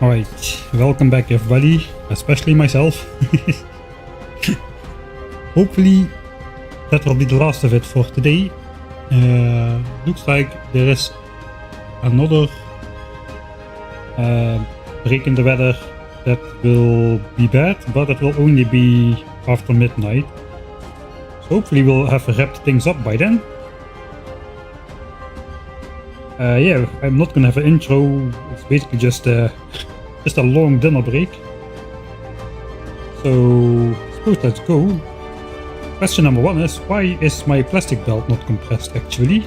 Alright, welcome back everybody, especially myself. Hopefully that will be the last of it for today. Looks like there is another break in the weather that will be bad, but it will only be after midnight. So hopefully we'll have wrapped things up by then. Yeah, I'm not gonna have an intro. It's basically just a long dinner break. So I suppose let's go. Question number one is, why is my plastic belt not compressed actually?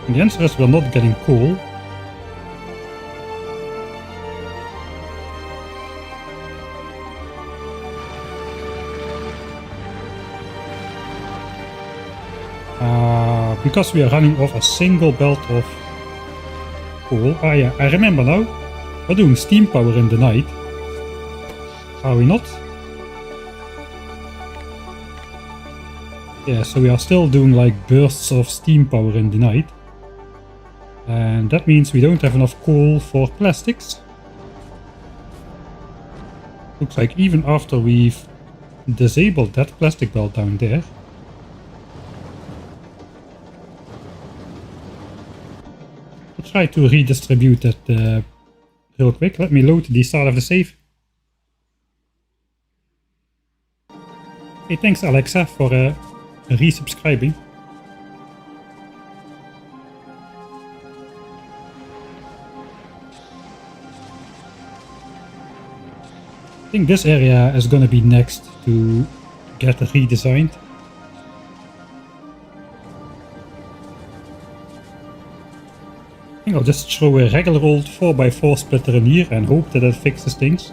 And the answer is we're not getting coal. Because we are running off a single belt of coal. Ah yeah, I remember now. We're doing steam power in the night. Are we not? Yeah, so we are still doing like bursts of steam power in the night. And that means we don't have enough coal for plastics. Looks like even after we've disabled that plastic belt down there. I'll try to redistribute that real quick. Let me load the start of the save. Hey, thanks Alexa for resubscribing. I think this area is gonna be next to get redesigned. I think I'll just throw a regular old 4x4 splitter in here and hope that it fixes things.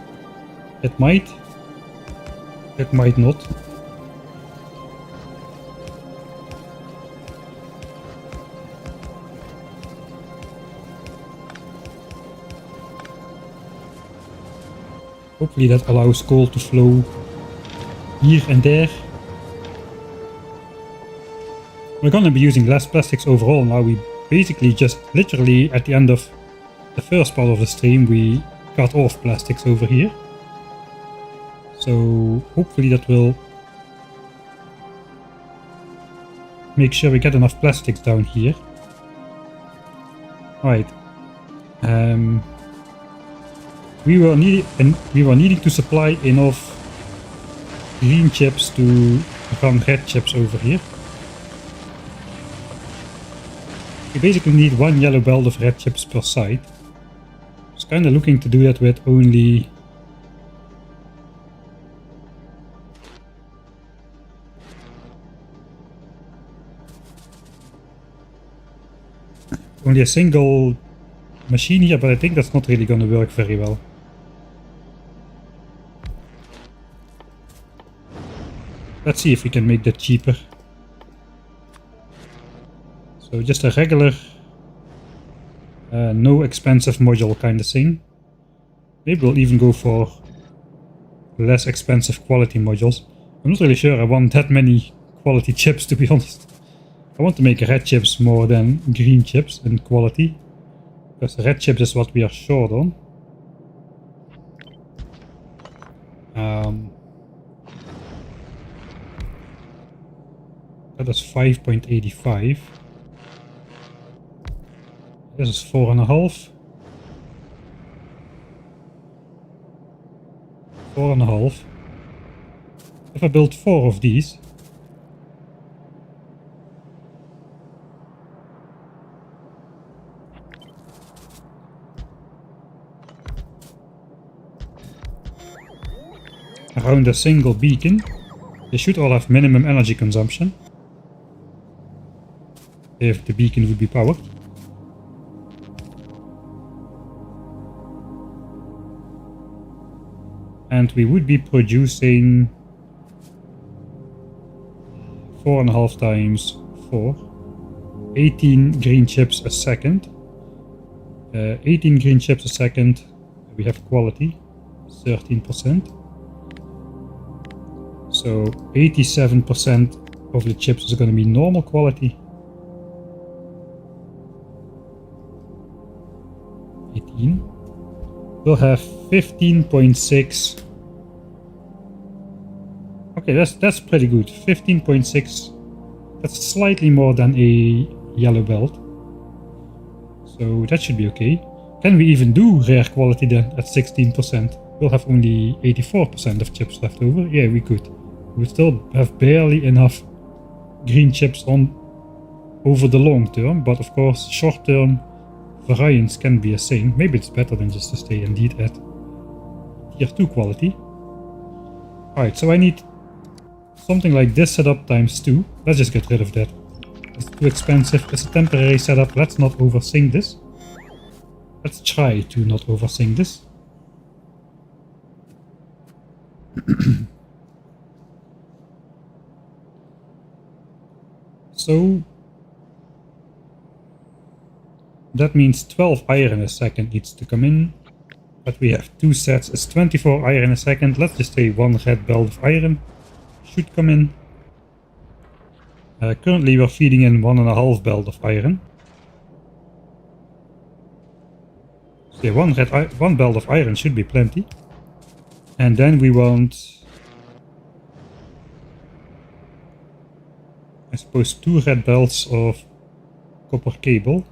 It might not. Hopefully that allows coal to flow here and there. We're gonna be using less plastics overall now. We basically just literally at the end of the first part of the stream we cut off plastics over here. So hopefully that will make sure we get enough plastics down here. Alright. We were needing to supply enough green chips to run red chips over here. We basically need one yellow belt of red chips per side. I was kinda looking to do that with only a single machine here, but I think that's not really gonna work very well. Let's see if we can make that cheaper. So just a regular, no expensive module kind of thing. Maybe we'll even go for less expensive quality modules. I'm not really sure I want that many quality chips, to be honest. I want to make red chips more than green chips in quality. Because red chips is what we are short on. That is 5.85. This is 4.5. 4.5. If I build 4 of these, around a single beacon, they should all have minimum energy consumption. If the beacon would be powered. And we would be producing 4.5 times 4. 18 green chips a second. 18 green chips a second We have quality, 13%. So 87% of the chips is going to be normal quality. 18. We'll have 15.6. Okay, that's pretty good. 15.6. That's slightly more than a yellow belt. So that should be okay. Can we even do rare quality then at 16%? We'll have only 84% of chips left over. Yeah, we could. We would still have barely enough green chips on over the long term, but of course short term variance can be a thing. Maybe it's better than just to stay indeed at tier 2 quality. Alright, so I need something like this setup times 2. Let's just get rid of that. It's too expensive. It's a temporary setup. Let's not overthink this. Let's try to not overthink this. So that means 12 iron a second needs to come in. But we have 2 sets. It's 24 iron a second. Let's just say 1 red belt of iron should come in. Currently we're feeding in 1.5 belt of iron. So yeah, 1 belt of iron should be plenty. And then we want, I suppose, 2 red belts of copper cable.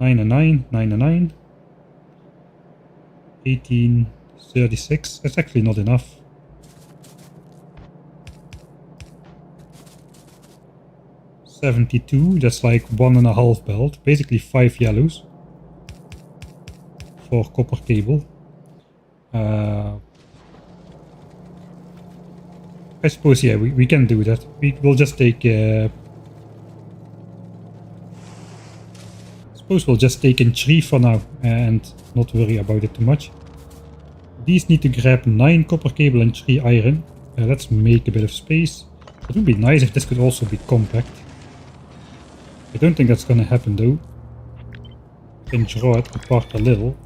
9 and 9, 9 and 9. 18, 36. That's actually not enough. $72, that's like 1.5 belt, basically 5 yellows for copper cable. I suppose, yeah, we can do that. We will just take suppose we'll just take in 3 for now and not worry about it too much. These need to grab 9 copper cable and 3 iron. Let's make a bit of space. It would be nice if this could also be compact. I don't think that's gonna happen though. I can draw it apart a little.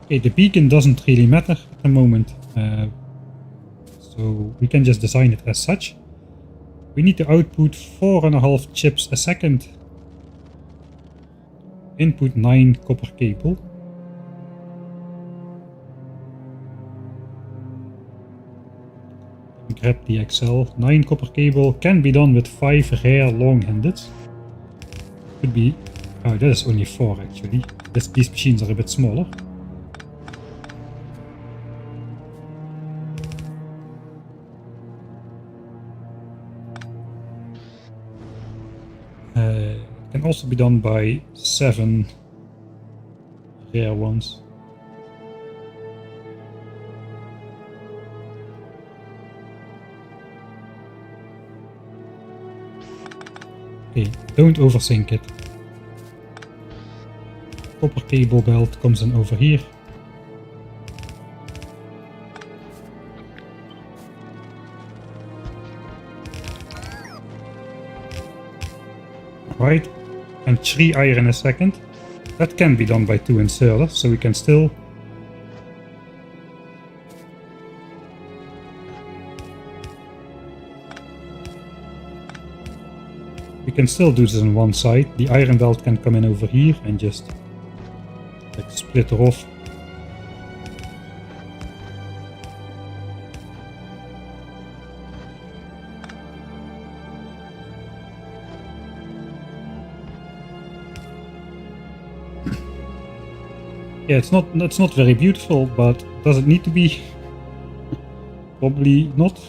Okay, the beacon doesn't really matter at the moment. So we can just design it as such. We need to output 4.5 chips a second. Input 9 copper cable. Grab the Excel. 9 copper cable can be done with 5 rare long-handed. Could be... oh, that is only 4 actually. These machines are a bit smaller. Can also be done by 7 rare ones. Okay, don't overthink it. Copper cable belt comes in over here. Right, and 3 iron a second. That can be done by 2 inserters, so we can still... we can still do this on one side. The iron belt can come in over here and just like split her off. Yeah, it's not very beautiful, but does it need to be? Probably not.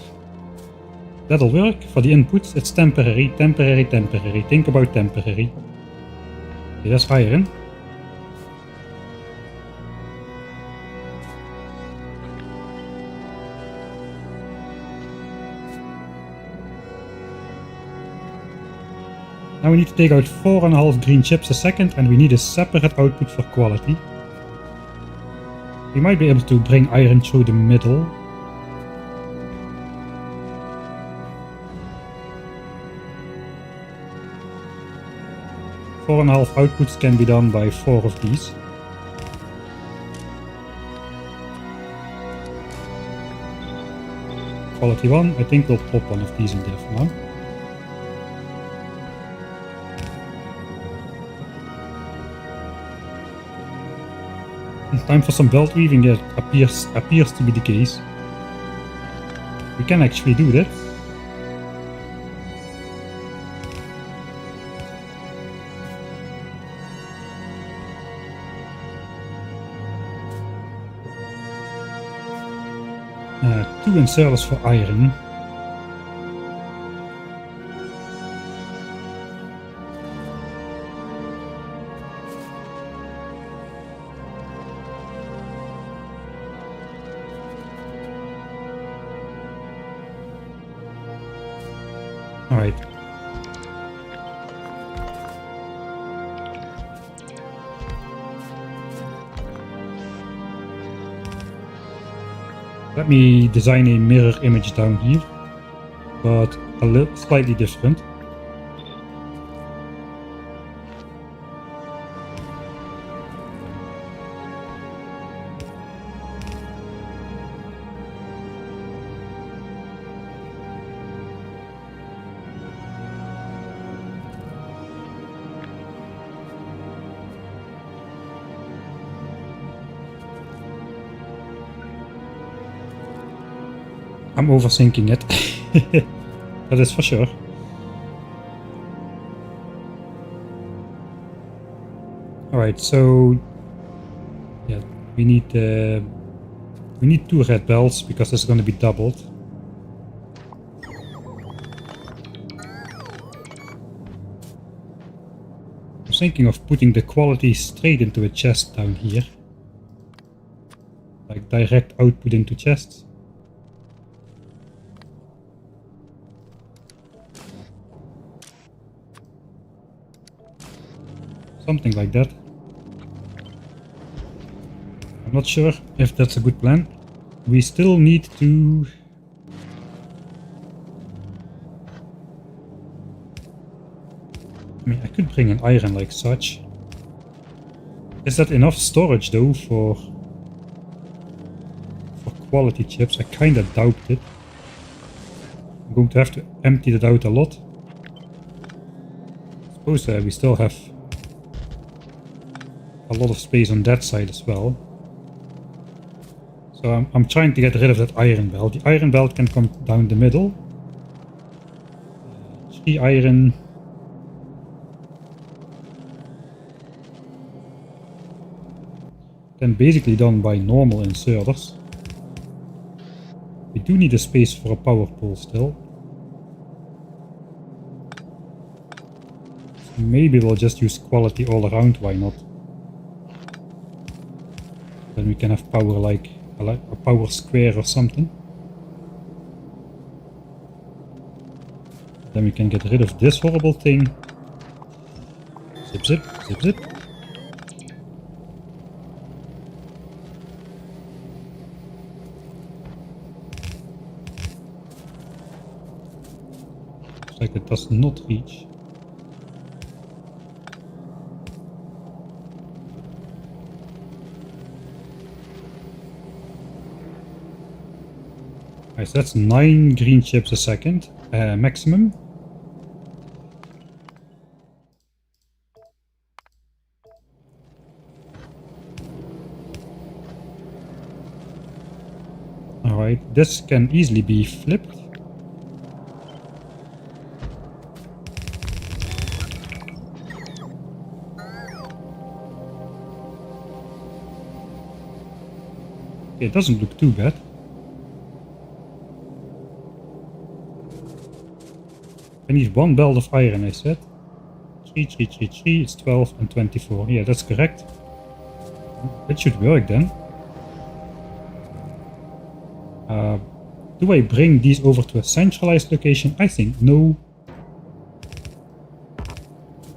That'll work. For the inputs, it's temporary, temporary, temporary. Think about temporary. Okay, that's iron. Now we need to take out 4.5 green chips a second, and we need a separate output for quality. We might be able to bring iron through the middle. 4.5 outputs can be done by 4 of these. Quality 1, I think we'll pop one of these in there for now. Time for some belt weaving, it appears to be the case. We can actually do that. Two inserters for iron. Alright. Let me design a mirror image down here, but a little slightly different. I'm overthinking it. That is for sure. Alright, so yeah, we need 2 red belts because it's going to be doubled. I'm thinking of putting the quality straight into a chest down here, like direct output into chests. Something like that. I'm not sure if that's a good plan. We still need to... I mean, I could bring an iron like such. Is that enough storage though for quality chips? I kinda doubt it. I'm going to have to empty that out a lot. I suppose we still have a lot of space on that side as well. So I'm trying to get rid of that iron belt. The iron belt can come down the middle. 3 iron. Then basically done by normal inserters. We do need a space for a power pole still. So maybe we'll just use quality all around, why not? Then we can have power like a power square or something. Then we can get rid of this horrible thing. Zip zip, zip zip. Looks like it does not reach. Alright, so that's 9 green chips a second, maximum. Alright, this can easily be flipped. Okay, it doesn't look too bad. I need 1 belt of iron, I said. 3, 3, 3, 3, it's 12 and 24. Yeah, that's correct. That should work then. Do I bring these over to a centralized location? I think no.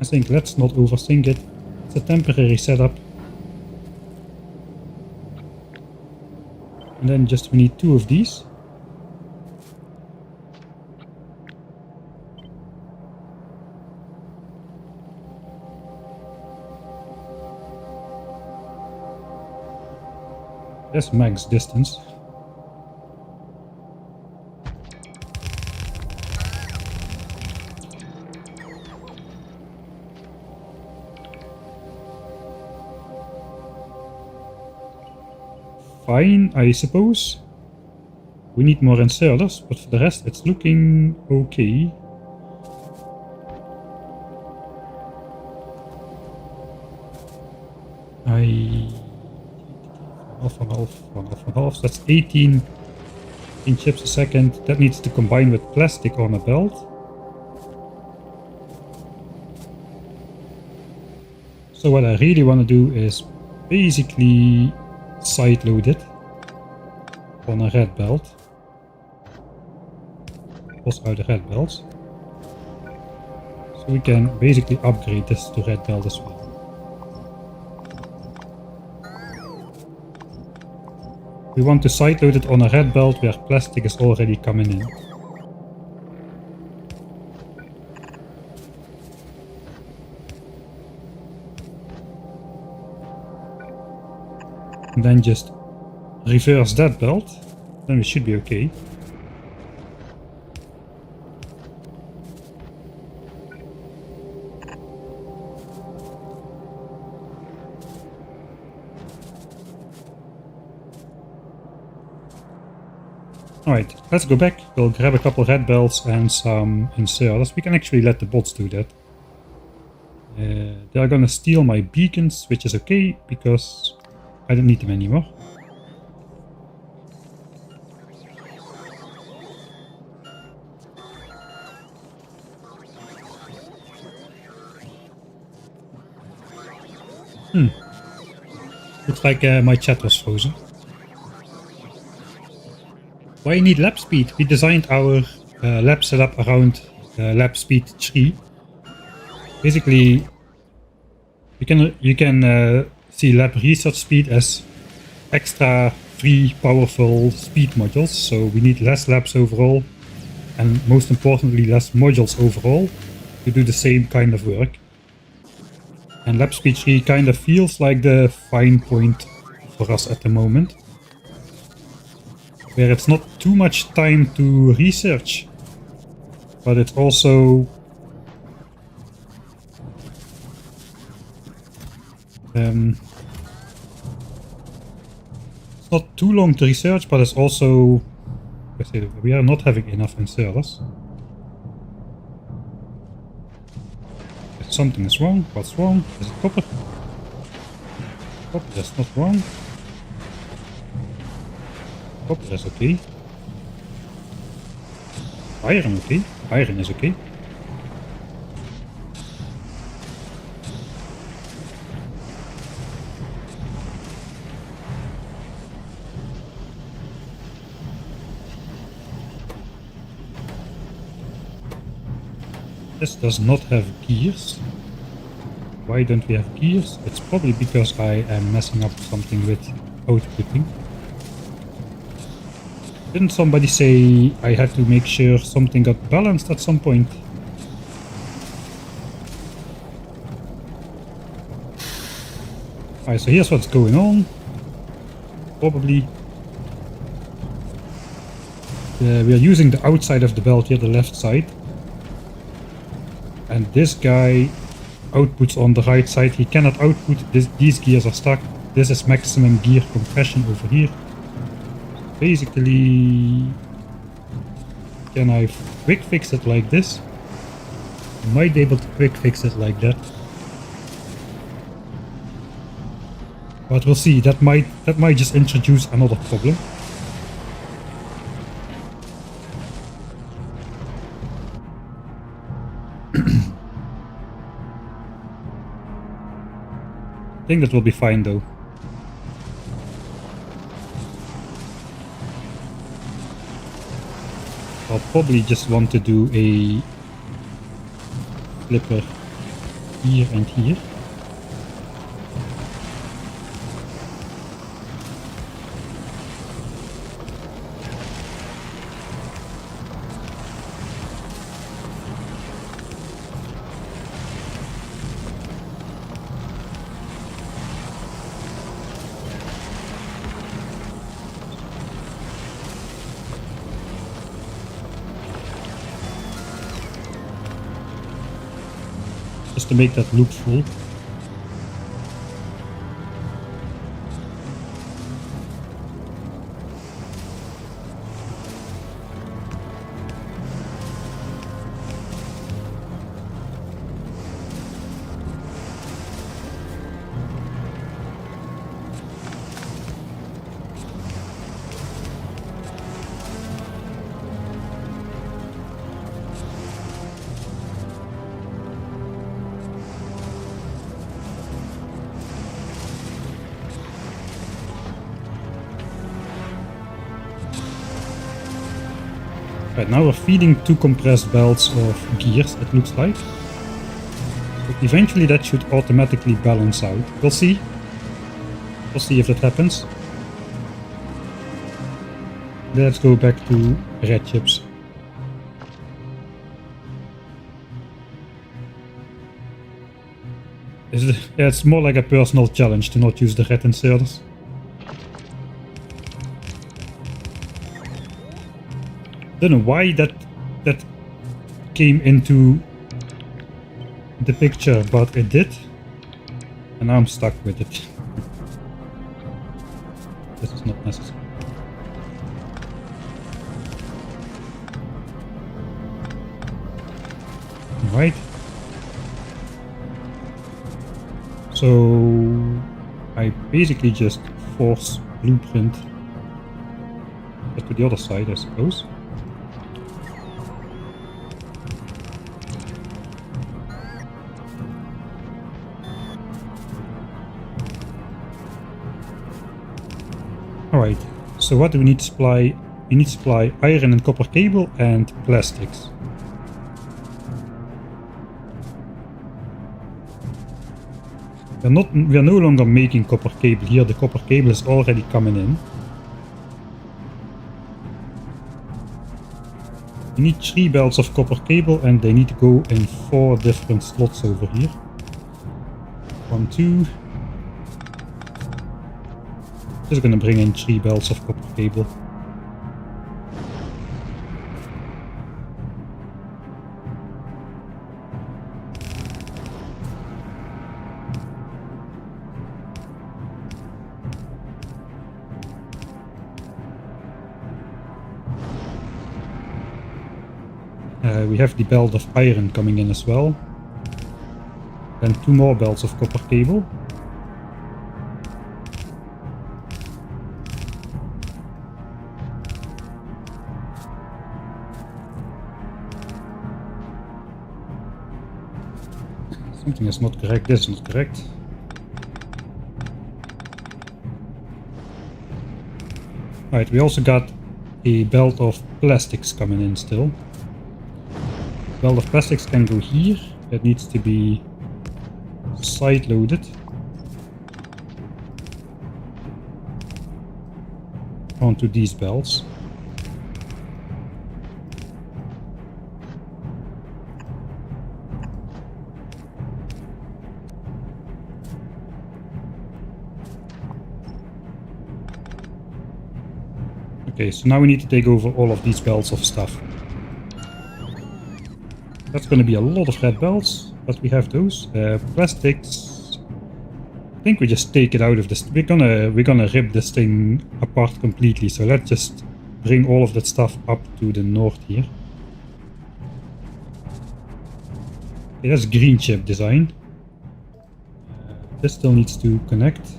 I think let's not overthink it. It's a temporary setup. And then just we need 2 of these. That's max distance. Fine, I suppose. We need more inserters, but for the rest it's looking okay. Half. That's 18 chips a second. That needs to combine with plastic on a belt. So what I really want to do is basically side load it on a red belt. Also out the red belts. So we can basically upgrade this to red belt as well. We want to side load it on a red belt where plastic is already coming in. And then just reverse that belt, then we should be okay. Alright, let's go back. We'll grab a couple red belts and some inserters. We can actually let the bots do that. They're gonna steal my beacons, which is okay, because I don't need them anymore. Looks like my chat was frozen. Why you need lap speed? We designed our lab setup around lap speed 3. Basically, you can see lab research speed as extra free powerful speed modules. So we need less labs overall, and most importantly less modules overall to do the same kind of work. And lab speed 3 kind of feels like the fine point for us at the moment, where it's not too much time to research, but it's also it's not too long to research, but it's also, let's say, we are not having enough inserters. Something is wrong. What's wrong? Is it copper? Copper is not wrong. Copper is okay. Iron okay. Iron is okay. This does not have gears. Why don't we have gears? It's probably because I am messing up something with outputting. Didn't somebody say I had to make sure something got balanced at some point? Alright, so here's what's going on. Probably we are using the outside of the belt here, the left side. And this guy outputs on the right side. He cannot output. These gears are stuck. This is maximum gear compression over here. Basically, can I quick fix it like this? I might be able to quick fix it like that. But we'll see. That might just introduce another problem. I think that will be fine though. I'll probably just want to do a flipper here and here. just to make that loop full. Right, now we're feeding 2 compressed belts of gears, it looks like. But eventually that should automatically balance out. We'll see. We'll see if that happens. Let's go back to red chips. Yeah, it's more like a personal challenge to not use the red inserters. Don't know why that came into the picture, but it did, and now I'm stuck with it. This is not necessary. Right. So I basically just force blueprint to the other side, I suppose. Alright, so what do we need to supply? We need to supply iron and copper cable and plastics. We are no longer making copper cable here, the copper cable is already coming in. We need 3 belts of copper cable and they need to go in 4 different slots over here. 1, 2. Just gonna bring in 3 belts of copper cable. We have the belt of iron coming in as well. Then 2 more belts of copper cable. Something is not correct, this is not correct. Alright, we also got a belt of plastics coming in still. Belt of plastics can go here, that needs to be side loaded. Onto these belts. Okay, so now we need to take over all of these belts of stuff. That's going to be a lot of red belts, but we have those. Plastics. I think we just take it out of this. We're gonna rip this thing apart completely. So let's just bring all of that stuff up to the north here. Okay, that's green chip design. This still needs to connect.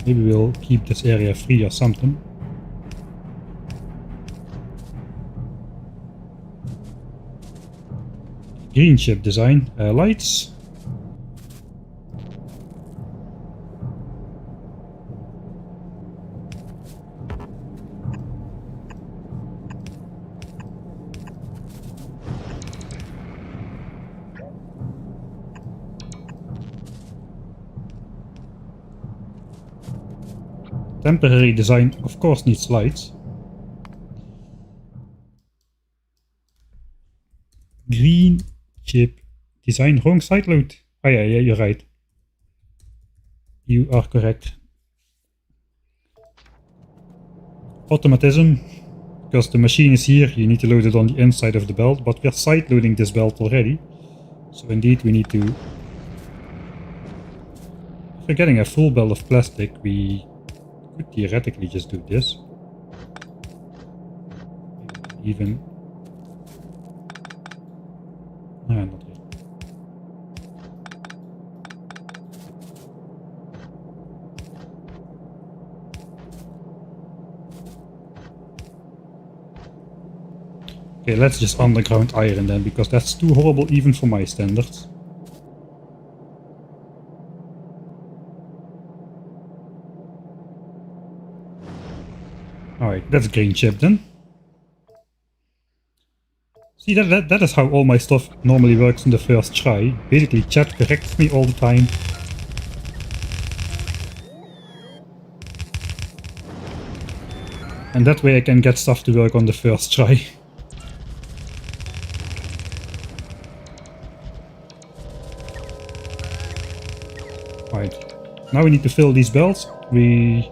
Maybe we'll keep this area free or something. Green chip design. Lights. Temporary design, of course, needs lights. Green chip design, wrong side load. Oh yeah, you're right. You are correct. Automatism, because the machine is here, you need to load it on the inside of the belt, but we're side loading this belt already. So indeed we need to... If we're getting a full belt of plastic, we could theoretically just do this. Even... not really. Okay, let's just underground iron then, because that's too horrible even for my standards. Alright, that's green chip then. See, that is how all my stuff normally works in the first try. Basically, chat corrects me all the time. And that way I can get stuff to work on the first try. Right, now we need to fill these belts. I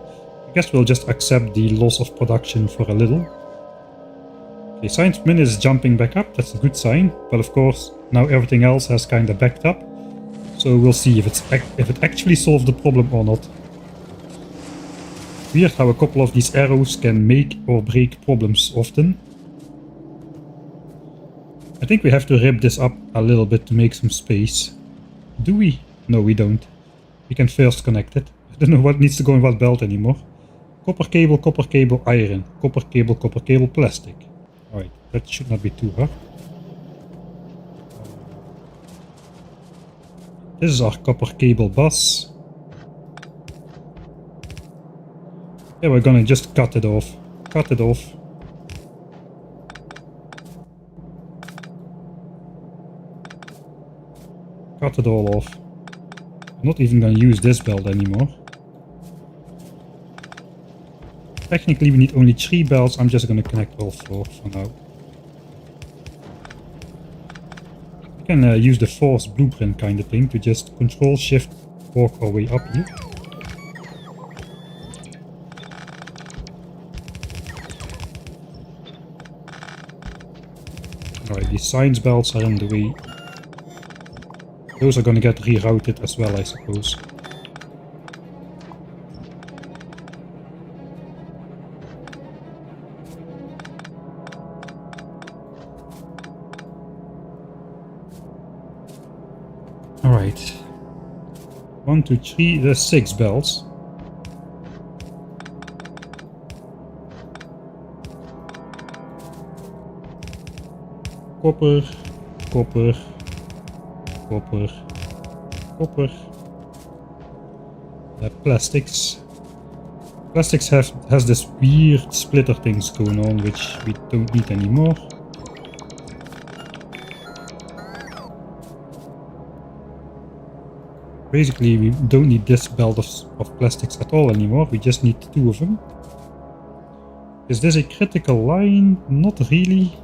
guess we'll just accept the loss of production for a little. Okay, science min is jumping back up, that's a good sign. But of course, now everything else has kind of backed up. So we'll see if it actually solved the problem or not. Weird how a couple of these arrows can make or break problems often. I think we have to rip this up a little bit to make some space. Do we? No, we don't. We can first connect it. I don't know what needs to go in what belt anymore. Copper cable, iron. Copper cable, plastic. Alright, that should not be too hard. This is our copper cable bus. Yeah, we're gonna just cut it off. Cut it off. Cut it all off. I'm not even gonna use this belt anymore. Technically we need only 3 belts, I'm just gonna connect all 4 for now. We can use the force blueprint kind of thing to just control shift walk our way up here. Alright, these science belts are in the way. Those are gonna get rerouted as well, I suppose. Alright. 1, 2, 3, there's 6 belts. Copper, copper, copper, copper. Plastics. Plastics has this weird splitter things going on, which we don't need anymore. Basically, we don't need this belt of plastics at all anymore. We just need 2 of them. Is this a critical line? Not really.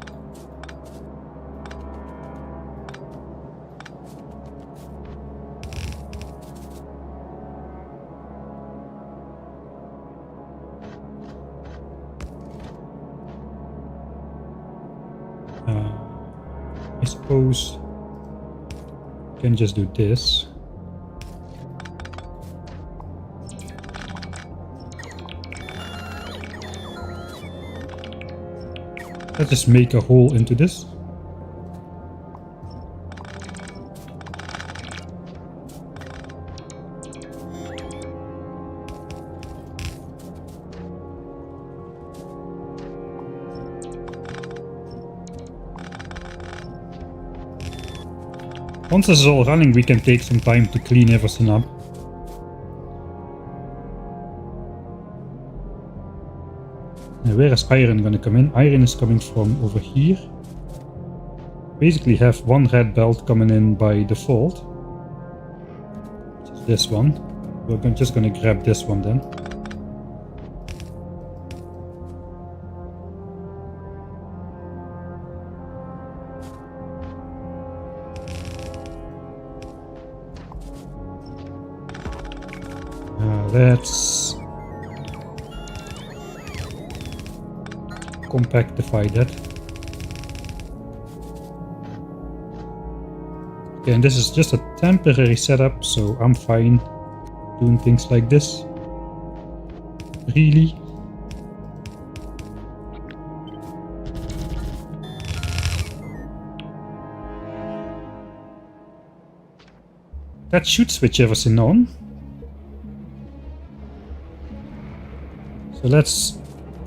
I suppose I can just do this. Let's just make a hole into this. Once this is all running, we can take some time to clean everything up. Now, where is iron gonna come in? Iron is coming from over here. Basically have 1 red belt coming in by default. Which is this one. We're just gonna grab this one then. Let's compactify that. Okay, and this is just a temporary setup, so I'm fine doing things like this. Really. That should switch everything on. So let's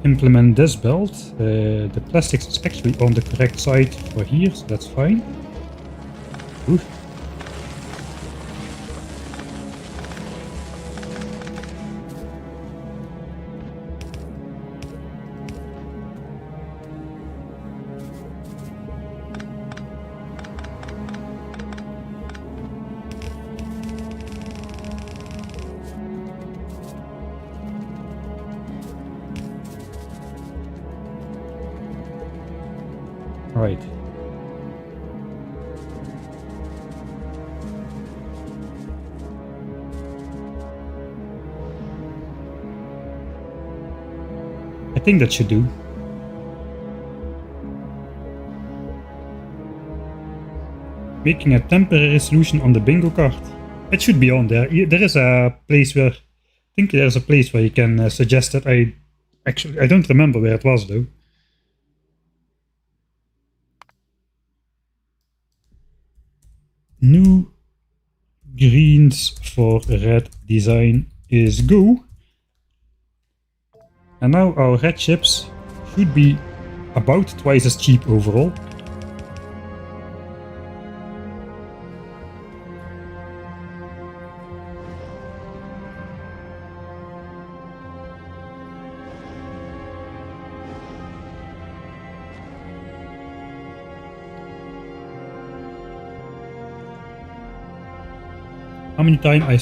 implement this build. The plastics is actually on the correct side for here, so that's fine. Ooh. Right. I think that should do. Making a temporary solution on the bingo card. It should be on there. There is a place where... I think there's a place where you can suggest that. I don't remember where it was though. New greens for red design is go. And now our red chips should be about twice as cheap overall. How many time I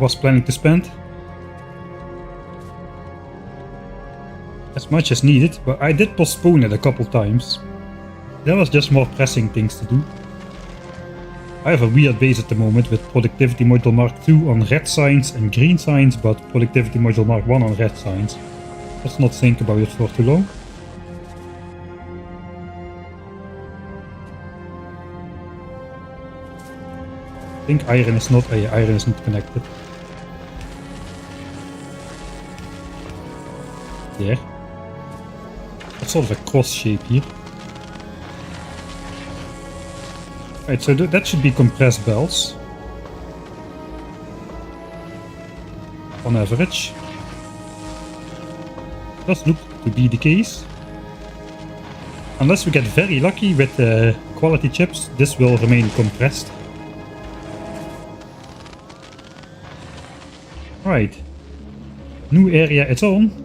was planning to spend? As much as needed, but I did postpone it a couple times. There was just more pressing things to do. I have a weird base at the moment with Productivity Module Mark II on red signs and green signs, but Productivity Module Mark I on red signs. Let's not think about it for too long. I think iron is not connected. There. That's sort of a cross shape here. Right, so that should be compressed belts. On average. Does look to be the case. Unless we get very lucky with the quality chips, this will remain compressed. Right. New area it's on.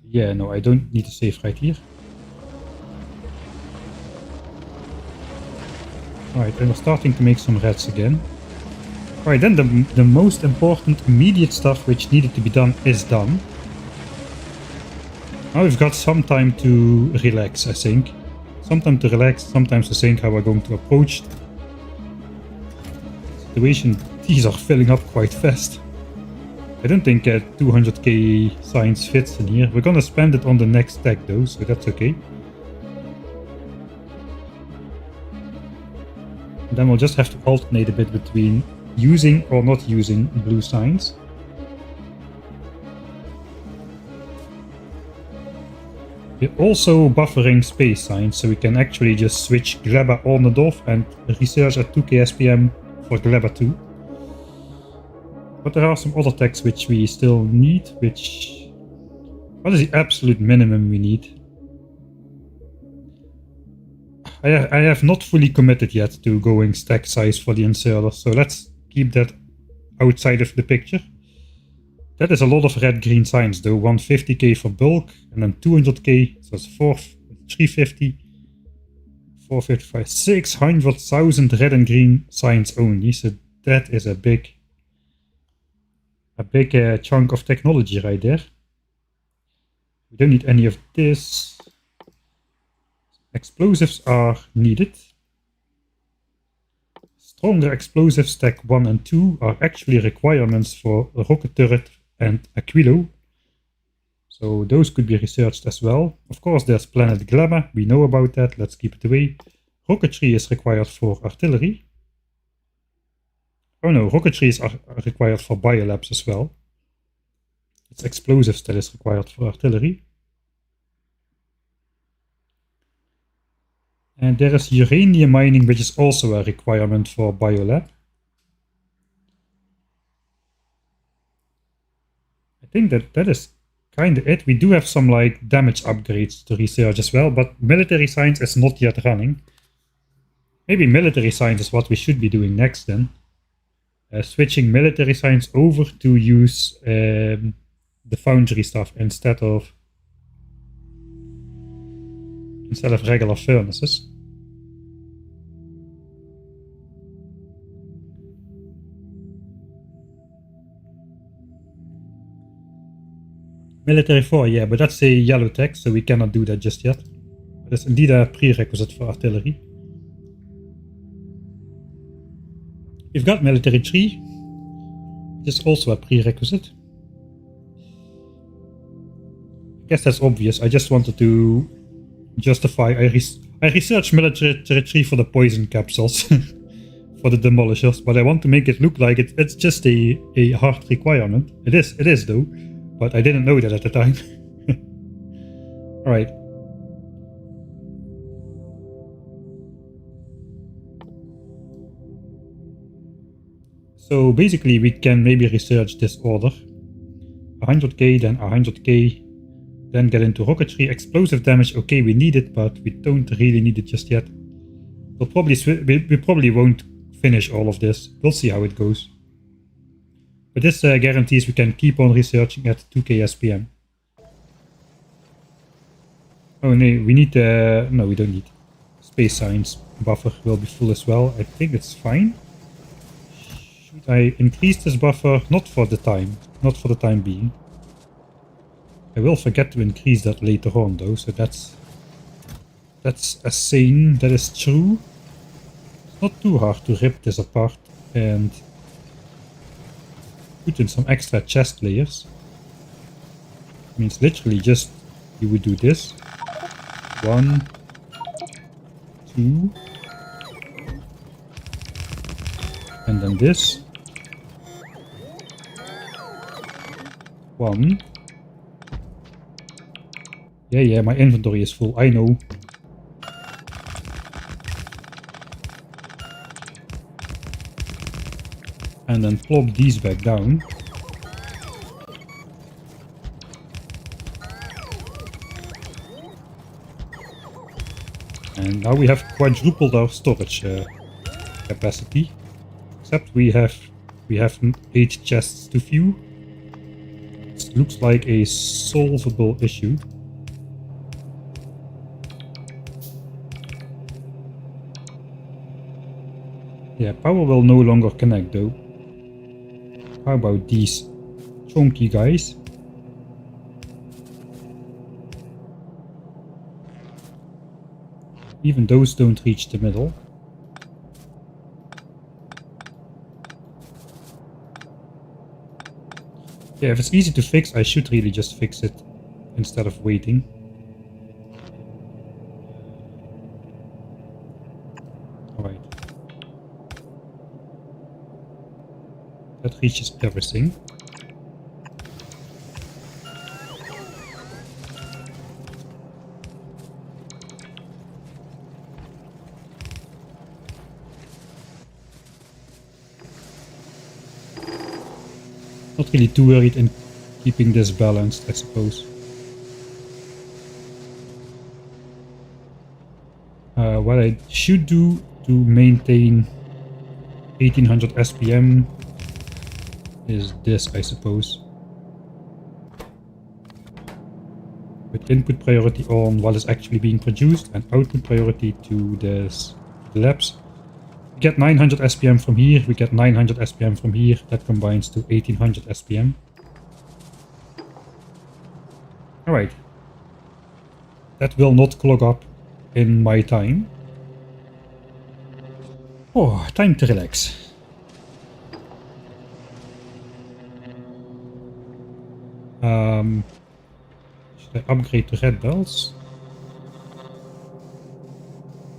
Yeah, no, I don't need to save right here. Right, and we're starting to make some reds again. Right, then the most important immediate stuff which needed to be done is done. Now we've got some time to relax, I think. Some time to relax, sometimes to think how we're going to approach the situation. These are filling up quite fast. I don't think 200k science fits in here. We're gonna spend it on the next tech though, so that's okay. And then we'll just have to alternate a bit between using or not using blue signs. We're also buffering space signs, so we can actually just switch Gleba on and off and research at 2k SPM for Gleba 2. But there are some other techs which we still need, which... What is the absolute minimum we need? I have not fully committed yet to going stack size for the inserter, so let's keep that outside of the picture. That is a lot of red-green signs though, 150k for bulk, and then 200k, so it's 350, 455, 600,000 red and green signs only, so that is a big chunk of technology right there. We don't need any of this. Explosives are needed. Stronger explosives stack 1 and 2 are actually requirements for a rocket turret and Aquilo. So those could be researched as well. Of course, there's planet Gleba. We know about that. Let's keep it away. Rocketry is required for artillery. Oh no, rocketry is required for biolabs as well. It's explosives that is required for artillery. And there is uranium mining, which is also a requirement for biolab. I think that is kind of it. We do have some like damage upgrades to research as well, but military science is not yet running. Maybe military science is what we should be doing next then. Switching military science over to use the foundry stuff instead of regular furnaces. Military 4, yeah, but that's a yellow tech, so we cannot do that just yet. That's indeed a prerequisite for artillery. We've got military 3, which is also a prerequisite. I guess that's obvious. I just wanted to justify. I researched military 3 for the poison capsules, for the demolishers, but I want to make it look like it's just a hard requirement. It is though, but I didn't know that at the time. Alright. So basically we can maybe research this order. 100k, then 100k, then get into rocketry. Explosive damage, okay, we need it, but we don't really need it just yet. We'll probably we probably won't finish all of this. We'll see how it goes. But this guarantees we can keep on researching at 2k SPM. Oh no, we need no, we don't need. Space science buffer will be full as well. I think it's fine. Should I increase this buffer? Not for the time being. I will forget to increase that later on though, so that's a saying that is true. It's not too hard to rip this apart and put in some extra chest layers. I mean, it's literally just, you would do this. 1, 2, and then this. 1. Yeah, my inventory is full, I know. And then plop these back down. And now we have quadrupled our storage capacity. Except we have 8 chests to view. It looks like a solvable issue. Yeah, power will no longer connect though. How about these chunky guys? Even those don't reach the middle. Yeah, if it's easy to fix, I should really just fix it instead of waiting. Alright. That reaches everything. Not really too worried in keeping this balanced, I suppose. What I should do to maintain 1800 SPM is this, I suppose. With input priority on what is actually being produced and output priority to the labs. We get 900 SPM from here, we get 900 SPM from here, that combines to 1800 SPM. Alright. That will not clog up in my time. Oh, time to relax. I upgrade to red belts?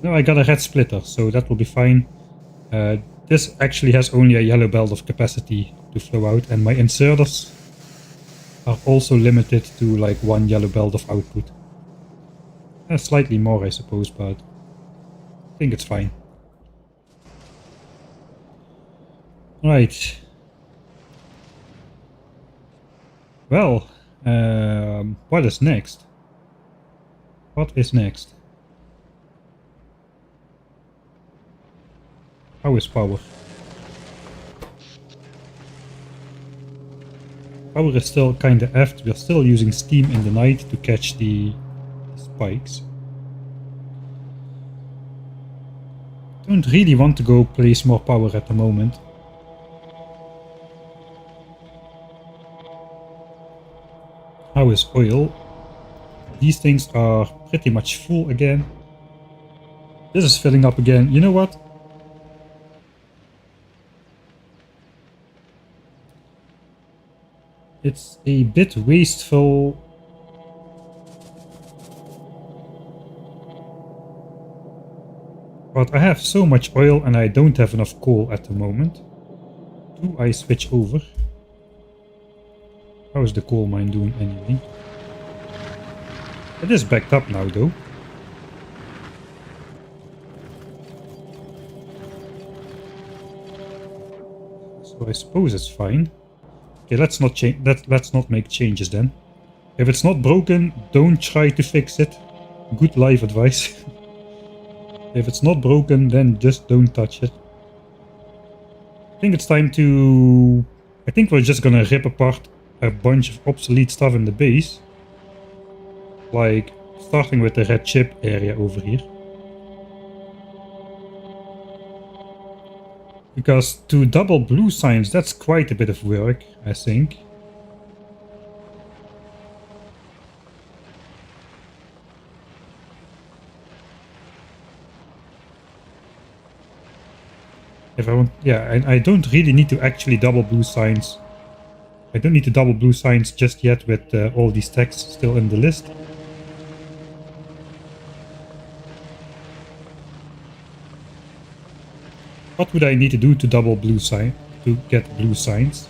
No, I got a red splitter, so that will be fine. This actually has only a yellow belt of capacity to flow out, and my inserters are also limited to like 1 yellow belt of output. Slightly more, I suppose, but I think it's fine. Right. Well, what is next? What is next? How is power? Power is still kinda effed. We're still using steam in the night to catch the spikes. Don't really want to go place more power at the moment. How is oil? These things are pretty much full again. This is filling up again. You know what? It's a bit wasteful. But I have so much oil and I don't have enough coal at the moment. Do I switch over? How is the coal mine doing anyway? It is backed up now though. So I suppose it's fine. Okay, let's not change. Let's not make changes then. If it's not broken, don't try to fix it. Good life advice. If it's not broken, then just don't touch it. I think it's time to... I think we're just gonna rip apart a bunch of obsolete stuff in the base. Like, starting with the red chip area over here. Because to double blue signs, that's quite a bit of work, I think. If I want, yeah, I don't really need to actually double blue signs. I don't need to double blue signs just yet with all these texts still in the list. What would I need to do to double blue sign to get blue signs?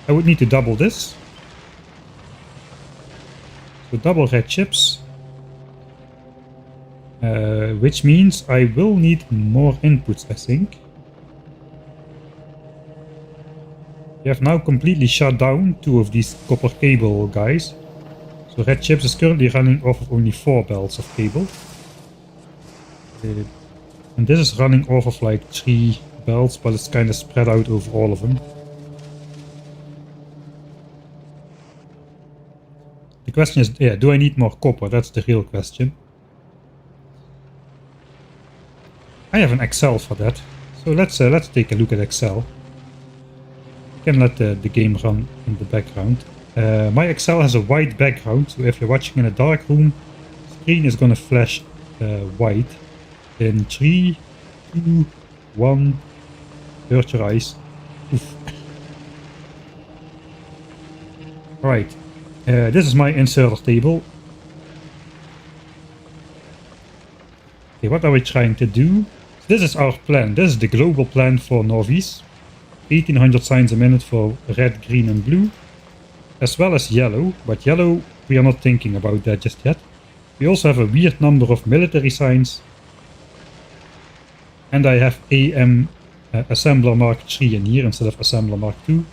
I would need to double this. So double red chips. Which means I will need more inputs, I think. We have now completely shut down 2 of these copper cable guys. So red chips is currently running off of only 4 belts of cable. And this is running off of like 3 belts, but it's kind of spread out over all of them. The question is, yeah, do I need more copper? That's the real question. I have an Excel for that. So let's take a look at Excel. You can let the game run in the background. My Excel has a white background, so if you're watching in a dark room, the screen is gonna flash white. In 3, 2, 1, hurt your eyes. Oof. Alright, this is my inserter table. Okay, what are we trying to do? This is our plan. This is the global plan for Nauvis. 1800 signs a minute for red, green and blue. As well as yellow, but yellow we are not thinking about that just yet. We also have a weird number of military signs. And I have AM Assembler Mark III in here instead of Assembler Mark II.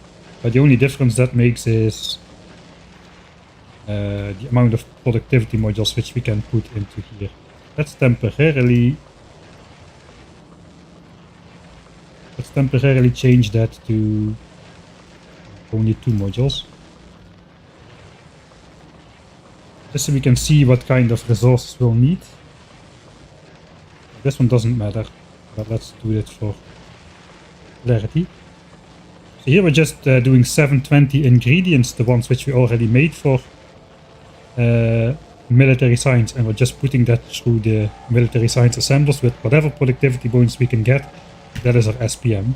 But the only difference that makes is the amount of productivity modules which we can put into here. Let's temporarily change that to only 2 modules. Just so we can see what kind of resources we'll need. This one doesn't matter. But let's do it for clarity. So here we're just doing 720 ingredients, the ones which we already made for military science, and we're just putting that through the military science assemblers with whatever productivity bonus we can get. That is our SPM.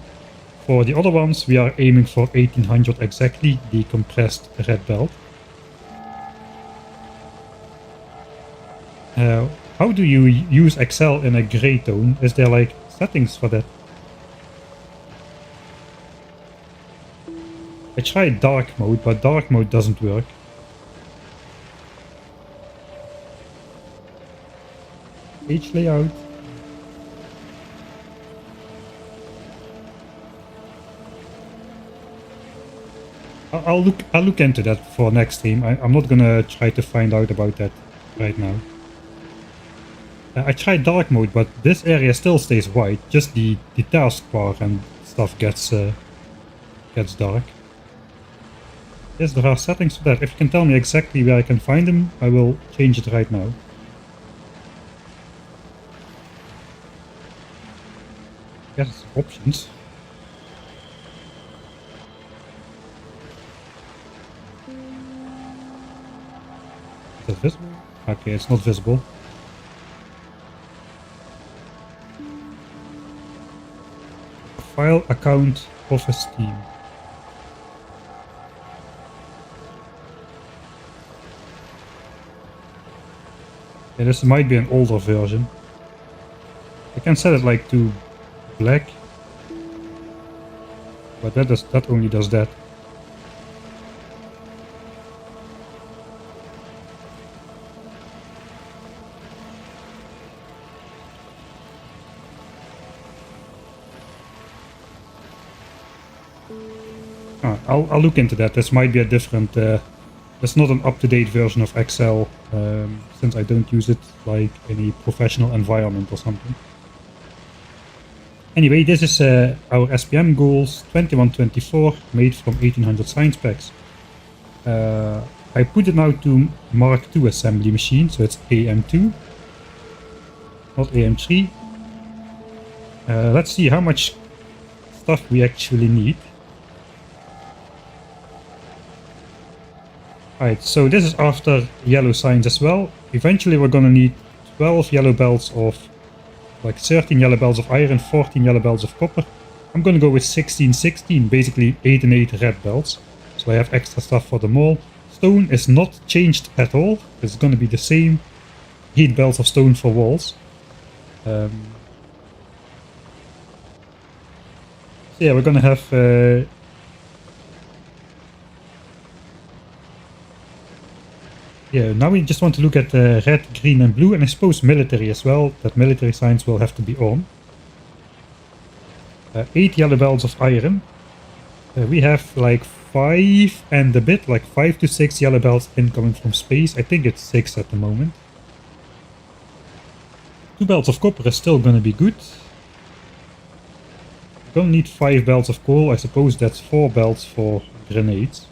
For the other ones we are aiming for 1800 exactly, the compressed red belt. How do you use Excel in a gray tone? Is there like settings for that? I tried dark mode, but dark mode doesn't work. Page layout. I'll look into that for next stream. I'm not gonna try to find out about that right now. I tried dark mode, but this area still stays white. Just the taskbar and stuff gets dark. Yes, there are settings for that. If you can tell me exactly where I can find them, I will change it right now. Yes, options. Is that visible? Okay, it's not visible. File account office team. Yeah, this might be an older version. I can set it like to black, but that only does that. I'll look into that. This might be a different. It's not an up-to-date version of Excel, since I don't use it like in a professional environment or something. Anyway, this is our SPM goals 2124 made from 1800 science packs. I put it now to Mark II assembly machine, so it's AM2, not AM3. Let's see how much stuff we actually need. Alright, so this is after yellow signs as well. Eventually we're gonna need 12 yellow belts of, like 13 yellow belts of iron, 14 yellow belts of copper. I'm gonna go with 16, basically 8 and 8 red belts. So I have extra stuff for them all. Stone is not changed at all. It's gonna be the same 8 belts of stone for walls. So yeah, we're gonna have yeah, now we just want to look at red, green and blue, and I suppose military as well. That military signs will have to be on. 8 yellow belts of iron. We have like 5 and a bit, like 5 to 6 yellow belts incoming from space. I think it's 6 at the moment. 2 belts of copper is still gonna be good. Gonna need 5 belts of coal. I suppose that's 4 belts for grenades.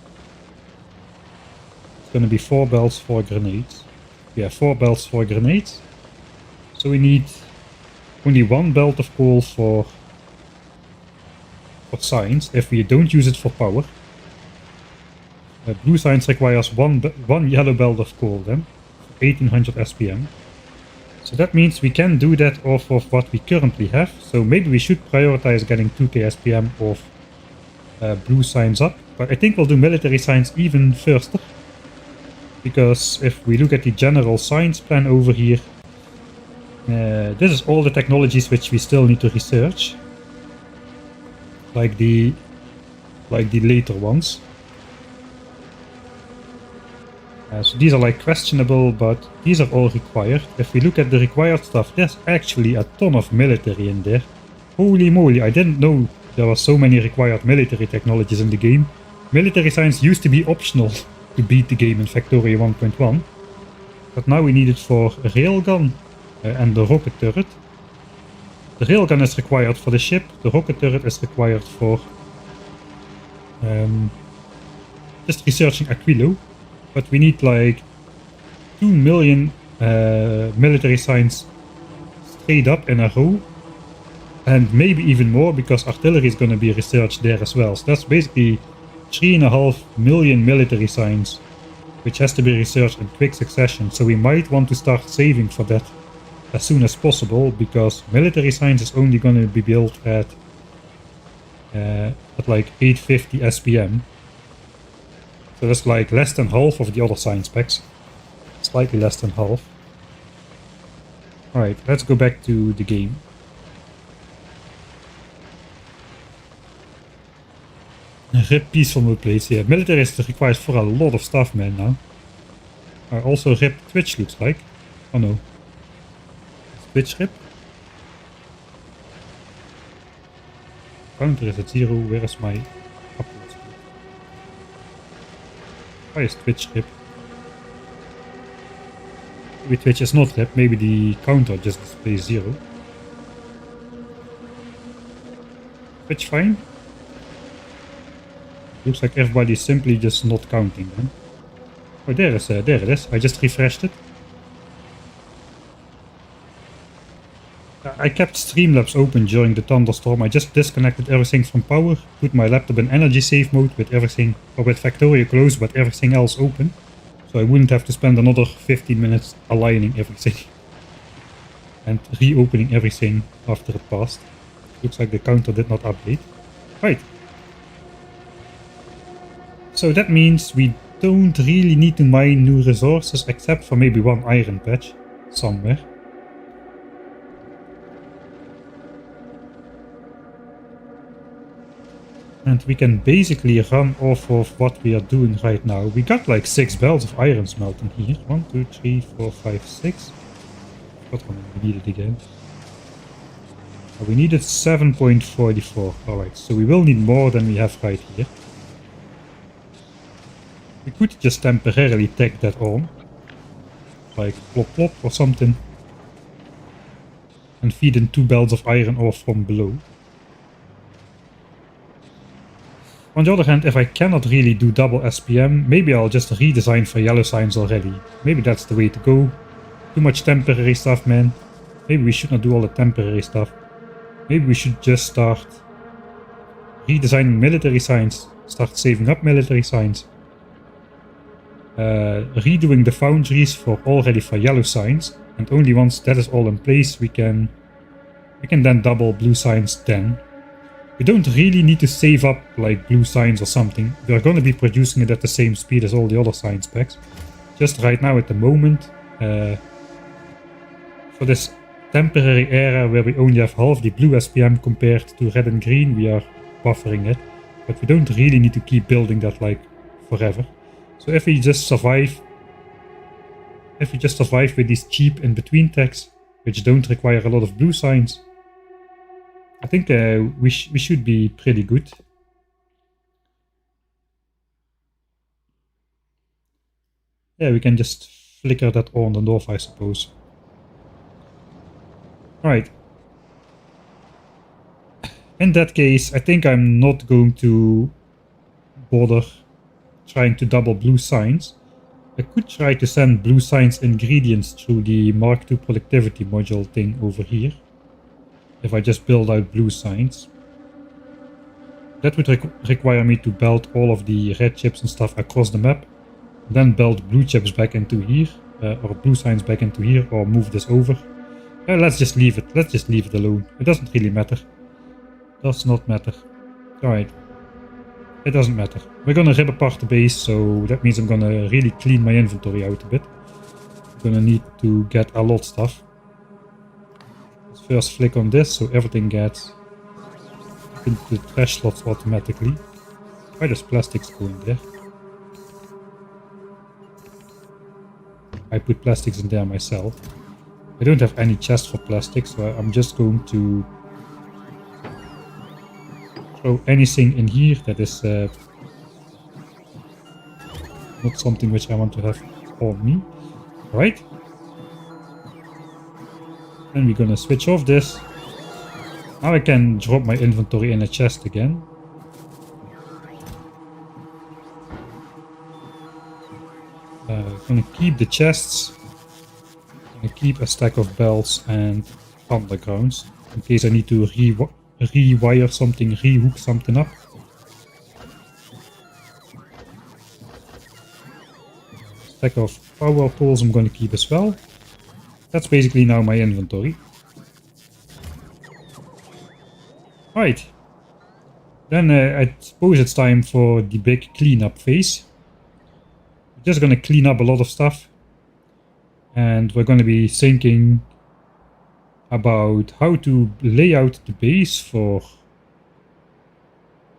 Gonna be 4 belts for grenades. Yeah, 4 belts for grenades. So we need only 1 belt of coal for science if we don't use it for power. Blue science requires one yellow belt of coal then, 1800 SPM. So that means we can do that off of what we currently have. So maybe we should prioritize getting 2k SPM of blue science up. But I think we'll do military science even first. Because if we look at the general science plan over here, this is all the technologies which we still need to research, like the later ones. So these are like questionable, but these are all required. If we look at the required stuff, there's actually a ton of military in there. Holy moly, I didn't know there were so many required military technologies in the game. Military science used to be optional to beat the game in Factorio 1.1, but now we need it for a railgun and the rocket turret. The railgun is required for the ship, the rocket turret is required for just researching Aquilo, but we need like 2 million military science straight up in a row, and maybe even more because artillery is going to be researched there as well. So that's basically 3.5 million military science, which has to be researched in quick succession. So we might want to start saving for that as soon as possible, because military science is only going to be built at like 850 SPM. So that's like less than half of the other science packs. Slightly less than half. Alright, let's go back to the game. Rip peaceful mode plates. Yeah, military requires for a lot of stuff, man, now. Also rip Twitch, looks like. Oh no. Is Twitch rip? Counter is at 0. Where is my upload speed? Why is Twitch rip? Maybe Twitch is not rip. Maybe the counter just displays 0. Twitch fine? Looks like everybody's simply just not counting, man. Oh, there it is. I just refreshed it. I kept Streamlabs open during the thunderstorm. I just disconnected everything from power, put my laptop in energy save mode with everything, or with Factorio closed but everything else open. So I wouldn't have to spend another 15 minutes aligning everything. And reopening everything after it passed. Looks like the counter did not update. Right. So that means we don't really need to mine new resources except for maybe one iron patch somewhere. And we can basically run off of what we are doing right now. We got like 6 belts of iron smelting here. 1, 2, 3, 4, 5, 6. What one we needed again? Oh, we needed 7.44. Alright, so we will need more than we have right here. We could just temporarily tack that on. Like plop plop or something. And feed in 2 belts of iron ore from below. On the other hand, if I cannot really do double SPM, maybe I'll just redesign for yellow signs already. Maybe that's the way to go. Too much temporary stuff, man. Maybe we should not do all the temporary stuff. Maybe we should just start redesigning military signs. Start saving up military signs. Redoing the foundries already for yellow signs. And only once that is all in place, we can then double blue signs then. We don't really need to save up like blue signs or something. We are going to be producing it at the same speed as all the other sign specs. Just right now at the moment, for this temporary era where we only have half the blue SPM compared to red and green, we are buffering it. But we don't really need to keep building that like forever. So if we just survive with these cheap in-between tags, which don't require a lot of blue signs, I think we should be pretty good. Yeah, we can just flicker that on and off, I suppose. Alright. In that case, I think I'm not going to bother trying to double blue signs. I could try to send blue signs ingredients through the Mark II productivity module thing over here. If I just build out blue signs. That would require me to belt all of the red chips and stuff across the map. Then belt blue chips back into here. Or blue signs back into here. Or move this over. Let's just leave it. Let's just leave it alone. It doesn't really matter. Does not matter. Alright. It doesn't matter. We're gonna rip apart the base. So that means I'm gonna really clean my inventory out a bit. I'm gonna need to get a lot of stuff. First flick on this so everything gets into the trash slots automatically. Why does plastics go in there? I put plastics in there myself. I don't have any chest for plastics, so I'm just going to throw anything in here that is not something which I want to have on me. Right? Then we're gonna switch off this. Now I can drop my inventory in a chest again. Gonna keep the chests. Gonna keep a stack of belts and undergrounds in case I need to rewire something, rehook something up. Stack of power poles I'm gonna keep as well. That's basically now my inventory. Right. Then I suppose it's time for the big cleanup phase. We're just gonna clean up a lot of stuff. And we're gonna be sinking about how to lay out the base for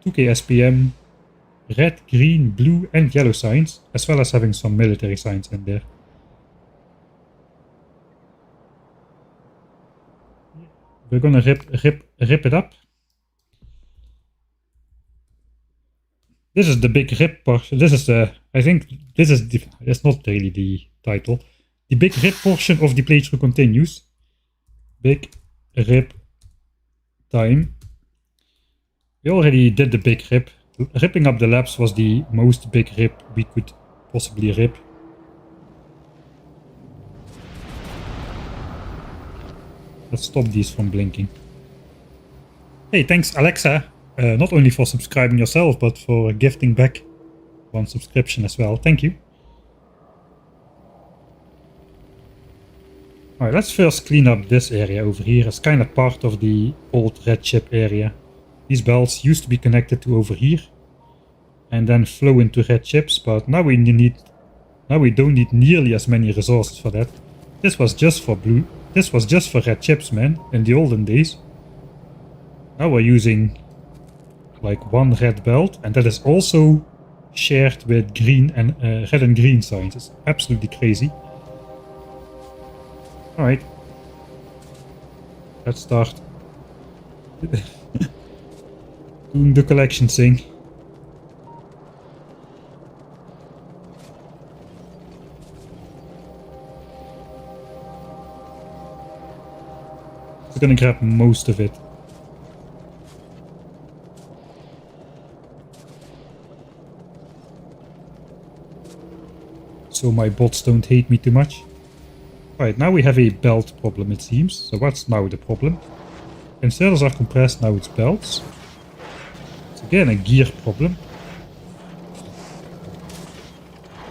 2k SPM, red, green, blue and yellow signs, as well as having some military signs in there. We're gonna rip it up. This is the big rip portion. This is the, I think this is the, that's not really the title. The big rip portion of the playthrough continues. Big rip time. We already did the big rip. Ripping up the labs was the most big rip we could possibly rip. Let's stop these from blinking. Hey, thanks Alexa. Not only for subscribing yourself, but for gifting back one subscription as well. Thank you. Alright, let's first clean up this area over here. It's kind of part of the old red chip area. These belts used to be connected to over here and then flow into red chips, but now we don't need nearly as many resources for that. This was just for blue. This was just for red chips, man, in the olden days. Now we're using like one red belt, and that is also shared with green and red and green signs. It's absolutely crazy. Alright. Let's start doing the collection thing. I'm gonna grab most of it. So my bots don't hate me too much. Right, now we have a belt problem, it seems. So what's now the problem? Inserters are compressed, now it's belts. It's again a gear problem.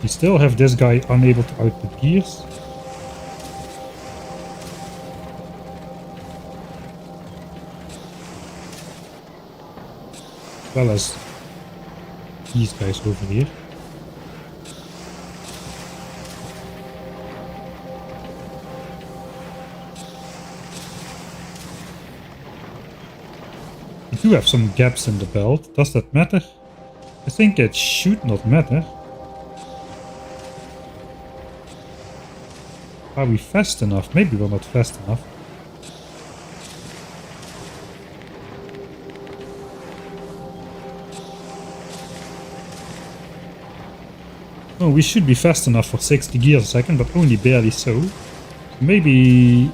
We still have this guy unable to output gears. As well as these guys over here. We do have some gaps in the belt. Does that matter? I think it should not matter. Are we fast enough? Maybe we're not fast enough. Oh, we should be fast enough for 60 gears a second, but only barely so. Maybe...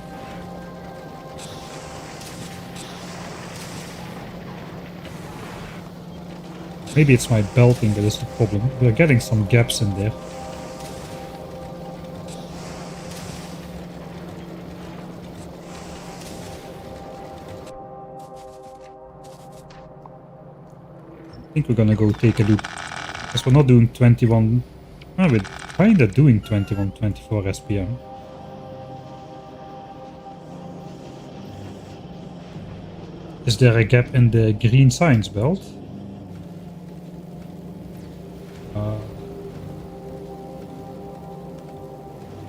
Maybe it's my belting that is the problem. We're getting some gaps in there. I think we're gonna go take a look. Because we're not doing 21... Oh, we're kinda doing 21-24 SPM. Is there a gap in the green signs belt?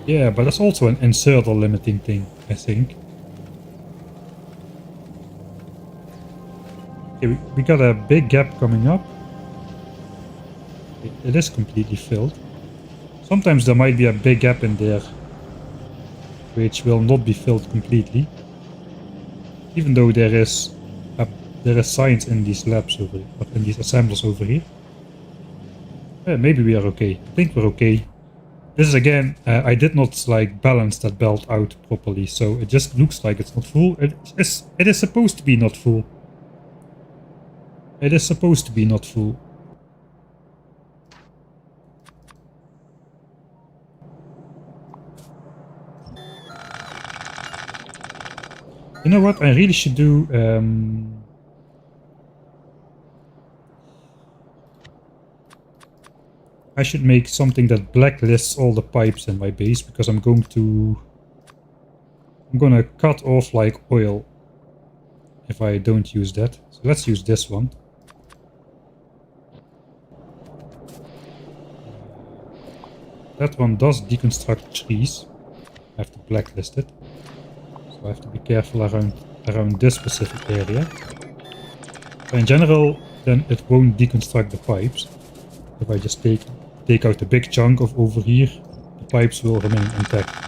Yeah, but that's also an inserter limiting thing, I think. Okay, we got a big gap coming up. It is completely filled. Sometimes there might be a big gap in there, which will not be filled completely. Even though there is signs in these labs over here, in these assemblers over here. Yeah, maybe we are okay. I think we're okay. This is again, I did not like balance that belt out properly, so it just looks like it's not full. It is supposed to be not full. It is supposed to be not full. You know what? I really should do. I should make something that blacklists all the pipes in my base, because I'm gonna cut off like oil if I don't use that. So let's use this one. That one does deconstruct trees. I have to blacklist it. So I have to be careful around this specific area. But in general, then it won't deconstruct the pipes. If I just take out the big chunk of over here, the pipes will remain intact.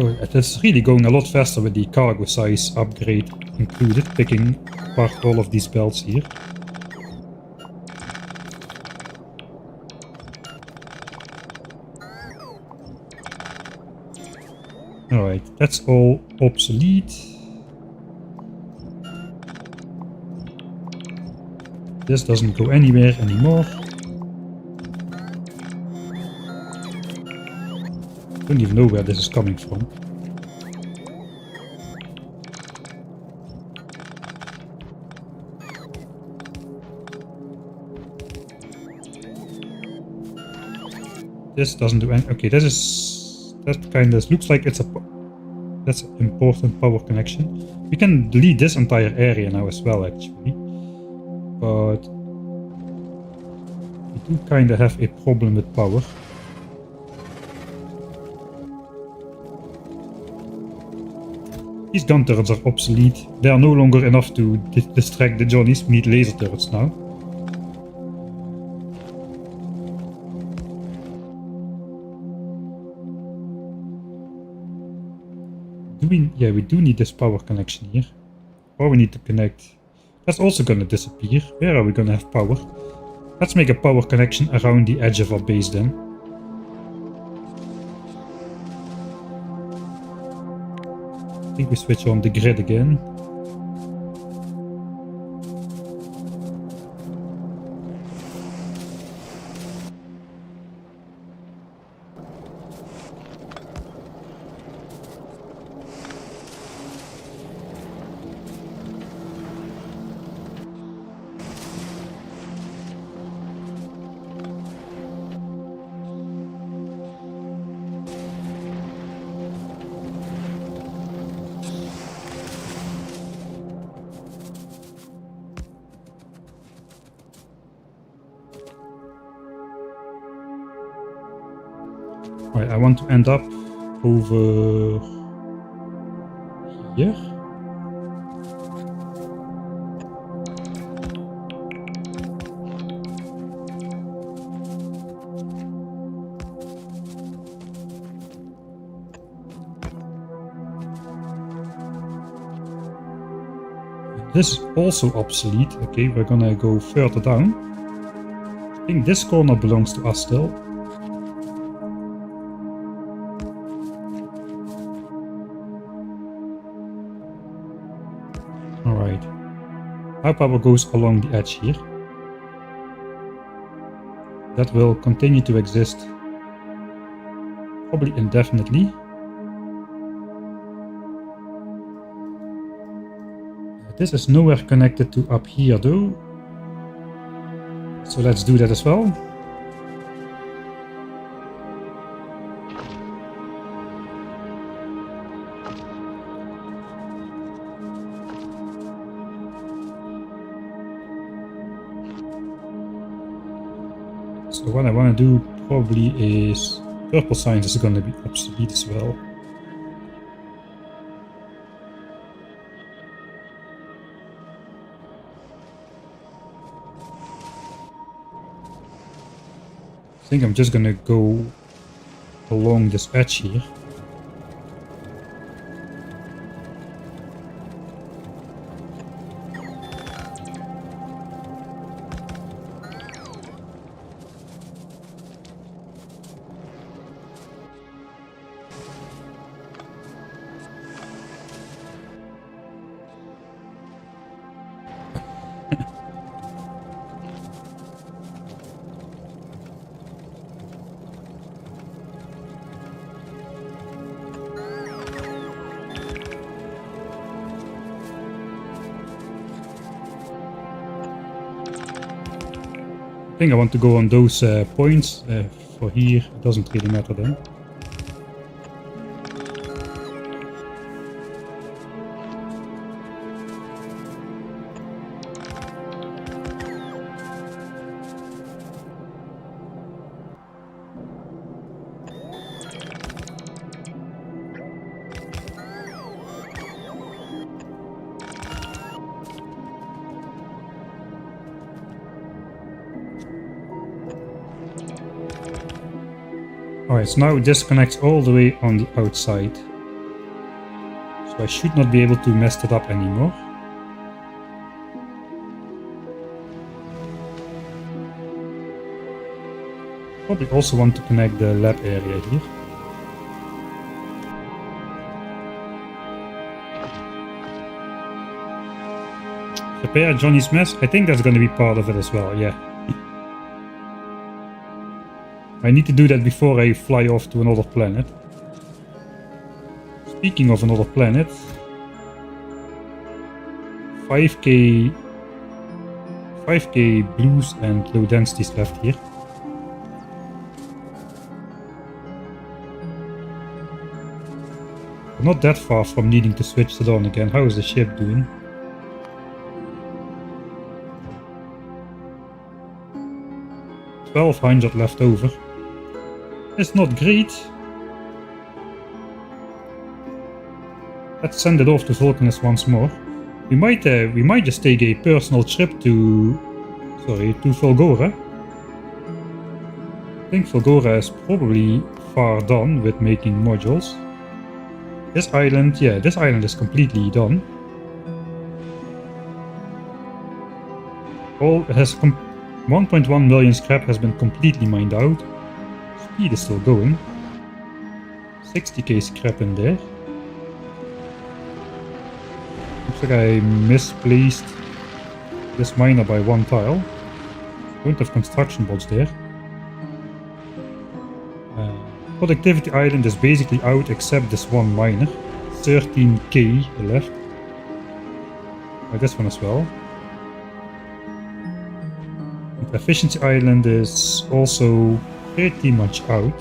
Oh, it is really going a lot faster with the cargo size upgrade included, picking apart all of these belts here. Alright, that's all obsolete. This doesn't go anywhere anymore. Don't even know where this is coming from. This doesn't do any. Okay, that kind of looks like that's an important power connection. We can delete this entire area now as well, actually, but we do kind of have a problem with power. These gun turrets are obsolete. They are no longer enough to distract the Johnnies. We need laser turrets now. Yeah, we do need this power connection here. Or we need to connect. That's also gonna disappear. Where are we gonna have power? Let's make a power connection around the edge of our base then. I think we switch on the grid again. Right, I want to end up over here. This is also obsolete. Okay, we're gonna go further down. I think this corner belongs to us still. Alright. Our power goes along the edge here. That will continue to exist probably indefinitely. This is nowhere connected to up here though. So let's do that as well. So what I want to do probably is purple signs is going to be obsolete as well. I think I'm just gonna go along this edge here. I think I want to go on those points. For here, it doesn't really matter then. Alright, so now it disconnects all the way on the outside. So I should not be able to mess it up anymore. Probably also want to connect the lab area here. Repair Johnny's mess. I think that's going to be part of it as well, yeah. I need to do that before I fly off to another planet. Speaking of another planet, 5k blues and low densities left here. We're not that far from needing to switch it on again. How is the ship doing? $1,200 left over. It's not great. Let's send it off to Vulcanus once more. We might just take a personal trip to Fulgora. I think Fulgora is probably far done with making modules. This island, yeah, this island is completely done. All has 1.1 million scrap has been completely mined out. Speed is still going. 60k scrap in there. Looks like I misplaced this miner by one tile. Don't have construction bots there. Productivity island is basically out except this one miner. 13k left. This one as well. And efficiency island is also pretty much out.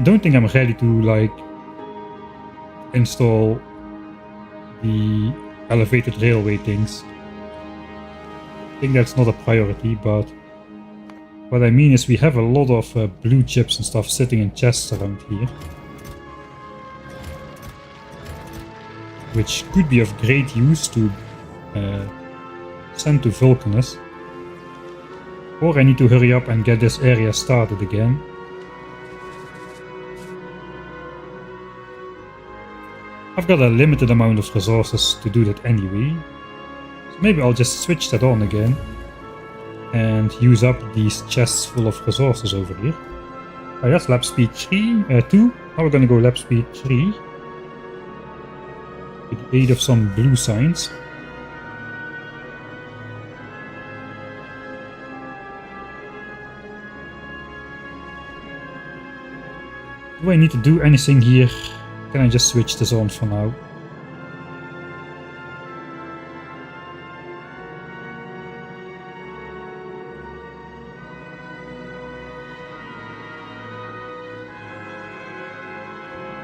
Don't think I'm ready to like install the elevated railway things. I think that's not a priority, but what I mean is we have a lot of blue chips and stuff sitting in chests around here, which could be of great use to send to Vulcanus. Or I need to hurry up and get this area started again. I've got a limited amount of resources to do that anyway, so maybe I'll just switch that on again and use up these chests full of resources over here. Oh, that's lap speed 2. Now we're gonna go lap speed 3 with the aid of some blue signs. Do I need to do anything here? Can I just switch this on for now?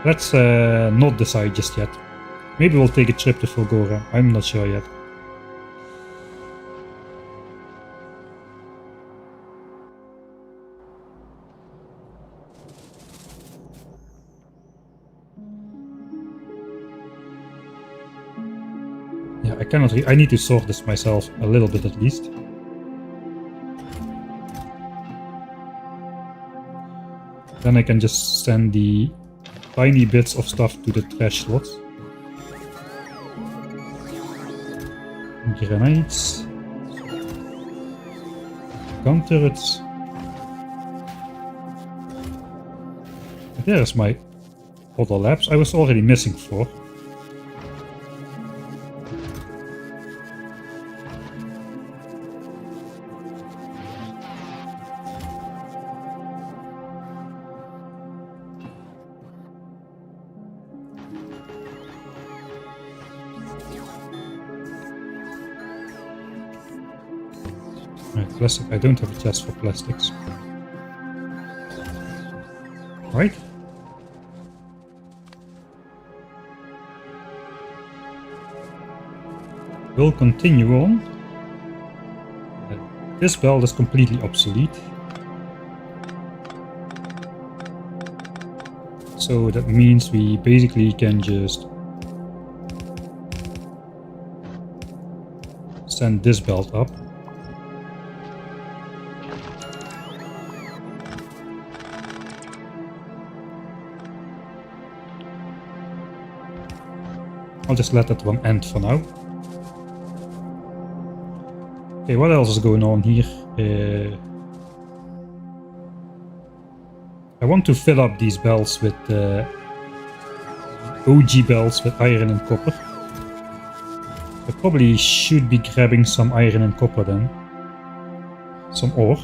Let's not decide just yet. Maybe we'll take a trip to Fulgora. I'm not sure yet. Yeah, I need to sort this myself a little bit at least. Then I can just send the tiny bits of stuff to the trash slots. Grenades. Gun turrets. There's my other labs. I was already missing 4. Right, plastic. I don't have a chest for plastics. Right. We'll continue on. This belt is completely obsolete. So that means we basically can just send this belt up. I'll just let that one end for now. Okay, what else is going on here? I want to fill up these belts with OG belts with iron and copper. I probably should be grabbing some iron and copper then. Some ore.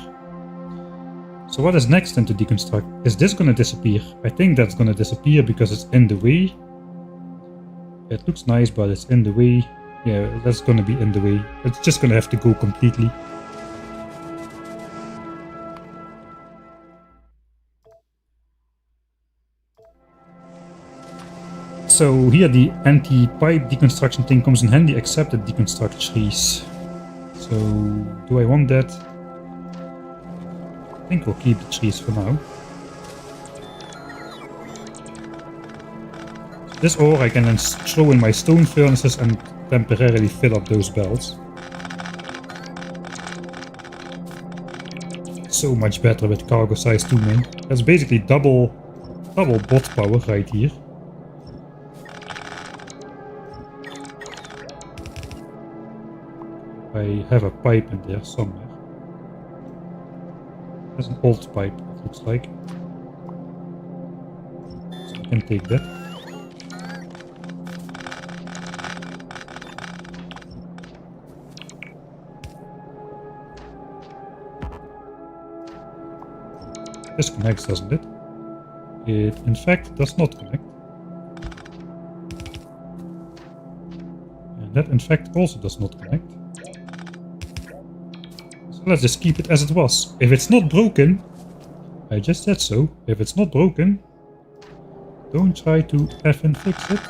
So what is next then to deconstruct? Is this gonna disappear? I think that's gonna disappear because it's in the way. It looks nice, but it's in the way. Yeah, that's gonna be in the way. It's just gonna have to go completely. So here the anti-pipe deconstruction thing comes in handy, except it deconstructs trees. So do I want that? I think we'll keep the trees for now. This ore I can then throw in my stone furnaces and temporarily fill up those belts. So much better with cargo size 2 main. That's basically double bot power right here. I have a pipe in there somewhere. There's an old pipe, it looks like. So I can take that. This connects, doesn't it? It in fact does not connect. And that in fact also does not connect. So let's just keep it as it was. If it's not broken, I just said so. If it's not broken, don't try to effing fix it.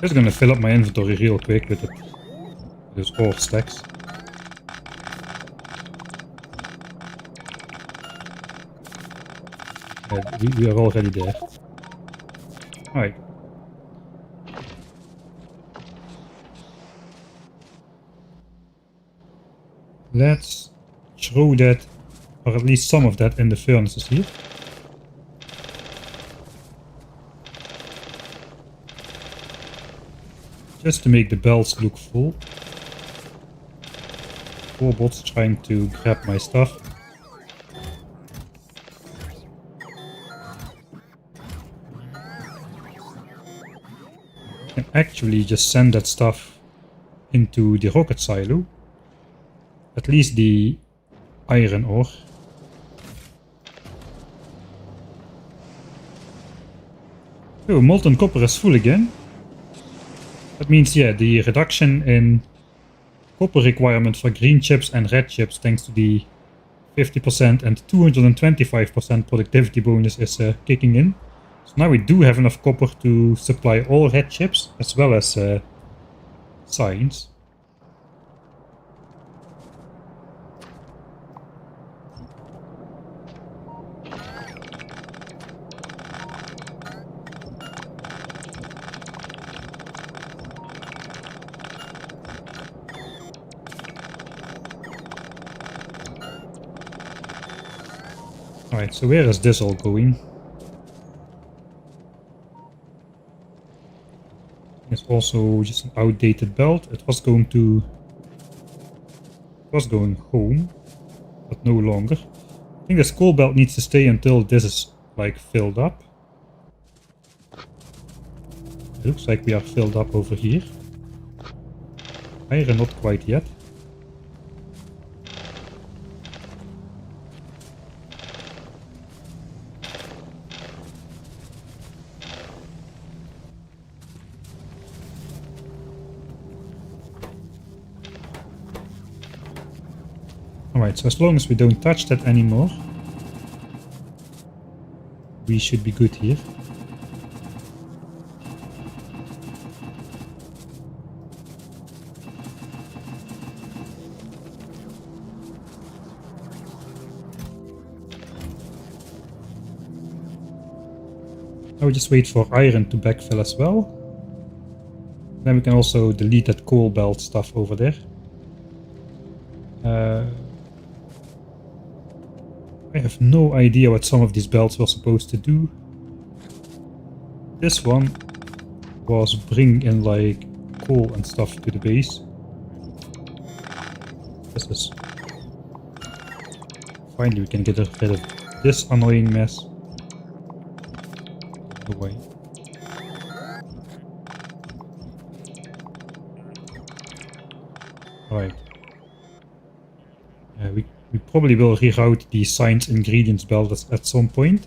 Just gonna fill up my inventory real quick with those ore stacks. We are already there. Alright. Let's throw that, or at least some of that, in the furnaces here. Just to make the belts look full. 4 bots trying to grab my stuff. Can actually just send that stuff into the rocket silo. At least the iron ore. Oh, molten copper is full again. That means, yeah, the reduction in copper requirement for green chips and red chips, thanks to the 50% and 225% productivity bonus, is kicking in. So now we do have enough copper to supply all red chips as well as science. Alright, so where is this all going? It's also just an outdated belt. It was going home, but no longer. I think this coal belt needs to stay until this is like filled up. It looks like we are filled up over here. Iron not quite yet. Alright, so as long as we don't touch that anymore, we should be good here. Now we just wait for iron to backfill as well. Then we can also delete that coal belt stuff over there. I have no idea what some of these belts were supposed to do. This one was bring in like coal and stuff to the base. This is... Finally we can get rid of this annoying mess. Away. Alright. We probably will reroute the science ingredients belt at some point.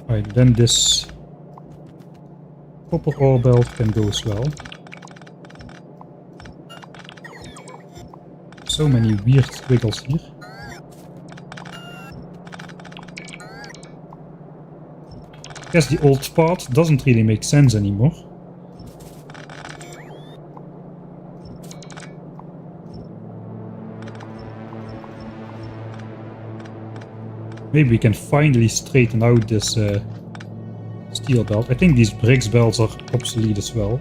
Alright, then this copper ore belt can go as well. So many weird squiggles here. I guess the old part doesn't really make sense anymore. Maybe we can finally straighten out this steel belt. I think these bricks belts are obsolete as well.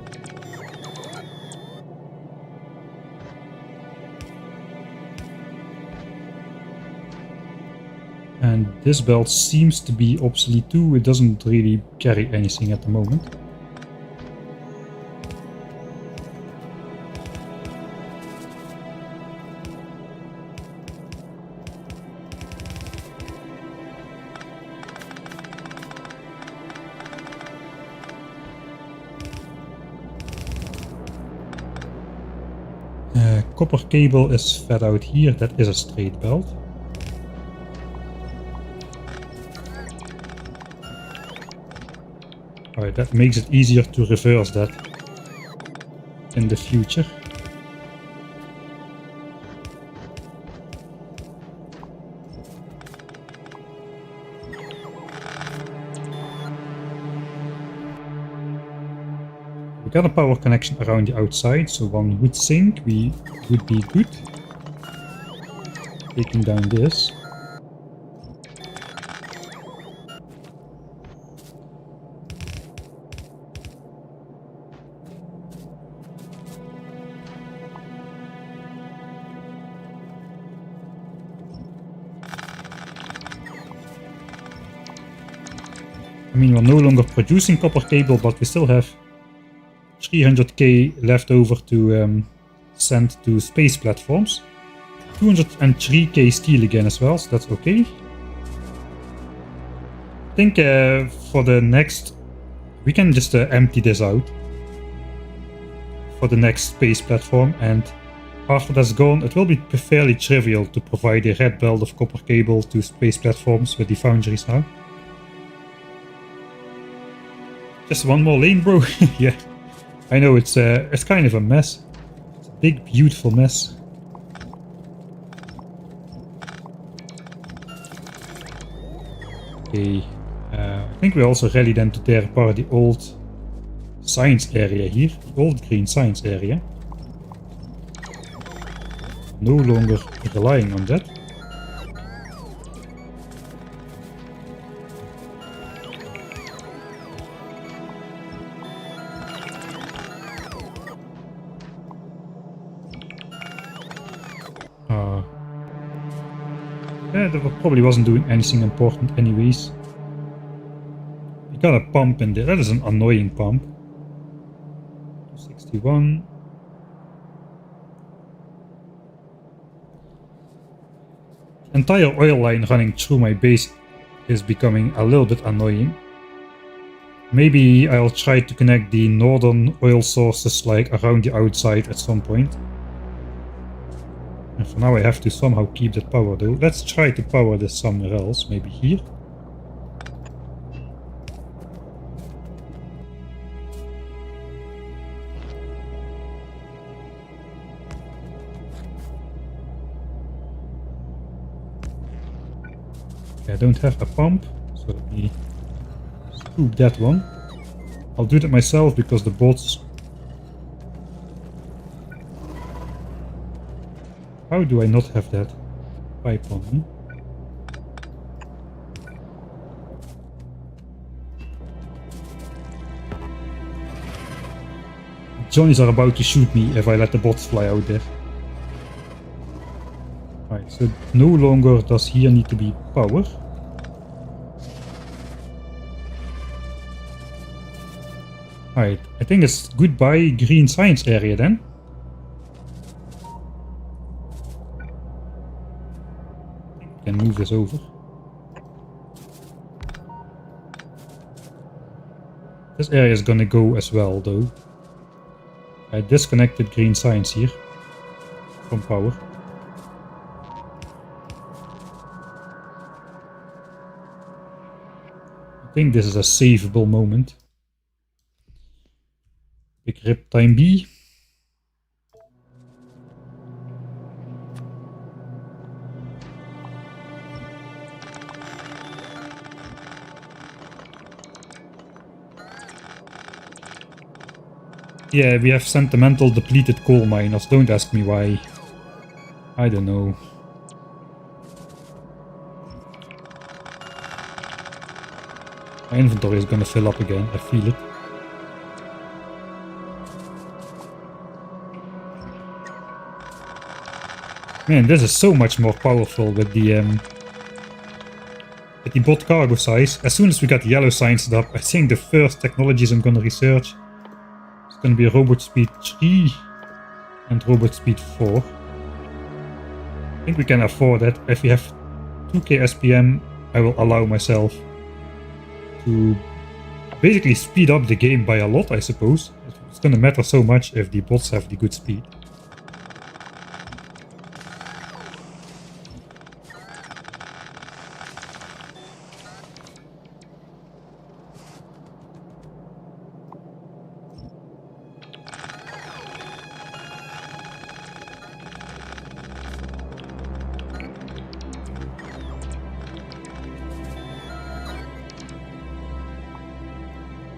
And this belt seems to be obsolete too. It doesn't really carry anything at the moment. Copper cable is fed out here. That is a straight belt. Alright, that makes it easier to reverse that in the future. We got a power connection around the outside, so one would think we would be good. Taking down this. I mean, we're no longer producing copper cable, but we still have 300k left over to send to space platforms. 203k steel again as well, so that's okay. I think for the next... we can just empty this out for the next space platform, and after that's gone, it will be fairly trivial to provide a red belt of copper cable to space platforms with the Foundries now. Just one more lane, bro. Yeah. I know it's kind of a mess. It's a big, beautiful mess. Okay, I think we're also ready then to tear apart the old science area here, the old green science area. No longer relying on that. Yeah, that probably wasn't doing anything important anyways. We got a pump in there. That is an annoying pump. 261. Entire oil line running through my base is becoming a little bit annoying. Maybe I'll try to connect the northern oil sources like around the outside at some point. And for now I have to somehow keep that power though. Let's try to power this somewhere else, maybe here. I don't have a pump, so let me scoop that one. I'll do that myself because the bots... How do I not have that pipe on me? Johnnies are about to shoot me if I let the bots fly out there. Right, so no longer does here need to be power. Right, I think it's goodbye green science area then. I can move this over. This area is gonna go as well though. I disconnected green science here from power. I think this is a saveable moment. Big rip time B. Yeah, we have sentimental depleted coal miners. Don't ask me why. I don't know. My inventory is gonna fill up again, I feel it. Man, this is so much more powerful with the bot cargo size. As soon as we got the yellow signs up, I think the first technologies I'm gonna research is gonna be robot speed 3 and robot speed 4. I think we can afford that. If we have 2k SPM, I will allow myself to basically speed up the game by a lot, I suppose. It's gonna matter so much if the bots have the good speed.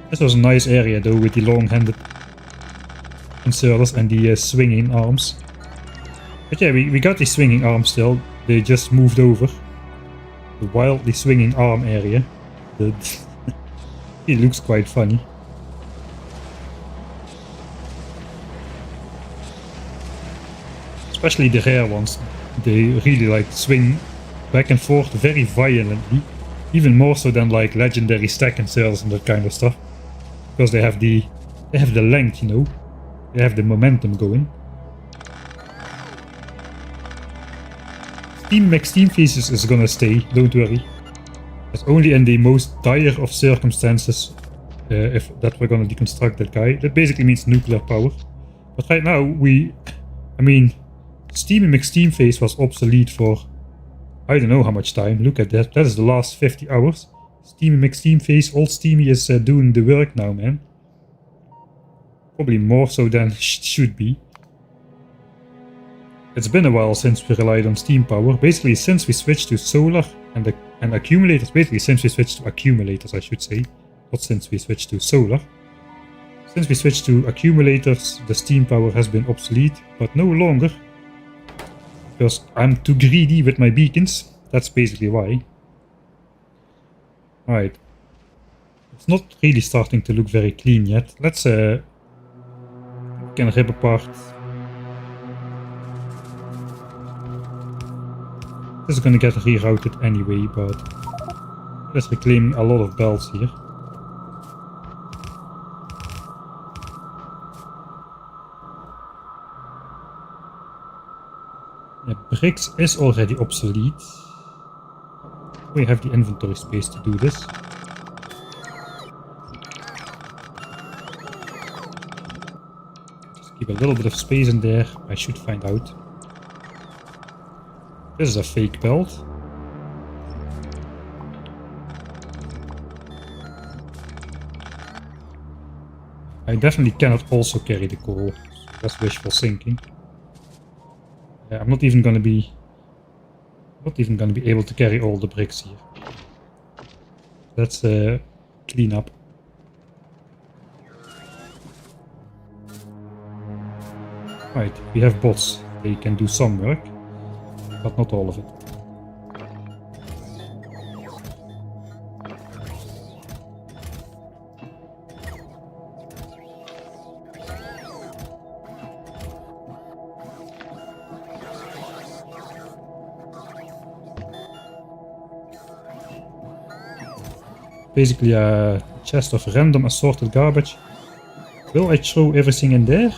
This was a nice area though, with the long-handed inserters and the swinging arms. But yeah, we got the swinging arms still. They just moved over. The wildly swinging arm area. It looks quite funny. Especially the rare ones. They really like swing back and forth very violently. Even more so than like legendary stack inserters and that kind of stuff. Because they have the length, you know. They have the momentum going. Steam phases is gonna stay, don't worry. It's only in the most dire of circumstances if that we're gonna deconstruct that guy. That basically means nuclear power. But right now I mean, Steam and McSteam phase was obsolete for I don't know how much time. Look at that. That is the last 50 hours. Steam and McSteam phase. Old Steamy is doing the work now, man. Probably more so than it should be. It's been a while since we relied on steam power. Basically, since we switched to solar and accumulators. Basically, since we switched to accumulators, I should say. Not since we switched to solar. Since we switched to accumulators, the steam power has been obsolete, but no longer. Because I'm too greedy with my beacons. That's basically why. Alright. It's not really starting to look very clean yet. Let's we can rip apart. This is gonna get rerouted anyway, but it's reclaiming a lot of belts here. Yeah, bricks is already obsolete. We have the inventory space to do this. a little bit of space in there. I should find out. This is a fake belt. I definitely cannot also carry the coal. That's wishful thinking. I'm not even gonna be able to carry all the bricks here. Let's clean up. Right, we have bots. They can do some work, but not all of it. Basically a chest of random assorted garbage. Will I throw everything in there?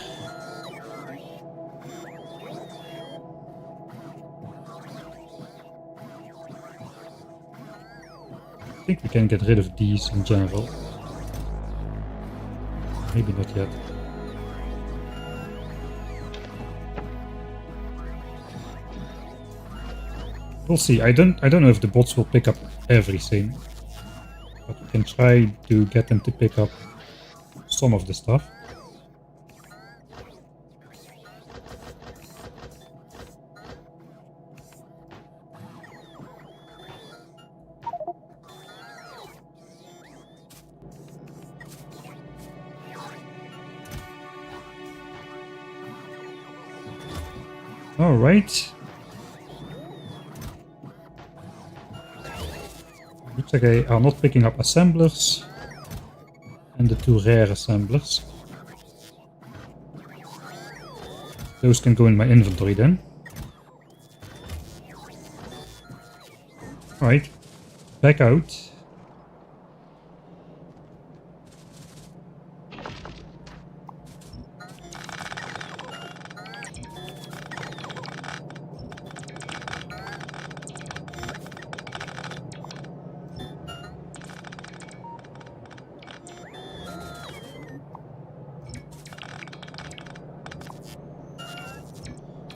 I think we can get rid of these in general. Maybe not yet. We'll see. I don't know if the bots will pick up everything. But we can try to get them to pick up some of the stuff. All right. Looks like they are not picking up assemblers and the 2 rare assemblers. Those can go in my inventory then. Alright, back out.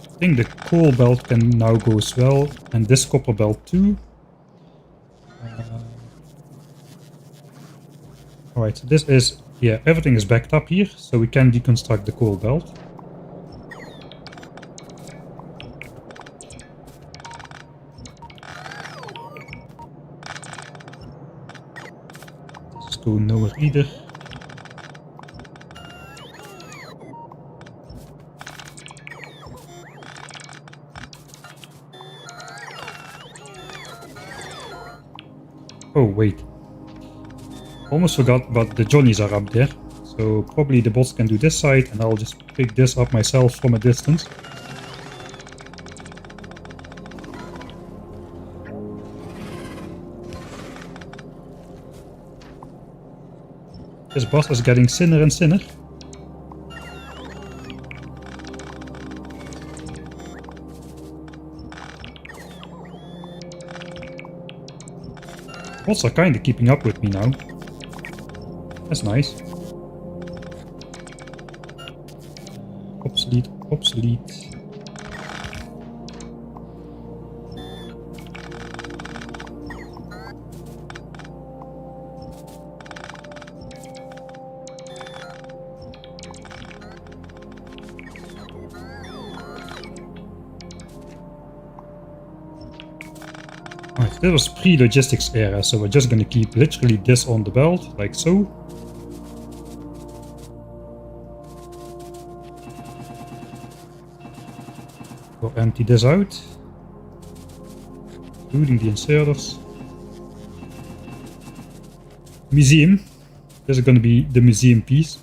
I think the coal belt can now go as well, and this copper belt too. Alright, so this is, yeah, everything is backed up here, so we can deconstruct the coal belt. This is going nowhere either. Oh, wait. Almost forgot, but the Johnnies are up there. So probably the bots can do this side, and I'll just pick this up myself from a distance. This boss is getting thinner and thinner. Bots are kinda keeping up with me now. That's nice. Obsolete, obsolete. Alright, this was pre-logistics era, so we're just gonna keep literally this on the belt, like so. We'll empty this out, including the inserters. Museum. This is gonna be the museum piece.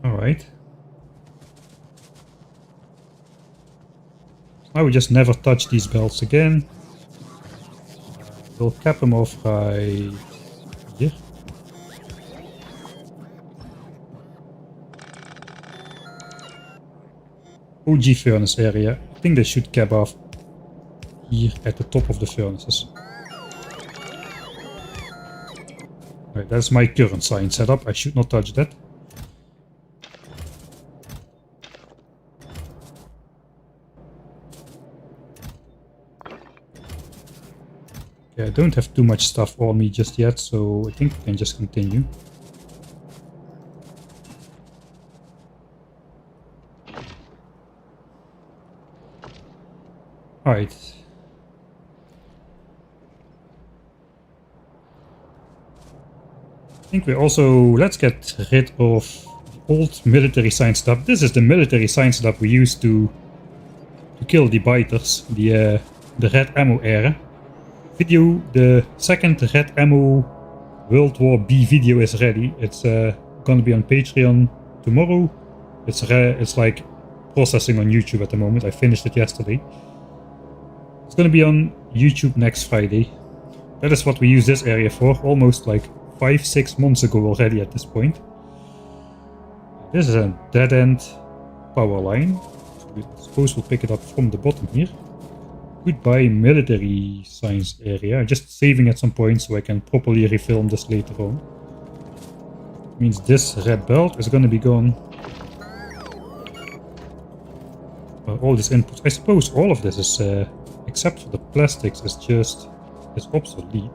Alright. Now we just never touch these belts again. We'll cap them off right here. OG furnace area. I think they should cap off here at the top of the furnaces. Right, that's my current science setup. I should not touch that. Okay, I don't have too much stuff on me just yet, so I think we can just continue. Alright. I think we also... let's get rid of the old military science stuff. This is the military science stuff we used to kill the biters, the red ammo era. Video, the second red ammo World War B video is ready. It's gonna be on Patreon tomorrow. It's like processing on YouTube at the moment. I finished it yesterday. It's gonna be on YouTube next Friday. That is what we use this area for, almost like 5-6 months ago already at this point. This is a dead-end power line. So I suppose we'll pick it up from the bottom here. Goodbye military science area. I'm just saving at some point so I can properly refilm this later on. Means this red belt is gonna be gone. All this input. I suppose all of this is, except for the plastics, is obsolete.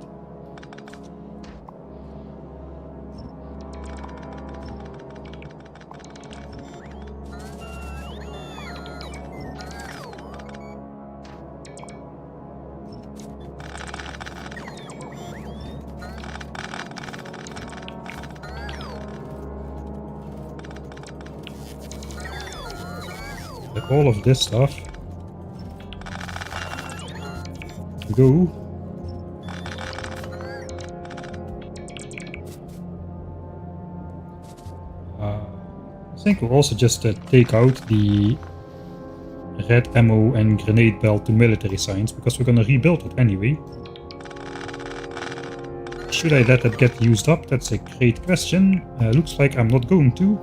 Like all of this stuff. Go. I think we'll also just take out the red ammo and grenade belt to military science, because we're gonna rebuild it anyway. Should I let it get used up? That's a great question. Looks like I'm not going to.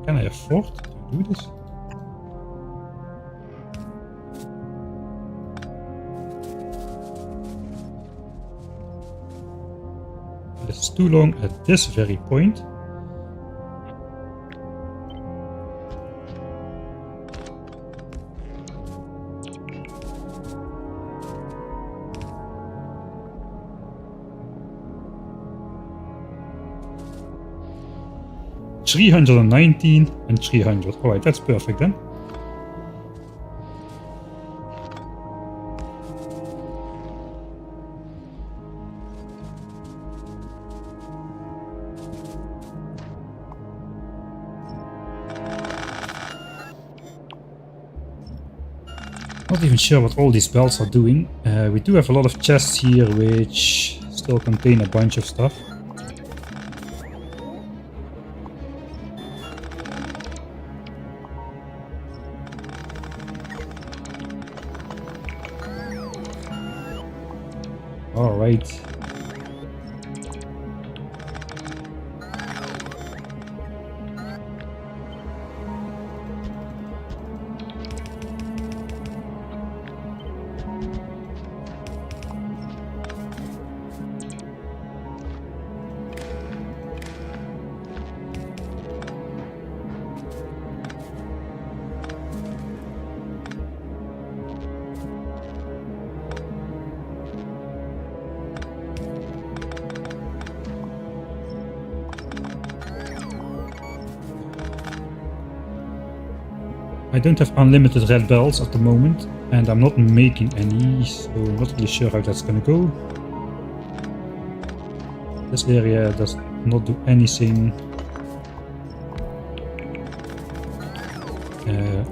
Can I afford to do this? This is too long at this very point. $319 and $300. Alright, that's perfect then. Not even sure what all these belts are doing. We do have a lot of chests here which still contain a bunch of stuff. Alright. I don't have unlimited red belts at the moment, and I'm not making any, so I'm not really sure how that's gonna go. This area does not do anything.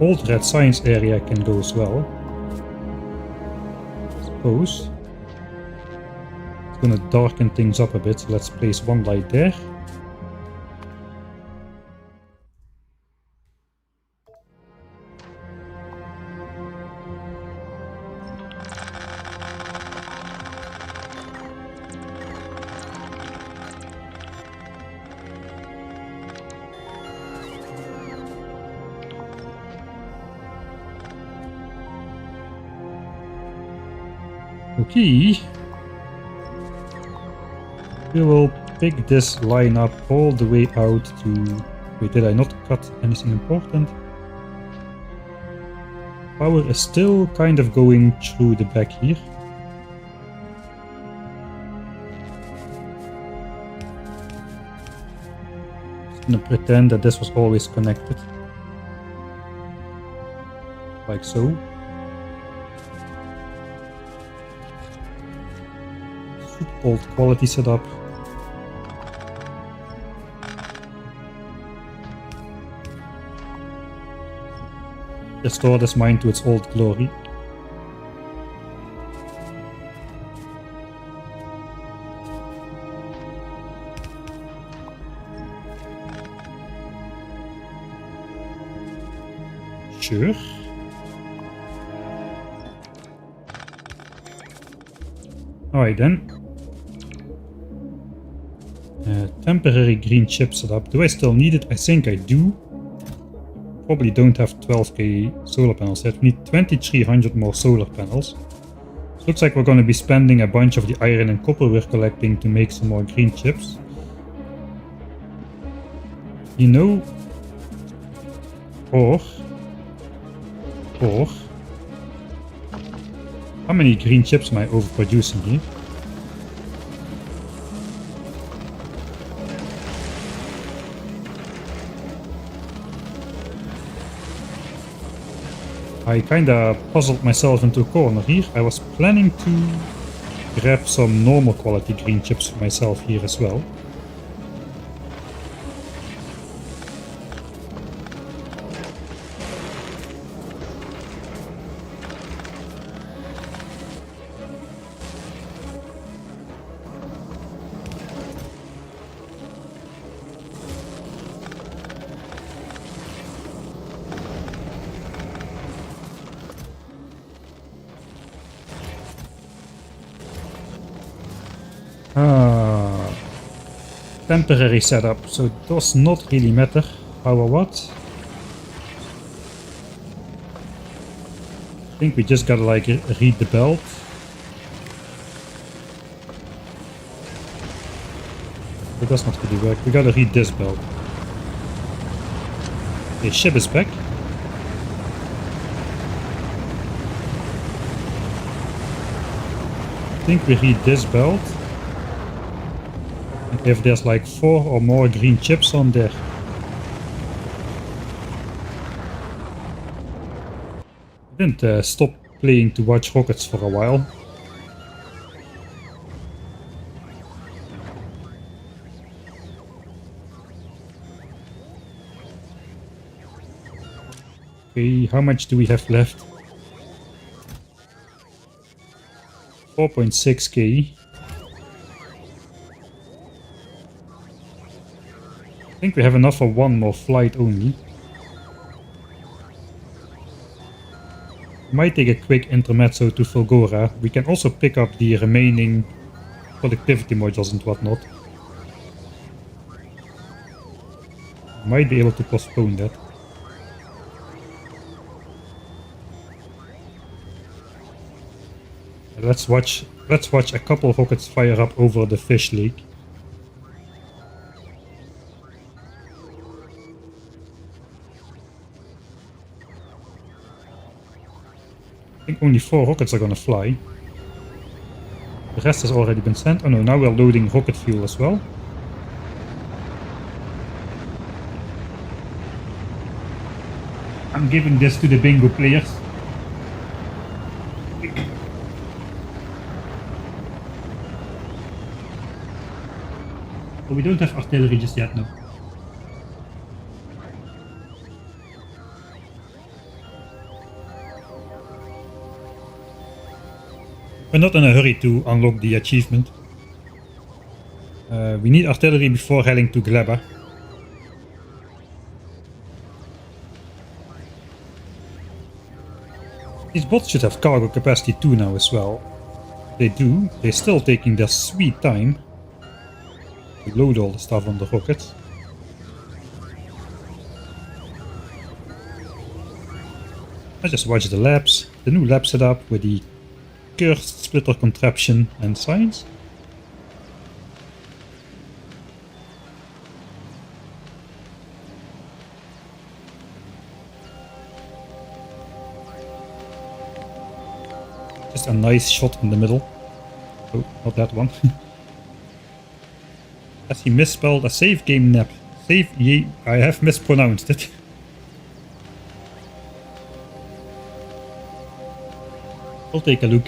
Old red science area can go as well. I suppose. It's gonna darken things up a bit, so let's place one light there. Okay. We will pick this line up all the way out to... Wait, did I not cut anything important? Power is still kind of going through the back here. Just gonna pretend that this was always connected. Like so. Super old quality setup. Restore this mine to its old glory. Sure. Alright then. Temporary green chip setup. Do I still need it? I think I do. Probably don't have 12k solar panels yet. We need 2300 more solar panels. So looks like we're going to be spending a bunch of the iron and copper we're collecting to make some more green chips. You know, or how many green chips am I overproducing here? I kinda puzzled myself into a corner here. I was planning to grab some normal quality green chips for myself here as well. Temporary setup, so it does not really matter how or what. I think we just gotta like read the belt. That does not really work. We gotta read this belt. Okay, ship is back. I think we read this belt. And if there's like 4 or more green chips on there. I didn't stop playing to watch rockets for a while. Okay, how much do we have left? 4.6k. I think we have enough for one more flight only. Might take a quick intermezzo to Fulgora. We can also pick up the remaining productivity modules and whatnot. Might be able to postpone that. Let's watch a couple of rockets fire up over the fish lake. I think only 4 rockets are gonna fly. The rest has already been sent. Oh no, now we're loading rocket fuel as well. I'm giving this to the bingo players. Oh, we don't have artillery just yet, no. We're not in a hurry to unlock the achievement. We need artillery before heading to Gleba. These bots should have cargo capacity too now as well. They do. They're still taking their sweet time to load all the stuff on the rockets. I just watched the labs, the new lab setup with the cursed splitter contraption and signs. Just a nice shot in the middle. Oh, not that one. Has he misspelled a save game nap? Save ye. I have mispronounced it. I'll take a look.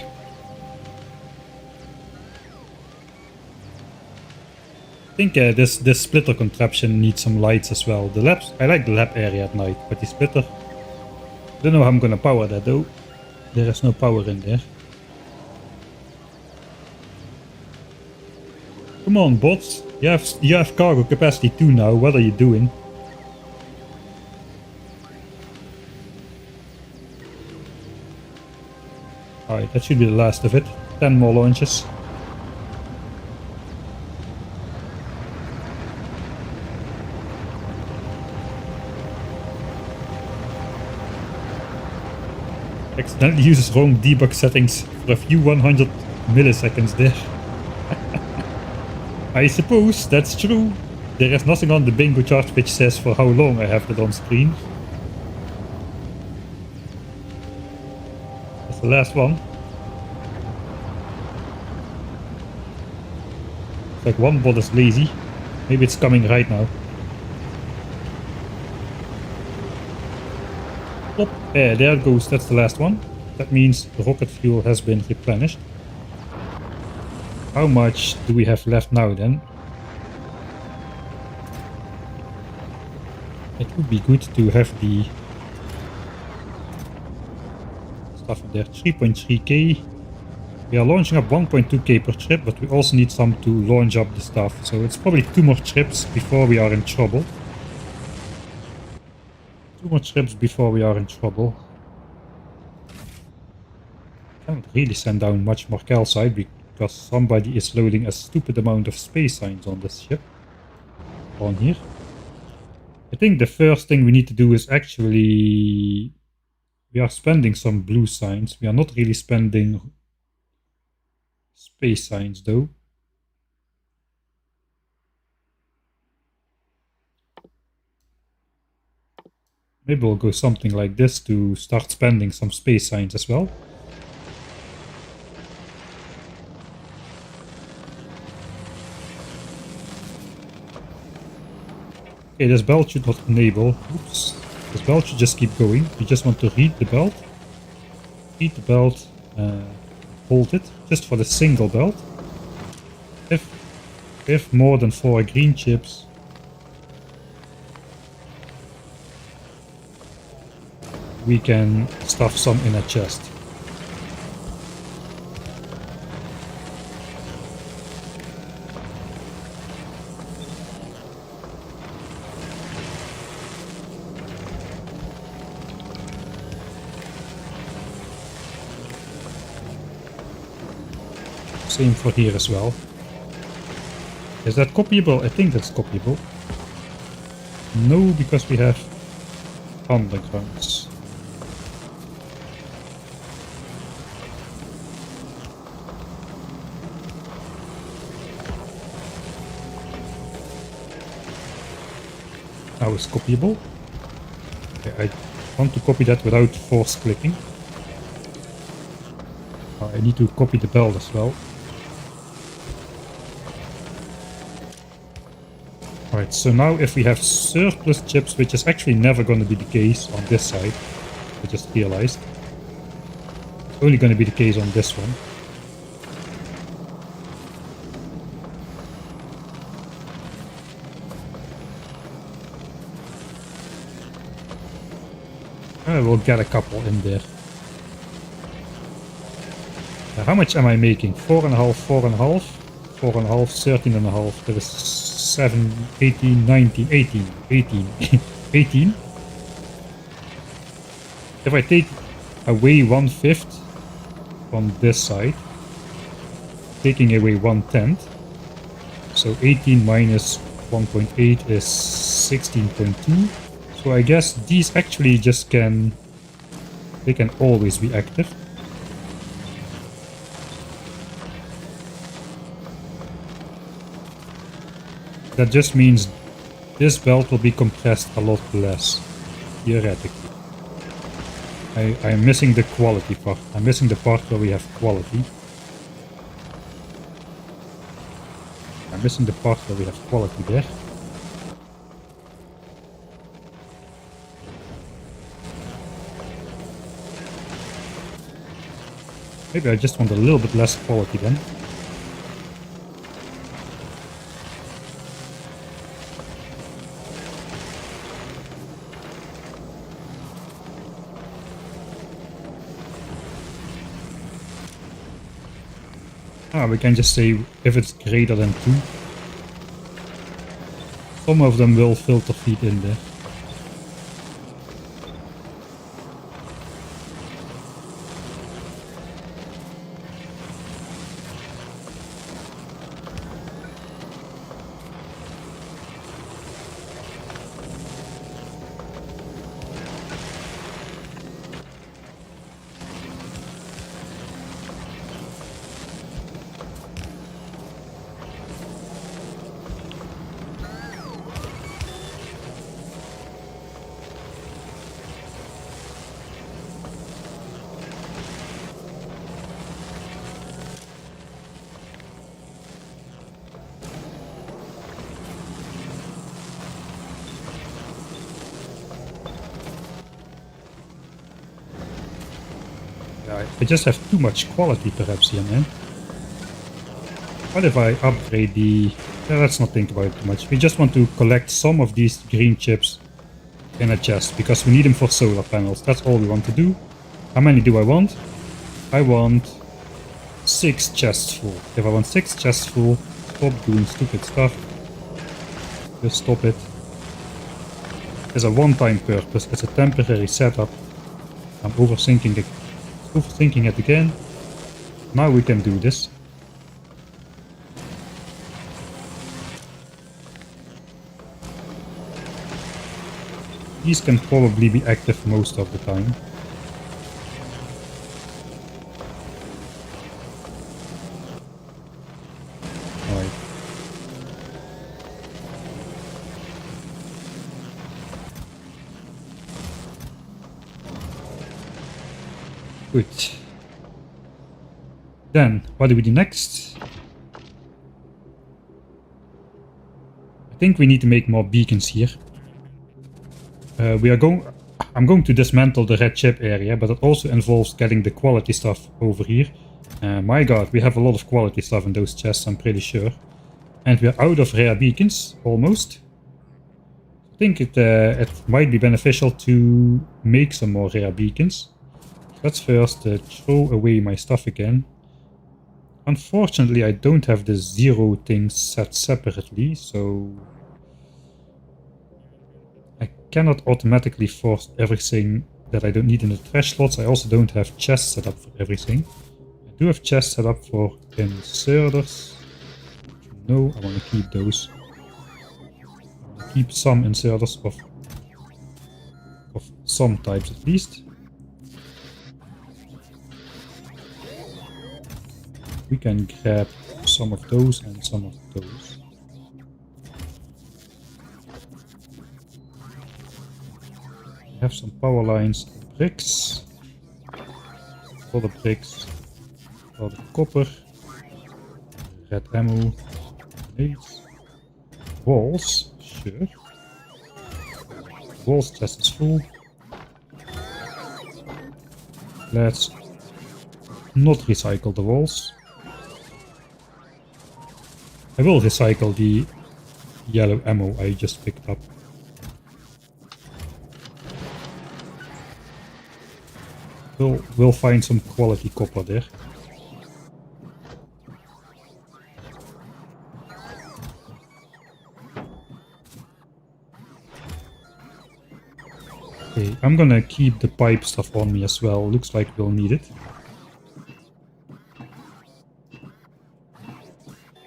I think this splitter contraption needs some lights as well. The labs, I like the lab area at night, but the splitter, I don't know how I'm gonna power that though. There is no power in there. Come on, bots. You have cargo capacity too now. What are you doing? Alright, that should be the last of it. 10 more launches. Accidentally uses wrong debug settings for a few 100 milliseconds there. I suppose that's true. There is nothing on the bingo chart which says for how long I have that on screen. That's the last one. It's like one bot is lazy. Maybe it's coming right now. Plop. There it goes. That's the last one. That means the rocket fuel has been replenished. How much do we have left now then? It would be good to have the stuff in there. 3.3k. We are launching up 1.2k per trip, but we also need some to launch up the stuff. So it's probably 2 more trips before we are in trouble. 2 more trips before we are in trouble. Can't really send down much more calcite because somebody is loading a stupid amount of space signs on this ship. On here. I think the first thing we need to do is actually... We are spending some blue signs. We are not really spending space signs though. Maybe we'll go something like this to start spending some space signs as well. Okay, this belt should not enable. Oops. This belt should just keep going. We just want to read the belt. Read the belt. Hold it. Just for the single belt. If more than 4 green chips. We can stuff some in a chest. Same for here as well. Is that copyable? I think that's copyable. No, because we have undergrounds. Now it's copyable. Okay, I want to copy that without force clicking. I need to copy the belt as well. Alright, so now if we have surplus chips, which is actually never going to be the case on this side, I just realized. It's only going to be the case on this one. I will get a couple in there. How much am I making? 4.5, 4.5, 4.5, 13.5. That is 7, 18, 19, 18, 18, 18. If I take away 1/5 from this side, taking away 1/10, so 18 minus 1.8 is 16.2. So I guess these actually just they can always be active. that just means this belt will be compressed a lot less, theoretically. I'm missing the quality part. I'm missing the part where we have quality. I'm missing the part where we have quality there. Maybe I just want a little bit less quality then. We can just say if it's greater than 2. Some of them will filter feed in there. I just have too much quality perhaps here, man. What if I upgrade the... let's not think about it too much. We just want to collect some of these green chips in a chest because we need them for solar panels. That's all we want to do. How many do I want? I want 6 chests full. If I want 6 chests full, stop doing stupid stuff. Just stop it. It's a one-time purpose. It's a temporary setup. I'm overthinking it again. Now we can do this. These can probably be active most of the time. Alright. Good. Then, what do we do next? I think we need to make more beacons here. I'm going to dismantle the red chip area, but it also involves getting the quality stuff over here. My god, we have a lot of quality stuff in those chests, I'm pretty sure. And we're out of rare beacons, almost. I think it might be beneficial to make some more rare beacons. Let's first throw away my stuff again. Unfortunately, I don't have the 0 things set separately, so I cannot automatically force everything that I don't need in the trash slots. I also don't have chests set up for everything. I do have chests set up for inserters. No, I want to keep those. I want to keep some inserters of some types at least. We can grab some of those and some of those. We have some power lines, bricks. For the bricks, for the copper, red ammo, grenades, walls, sure. Walls chest is full. Let's not recycle the walls. I will recycle the yellow ammo I just picked up. We'll find some quality copper there. Okay, I'm gonna keep the pipe stuff on me as well. Looks like we'll need it.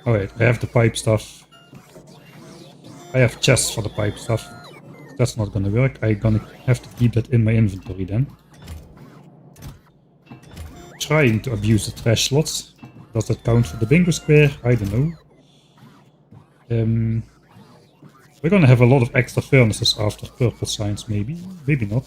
Alright, I have the pipe stuff. I have chests for the pipe stuff. That's not gonna work. I'm gonna have to keep that in my inventory then. Trying to abuse the trash slots. Does that count for the bingo square? I don't know. We're gonna have a lot of extra furnaces after purple signs, maybe. Maybe not.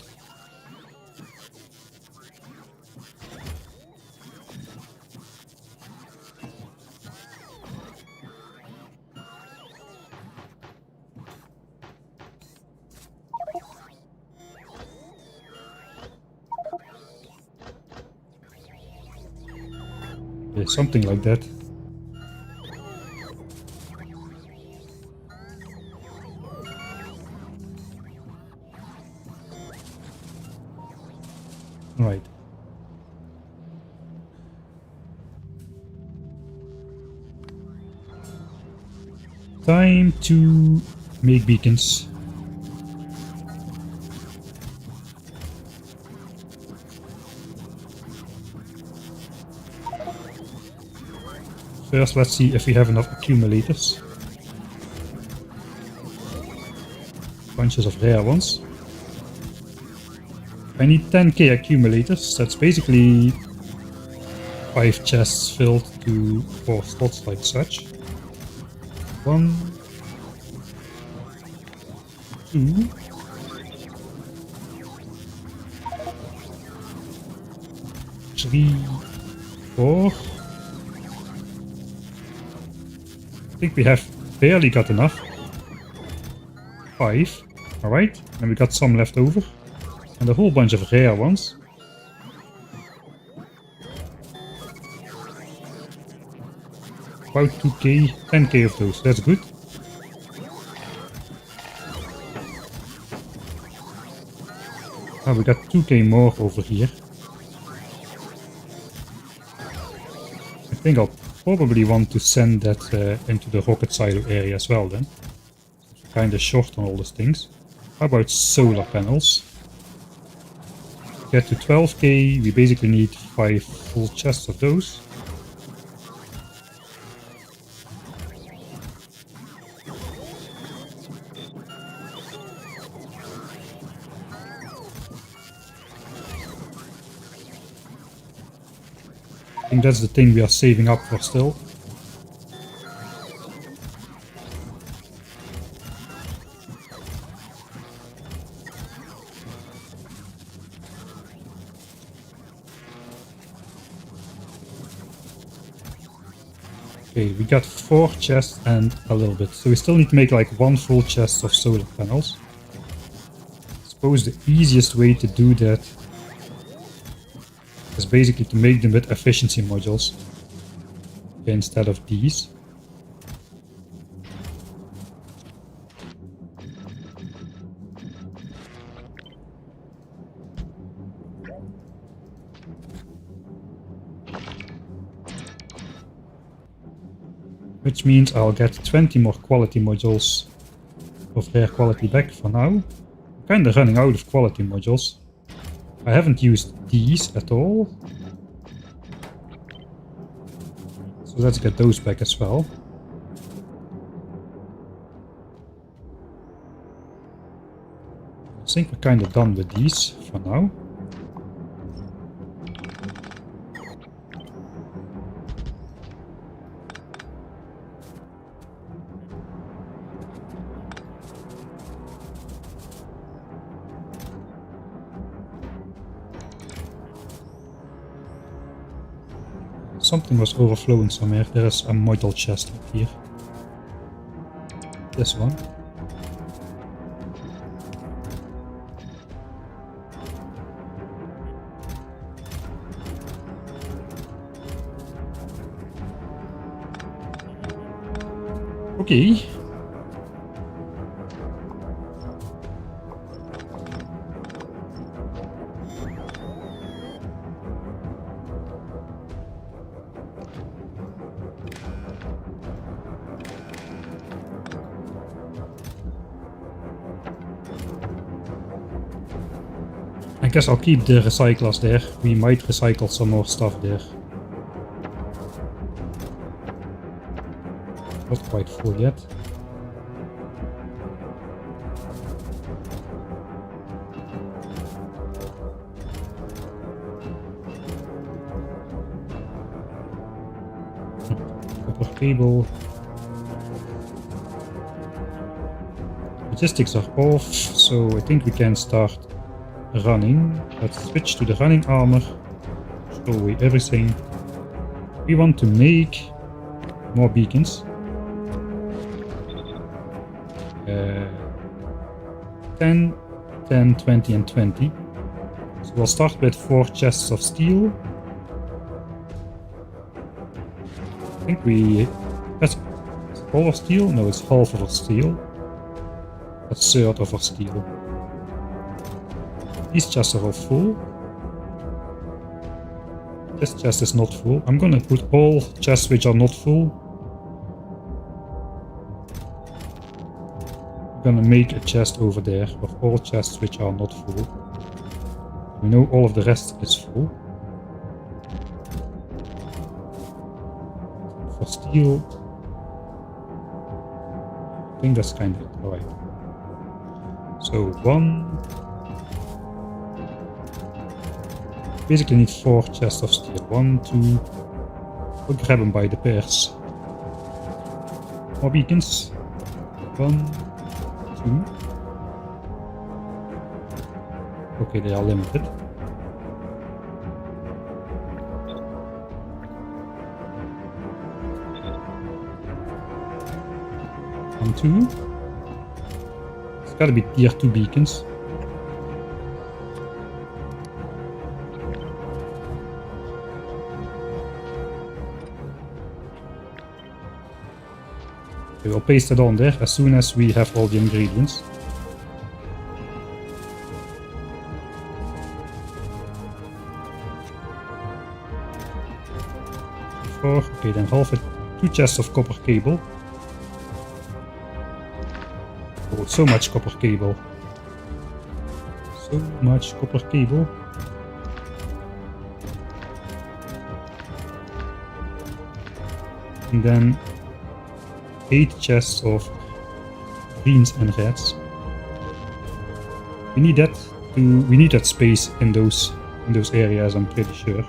Yeah, something like that. Right. Time to make beacons. First, let's see if we have enough accumulators. Bunches of rare ones. I need 10k accumulators. That's basically 5 chests filled to 4 slots like such. 1, 2, 3, 4. I think we have barely got enough. 5. Alright, and we got some left over. And a whole bunch of rare ones. About 2k, 10k of those, that's good. Oh, we got 2k more over here. I think I'll probably want to send that into the rocket silo area as well then. Kinda short on all those things. How about solar panels? To get to 12k, we basically need 5 full chests of those. I think that's the thing we are saving up for still. Okay, we got 4 chests and a little bit. So we still need to make like 1 full chest of solar panels. I suppose the easiest way to do that is basically to make them with efficiency modules instead of these. Which means I'll get 20 more quality modules of rare quality back for now. I'm kinda running out of quality modules. I haven't used these at all. So let's get those back as well. I think we're kinda done with these for now. Something was overflowing somewhere. There is a module chest up here. This one. Okay. I guess I'll keep the recyclers there. We might recycle some more stuff there. Not quite full yet. Copper cable. Logistics are off, so I think we can start running. Let's switch to the running armor. Throw away everything. We want to make more beacons. 10, 10, 20 and 20. So we'll start with 4 chests of steel. I think that's all of steel? No, it's half of our steel. A third of our steel. These chests are all full. This chest is not full. I'm gonna put all chests which are not full. I'm gonna make a chest over there of all chests which are not full. We know all of the rest is full. For steel, I think that's kind of it. Alright. So 1. Basically need 4 chests of steel. 1, 2. We'll grab them by the pairs. More beacons. 1, 2. Okay, they are limited. One, 2. It's gotta be tier 2 beacons. Okay, we'll paste it on there as soon as we have all the ingredients. Okay, then half it. 2 chests of copper cable. Oh, so much copper cable. So much copper cable. And then 8 chests of greens and reds. We need that space in those areas, I'm pretty sure.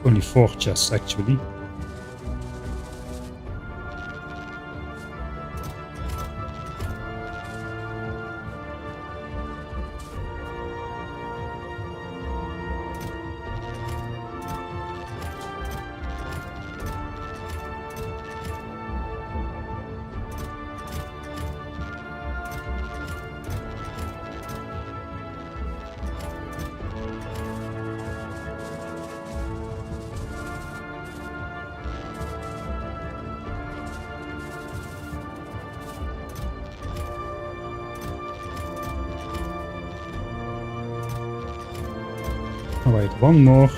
Only 4 chests actually. Alright, one more.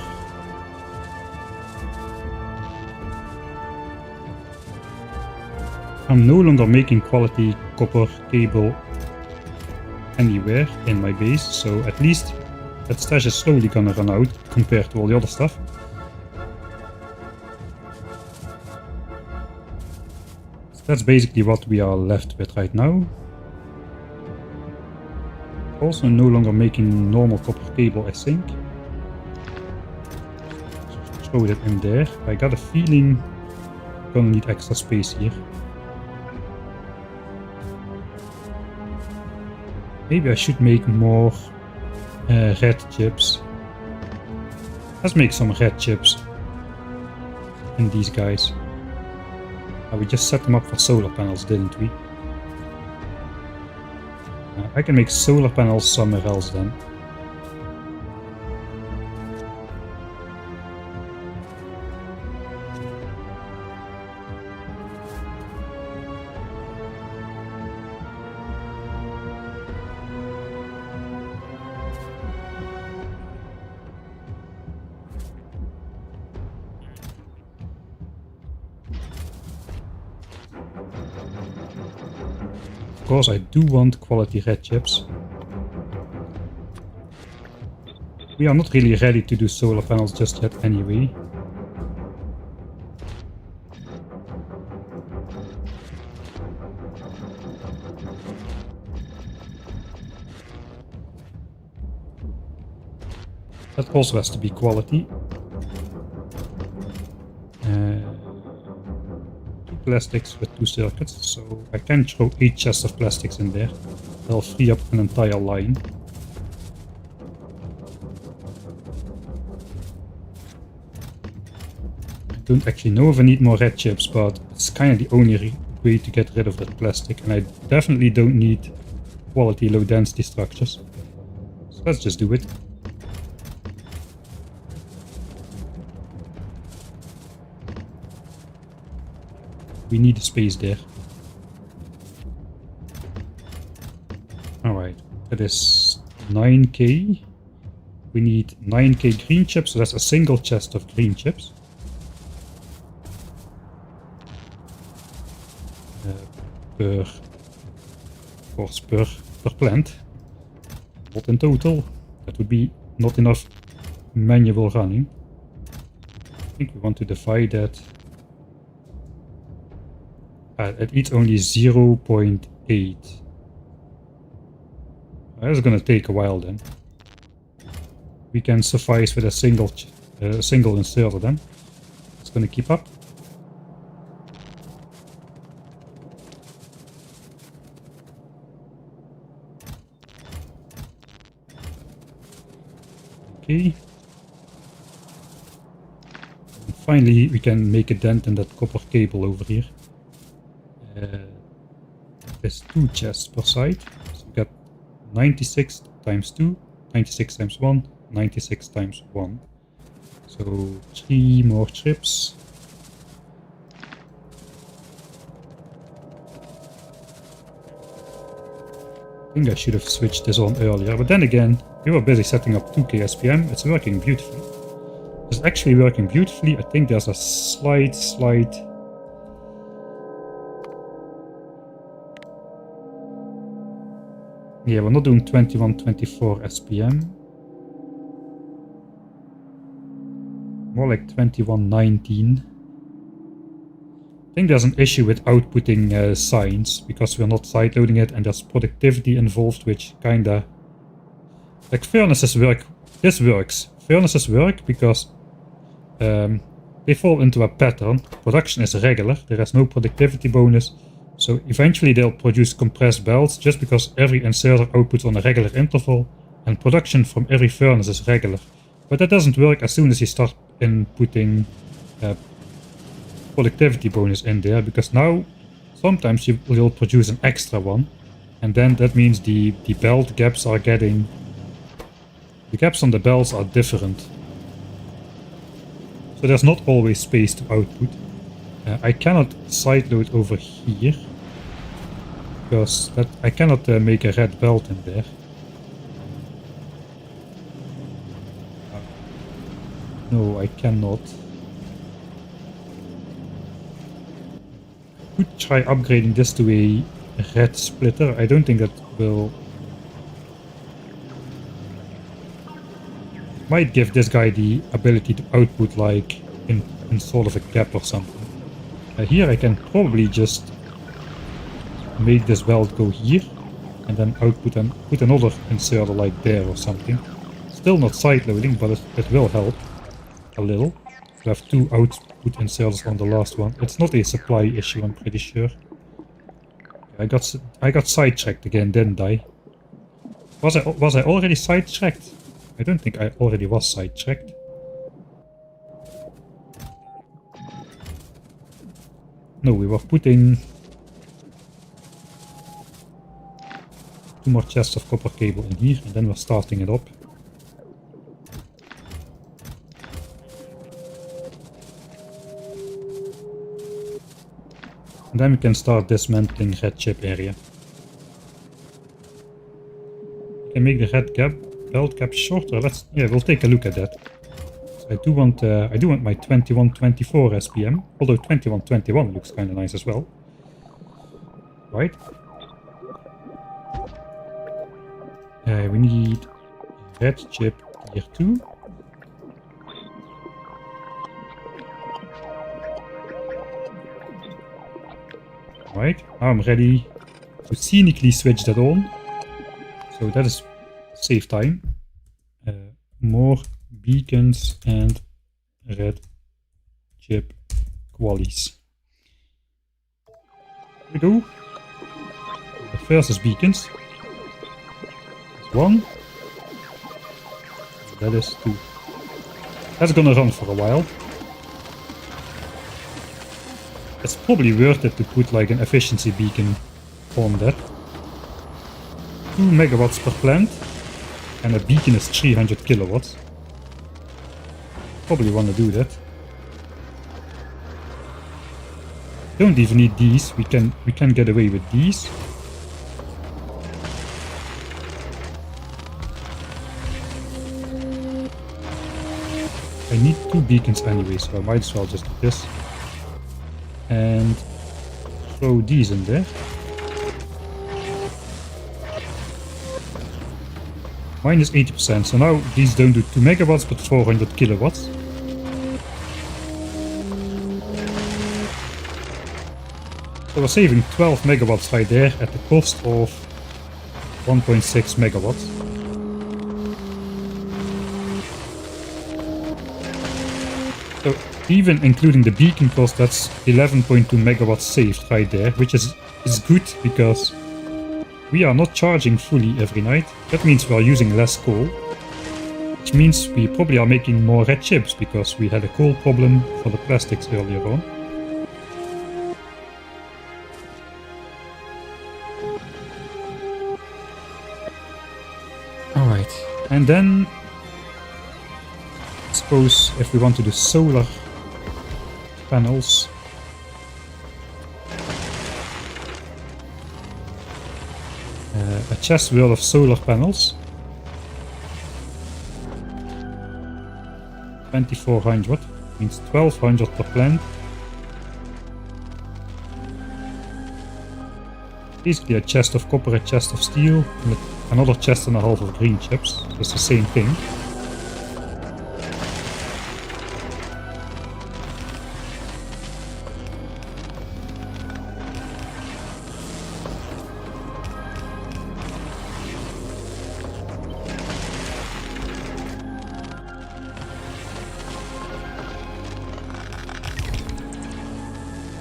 I'm no longer making quality copper cable anywhere in my base, so at least that stash is slowly gonna run out compared to all the other stuff. So that's basically what we are left with right now. Also no longer making normal copper cable, I think. Throw it in there. I got a feeling I'm gonna need extra space here. Maybe I should make more red chips. Let's make some red chips in these guys. We just set them up for solar panels, didn't we? I can make solar panels somewhere else then. Of course, I do want quality red chips. We are not really ready to do solar panels just yet anyway. That also has to be quality. plastics with 2 circuits, so I can throw 8 chests of plastics in there. That'll free up an entire line. I don't actually know if I need more red chips, but it's kind of the only way to get rid of that plastic, and I definitely don't need quality low density structures. So let's just do it. We need a space there. Alright, that is 9k. We need 9k green chips, so that's a single chest of green chips. Per plant. Not in total. That would be not enough manual running. I think we want to divide that. It eats only 0.8. That's gonna take a while then. We can suffice with a single inserter then. It's gonna keep up. Okay. And finally, we can make a dent in that copper cable over here. There's 2 chests per side. So we got 96 times 2, 96 times 1, 96 times 1. So 3 more chips. I think I should have switched this on earlier, but then again, we were busy setting up 2k SPM. It's working beautifully. It's actually working beautifully. I think there's a slight... Yeah, we're not doing 2124 SPM. More like 2119. I think there's an issue with outputting signs because we're not sideloading it, and there's productivity involved, which kinda... Like furnaces work. This works. Furnaces work because they fall into a pattern. Production is regular. There is no productivity bonus. So eventually they'll produce compressed belts just because every inserter outputs on a regular interval, and production from every furnace is regular. But that doesn't work as soon as you start inputting productivity bonus in there, because now sometimes you will produce an extra one, and then that means the belt gaps are getting... The gaps on the belts are different. So there's not always space to output. I cannot sideload over here because I cannot make a red belt in there. No, I cannot. Could try upgrading this to a red splitter. I don't think that will... Might give this guy the ability to output like in sort of a gap or something. Here I can probably just make this belt go here and then output and put another inserter like there or something. Still not side loading, but it will help a little. We have 2 output inserters on the last one. It's not a supply issue, I'm pretty sure. I got sidetracked again, didn't I? Was I already sidetracked? I don't think I already was sidetracked. No, we were putting 2 more chests of copper cable in here, and then we're starting it up. And then we can start dismantling red chip area. We can make the red belt cap shorter. We'll take a look at that. I do want my 2124 SPM, although 2121 looks kind of nice as well. Right. We need red chip tier 2. Right, now I'm ready to scenically switch that on. So that is save time. More beacons and red chip qualies. we go. The first is beacons. That's 1. That is 2. That's gonna run for a while. It's probably worth it to put like an efficiency beacon on that. 2 megawatts per plant. And a beacon is 300 kilowatts. Probably want to do that. Don't even need these. We can get away with these. I need 2 beacons anyway, so I might as well just do this. And throw these in there. Minus 80%, so now these don't do 2 megawatts but 400 kilowatts. So we're saving 12 megawatts right there at the cost of 1.6 megawatts. So even including the beacon cost, that's 11.2 megawatts saved right there, which is good because we are not charging fully every night. That means we are using less coal, which means we probably are making more red chips because we had a coal problem for the plastics earlier on. Alright, and then I suppose if we want to do solar panels, a chest worth of solar panels, 2400 means 1200 per plant. Basically a chest of copper, a chest of steel, and another chest and a half of green chips. It's the same thing.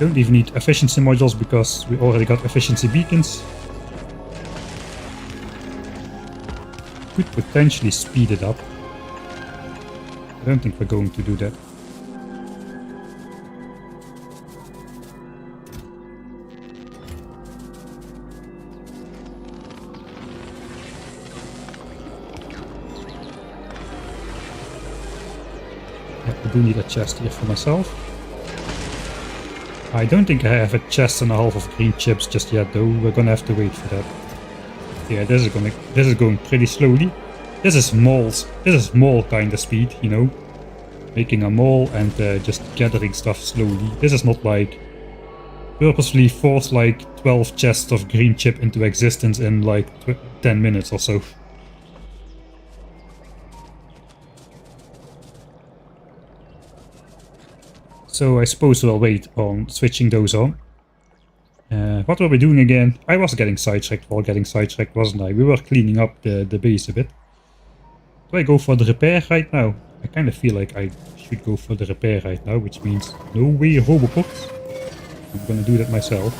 Don't even need efficiency modules because we already got efficiency beacons. Could potentially speed it up. I don't think we're going to do that. I do need a chest here for myself. I don't think I have a chest and a half of green chips just yet though, we're gonna have to wait for that. Yeah, this is going pretty slowly. This is mall kind of speed, you know. Making a mall and just gathering stuff slowly. This is not like purposely force like 12 chests of green chip into existence in like 10 minutes or so. So I suppose we'll wait on switching those on. What were we doing again? I was getting sidetracked while getting sidetracked, wasn't I? We were cleaning up the base a bit. Do I go for the repair right now? I kind of feel like I should go for the repair right now, which means no way Robocots. I'm gonna do that myself.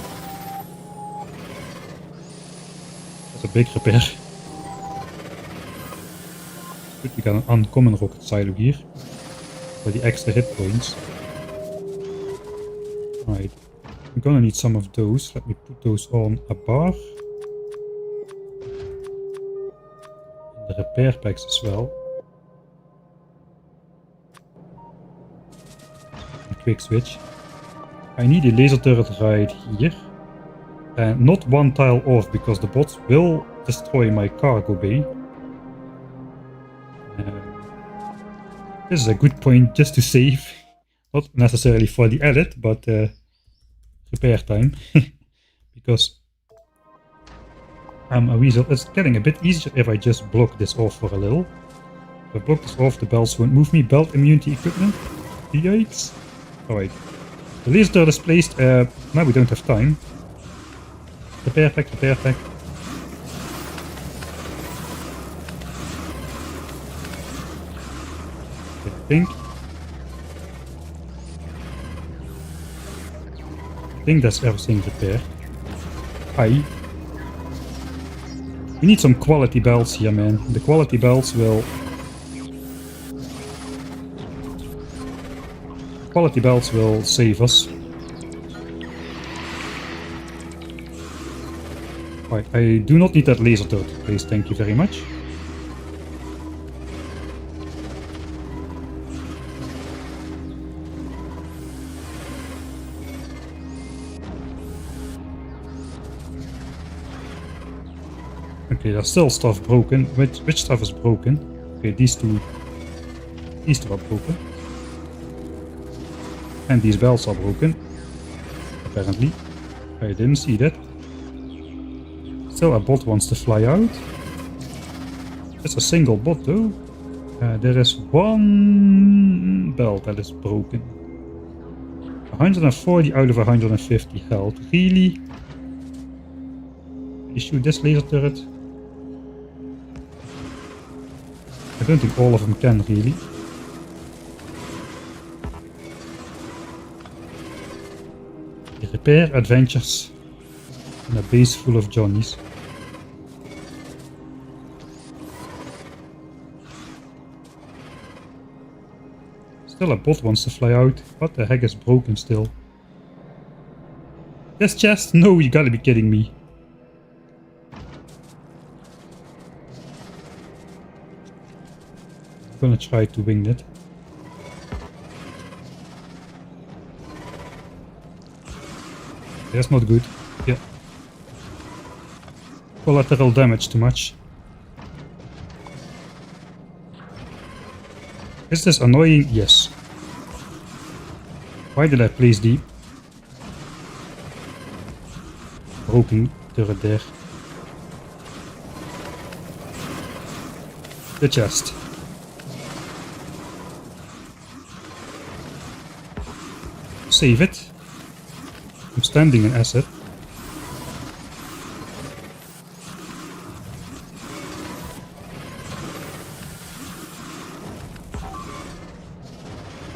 That's a big repair. Good, we got an uncommon rocket silo here for the extra hit points. Right, I'm gonna need some of those. Let me put those on a bar. And the repair packs as well. A quick switch. I need a laser turret right here. And not one tile off because the bots will destroy my cargo bay. This is a good point just to save. Not necessarily for the edit, but repair time. Because I'm a weasel. It's getting a bit easier if I just block this off for a little. If I block this off, the belts won't move me. Belt immunity equipment. Yikes. Alright. The laser turret is placed. Now we don't have time. Repair pack, repair pack. I think that's everything repaired. high. We need some quality belts here, man. The quality belts will... Quality belts will save us. Right, I do not need that laser turret, please. Thank you very much. Okay, there's still stuff broken. Which stuff is broken? Okay, these two are broken. And these belts are broken. Apparently. I didn't see that. Still a bot wants to fly out. It's a single bot though. There is one belt that is broken. 140 out of 150 health. Really? You shoot this laser turret? I don't think all of them can really. The repair adventures in a base full of Johnnies. Still a bot wants to fly out. What the heck is broken still? This chest? No, you gotta be kidding me. I'm gonna try to wing it. That's not good. Yeah. Collateral damage too much. Is this annoying? Yes. Why did I place the broken turret there? The chest. Save it. I'm standing an asset.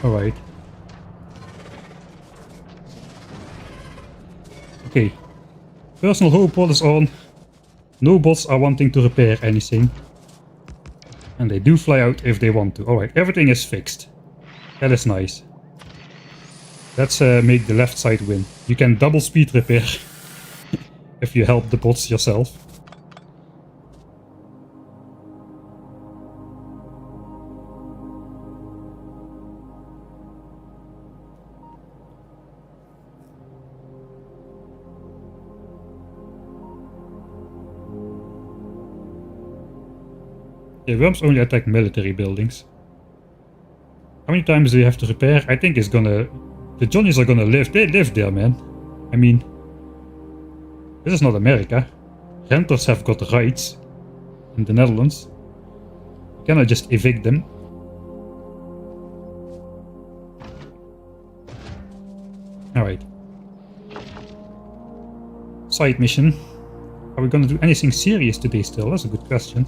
Alright. Okay. Personal hope pod is on. No bots are wanting to repair anything. And they do fly out if they want to. Alright, everything is fixed. That is nice. Let's make the left side win. You can double speed repair if you help the bots yourself. Yeah, worms only attack military buildings. How many times do you have to repair? I think it's gonna... The Johnnies are gonna live. They live there, man. I mean... This is not America. Renters have got rights. In the Netherlands. You cannot just evict them. Alright. Side mission. Are we gonna do anything serious today still? That's a good question.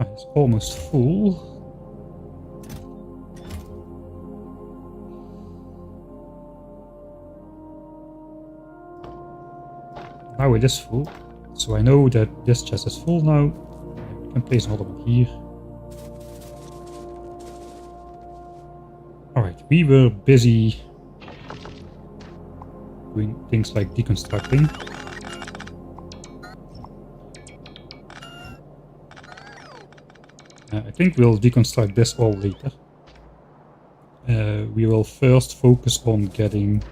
It's almost full. Now it is full. So I know that this chest is full now. I can place another one here. Alright, we were busy doing things like deconstructing. I think we'll deconstruct this all later. We will first focus on getting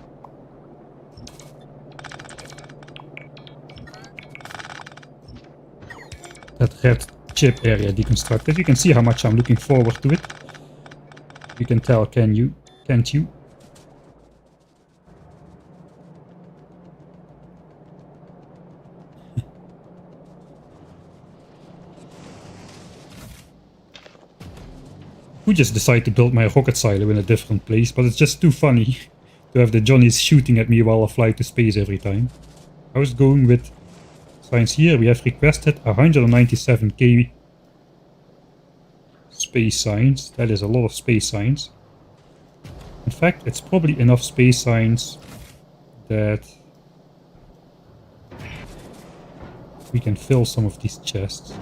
that red chip area deconstructed. You can see how much I'm looking forward to it. You can tell, can you? Can't you? I could just decide to build my rocket silo in a different place, but it's just too funny to have the Johnnies shooting at me while I fly to space every time. I was going with science here. We have requested 197k space science. That is a lot of space science. In fact, it's probably enough space science that we can fill some of these chests.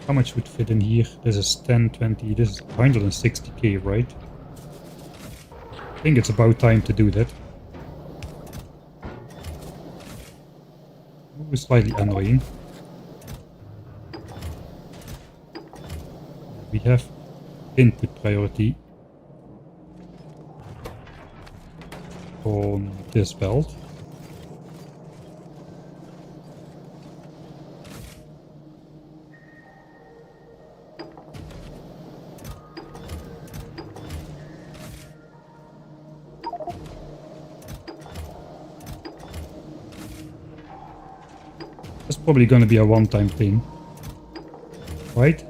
How much would fit in here? This is 10, 20, this is 160k, right? I think it's about time to do that. Ooh, slightly annoying. We have input priority on this belt. It's probably going to be a one-time thing, right?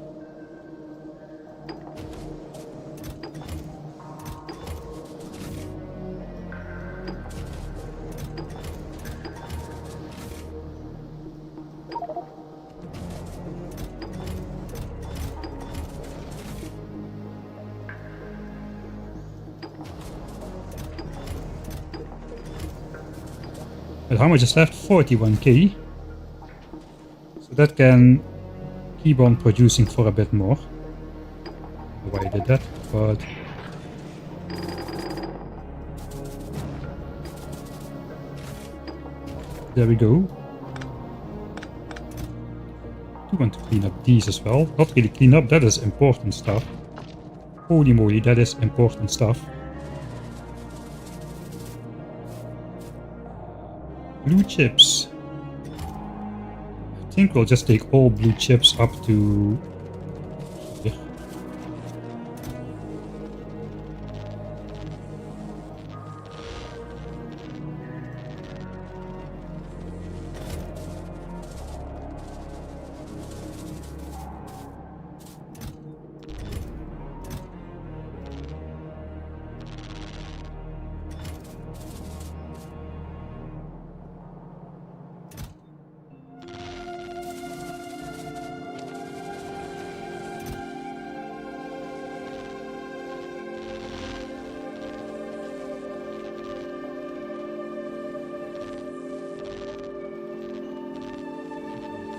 And how much is left? 41k. So that can keep on producing for a bit more. I don't know why I did that, but there we go. I want to clean up these as well. Not really clean up, that is important stuff. Holy moly, that is important stuff. Blue chips. I think we'll just take all blue chips up to here.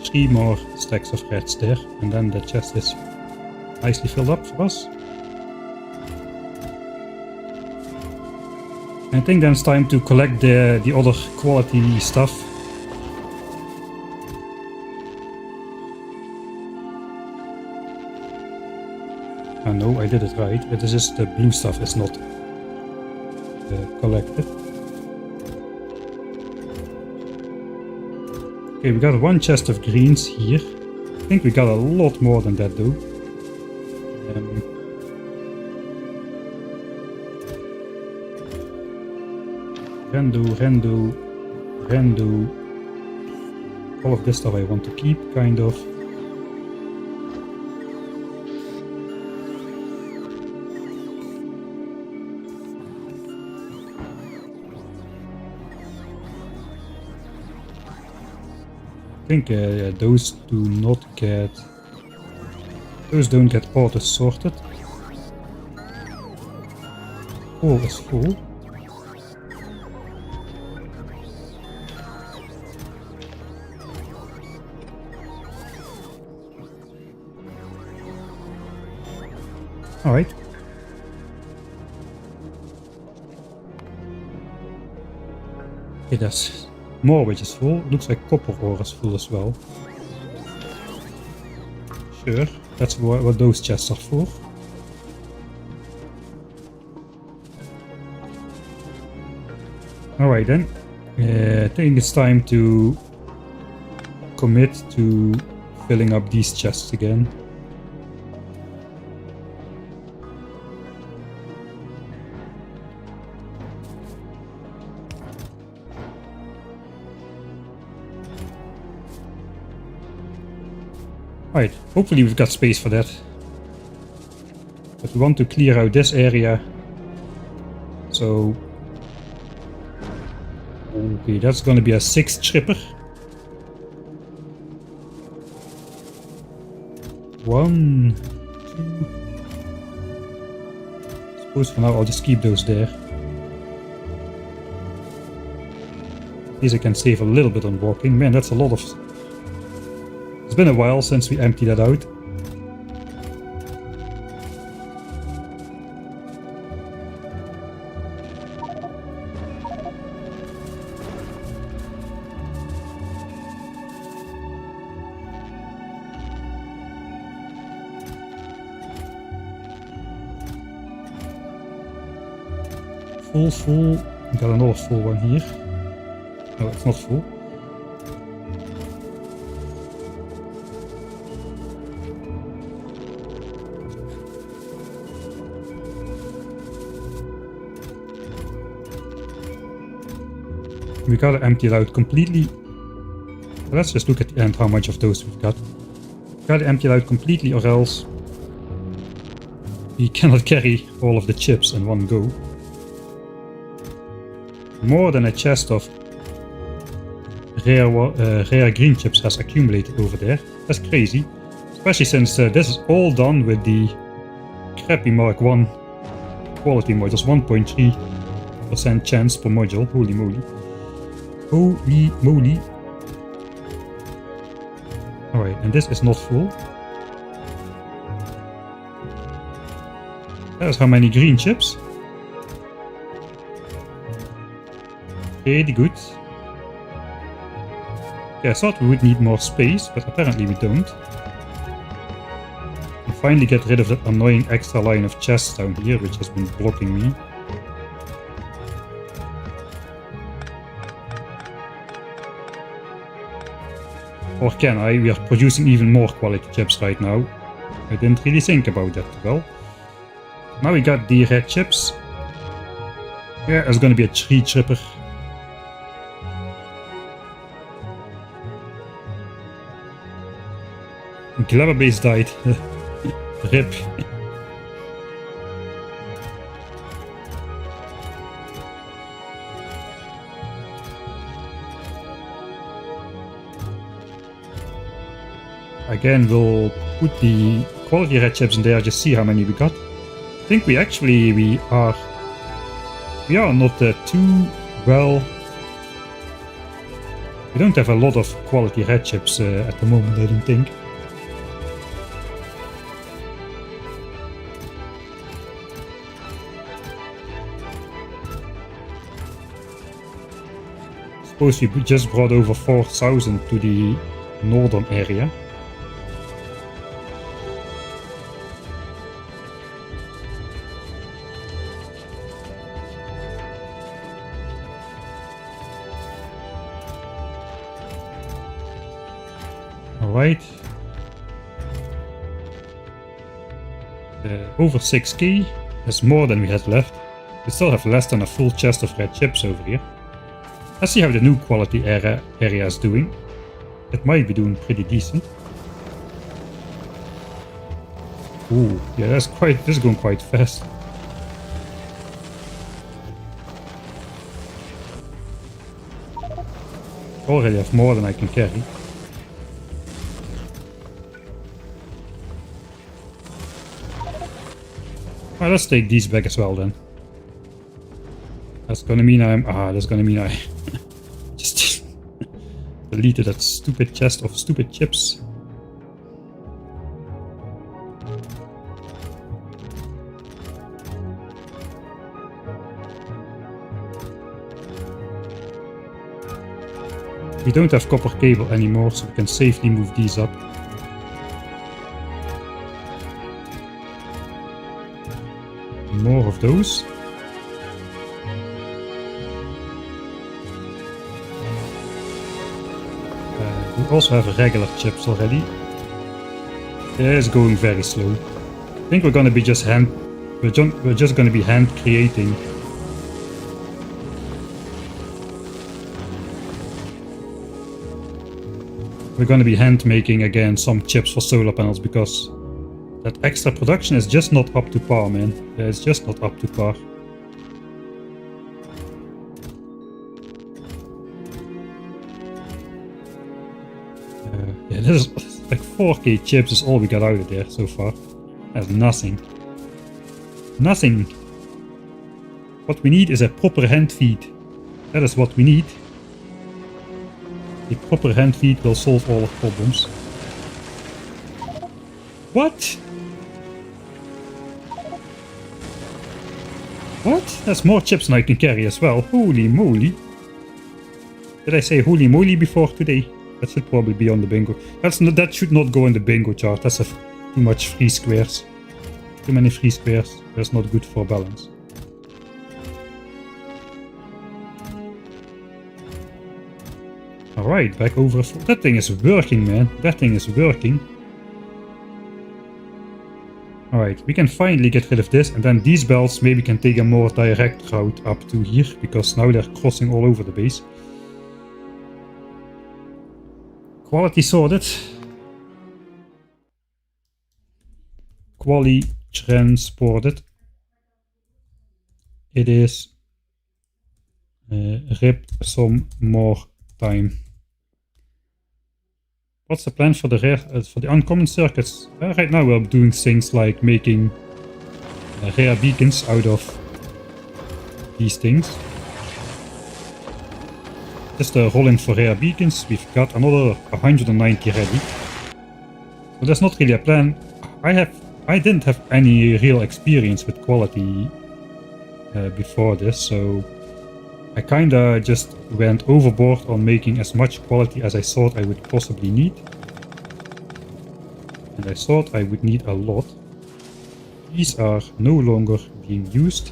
Three more stacks of reds there, and then the chest is nicely filled up for us. I think then it's time to collect the other quality stuff. Oh no, I did it right. It is just the blue stuff is not collected. Okay, we got one chest of greens here. I think we got a lot more than that though. Rendo. All of this stuff I want to keep, kind of. I think those do not get... Those don't get auto sorted. All is full. Alright. Okay, that's more which is full. Looks like copper ore is full as well. Sure, that's what those chests are for. Alright then. I think it's time to commit to filling up these chests again. Right, hopefully we've got space for that. But we want to clear out this area. So... Okay, that's gonna be a 6th tripper. 1, 2. Suppose for now I'll just keep those there. At least I can save a little bit on walking. Man, that's a lot of... It's been a while since we emptied that out. Full. Got another full one here. No, it's not full. We gotta empty it out completely. Let's just look at the end how much of those we've got. We gotta empty it out completely or else we cannot carry all of the chips in one go. More than a chest of rare green chips has accumulated over there. That's crazy. Especially since this is all done with the crappy Mark 1 quality modules. 1.3% chance per module. Holy moly. Holy moly. Alright, and this is not full. That's how many green chips. Pretty good. Yeah, I thought we would need more space, but apparently we don't. And finally get rid of that annoying extra line of chests down here, which has been blocking me. Or can I? We are producing even more quality chips right now. I didn't really think about that well. Now we got the red chips. Yeah, it's gonna be a tree tripper. Gleba base died. RIP. Again, we'll put the quality red chips in there, just see how many we got. I think we are not too well. We don't have a lot of quality red chips at the moment, I don't think. Suppose we just brought over 4,000 to the northern area. Alright. Over 6k. That's more than we had left. We still have less than a full chest of red chips over here. Let's see how the new quality area is doing. It might be doing pretty decent. Ooh, yeah, this is going quite fast. Already have more than I can carry. Well, let's take these back as well then. That's gonna mean I just deleted that stupid chest of stupid chips. We don't have copper cable anymore, so we can safely move these up. More of those. We also have regular chips already. It's going very slow. I think we're gonna be we're just gonna be hand creating. We're gonna be hand making again some chips for solar panels because that extra production is just not up to par, man. It's just not up to par. Yeah, this is like 4k chips is all we got out of there so far. That's nothing. Nothing. What we need is a proper hand feed. That is what we need. A proper hand feed will solve all our problems. What? What? That's more chips than I can carry as well. Holy moly. Did I say holy moly before today? That should probably be on the bingo. That should not go in the bingo chart. That's too much free squares. Too many free squares. That's not good for balance. Alright, back over. That thing is working, man. That thing is working. Alright, we can finally get rid of this, and then these belts maybe can take a more direct route up to here, because now they're crossing all over the base. Quality sorted. Quality transported. It is rip some more time. What's the plan for the rare, for the uncommon circuits? Right now we're doing things like making rare beacons out of these things. Just rolling for rare beacons. We've got another 190 ready. So there's not really a plan. I didn't have any real experience with quality before this, so I kinda just went overboard on making as much quality as I thought I would possibly need. And I thought I would need a lot. These are no longer being used.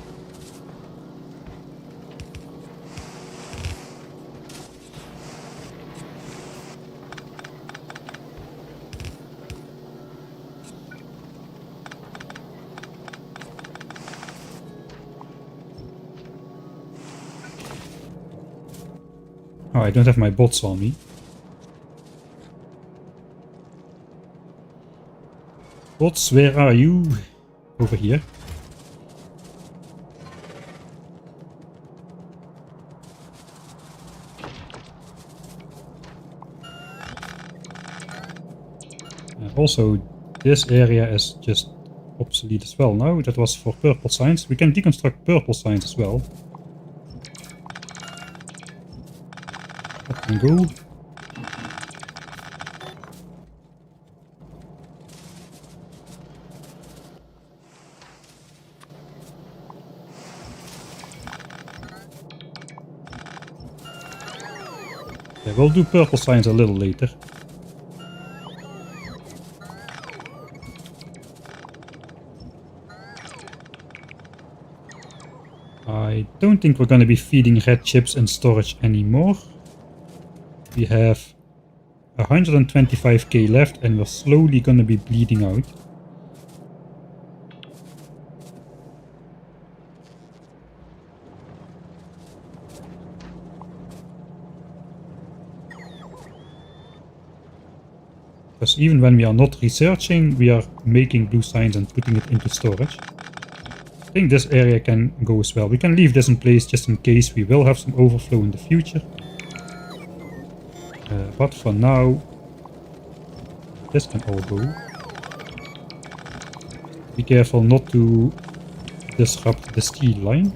Oh, I don't have my bots on me. Bots, where are you? Over here. Also, this area is just obsolete as well now. That was for purple signs. We can deconstruct purple signs as well. That can go. Yeah, we'll do purple signs a little later. I don't think we're going to be feeding red chips in storage anymore. We have 125k left and we're slowly going to be bleeding out. Because even when we are not researching, we are making blue signs and putting it into storage. I think this area can go as well. We can leave this in place just in case we will have some overflow in the future. But for now, this can all go. Be careful not to disrupt the steel line.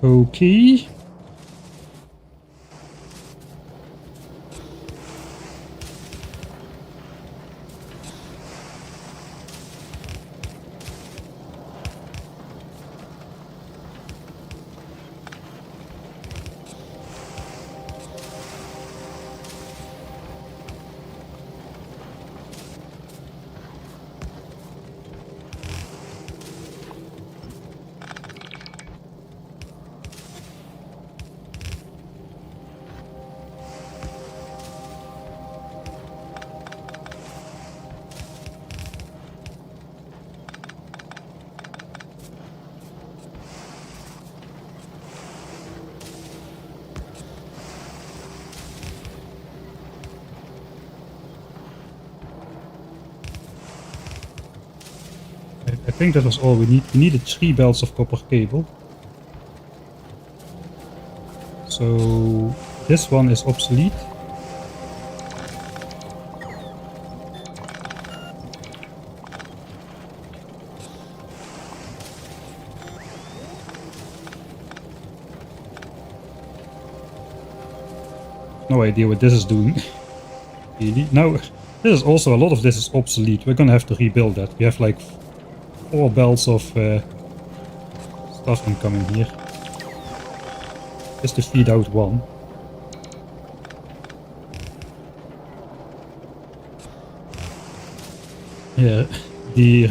Okay. think that was all we need. We needed 3 belts of copper cable. So this one is obsolete. No idea what this is doing. Really. Now, this is also, a lot of this is obsolete. We're gonna have to rebuild that. We have like 4 belts of stuff incoming here. Just to feed out one. Yeah, the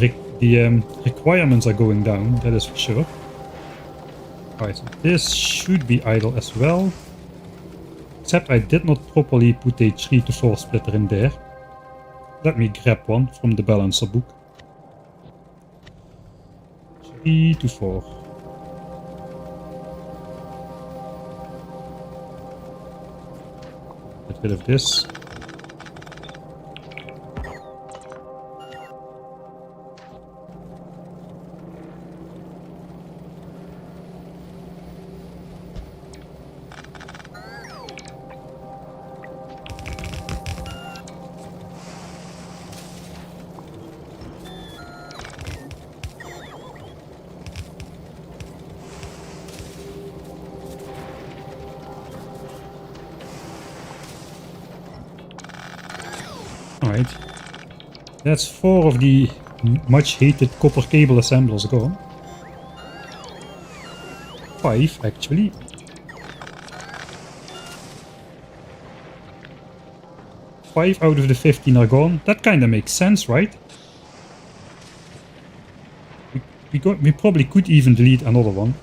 requirements are going down, that is for sure. Alright, so this should be idle as well. Except I did not properly put a 3 to 4 splitter in there. Let me grab one from the balancer book. 3 to 4. Get rid of this. Alright. That's 4 of the much hated copper cable assemblers gone. 5 actually. Five out of the 15 are gone. That kinda makes sense, right? We probably could even delete another one.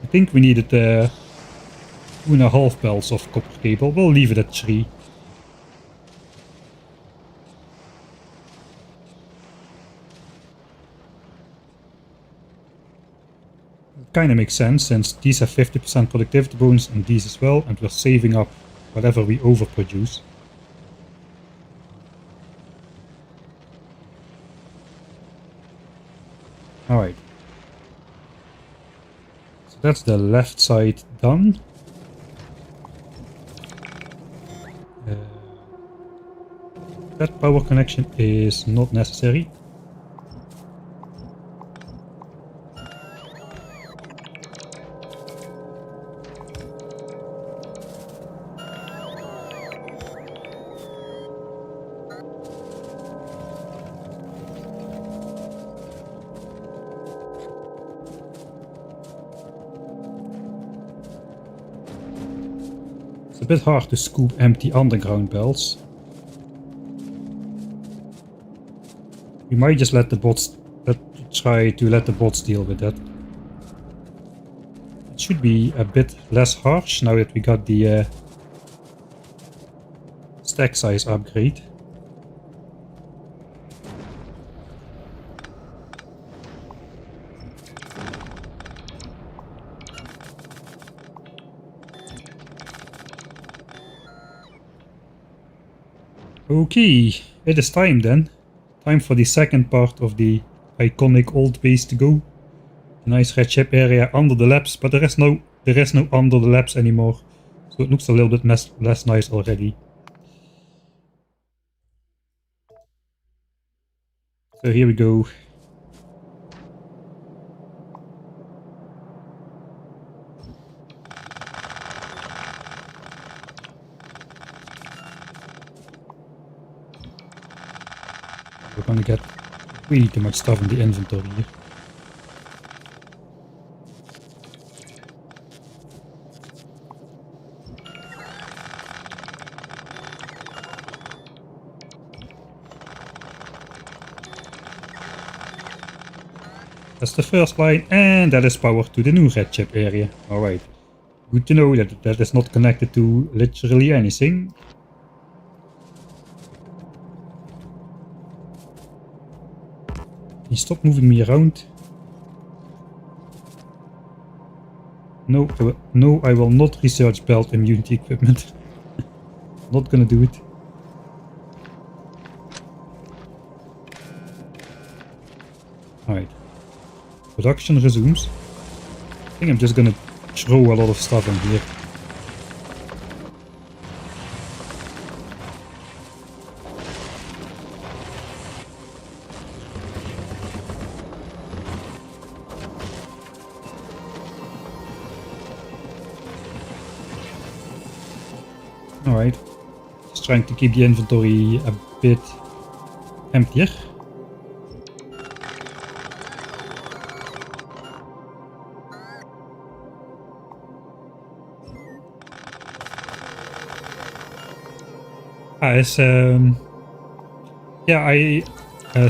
I think we needed 2.5 belts of copper cable. We'll leave it at 3. Kinda makes sense since these have 50% productivity bonus and these as well, and we're saving up whatever we overproduce. Alright. So that's the left side done. That power connection is not necessary. It's a bit hard to scoop empty underground belts. We might just let the bots try to let the bots deal with that. It should be a bit less harsh now that we got the stack size upgrade. Okay, it is time then. Time for the second part of the iconic old base to go. The nice red chip area under the labs, but there is no under the labs anymore. So it looks a little bit less nice already. So here we go. We're gonna get way too much stuff in the inventory here. That's the first line, and that is power to the new red chip area. Alright. Good to know that that is not connected to literally anything. Can you stop moving me around? No, no, I will not research belt immunity equipment. Not gonna do it. Production resumes. I think I'm just gonna throw a lot of stuff in here. Alright. Just trying to keep the inventory a bit emptier.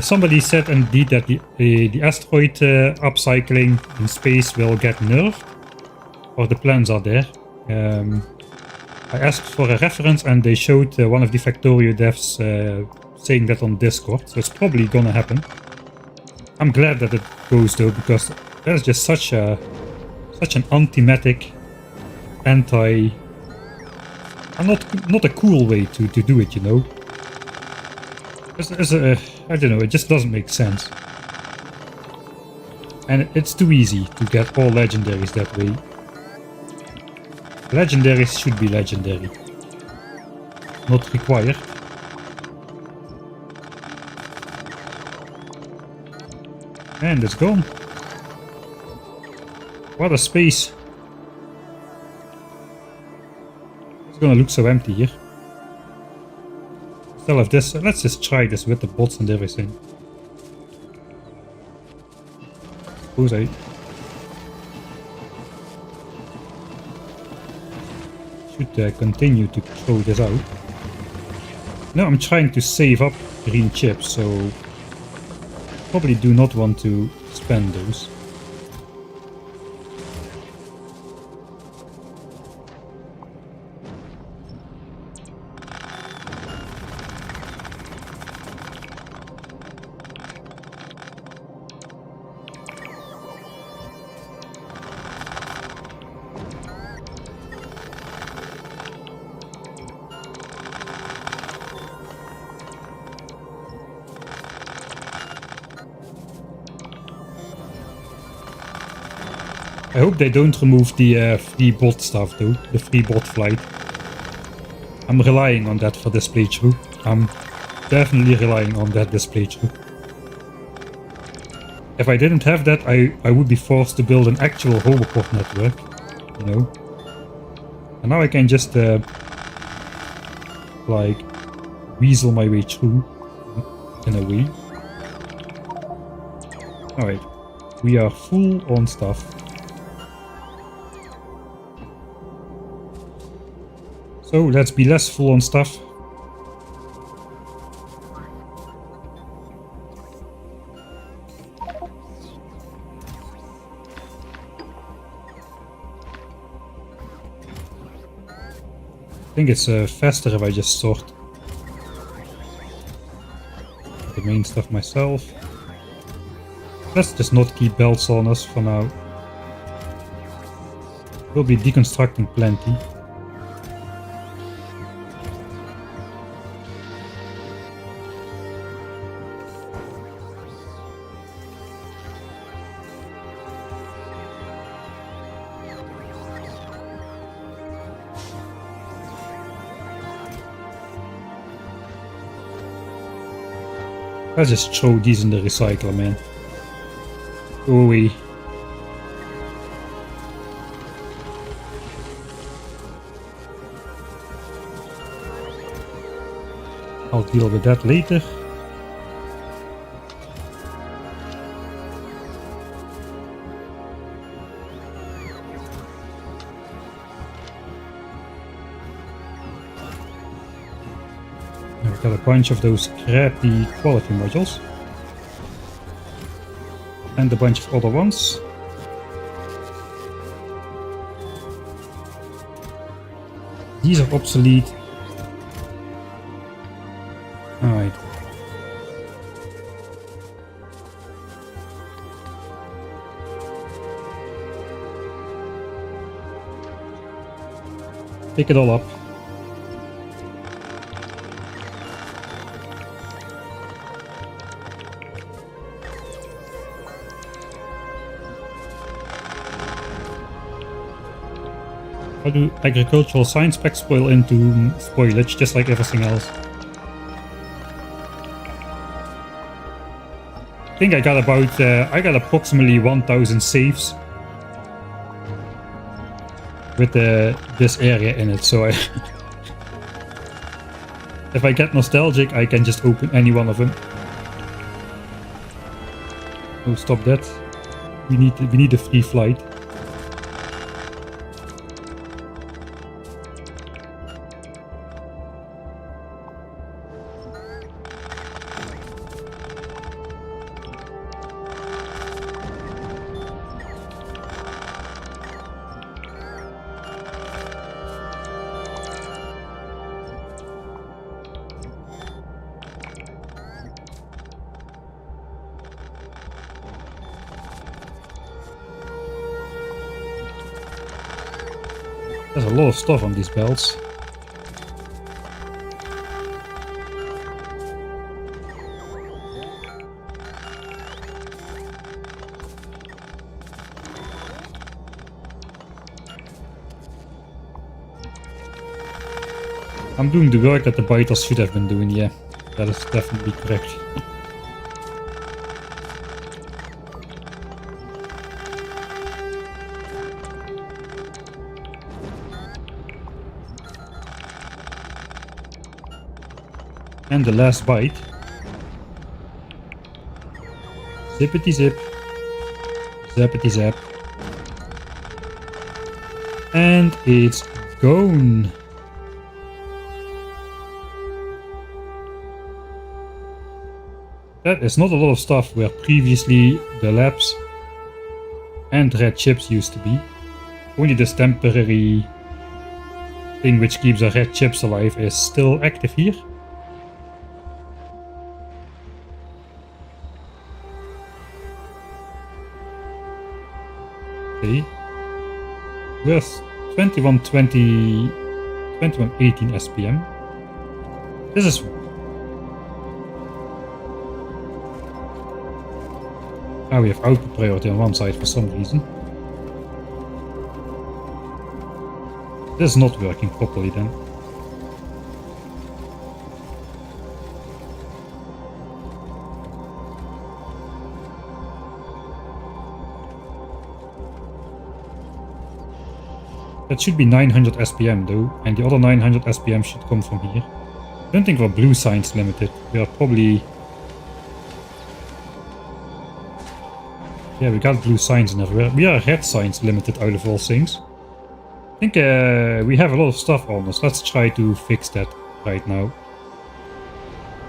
Somebody said indeed that the asteroid upcycling in space will get nerfed, or the plans are there. I asked for a reference and they showed one of the Factorio devs saying that on Discord, so it's probably gonna happen. I'm glad that it goes though, because that's just such an anti-matic, not a cool way to do it, you know. I don't know, it just doesn't make sense. And it's too easy to get all legendaries that way. Legendaries should be legendary, not required. And it's gone. What a space. It's gonna look so empty here. Still have this. Let's just try this with the bots and everything. Suppose I should continue to throw this out. Now I'm trying to save up green chips, so probably do not want to spend those. I hope they don't remove the free bot stuff though, the free bot flight. I'm relying on that for this playthrough. I'm definitely relying on that this playthrough. If I didn't have that, I would be forced to build an actual hoverport network, you know. And now I can just like weasel my way through in a way. Alright, we are full on stuff. So let's be less full on stuff. I think it's faster if I just sort the main stuff myself. Let's just not keep belts on us for now. We'll be deconstructing plenty. Let's just throw these in the recycler, man. Go away. I'll deal with that later. I've got a bunch of those crappy quality modules. And a bunch of other ones. These are obsolete. Alright. Pick it all up. Or do agricultural science specs spoil into spoilage, just like everything else? I think I got about, I got approximately 1000 saves with this area in it, so if I get nostalgic, I can just open any one of them. Oh, stop that. We need a free flight. There's a lot of stuff on these belts. I'm doing the work that the biters should have been doing, yeah. That is definitely correct. And the last bite. Zippity zip. Zappity zap. And it's gone. That is not a lot of stuff where previously the labs and red chips used to be. Only this temporary thing which keeps the red chips alive is still active here. Okay. Where's 2120, 2118 SPM? This is... Ah, we have output priority on one side for some reason. This is not working properly then. That should be 900 SPM though, and the other 900 SPM should come from here. I don't think we're blue science limited. We are probably... Yeah, we got blue science in everywhere. We are red science limited out of all things. I think we have a lot of stuff on us. Let's try to fix that right now.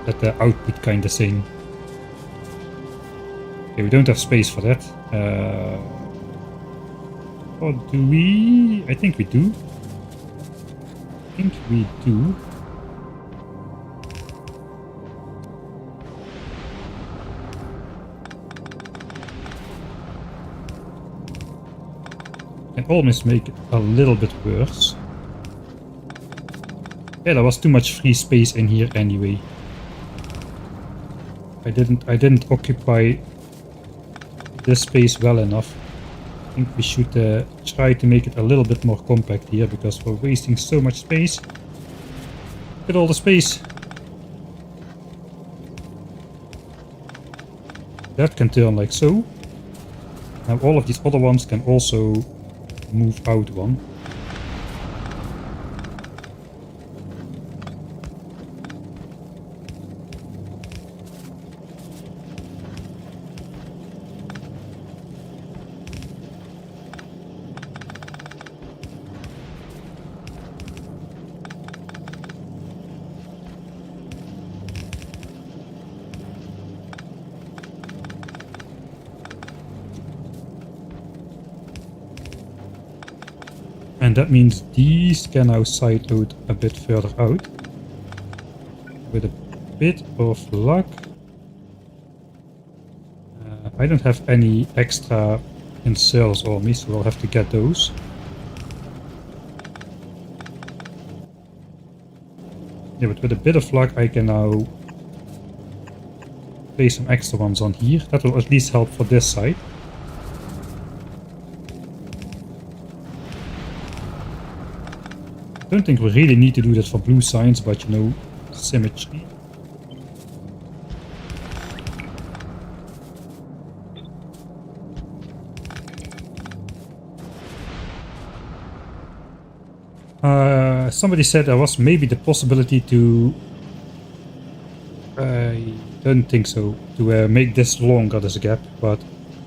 That output kind of thing. Okay, we don't have space for that. Or do we? I think we do. I think we do. Can almost make it a little bit worse. Yeah, there was too much free space in here anyway. I didn't occupy this space well enough. I think we should try to make it a little bit more compact here, because we're wasting so much space. Look at all the space. That can turn like so. Now all of these other ones can also move out one. And that means these can now side load a bit further out. With a bit of luck. I don't have any extra inserters on me, so I'll have to get those. Yeah, but with a bit of luck I can now place some extra ones on here. That will at least help for this side. Don't think we really need to do that for blue signs, but you know, symmetry. Somebody said there was maybe the possibility to... I don't think so. To make this longer, this gap, but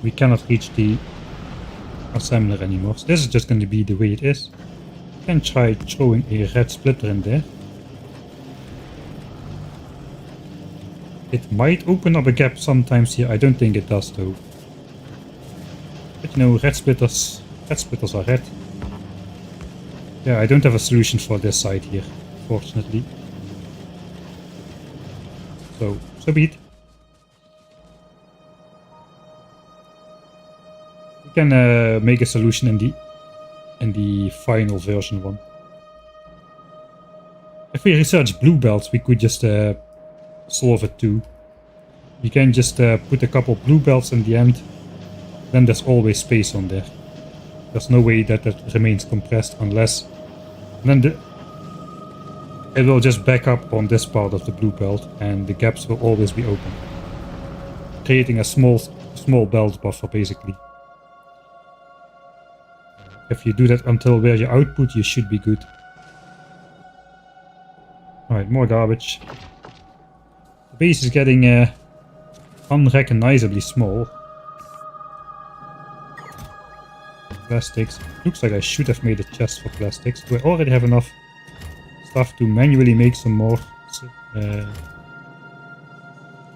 we cannot reach the assembler anymore. So this is just going to be the way it is. I can try throwing a red splitter in there. It might open up a gap sometimes here. I don't think it does though. But you know, red splitters are red. Yeah, I don't have a solution for this side here, fortunately. So be it. We can make a solution in the final version one. If we research blue belts, we could just solve it too. You can just put a couple blue belts in the end. Then there's always space on there. There's no way that it remains compressed unless... And then it will just back up on this part of the blue belt and the gaps will always be open. Creating a small belt buffer basically. If you do that until where your output, you should be good. Alright, more garbage. The base is getting unrecognizably small. Plastics. Looks like I should have made a chest for plastics. Do I already have enough stuff to manually make some more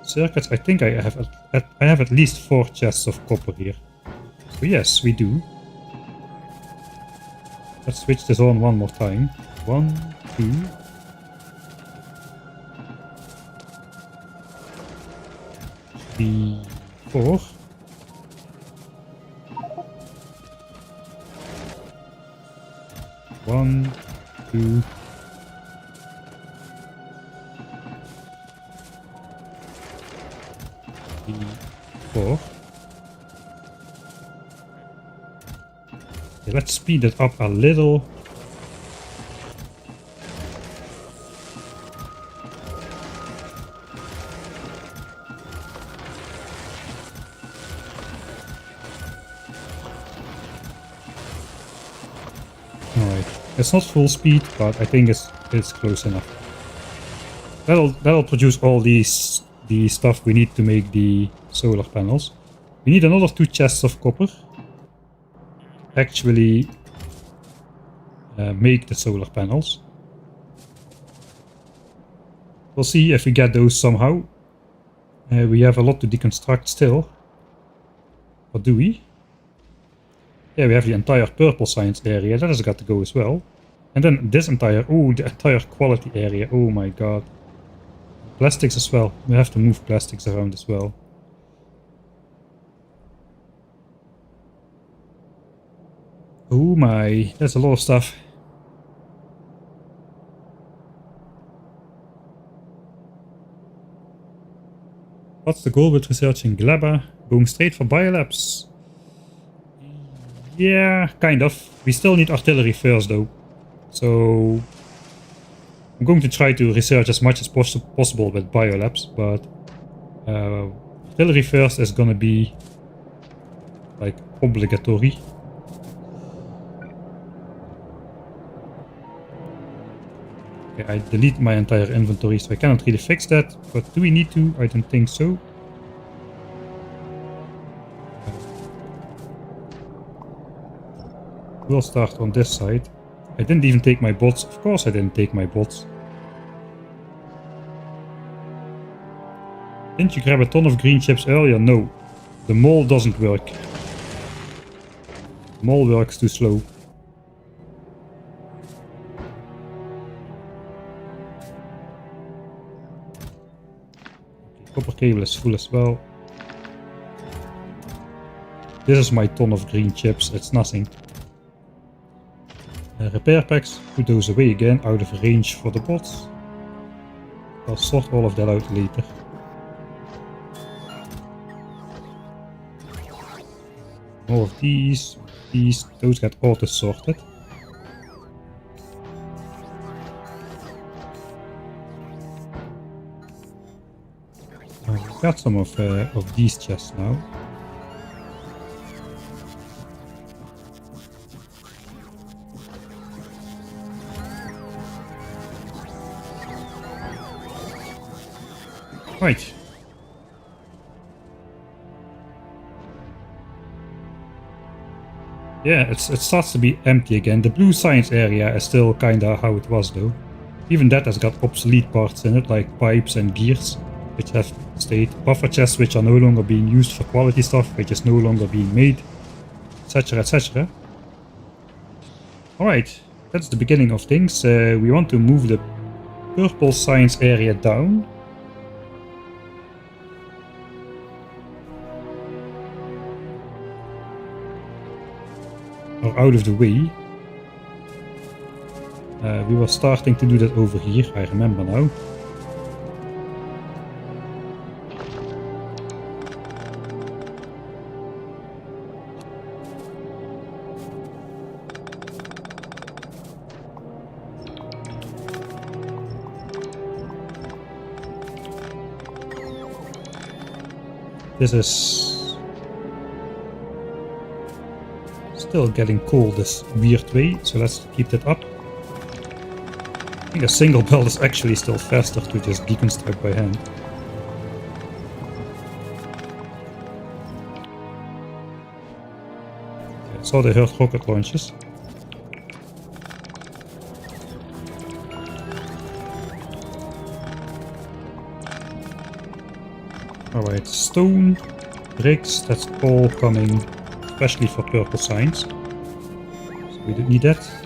circuits? I think I have at least 4 chests of copper here. So yes, we do. Let's switch this on one more time. 1, 2. 3, 4. One, 2. 3, 4. Okay, let's speed it up a little. It's not full speed, but I think it's close enough. That'll produce all the stuff we need to make the solar panels. We need another 2 chests of copper. Actually, make the solar panels. We'll see if we get those somehow. We have a lot to deconstruct still. What do we? Yeah, we have the entire purple science area. That has got to go as well. And then this entire... Oh, the entire quality area. Oh my god. Plastics as well. We have to move plastics around as well. Oh my. That's a lot of stuff. What's the goal with researching Gleba? Going straight for biolabs? Yeah, kind of. We still need artillery first though. So I'm going to try to research as much as possible with biolabs, but artillery first is gonna be like obligatory. Okay, I delete my entire inventory, so I cannot really fix that, but do we need to? I don't think so. We'll start on this side. I didn't even take my bots. Of course I didn't take my bots. Didn't you grab a ton of green chips earlier? No. The mole doesn't work. The mole works too slow. Okay, copper cable is full as well. This is my ton of green chips. It's nothing. Repair packs, put those away again, out of range for the bots. I'll sort all of that out later. More of these, those get auto-sorted. Got some of these chests now. Right. Yeah, it starts to be empty again. The blue science area is still kinda how it was though. Even that has got obsolete parts in it, like pipes and gears, which have stayed. Buffer chests which are no longer being used for quality stuff, which is no longer being made, etc, etc. Alright, that's the beginning of things. We want to move the purple science area down. Or out of the way. We were starting to do that over here, I remember now. This is still getting cold this weird way, so let's keep that up. I think a single belt is actually still faster to just deconstruct by hand. I saw they heard rocket launches. Alright, stone, bricks, that's all coming, especially for purple signs. So we don't need that.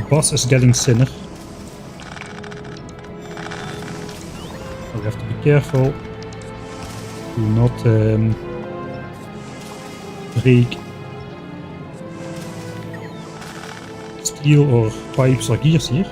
Boss is getting thinner. We have to be careful to not break steel or pipes or gears here.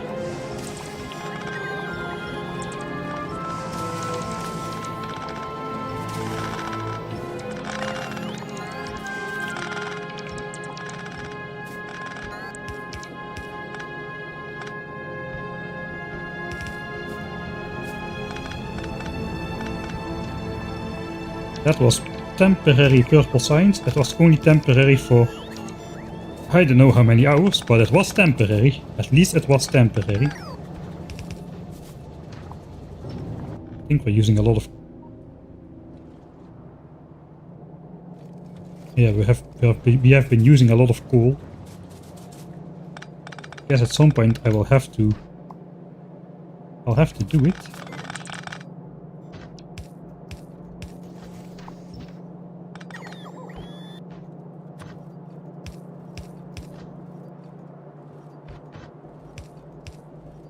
That was temporary purple signs. It was only temporary for I don't know how many hours, but it was temporary. At least it was temporary. I think we're using a lot of... Yeah, we have been using a lot of coal. I guess at some point I'll have to do it.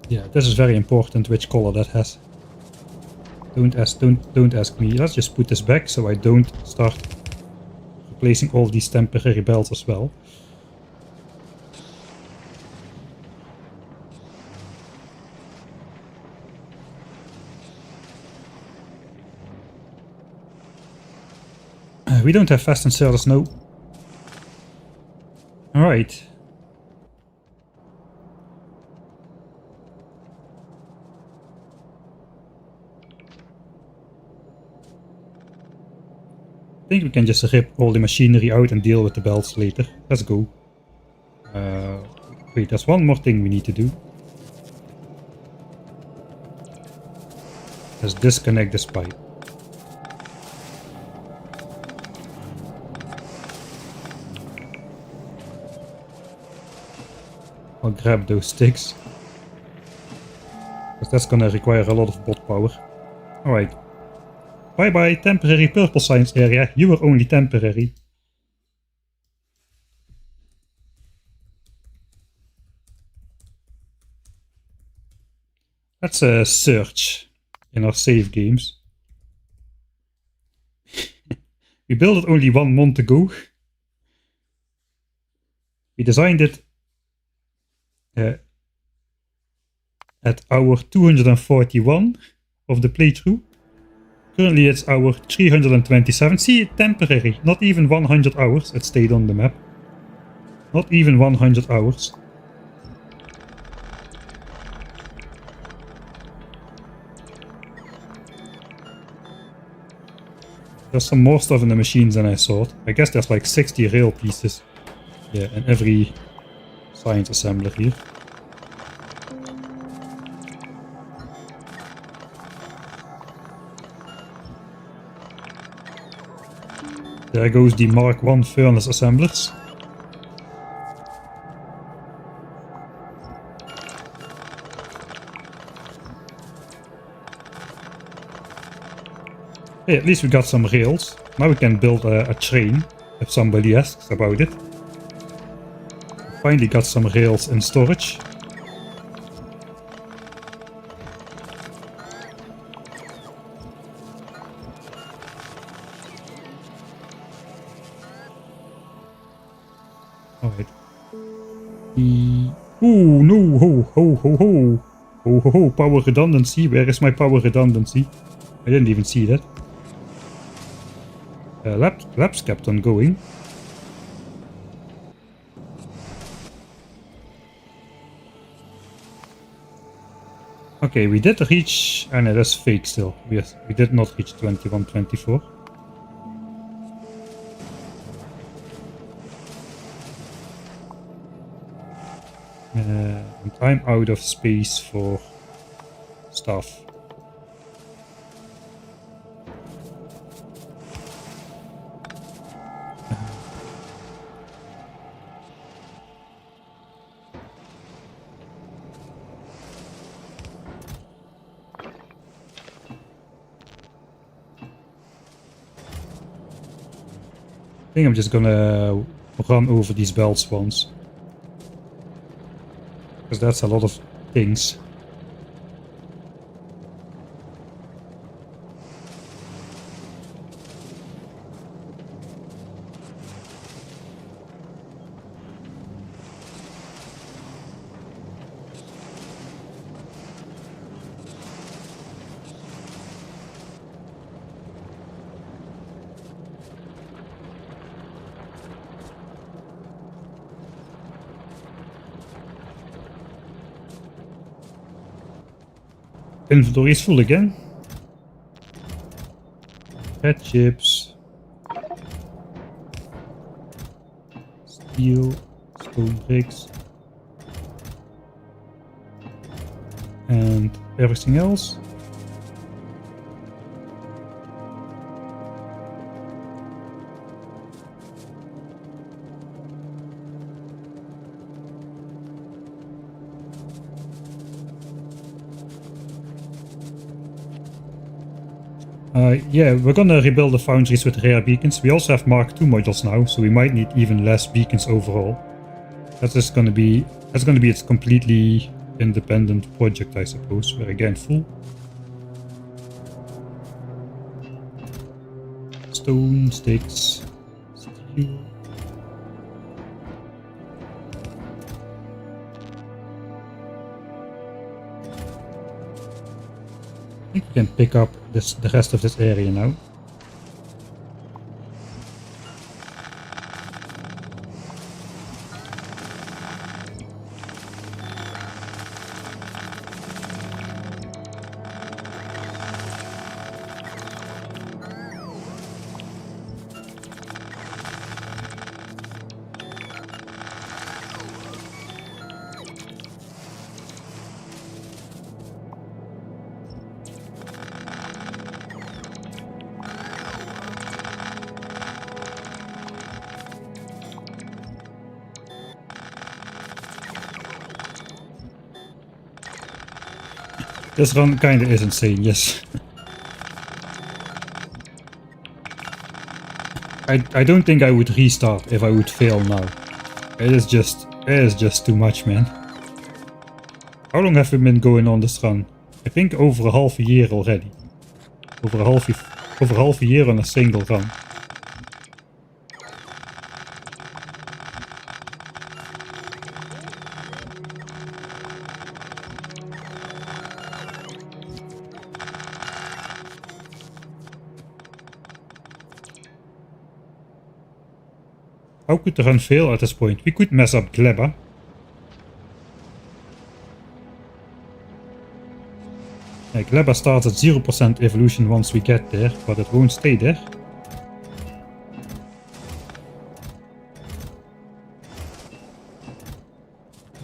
Yeah, this is very important which color that has. Don't ask me. Let's just put this back so I don't start replacing all these temporary belts as well. We don't have fast inserters, no. Alright. I think we can just rip all the machinery out and deal with the belts later. Let's go. Wait, there's one more thing we need to do. Let's disconnect this pipe. I'll grab those sticks. Because that's gonna require a lot of bot power. Alright. Bye bye, temporary purple science area. You were only temporary. Let's search in our save games. We built it only 1 month ago. We designed it at hour 241 of the playthrough. Currently it's hour 327. See, temporary. Not even 100 hours it stayed on the map. Not even 100 hours. There's some more stuff in the machines than I thought. I guess there's like 60 rail pieces. Yeah, in every science assembler here. There goes the Mark I furnace assemblers. Hey, at least we got some rails. Now we can build a train if somebody asks about it. Finally got some rails in storage. Alright. Ooh, no, ho, ho, ho, ho. Ho, ho, ho, power redundancy. Where is my power redundancy? I didn't even see that. Labs kept on going. Okay, we did reach... Oh no, that's fake still. Yes, we did not reach 2124. And I'm out of space for stuff. I think I'm just gonna run over these belts once. Because that's a lot of things. Inventory is full again. Red chips. Steel. Stone bricks. And everything else. Yeah, we're gonna rebuild the foundries with rare beacons. We also have Mark II modules now, so we might need even less beacons overall. That's gonna be its completely independent project, I suppose. We're again full. Stone, sticks, steel. I think we can pick up the rest of this area now. This run kinda is insane, yes. I don't think I would restart if I would fail now. It is just too much, man. How long have we been going on this run? I think over a half a year already. Over half a year on a single run. How could the run fail at this point? We could mess up Gleba. Yeah, Gleba starts at 0% evolution once we get there, but it won't stay there.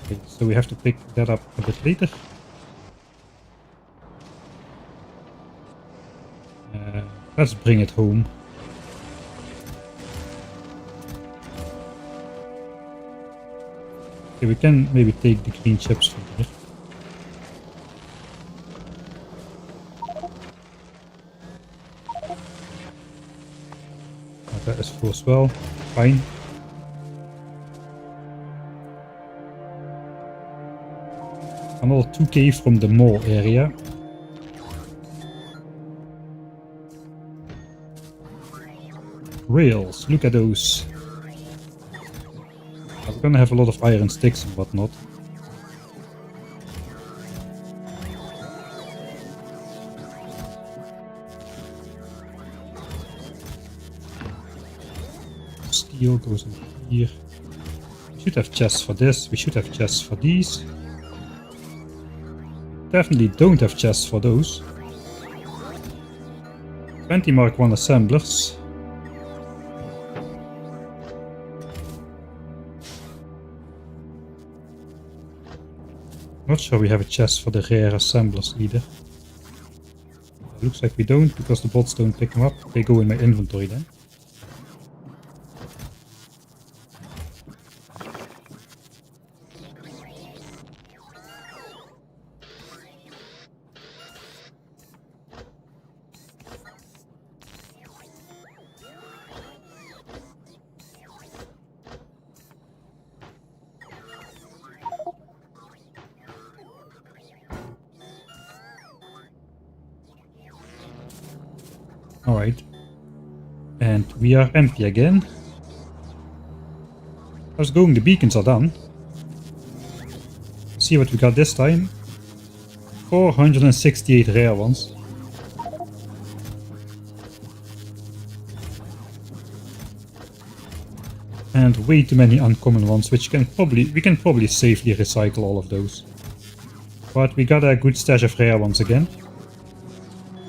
Okay, so we have to pick that up a bit later. Let's bring it home. Okay, we can maybe take the green chips from here. Oh, that is full as well. Fine. Another 2k from the mall area. Rails, look at those. We're gonna have a lot of iron sticks and whatnot. Steel goes in here. We should have chests for this, we should have chests for these. Definitely don't have chests for those. 20 Mark 1 assemblers. Not sure we have a chest for the rare assemblers either. Looks like we don't, because the bots don't pick them up. They go in my inventory then. Alright. And we are empty again. How's it going? The beacons are done. See what we got this time. 468 rare ones. And way too many uncommon ones, which we can probably safely recycle all of those. But we got a good stash of rare ones again.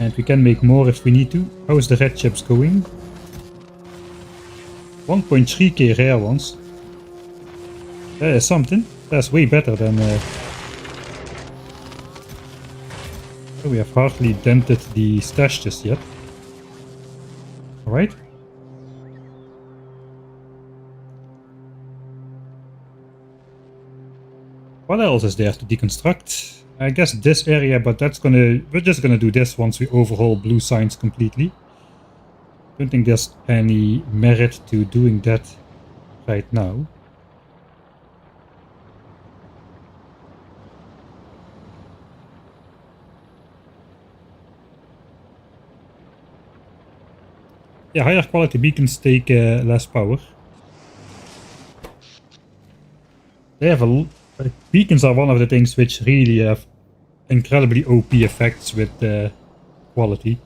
And we can make more if we need to. How is the red chips going? 1.3k rare ones. That is something. That's way better than... we have hardly dented the stash just yet. Alright. What else is there to deconstruct? I guess this area, but we're just gonna do this once we overhaul blue signs completely. Don't think there's any merit to doing that right now. Yeah, higher quality beacons take less power. They have beacons are one of the things which really have incredibly OP effects with quality.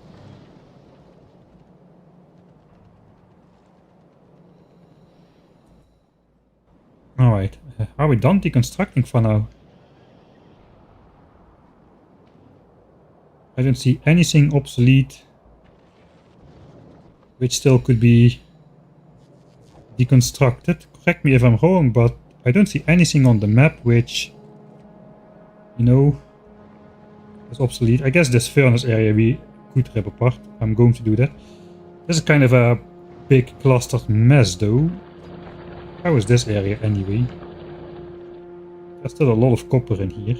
Alright, are we done deconstructing for now? I don't see anything obsolete which still could be deconstructed. Correct me if I'm wrong, but I don't see anything on the map which, you know, is obsolete. I guess this furnace area we could rip apart. I'm going to do that. This is kind of a big clustered mess though. How is this area anyway? There's still a lot of copper in here.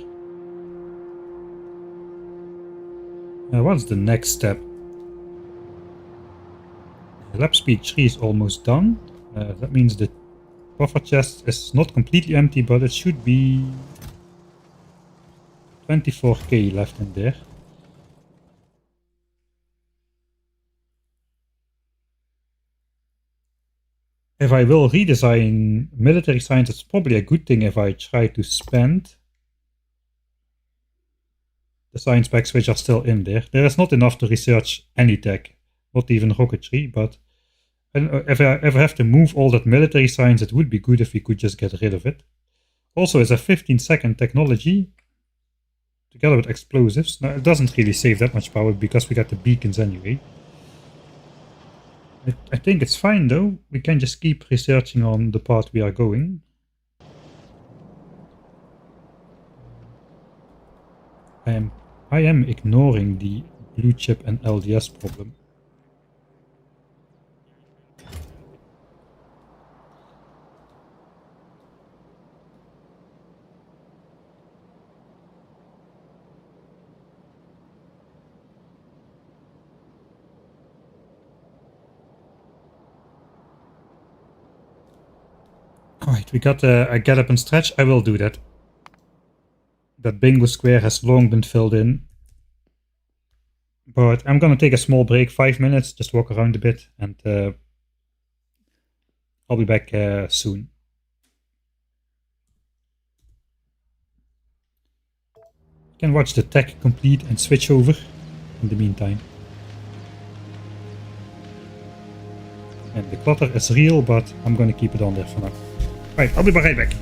What's the next step? Lab speed 3 is almost done. That means the buffer chest is not completely empty, but it should be 24k left in there. If I will redesign military science, it's probably a good thing if I try to spend the science packs which are still in there. There is not enough to research any tech, not even rocketry, but And if I ever have to move all that military science, it would be good if we could just get rid of it. Also, it's a 15-second technology together with explosives. Now, it doesn't really save that much power because we got the beacons anyway. I think it's fine though. We can just keep researching on the path we are going. I am ignoring the blue chip and LDS problem. Alright, we got a get up and stretch. I will do that. That bingo square has long been filled in. But I'm gonna take a small break, 5 minutes, just walk around a bit, and I'll be back soon. You can watch the tech complete and switch over in the meantime. And the clutter is real, but I'm gonna keep it on there for now. Right, I'll be right back.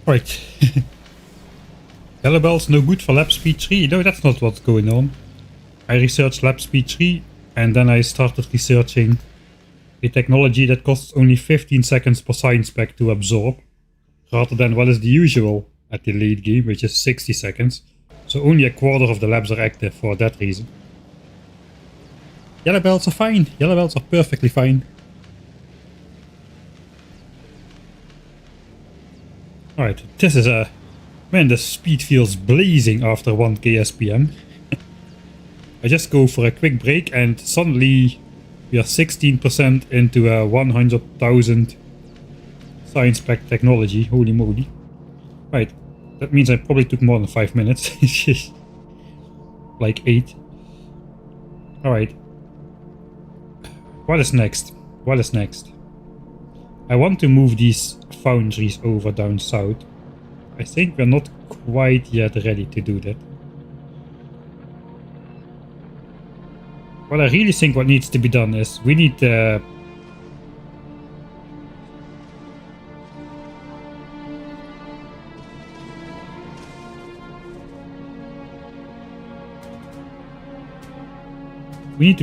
Right. Yellow belts no good for lap speed 3. No, that's not what's going on. I researched lap speed 3 and then I started researching a technology that costs only 15 seconds per science pack to absorb, rather than what is the usual at the late game, which is 60 seconds. So only a quarter of the labs are active for that reason. Yellow belts are fine. Yellow belts are perfectly fine. Alright, this is a... Man, the speed feels blazing after 1k SPM. I just go for a quick break and suddenly we are 16% into a 100,000 science pack technology. Holy moly. Right, that means I probably took more than 5 minutes. Like 8. Alright. What is next? What is next? I want to move these foundries over down south. I think we're not quite yet ready to do that. What I really think what needs to be done is we need to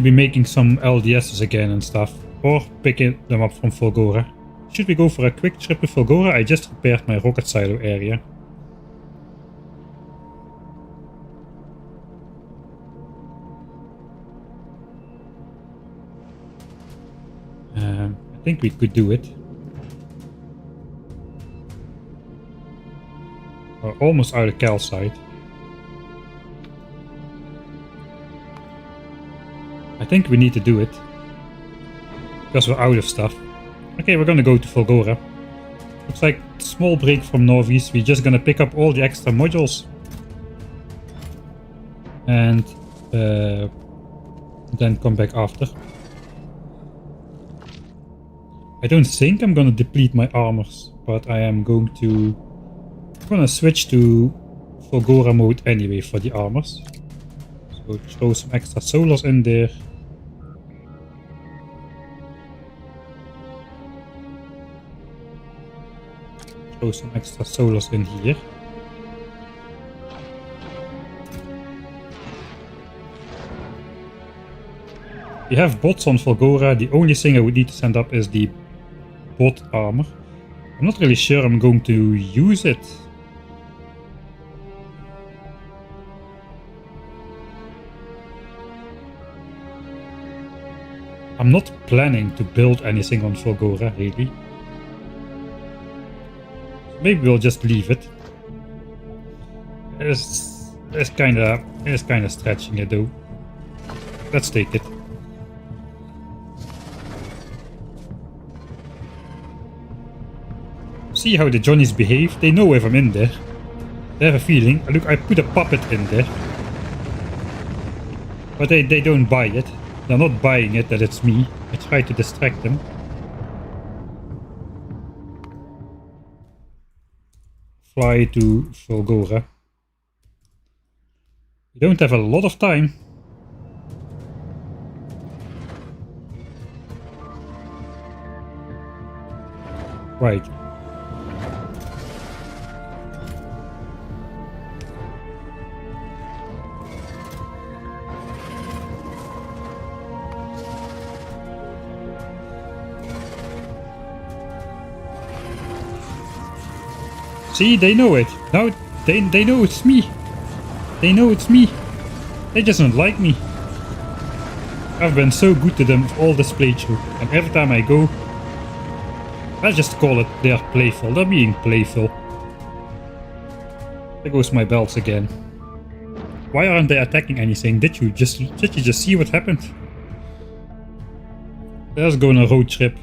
be making some LDSs again and stuff, or picking them up from Fulgora. Should we go for a quick trip to Fulgora? I just repaired my rocket silo area. I think we could do it. We're almost out of calcite. I think we need to do it. Because we're out of stuff. Okay, we're gonna go to Fulgora. Looks like a small break from Nauvis. We're just gonna pick up all the extra modules. And then come back after. I don't think I'm gonna deplete my armors, but I am going to... I'm gonna switch to Fulgora mode anyway for the armors. So throw some extra solars in there. Throw some extra solars in here. We have bots on Fulgora. The only thing I would need to send up is the bot armor. I'm not really sure I'm going to use it. I'm not planning to build anything on Fulgora, really. Maybe we'll just leave it. It's kinda stretching it though. Let's take it. See how the Johnnies behave? They know if I'm in there. They have a feeling. Look, I put a puppet in there. But they don't buy it. They're not buying it that it's me. I try to distract them. Fly to Fulgora. We don't have a lot of time. Right. See, they know it. Now they know it's me. They know it's me. They just don't like me. I've been so good to them all this playthrough, and every time I go, I just call it they're playful. They're being playful. There goes my belts again. Why aren't they attacking anything? Did you just see what happened? Let's go on a road trip.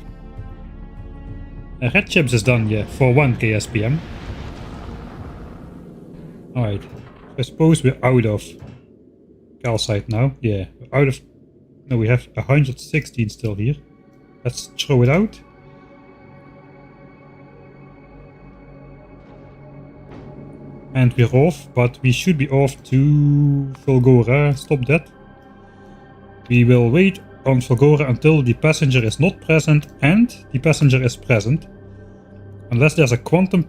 Red chips is done, yeah, for 1k SPM. Alright, I suppose we're out of calcite now. Yeah, we're out of... No, we have 116 still here. Let's throw it out. And we're off, but we should be off to Fulgora. Stop that. We will wait on Fulgora until the passenger is not present and the passenger is present. Unless there's a quantum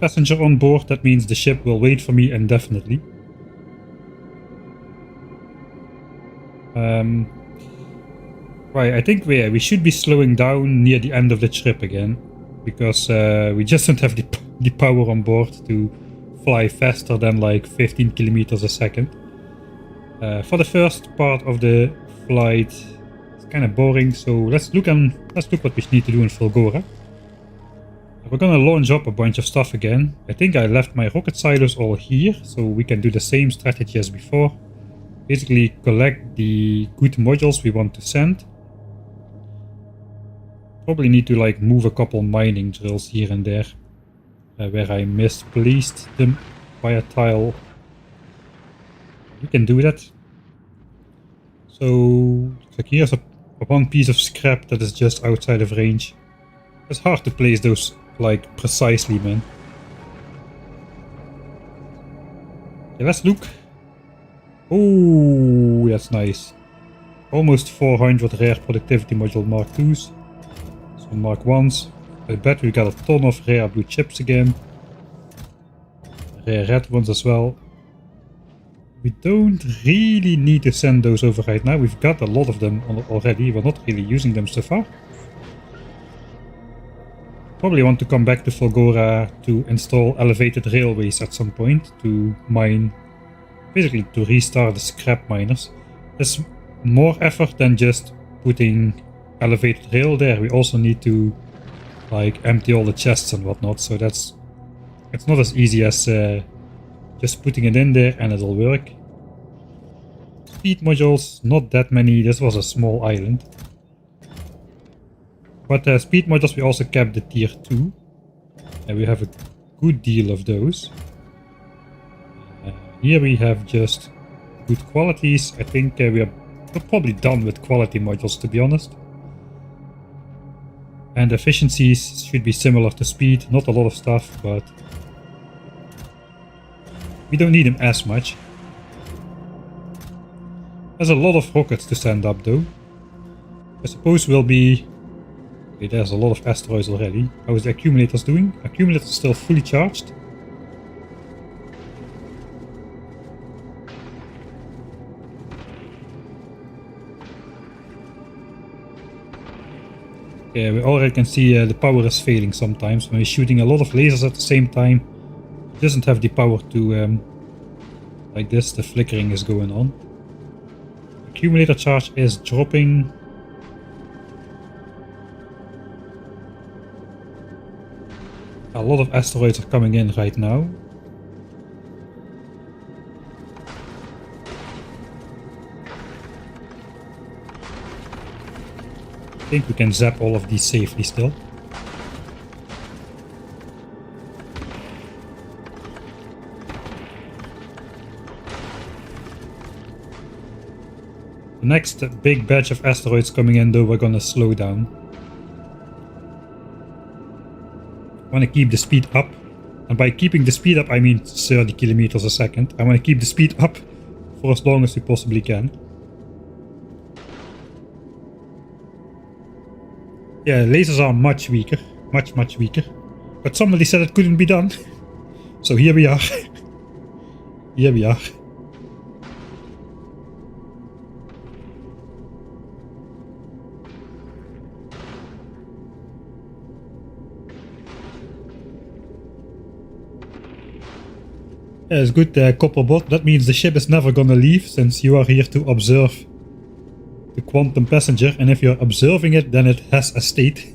passenger on board, that means the ship will wait for me indefinitely. Right, I think we should be slowing down near the end of the trip again, because we just don't have the power on board to fly faster than like 15 kilometers a second. For the first part of the flight, it's kind of boring, so let's look what we need to do in Fulgora. We're gonna launch up a bunch of stuff again. I think I left my rocket silos all here, so we can do the same strategy as before. Basically collect the good modules we want to send. Probably need to like move a couple mining drills here and there where I misplaced them by a tile. We can do that. So like here's a one piece of scrap that is just outside of range. It's hard to place those like precisely, man. Okay, let's look. Oh, that's nice. Almost 400 rare productivity module Mark 2s. Some Mark 1s. I bet we got a ton of rare blue chips again. Rare red ones as well. We don't really need to send those over right now. We've got a lot of them already. We're not really using them so far. Probably want to come back to Fulgora to install elevated railways at some point to mine. Basically to restart the scrap miners. There's more effort than just putting elevated rail there. We also need to like empty all the chests and whatnot, so it's not as easy as just putting it in there and it'll work. Speed modules, not that many. This was a small island. But speed modules, we also kept the tier 2. And we have a good deal of those. Here we have just good qualities. I think we're probably done with quality modules, to be honest. And efficiencies should be similar to speed. Not a lot of stuff, but we don't need them as much. There's a lot of rockets to send up though. I suppose we'll be... Okay, there's a lot of asteroids already. How is the accumulators doing? Accumulators still fully charged. Okay, we already can see the power is failing sometimes. When we're shooting a lot of lasers at the same time, it doesn't have the power to... like this, the flickering is going on. Accumulator charge is dropping. A lot of asteroids are coming in right now. I think we can zap all of these safely still. The next big batch of asteroids coming in though, we're gonna slow down. I want to keep the speed up. And by keeping the speed up I mean 30 kilometers a second. I want to keep the speed up for as long as we possibly can. Yeah, lasers are much weaker. Much weaker. But somebody said it couldn't be done. So here we are. Here we are. Yeah, it's good, Copperbot. That means the ship is never gonna leave, since you are here to observe the quantum passenger, and if you're observing it, then it has a state.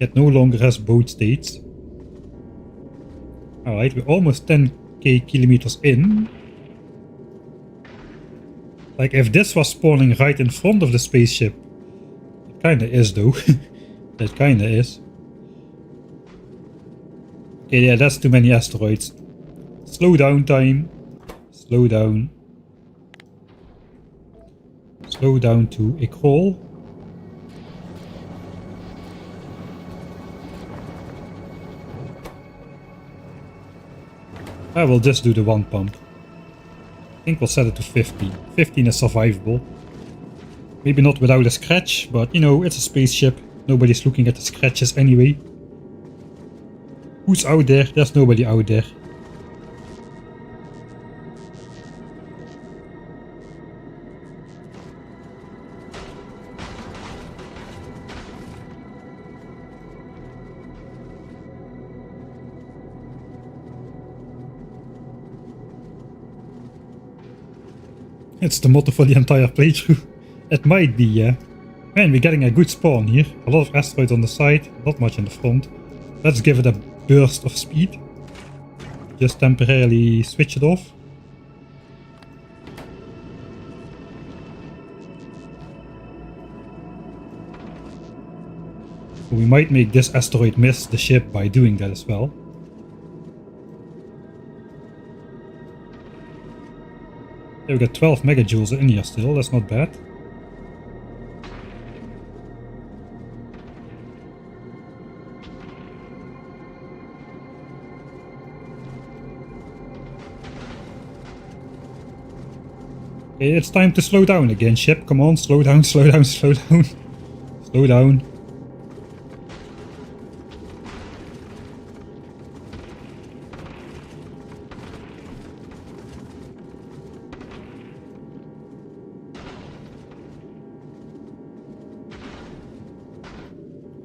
It no longer has both states. Alright, we're almost 10k kilometers in. Like, if this was spawning right in front of the spaceship, it kinda is though. It kinda is. Okay, yeah, that's too many asteroids. Slow down time. Slow down. Slow down to a crawl. I will just do the one pump. I think we'll set it to 15. 15 is survivable. Maybe not without a scratch, but you know, it's a spaceship. Nobody's looking at the scratches anyway. Who's out there? There's nobody out there. It's the motto for the entire playthrough. It might be, yeah. Man, we're getting a good spawn here. A lot of asteroids on the side, not much in the front. Let's give it a burst of speed. Just temporarily switch it off. We might make this asteroid miss the ship by doing that as well. Yeah, we got 12 megajoules in here still, that's not bad. Okay, it's time to slow down again, ship. Come on, slow down, slow down, slow down. Slow down.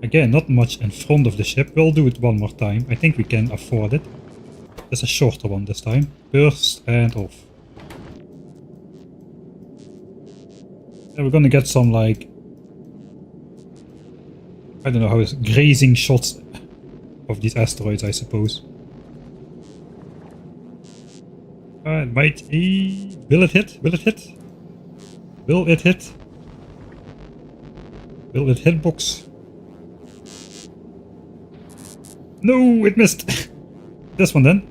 Again, not much in front of the ship. We'll do it one more time. I think we can afford it. Just a shorter one this time. Burst and off. And we're gonna get some, like, I don't know how it's grazing shots of these asteroids, I suppose. It might. Will it hit? Will it hit? Will it hit? Will it hitbox? No, it missed. This one then.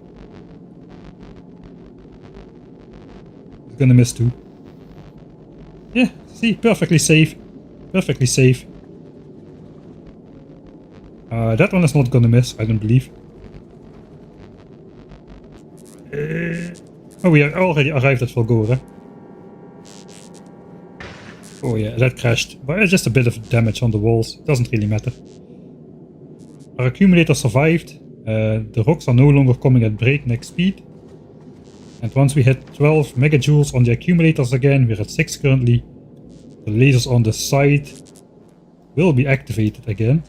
It's gonna miss too. Yeah, see, perfectly safe. Perfectly safe. That one is not gonna miss, I don't believe. Oh, we are already arrived at Fulgora. Oh yeah, that crashed. But it's just a bit of damage on the walls. Doesn't really matter. Our accumulator survived. The rocks are no longer coming at breakneck speed. And once we hit 12 megajoules on the accumulators again, we're at 6 currently. The lasers on the side will be activated again.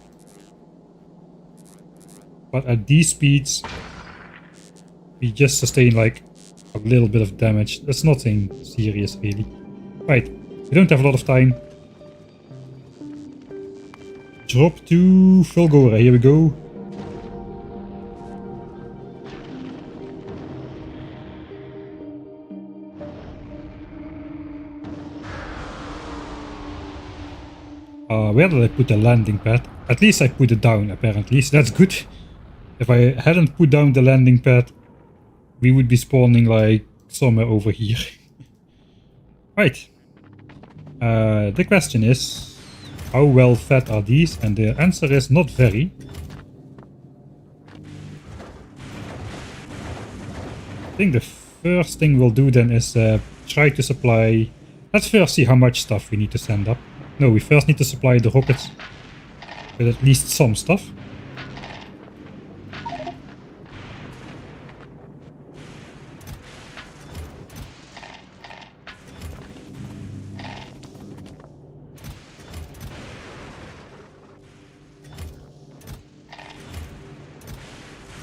But at these speeds, we just sustain like a little bit of damage. That's nothing serious really. Right, we don't have a lot of time. Drop to Fulgora, here we go. Where did I put the landing pad? At least I put it down apparently, so that's good. If I hadn't put down the landing pad, we would be spawning like somewhere over here. Right. The question is, how well fed are these? And the answer is not very. I think the first thing we'll do then is try to supply... Let's first see how much stuff we need to send up. No, we first need to supply the rockets with at least some stuff.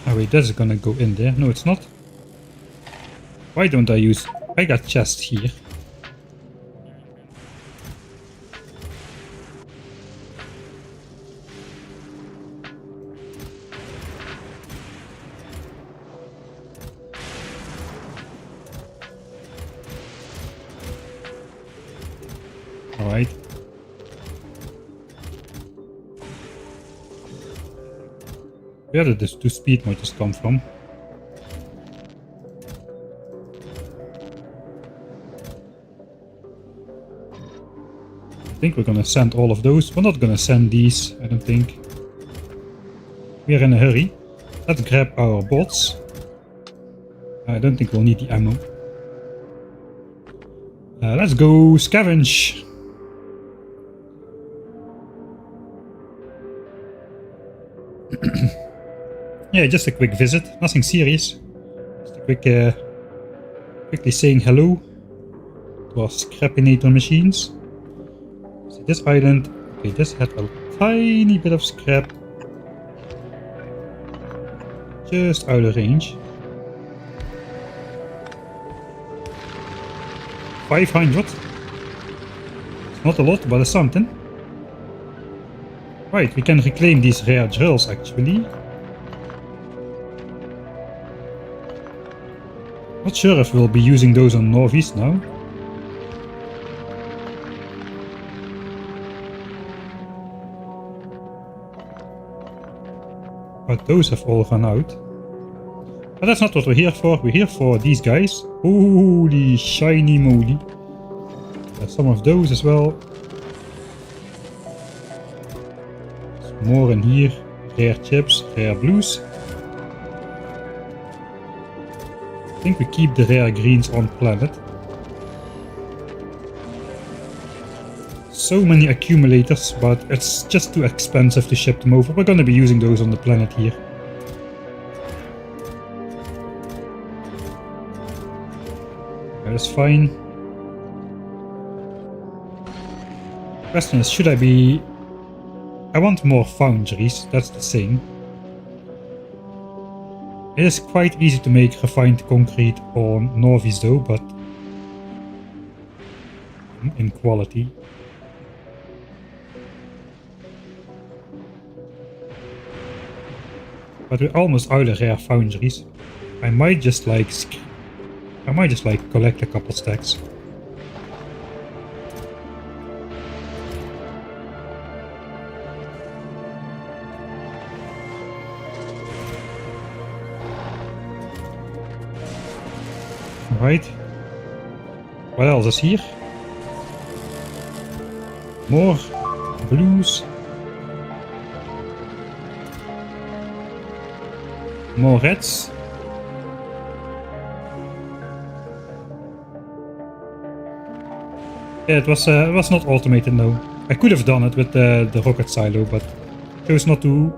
Oh wait, that's gonna go in there. No, it's not. Why don't I use... I got chests here. Alright. Where did these two speed motors come from? I think we're gonna send all of those. We're not gonna send these, I don't think. We're in a hurry. Let's grab our bots. I don't think we'll need the ammo. Let's go scavenge. Yeah, just a quick visit, nothing serious. Just a quick, quickly saying hello to our scrapinator machines. See this island, okay, this had a tiny bit of scrap. Just out of range. 500. It's not a lot, but it's something. Right, we can reclaim these rare drills actually. Not sure if we'll be using those on Nauvis now. But those have all run out. But that's not what we're here for. We're here for these guys. Holy shiny moly. There's some of those as well. There's more in here. Rare chips, rare blues. I think we keep the rare greens on planet. So many accumulators, but it's just too expensive to ship them over. We're gonna be using those on the planet here. That's fine. Question is, should I be... I want more foundries, that's the thing. It is quite easy to make refined concrete on Nauvis though, but in quality. But we're almost out of rare foundries. I might just like collect a couple stacks. Alright. What else is here? More blues. More reds. Yeah, it was not automated, no. I could have done it with the rocket silo, but chose not to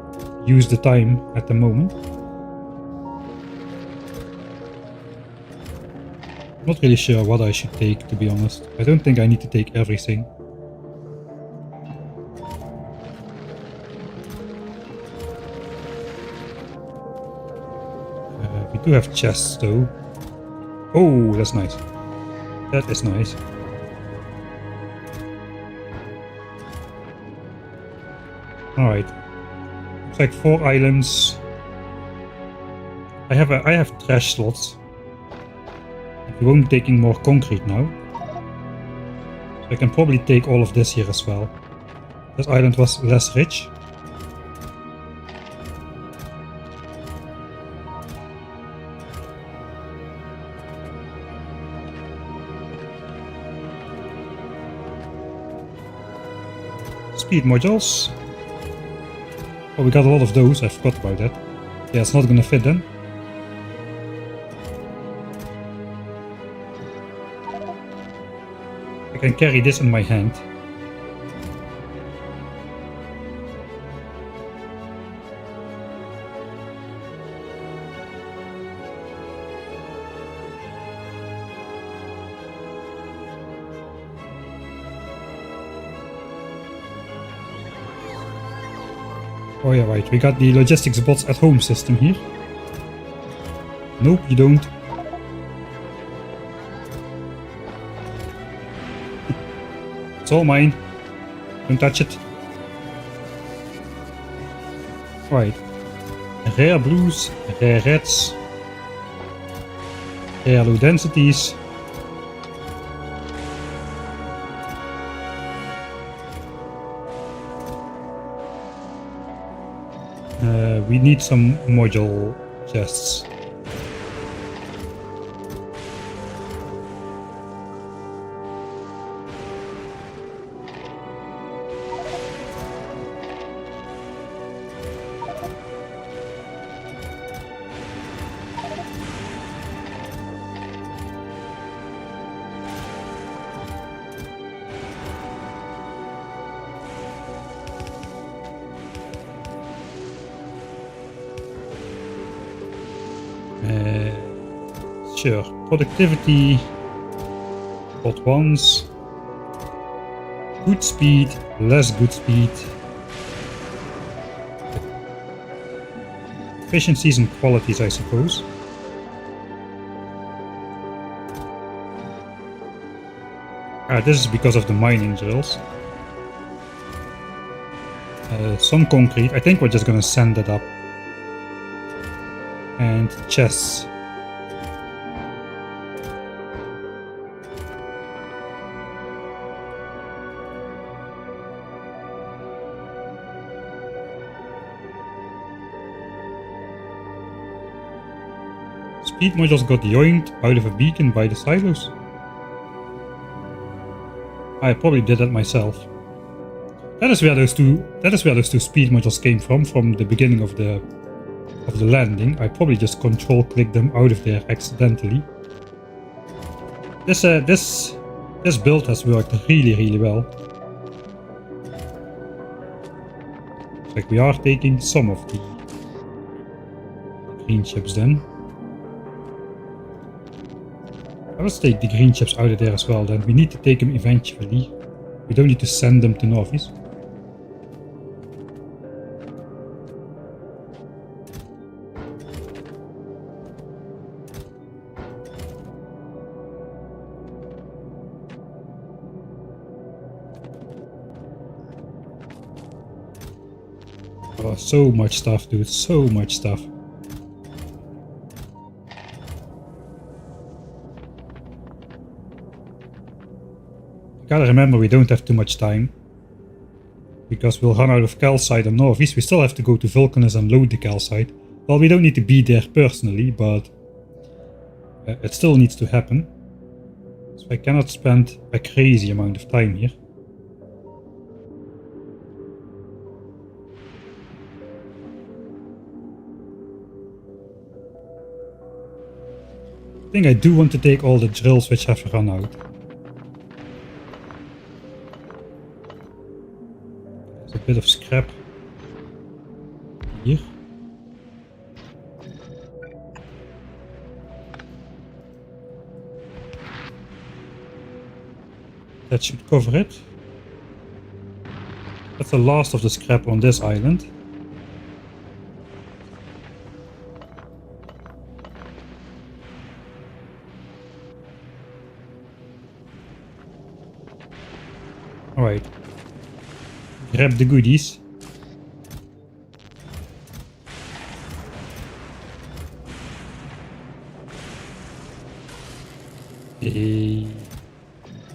use the time at the moment. Not really sure what I should take, to be honest. I don't think I need to take everything. We do have chests though. Oh, that's nice. That is nice. Alright. Looks like 4 islands. I have trash slots. We won't be taking more concrete now. So I can probably take all of this here as well. This island was less rich. Speed modules. Oh, we got a lot of those. I forgot about that. Yeah, it's not gonna fit then. I can carry this in my hand. Oh yeah, right, we got the logistics bots at home system here. Nope, you don't. It's all mine. Don't touch it. Right. Rare blues, rare reds, rare low densities. We need some module chests. Sure. Productivity. Hot ones. Good speed. Less good speed. Efficiencies and qualities, I suppose. This is because of the mining drills. Some concrete. I think we're just gonna sand it up. And chests. Speed modules got yoinked out of a beacon by the silos. I probably did that myself. That is where those two speed modules came from the beginning of the landing. I probably just control clicked them out of there accidentally. This build has worked really well. Looks like we are taking some of the green chips then. Let's take the green chips out of there as well then. We need to take them eventually. We don't need to send them to Nauvis. Oh, so much stuff, dude. So much stuff. Gotta remember we don't have too much time. Because we'll run out of calcite on Nauvis. We still have to go to Vulcanus and load the calcite. Well, we don't need to be there personally, but it still needs to happen. So I cannot spend a crazy amount of time here. I think I do want to take all the drills which have run out. There's a bit of scrap here. That should cover it. That's the last of the scrap on this island. Alright. Grab the goodies.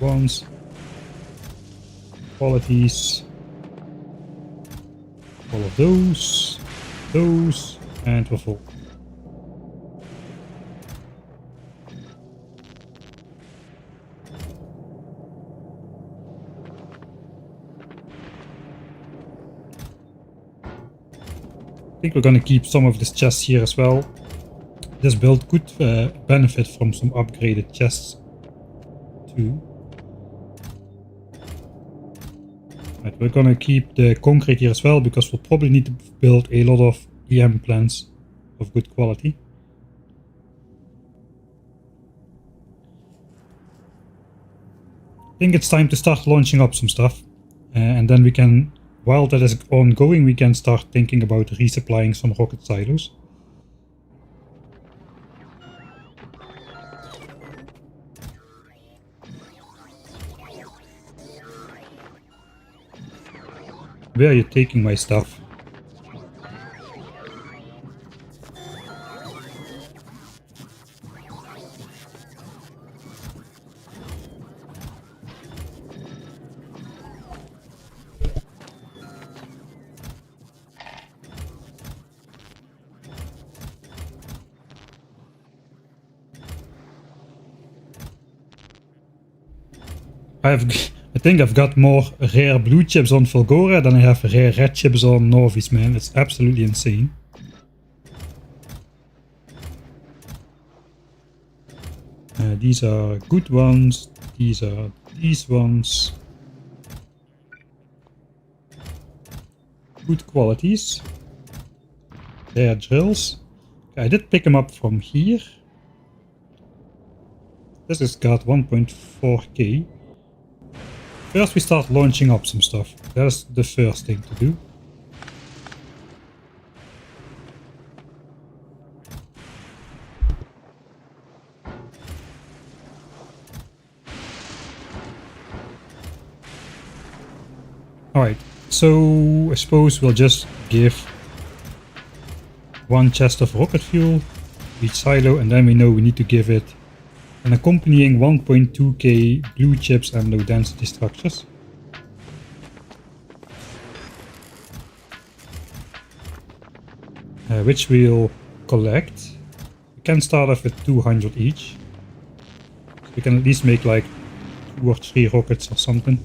Ones. Qualities. All of those. Those. And we're full. I think we're gonna keep some of this chests here as well. This build could benefit from some upgraded chests too. Right, we're gonna keep the concrete here as well because we'll probably need to build a lot of EM plants of good quality. I think it's time to start launching up some stuff and then we can, while that is ongoing, we can start thinking about resupplying some rocket silos. Where are you taking my stuff? I think I've got more rare blue chips on Fulgora than I have rare red chips on Nauvis, man. It's absolutely insane. These are good ones. These are these ones. Good qualities. Rare drills. I did pick them up from here. This has got 1.4k. First we start launching up some stuff. That's the first thing to do. Alright, so I suppose we'll just give one chest of rocket fuel, each silo, and then we know we need to give it an accompanying 1.2k blue chips and low density structures. Which we'll collect. We can start off with 200 each. So we can at least make like 2 or 3 rockets or something.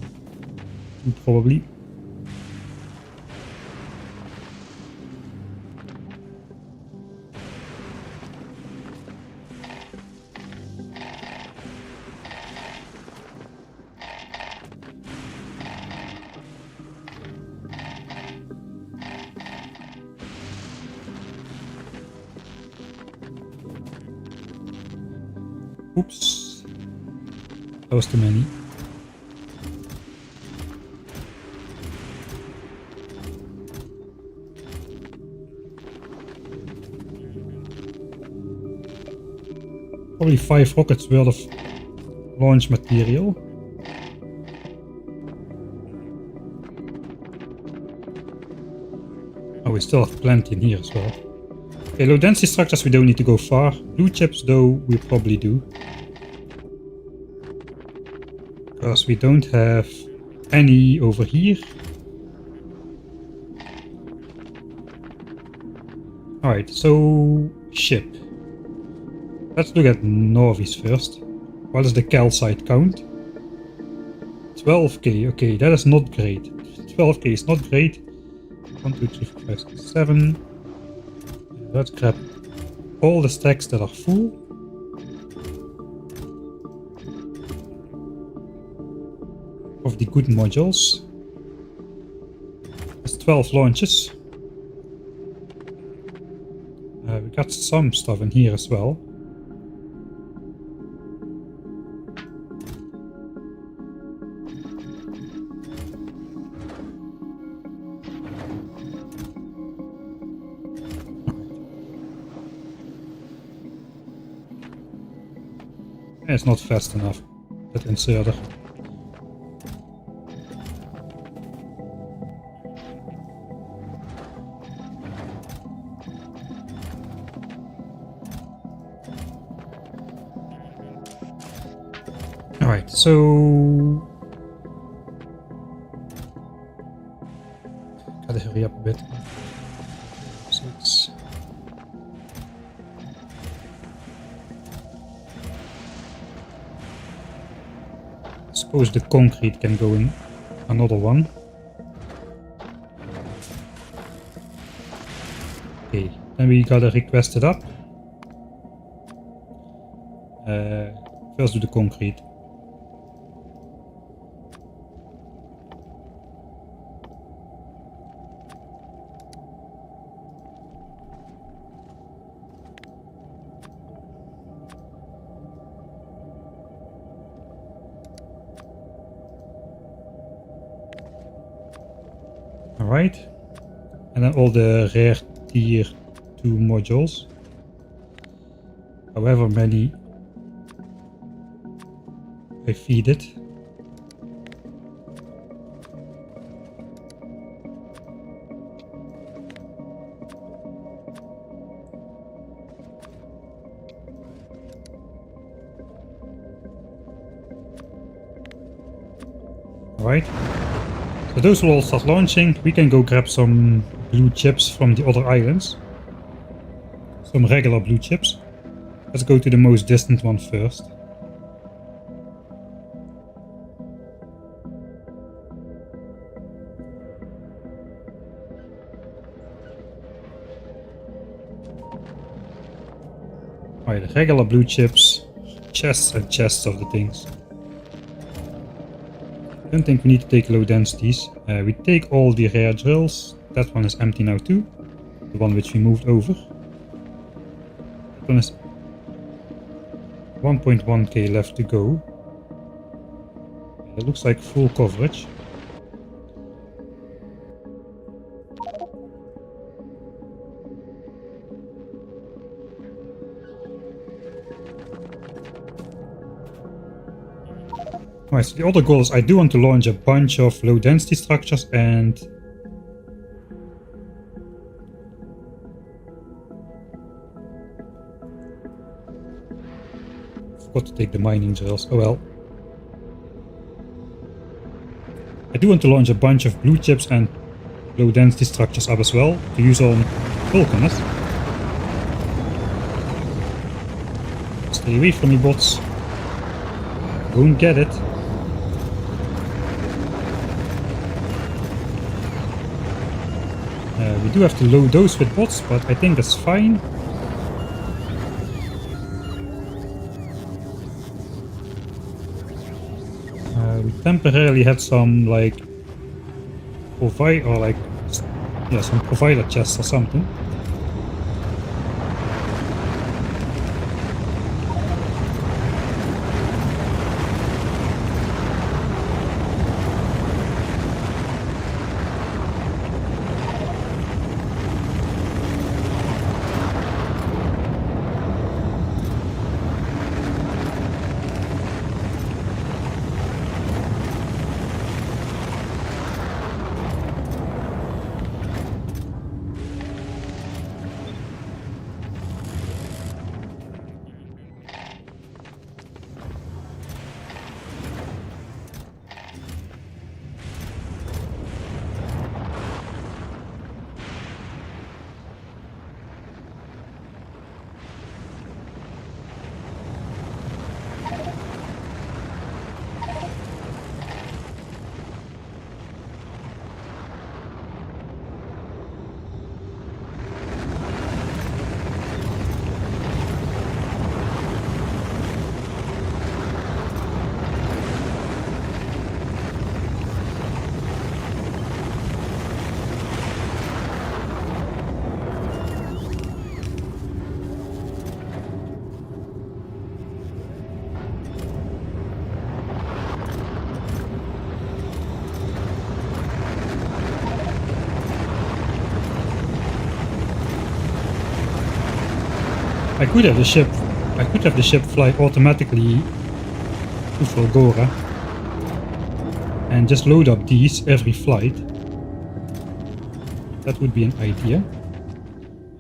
2 probably. Oops, that was too many. Probably 5 rockets worth of launch material. Oh, we still have plenty in here as well. Okay, low density structures we don't need to go far. Blue chips though we probably do. Because we don't have any over here. Alright, so ship. Let's look at Nauvis first. What is the calcite count? 12k, okay, that is not great. 12k is not great. 1, 2, 3, 4, 5, 6, 7. Let's grab all the stacks that are full. Of the good modules. That's 12 launches. We got some stuff in here as well. It's not fast enough, that inserter. Alright, so gotta hurry up a bit. 6. Suppose the concrete can go in another one. Okay, then we gotta request it up. First do the concrete. Alright, and then all the rare tier 2 modules, however many I feed it. Alright. So those will all start launching. We can go grab some blue chips from the other islands. Some regular blue chips. Let's go to the most distant one first. Alright, regular blue chips. Chests and chests of the things. I don't think we need to take low densities. We take all the rare drills. That one is empty now too. The one which we moved over. That one is 1.1k left to go. It looks like full coverage. Alright, so the other goal is I do want to launch a bunch of low density structures and forgot to take the mining drills. Oh well. I do want to launch a bunch of blue chips and low density structures up as well to use on Vulcanus. Stay away from me, bots. Won't get it. We do have to load those with bots, but I think that's fine. We temporarily had some like some provider chests or something. I could have the ship fly automatically to Fulgora and just load up these every flight. That would be an idea.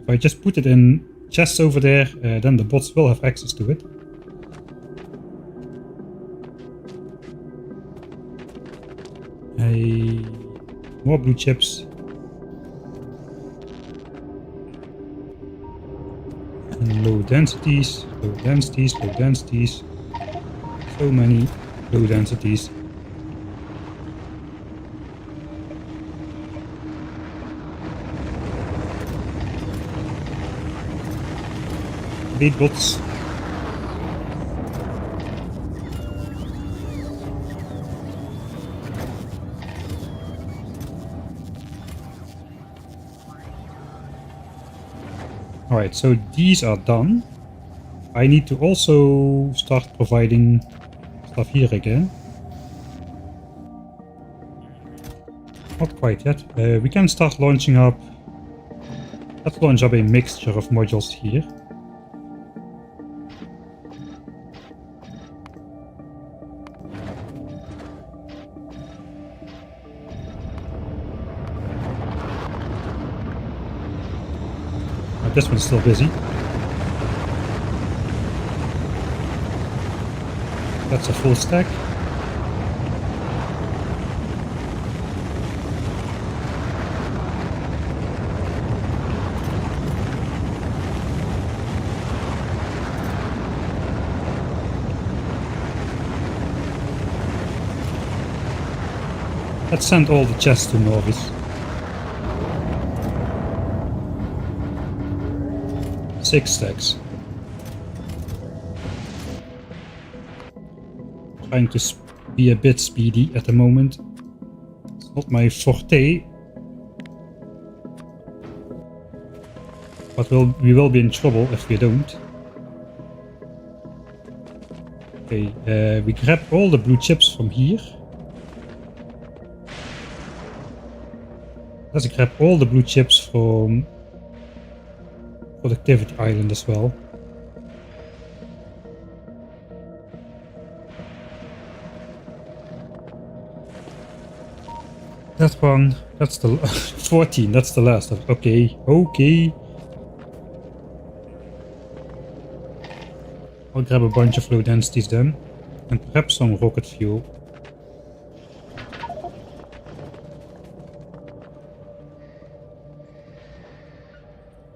If I just put it in chests over there, then the bots will have access to it. More blue chips. And low densities, low densities, low densities. So many low densities. Bait bots. Alright, so these are done. I need to also start providing stuff here again. Not quite yet. We can start launching up. Let's launch up a mixture of modules here. This one's still busy. That's a full stack. Let's send all the chests to Nauvis. 6 stacks. Trying to be a bit speedy at the moment. It's not my forte. But we will be in trouble if we don't. Okay, we grab all the blue chips from here. Let's grab all the blue chips from Productivity Island as well. That one, that's the 14, that's the last of. Okay, okay. I'll grab a bunch of low densities then, and perhaps some rocket fuel.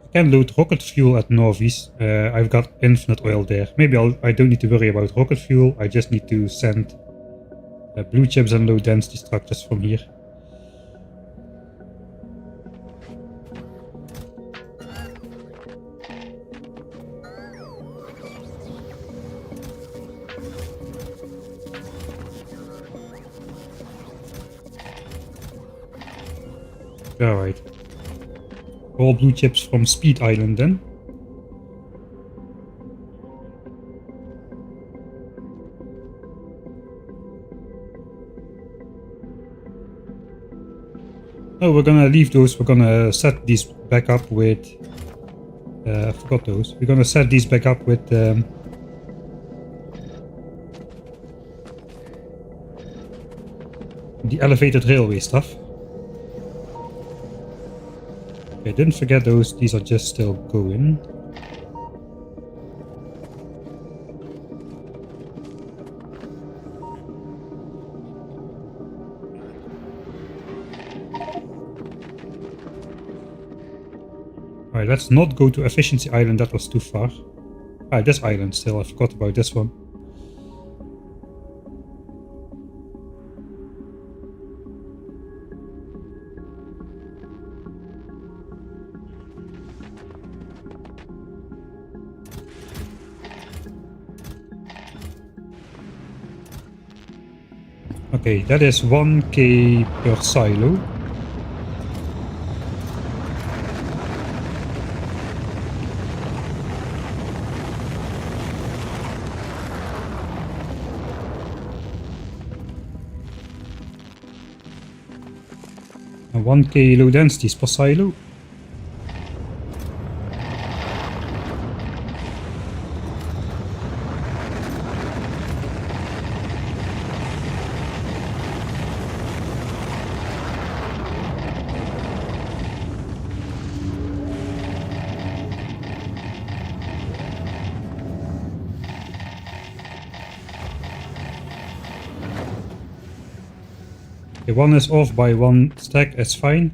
I can load rocket fuel at Nauvis. I've got infinite oil there. Maybe I don't need to worry about rocket fuel. I just need to send blue chips and low density structures from here. Alright. All blue chips from Speed Island then. Oh, we're gonna leave those. We're gonna set these back up with... I forgot those. We're gonna set these back up with... the elevated railway stuff. Okay, didn't forget those. These are just still going. Alright, let's not go to Efficiency Island, that was too far. Alright, this island still, I forgot about this one. Okay, that is 1k per silo. And 1k low densities per silo. Okay, one is off by one stack, it's fine.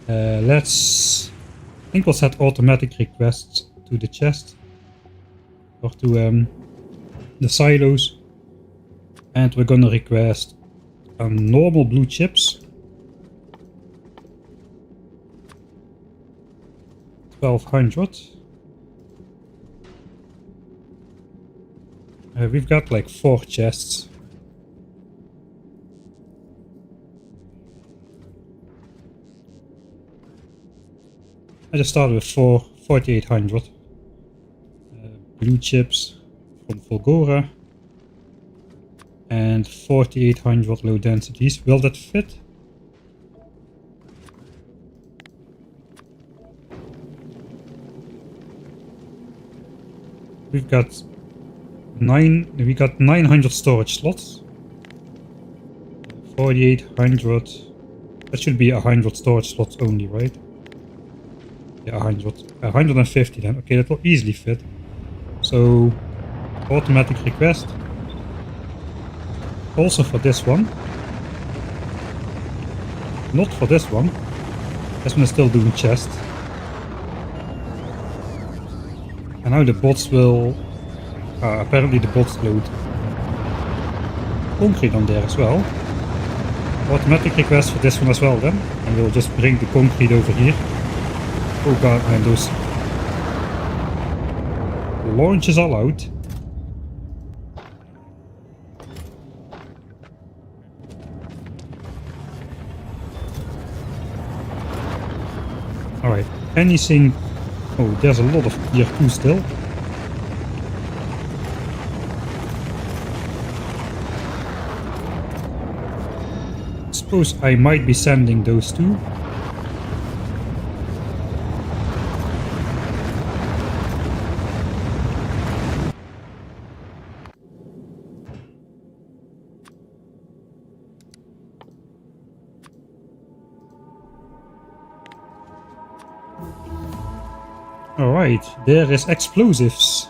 I think we'll set automatic requests to the chest. Or to the silos. And we're gonna request normal blue chips. 1200. We've got like 4 chests. I just started with 4800 blue chips from Fulgora and 4800 low densities. Will that fit? We got 900 storage slots. 4800. That should be 100 storage slots only, right? Yeah, 150 then. Okay, that will easily fit. So, automatic request. Also for this one. Not for this one. This one is still doing chest. And now the bots will... apparently the bots load concrete on there as well. Automatic request for this one as well then. And we'll just bring the concrete over here. Oh god, and those launches all out. Alright, anything... Oh, there's a lot of tier 2 still. Suppose I might be sending those two. Alright, there is explosives.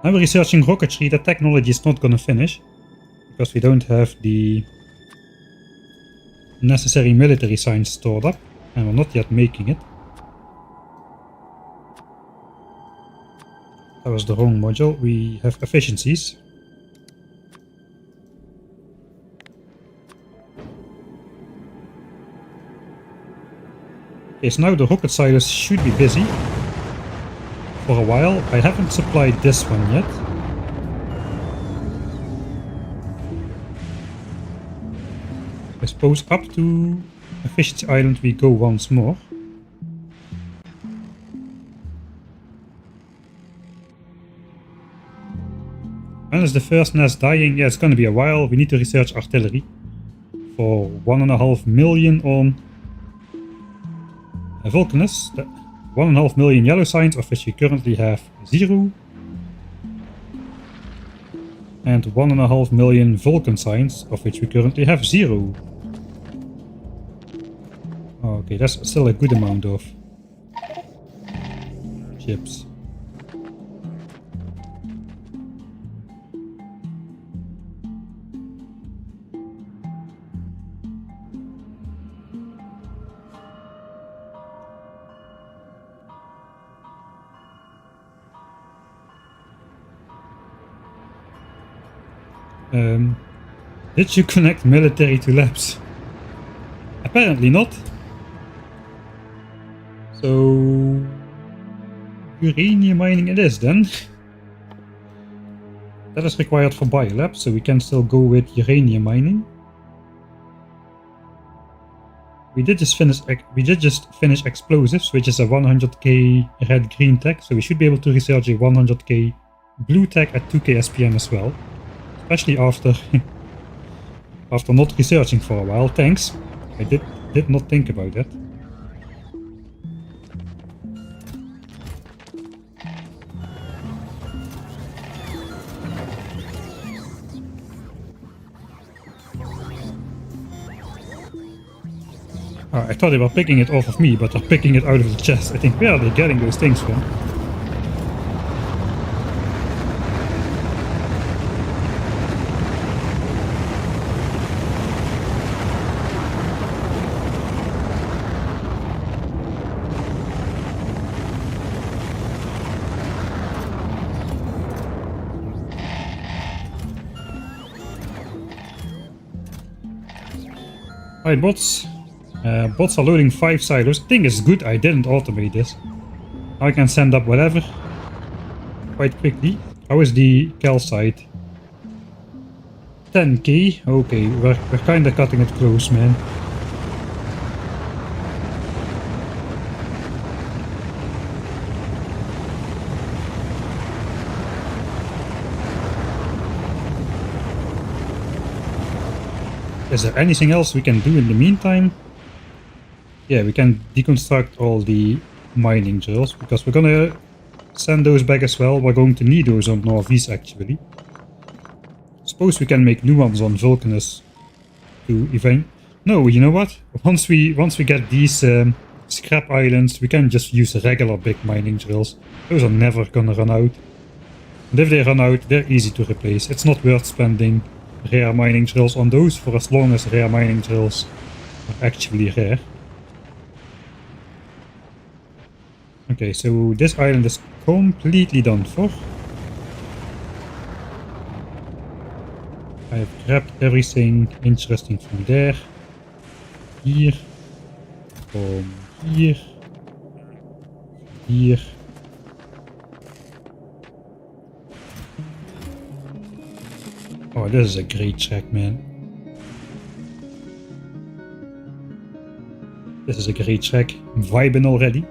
I'm researching rocketry. That technology is not gonna finish. Because we don't have the necessary military science stored up. And we're not yet making it. That was the wrong module. We have efficiencies. Okay, so now the rocket silos should be busy for a while. I haven't supplied this one yet. I suppose up to Efficiency Island we go once more. When is the first nest dying? Yeah, it's gonna be a while. We need to research artillery for 1.5 million on Vulcanus. 1.5 million yellow signs, of which we currently have 0. And 1.5 million Vulcan signs, of which we currently have 0. Okay, that's still a good amount of chips. Did you connect military to labs? Apparently not. So uranium mining it is then. That is required for biolabs, so we can still go with uranium mining. We did just finish explosives, which is a 100k red-green tech, so we should be able to research a 100k blue tech at 2k SPM as well. Especially after after not researching for a while. Thanks. I did not think about that. I thought they were picking it off of me, but they're picking it out of the chest. I think, where are they getting those things from? Alright, bots. Bots are loading 5 silos. I think it's good I didn't automate this. Now I can send up whatever quite quickly. How is the calcite? 10k? Okay, we're kinda cutting it close, man. Is there anything else we can do in the meantime? Yeah, we can deconstruct all the mining drills, because we're gonna send those back as well. We're going to need those on Nauvis actually. Suppose we can make new ones on Vulcanus to No, you know what? Once we get these scrap islands, we can just use regular big mining drills. Those are never gonna run out. And if they run out, they're easy to replace. It's not worth spending rare mining drills on those for as long as rare mining drills are actually rare. Okay, so this island is completely done for. I have grabbed everything interesting from there. Here. From here. Here. Oh, this is a great track, man. This is a great track. I'm vibing already.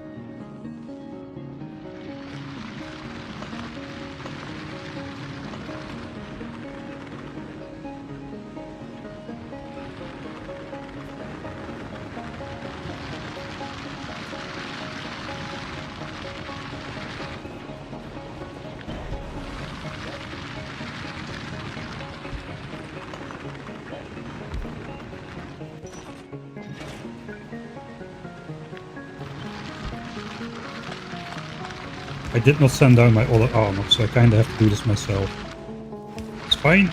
I did not send down my other armor, so I kinda have to do this myself. It's fine.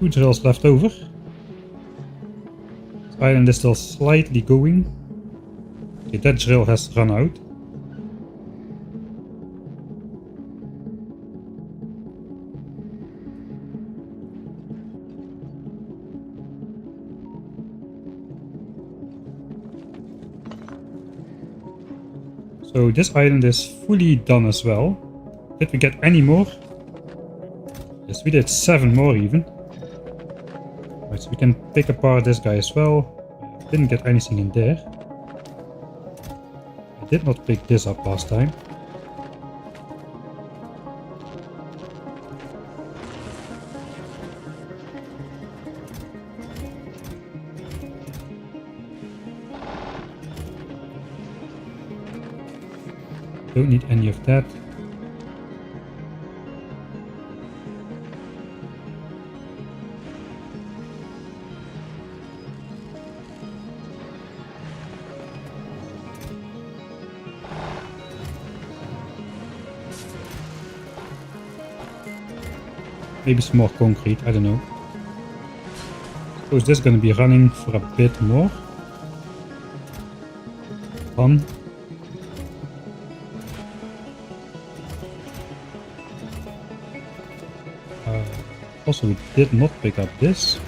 Two drills left over. This island is still slightly going. Okay, that drill has run out. So this island is fully done as well. Did we get any more? Yes, we did 7 more even. Right, so we can pick apart this guy as well. Didn't get anything in there. I did not pick this up last time. Don't need any of that. Maybe some more concrete, I don't know. So is this going to be running for a bit more? Fun. Also, we did not pick up this.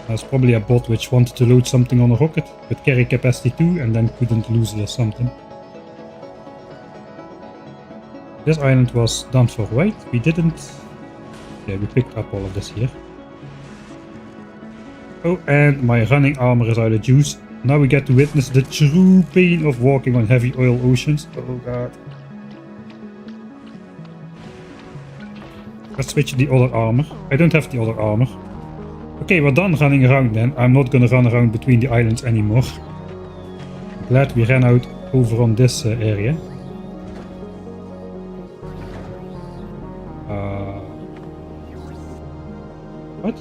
There's probably a bot which wanted to load something on a rocket with carry capacity 2 and then couldn't lose it or something. This island was done for white. We didn't. Yeah, we picked up all of this here. Oh, and my running armor is out of juice. Now we get to witness the true pain of walking on heavy oil oceans. Oh god. Let's switch to the other armor. I don't have the other armor. Okay, we're done running around then. I'm not gonna run around between the islands anymore. Glad we ran out over on this area. What?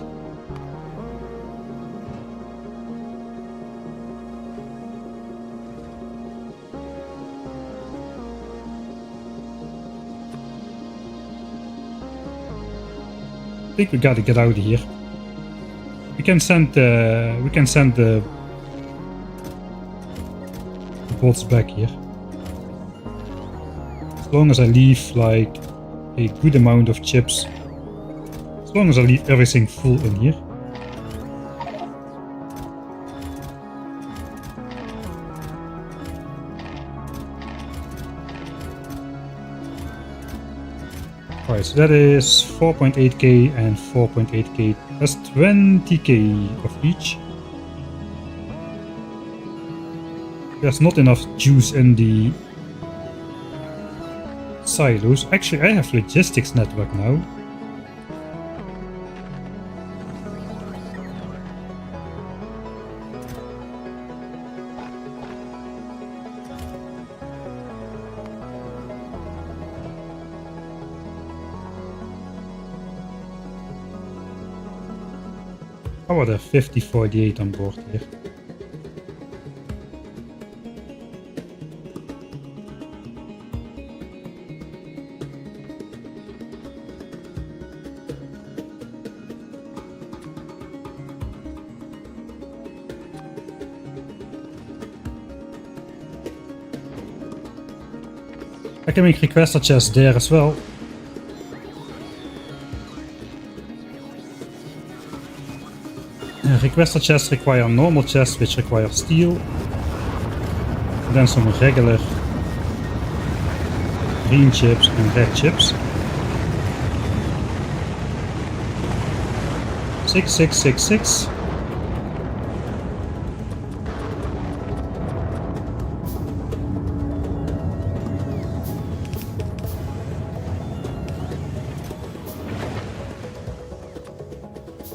I think we gotta get out of here. We can send the bots back here. As long as I leave like a good amount of chips. As long as I leave everything full in here. Alright, so that is 4.8k and 4.8k. That's 20k of each. There's not enough juice in the silos. Actually, I have logistics network now. How about a 5048 on board here? I can make requester chests there as well. Requester chests require normal chests which require steel. And then some regular green chips and red chips. 6666.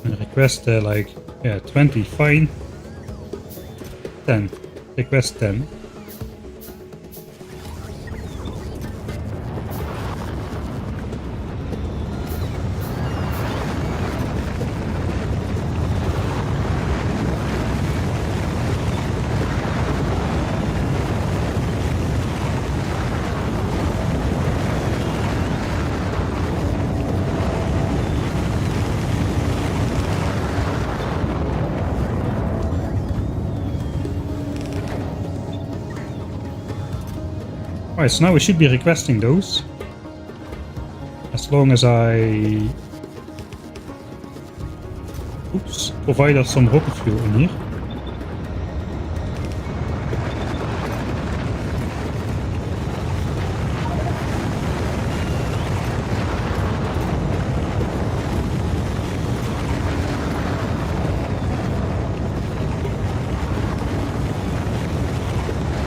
And request like, yeah, 20, fine. 10. Request 10. Alright, so now we should be requesting those. As long as I... Oops, provide us some rocket fuel in here.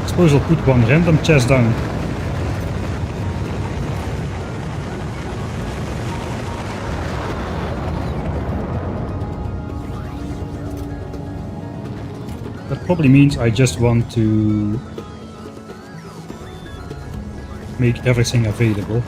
I suppose I'll put one random chest down. That probably means I just want to make everything available.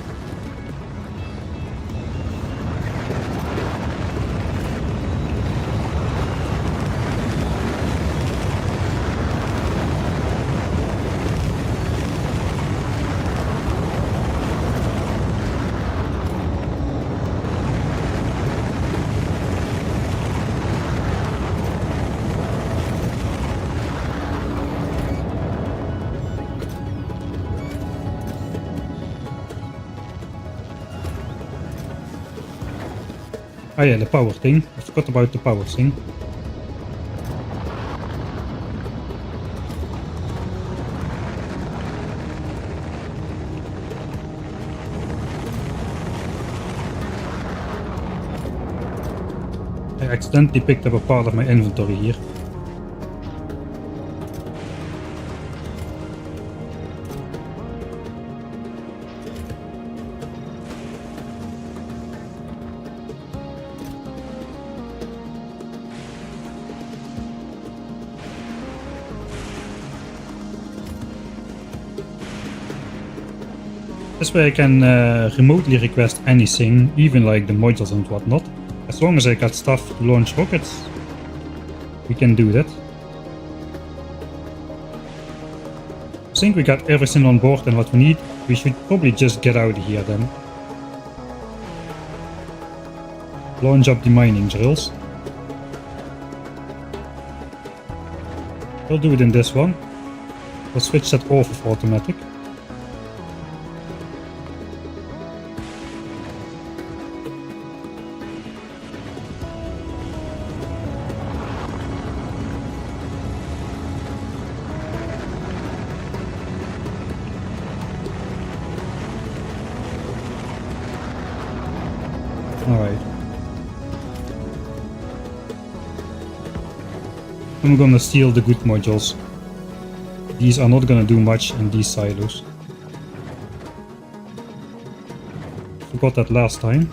Oh yeah, the power thing. I forgot about the power thing. I accidentally picked up a part of my inventory here. This way I can remotely request anything, even like the modules and whatnot. As long as I got stuff to launch rockets, we can do that. I think we got everything on board and what we need. We should probably just get out of here then. Launch up the mining drills. We'll do it in this one. We'll switch that off of automatic. Alright. I'm gonna steal the good modules. These are not gonna do much in these silos. Forgot that last time.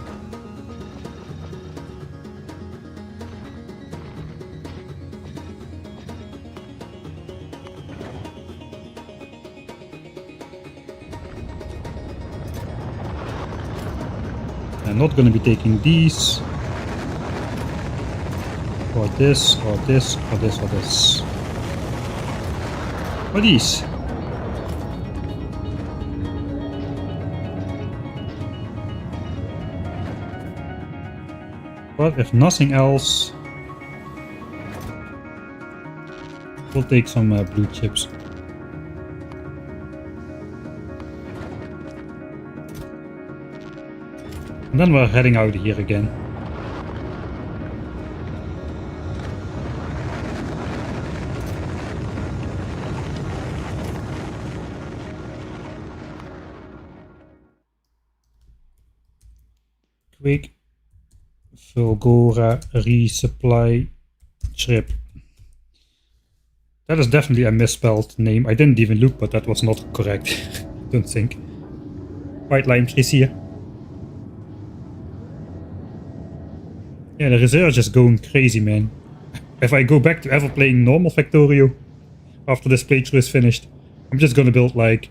I'm not going to be taking these, or this, or this, or this, or this. Or these. But if nothing else, we'll take some blue chips. And then we're heading out here again. Quick Fulgora resupply trip. That is definitely a misspelled name. I didn't even look, but that was not correct. I don't think. White lime trees here. Yeah, the research is going crazy, man. If I go back to ever playing normal Factorio after this playthrough is finished, I'm just gonna build like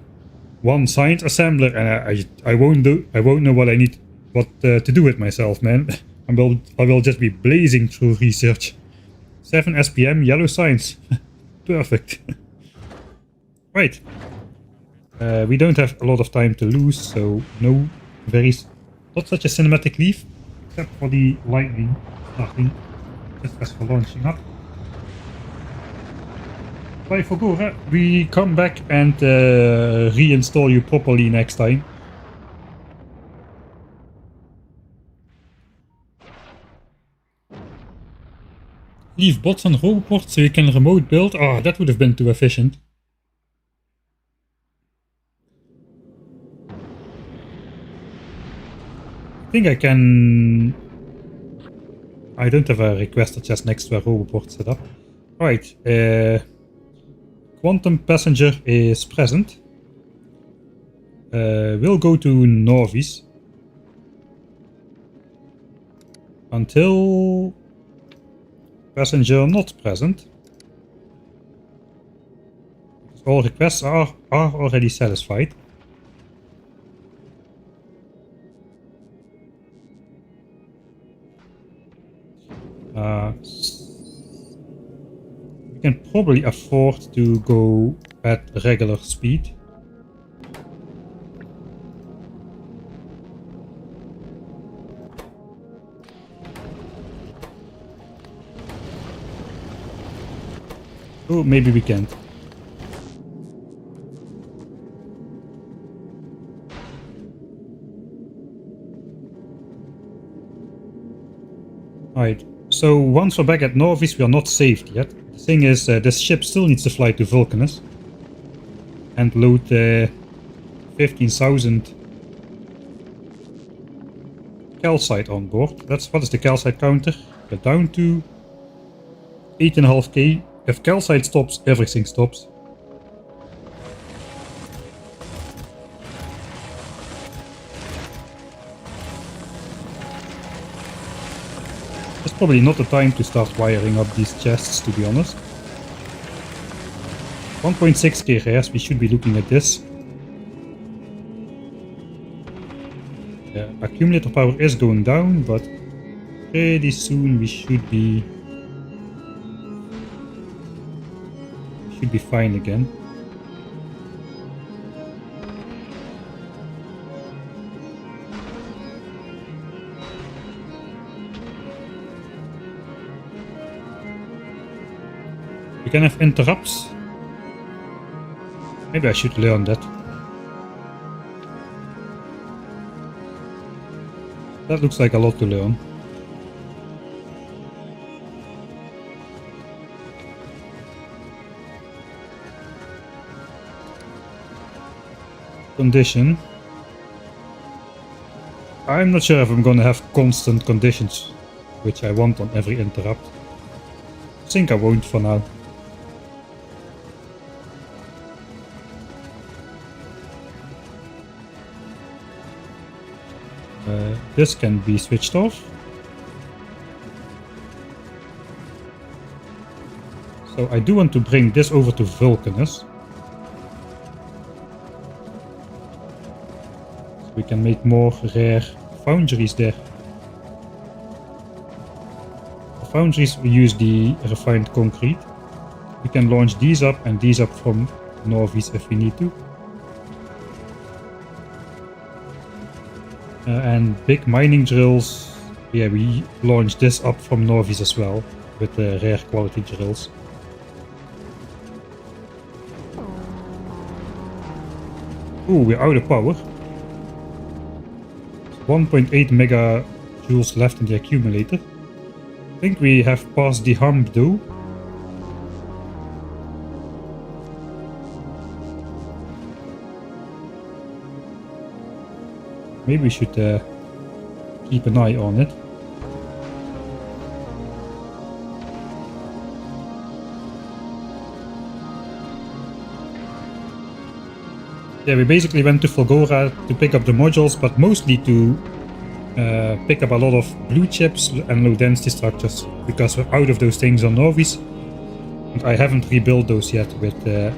one science assembler, and I won't know what to do with myself, man. I will just be blazing through research. 7 SPM yellow science. Perfect. Right. We don't have a lot of time to lose, so not such a cinematic leave. Except for the lightning starting, just as for launching up. By Fulgora, we come back and reinstall you properly next time. Leave bots on roboports so you can remote build. Oh, that would have been too efficient. I think I can... I don't have a requester chest next to a roboport set up. Right, Quantum Passenger is present. We'll go to Nauvis. Until... Passenger not present. All requests are already satisfied. We can probably afford to go at regular speed. Oh, maybe we can't. Alright, so once we're back at Nauvis, we are not saved yet. The thing is, this ship still needs to fly to Vulcanus and load 15,000 calcite on board. What is the calcite counter? We're down to 8.5k. If calcite stops, everything stops. It's probably not the time to start wiring up these chests, to be honest. 1.6k rares, we should be looking at this. Yeah, accumulator power is going down, but pretty soon we should be fine again. We can have interrupts. Maybe I should learn that. That looks like a lot to learn. Condition. I'm not sure if I'm gonna have constant conditions, which I want on every interrupt. I think I won't for now. This can be switched off. So I do want to bring this over to Vulcanus. So we can make more rare foundries there. For foundries we use the refined concrete. We can launch these up and these up from Nauvis if we need to. And big mining drills, yeah, we launch this up from Nauvis as well, with the rare quality drills. Ooh, we're out of power. 1.8 megajoules left in the accumulator. I think we have passed the hump though. Maybe we should keep an eye on it. Yeah, we basically went to Fulgora to pick up the modules, but mostly to pick up a lot of blue chips and low density structures, because we're out of those things on Nauvis. And I haven't rebuilt those yet with the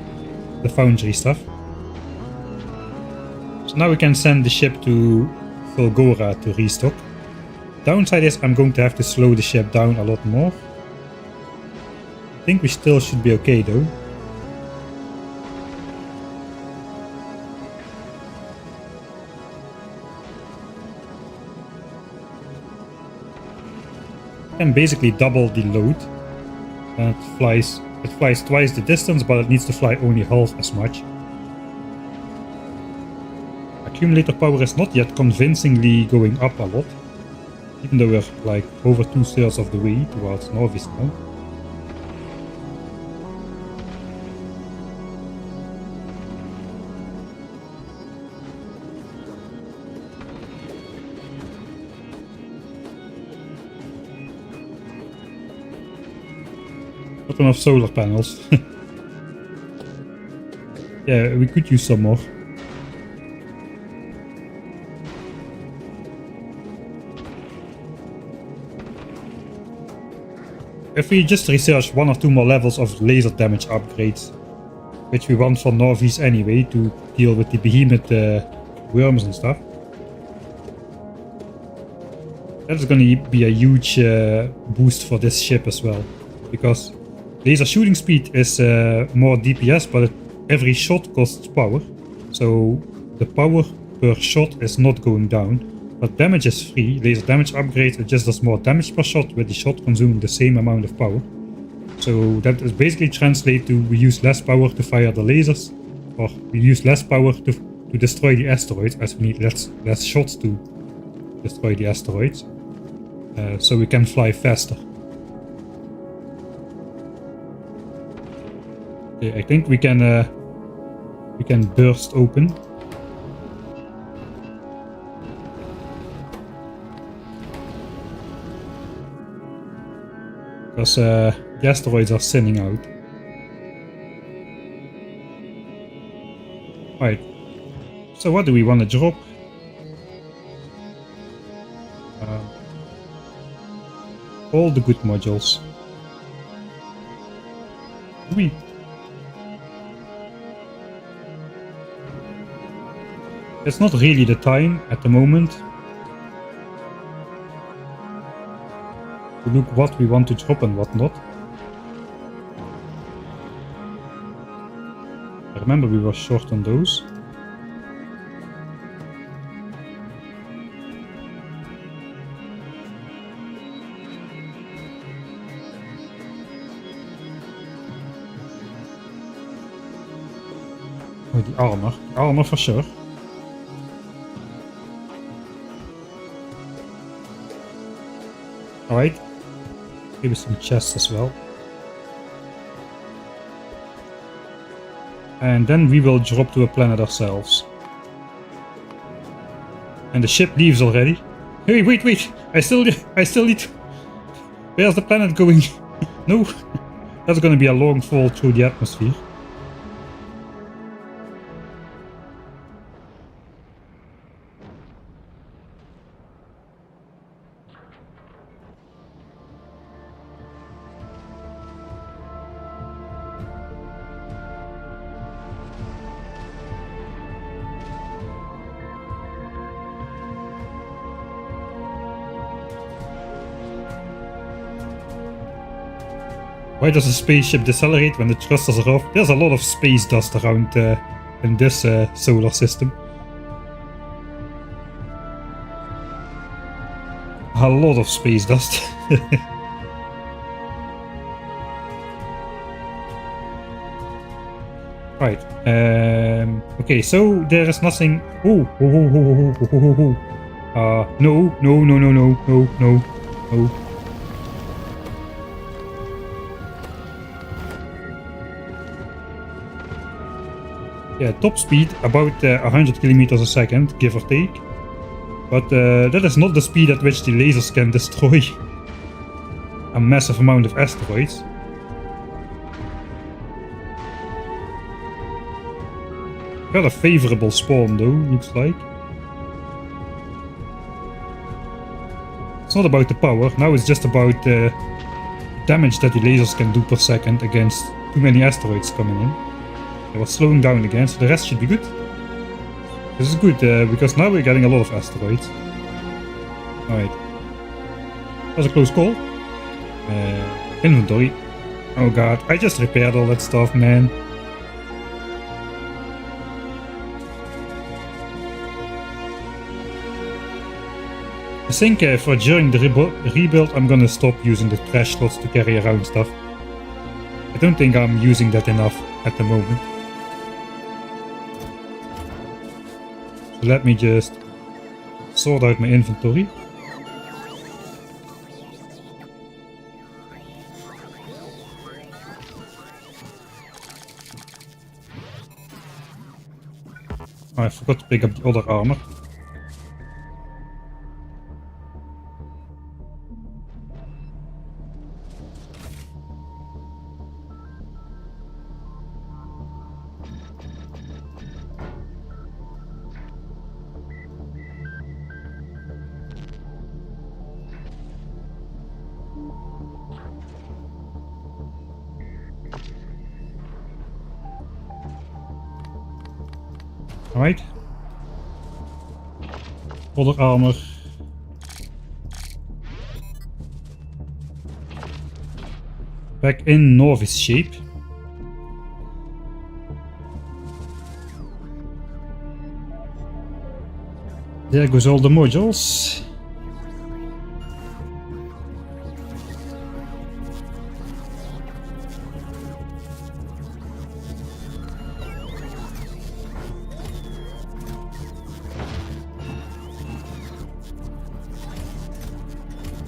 Foundry stuff. So now we can send the ship to Fulgora to restock. Downside is I'm going to have to slow the ship down a lot more. I think we still should be okay though. Can basically double the load and it flies It flies twice the distance, but it needs to fly only half as much. Accumulator power is not yet convincingly going up a lot, even though we're like over 2/3 of the way towards Nauvis now. Not enough solar panels. Yeah, we could use some more. If we just research 1 or 2 more levels of laser damage upgrades, which we want for Nauvis anyway to deal with the behemoth worms and stuff, that is going to be a huge boost for this ship as well, because laser shooting speed is more DPS, but every shot costs power, so the power per shot is not going down, but damage is free. Laser damage upgrades, it just does more damage per shot, with the shot consuming the same amount of power. So that is basically translate to we use less power to fire the lasers, or we use less power to destroy the asteroids, as we need less shots to destroy the asteroids, so we can fly faster. Okay, I think we can burst open. Because the asteroids are thinning out. Right. So what do we want to drop? All the good modules. We. It's not really the time at the moment to look what we want to drop and what not. I remember we were short on those. Oh, the armor. The armor for sure. Alright. Maybe some chests as well. And then we will drop to a planet ourselves. And the ship leaves already. Hey, wait! I still need to... Where's the planet going? No! That's gonna be a long fall through the atmosphere. Why does a spaceship decelerate when the thrusters are off? There's a lot of space dust around in this solar system. A lot of space dust. Right. Okay, so there is nothing... No. Yeah, top speed about 100 kilometers a second, give or take. But that is not the speed at which the lasers can destroy a massive amount of asteroids. Got a favorable spawn though, looks like. It's not about the power, now it's just about the damage that the lasers can do per second against too many asteroids coming in. They were slowing down again, so the rest should be good. This is good, because now we're getting a lot of asteroids. Alright. That was a close call. Inventory. Oh god, I just repaired all that stuff, man. I think for during the rebuild I'm gonna stop using the trash slots to carry around stuff. I don't think I'm using that enough at the moment. So let me just sort out my inventory. Oh, I forgot to pick up the other armor. Alright. Other armor. Back in Nauvis shape. There goes all the modules.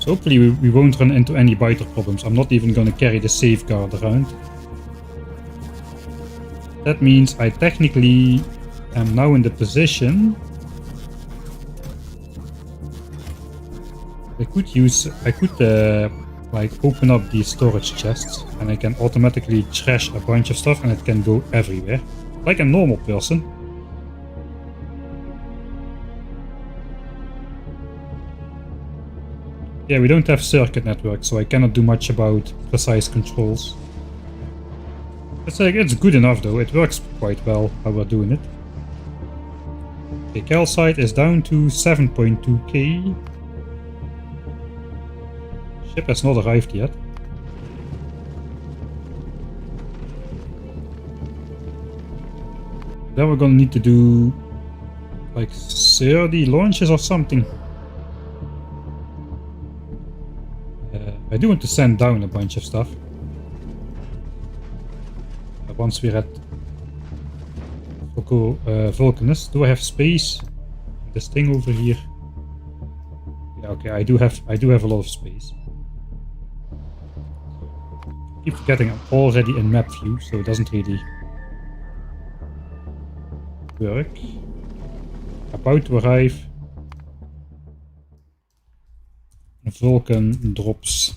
So hopefully we won't run into any biter problems. I'm not even gonna carry the safeguard around. That means I technically am now in the position I could like open up these storage chests and I can automatically trash a bunch of stuff and it can go everywhere. Like a normal person. Yeah, we don't have circuit network, so I cannot do much about precise controls. It's good enough though, it works quite well how we're doing it. Okay, calcite is down to 7.2k. Ship has not arrived yet. Then we're gonna need to do like 30 launches or something. I do want to send down a bunch of stuff. Once we're at Vulcanus. Do I have space? This thing over here. Yeah, okay, I do have a lot of space. Keep forgetting I'm already in map view, so it doesn't really work. About to arrive. Vulcan drops.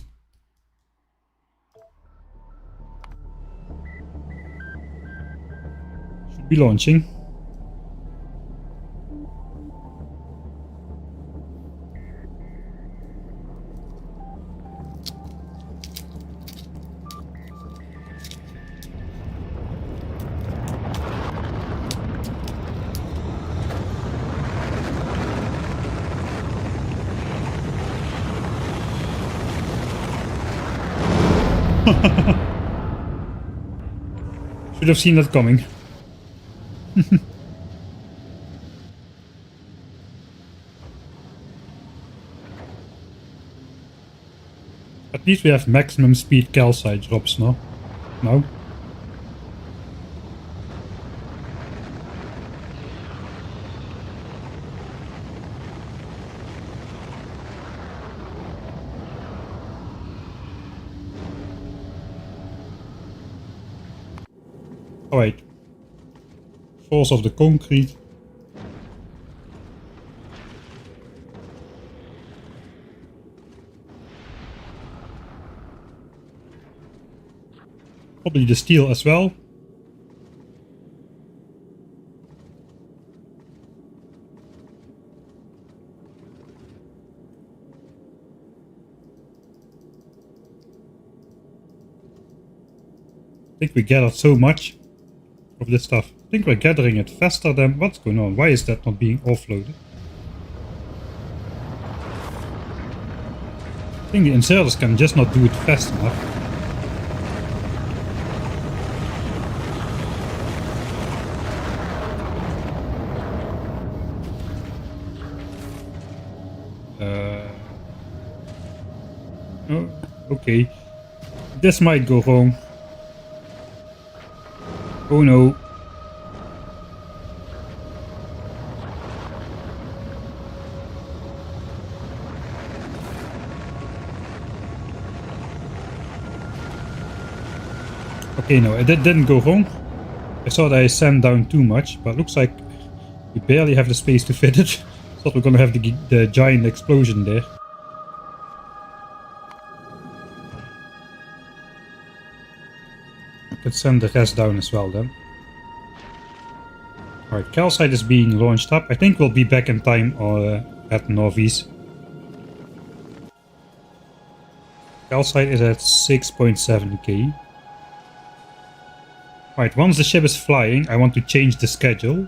Should be launching. Should have seen that coming. At least we have maximum speed calcite drops now. No? Alright. Force of the concrete. Probably the steel as well. I think we gathered so much of this stuff. I think we're gathering it faster than... What's going on? Why is that not being offloaded? I think the inserters can just not do it fast enough. Oh, okay. This might go wrong. Oh no. Okay, no, it didn't go wrong. I thought I sent down too much, but looks like we barely have the space to fit it. Thought we're gonna have the giant explosion there. I could send the rest down as well then. Alright, calcite is being launched up. I think we'll be back in time at Nauvis. Calcite is at 6.7k. Alright, once the ship is flying, I want to change the schedule.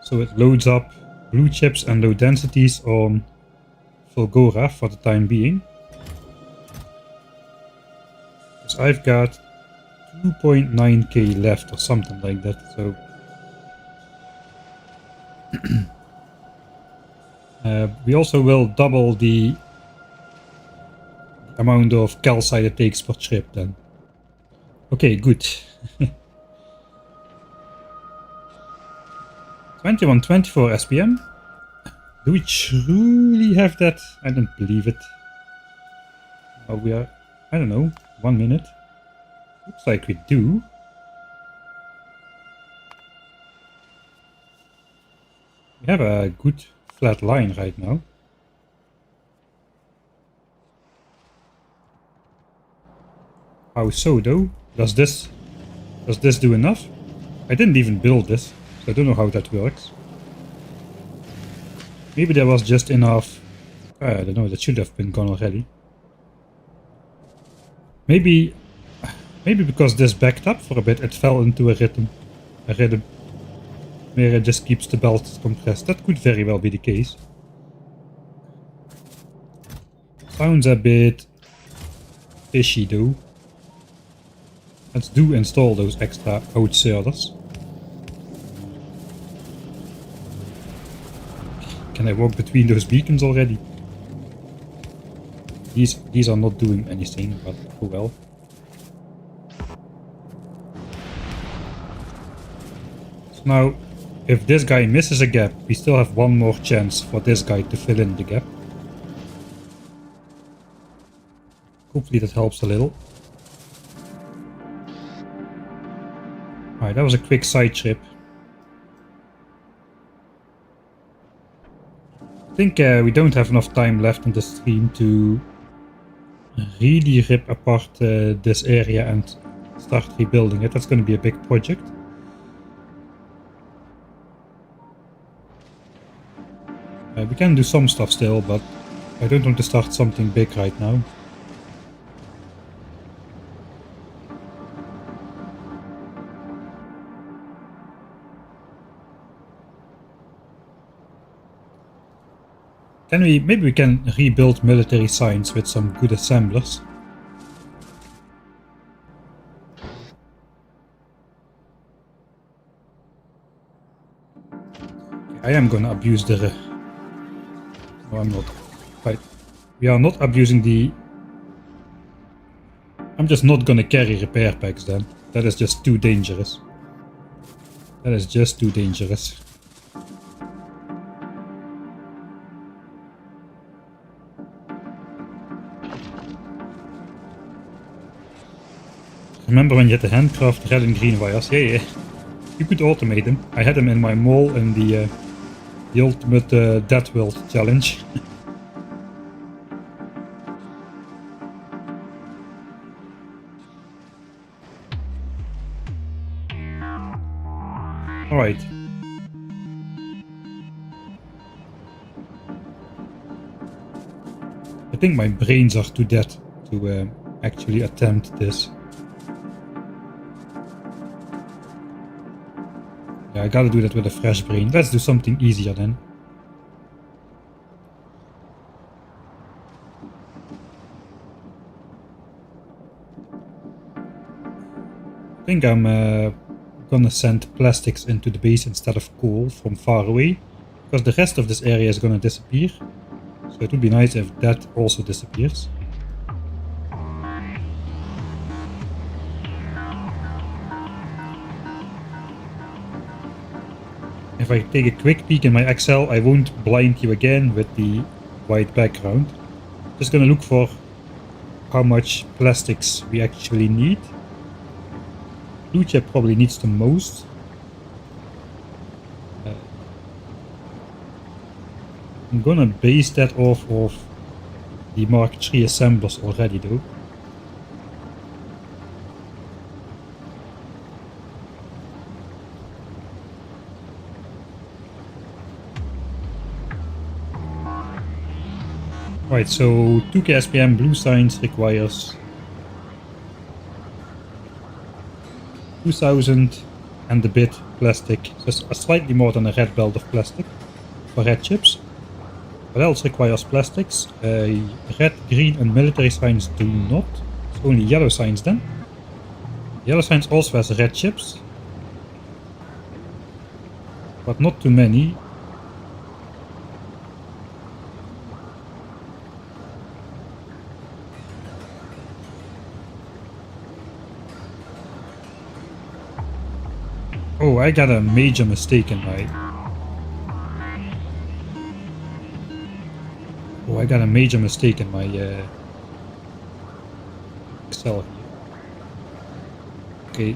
So it loads up blue chips and low densities on Fulgora for the time being. Because I've got 2.9k left or something like that, so... we also will double the amount of calcite it takes per trip then. Okay, good. 2124 SPM. Do we truly have that? I don't believe it. Oh, we are, I don't know, 1 minute. Looks like we do. We have a good flat line right now. How so though? Does this do enough? I didn't even build this, so I don't know how that works. Maybe there was just enough. I don't know, that should have been gone already. Maybe because this backed up for a bit, it fell into a rhythm where it just keeps the belt compressed. That could very well be the case. Sounds a bit fishy though. Let's do install those extra outserters. Can I walk between those beacons already? These are not doing anything, but oh well. So now, if this guy misses a gap, we still have one more chance for this guy to fill in the gap. Hopefully that helps a little. Alright, that was a quick side trip. I think we don't have enough time left in the stream to really rip apart this area and start rebuilding it. That's going to be a big project. We can do some stuff still, but I don't want to start something big right now. Maybe we can rebuild military science with some good assemblers. I am gonna abuse the... No, I'm not. Right. We are not abusing the... I'm just not gonna carry repair packs then. That is just too dangerous. That is just too dangerous. Remember when you had the handcraft red and green wires? Yeah. You could automate them. I had them in my mall in the ultimate Dead World challenge. Alright. I think my brains are too dead to actually attempt this. Yeah, I gotta do that with a fresh brain. Let's do something easier then. I think I'm gonna send plastics into the base instead of coal from far away, because the rest of this area is gonna disappear. So it would be nice if that also disappears. if I take a quick peek in my Excel, I won't blind you again with the white background. Just gonna look for how much plastics we actually need. Blue chip probably needs the most. I'm gonna base that off of the Mark III assemblers already though. Right, so 2K SPM blue signs requires 2000 and a bit plastic, just slightly more than a red belt of plastic for red chips. What else requires plastics? Red, green and military signs do not. It's only yellow signs then. Yellow signs also has red chips, but not too many. Oh, I got a major mistake in my... Oh, I got a major mistake in my Excel here. Okay.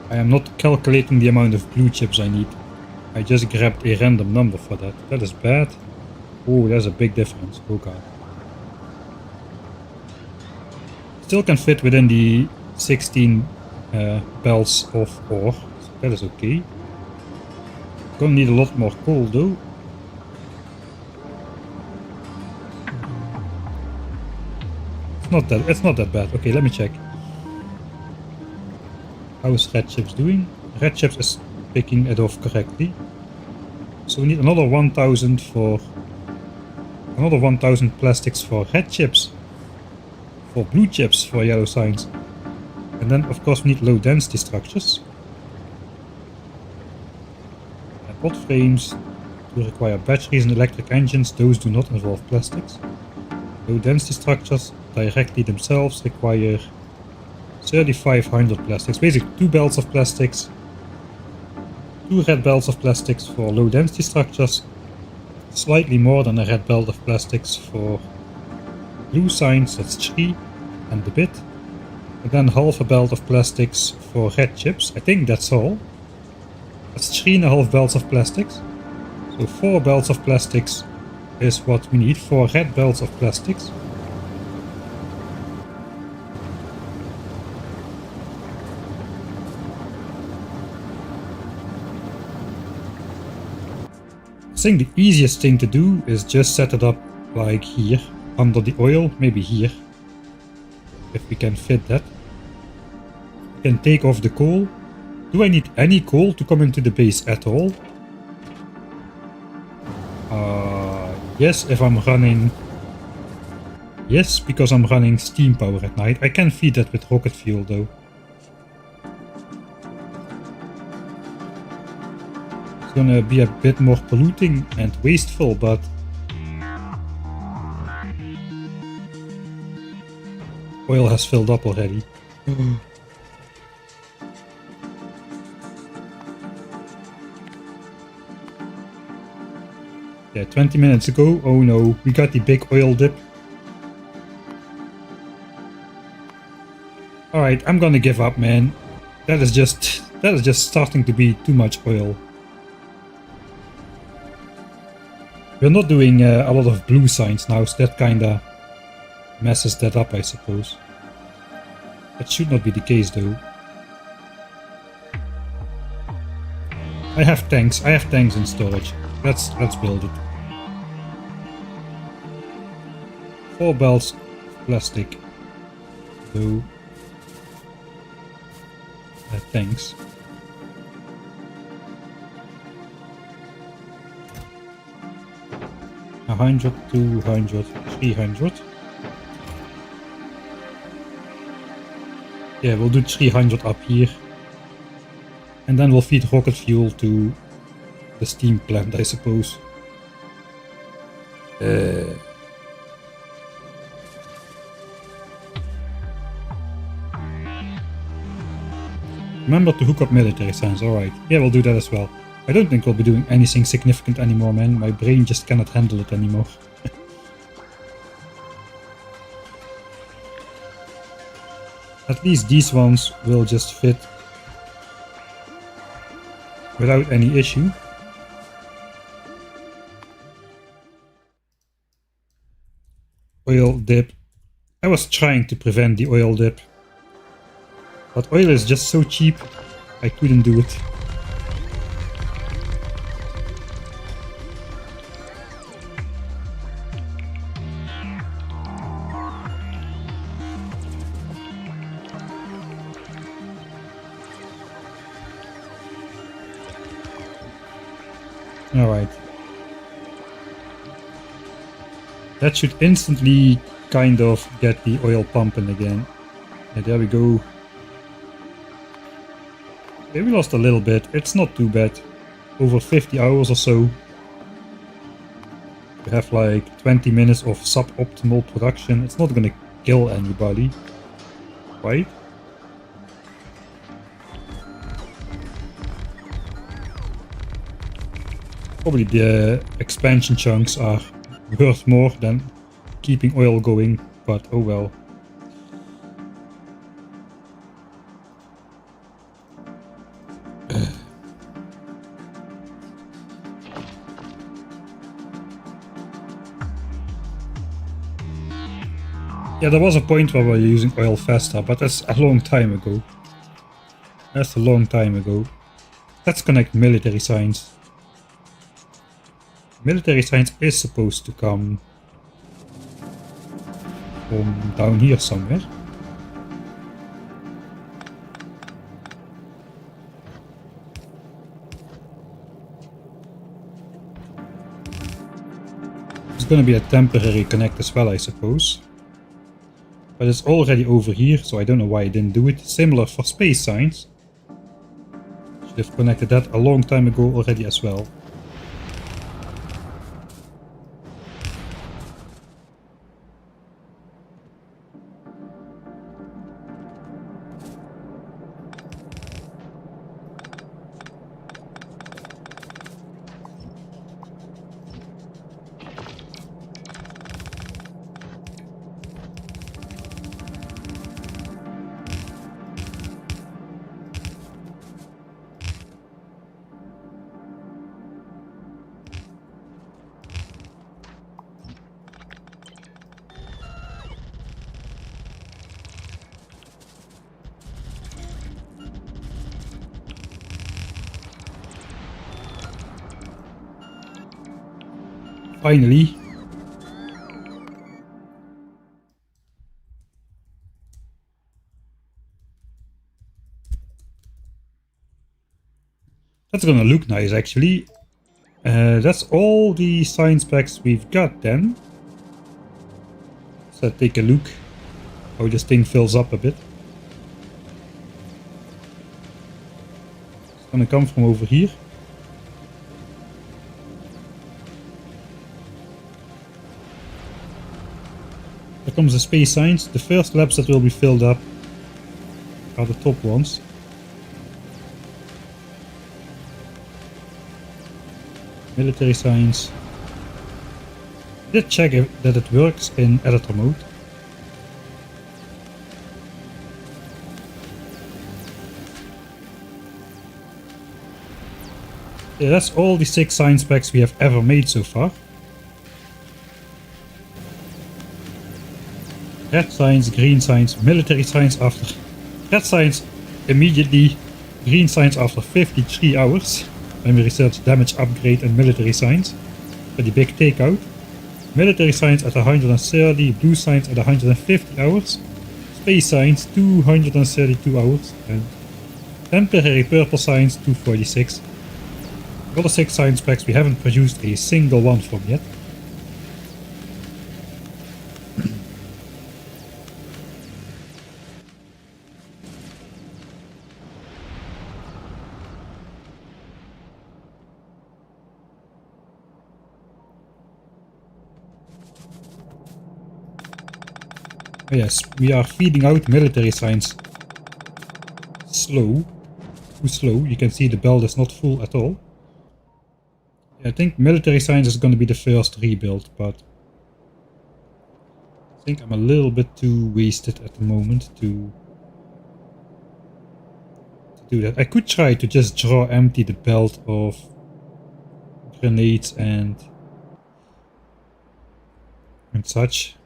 I am not calculating the amount of blue chips I need. I just grabbed a random number for that. That is bad. Oh, there's a big difference. Oh god. Still can fit within the 16 belts of ore. So that is okay. Gonna need a lot more coal though. It's not that bad. Okay, let me check. How is red chips doing? Red chips is picking it off correctly. So we need another 1000 for another 1000 plastics for red chips. For blue chips for yellow signs. And then of course we need low density structures. And bot frames to require batteries and electric engines, those do not involve plastics. Low density structures directly themselves require 3500 plastics, basically 2 belts of plastics, 2 red belts of plastics for low density structures, slightly more than a red belt of plastics for blue signs, that's 3 and a bit, and then half a belt of plastics for red chips. I think that's all. That's 3.5 belts of plastics, so 4 belts of plastics is what we need, 4 red belts of plastics. I think the easiest thing to do is just set it up like here, under the oil, maybe here, if we can fit that. We can take off the coal. Do I need any coal to come into the base at all? Yes, if I'm running... Yes, because I'm running steam power at night. I can feed that with rocket fuel though. Gonna be a bit more polluting and wasteful, but oil has filled up already. Yeah, 20 minutes ago. Oh no, we got the big oil dip. Alright, I'm gonna give up, man. That is just starting to be too much oil. We're not doing a lot of blue signs now, so that kinda messes that up, I suppose. That should not be the case though. I have tanks in storage. Let's build it. 4 belts of plastic though. Tanks. A 100, 200, 300. Yeah, we'll do 300 up here. And then we'll feed rocket fuel to the steam plant, I suppose. Remember to hook up military signs, alright. Yeah, we'll do that as well. I don't think we'll be doing anything significant anymore, man. My brain just cannot handle it anymore. At least these ones will just fit without any issue. Oil dip. I was trying to prevent the oil dip. But oil is just so cheap, I couldn't do it. Alright. That should instantly kind of get the oil pumping again. Yeah, there we go. Okay, we lost a little bit. It's not too bad. Over 50 hours or so. We have like 20 minutes of suboptimal production. It's not gonna kill anybody. Right? Probably the expansion chunks are worth more than keeping oil going, but oh well. Yeah, there was a point where we were using oil faster, but that's a long time ago. That's a long time ago. Let's connect military signs. Military science is supposed to come from down here somewhere. It's gonna be a temporary connect as well, I suppose. But it's already over here, so I don't know why I didn't do it. Similar for space science. Should have connected that a long time ago already as well. Finally. That's gonna look nice actually. That's all the science packs we've got then. So take a look how this thing fills up a bit. It's gonna come from over here. Here comes the space science. The first labs that will be filled up are the top ones. Military science. I did check that it works in editor mode. Yeah, that's all the 6 science packs we have ever made so far. Red science, green science, military science after red science immediately, green science after 53 hours when we research damage upgrade and military science for the big takeout. Military science at 130, blue science at 150 hours, space science 232 hours, and temporary purple science 246. The other 6 science packs we haven't produced a single one from yet. Yes, we are feeding out military science slow. too slow. You can see the belt is not full at all. I think military science is going to be the first rebuild, but I think I'm a little bit too wasted at the moment to do that. I could try to just draw empty the belt of grenades and such.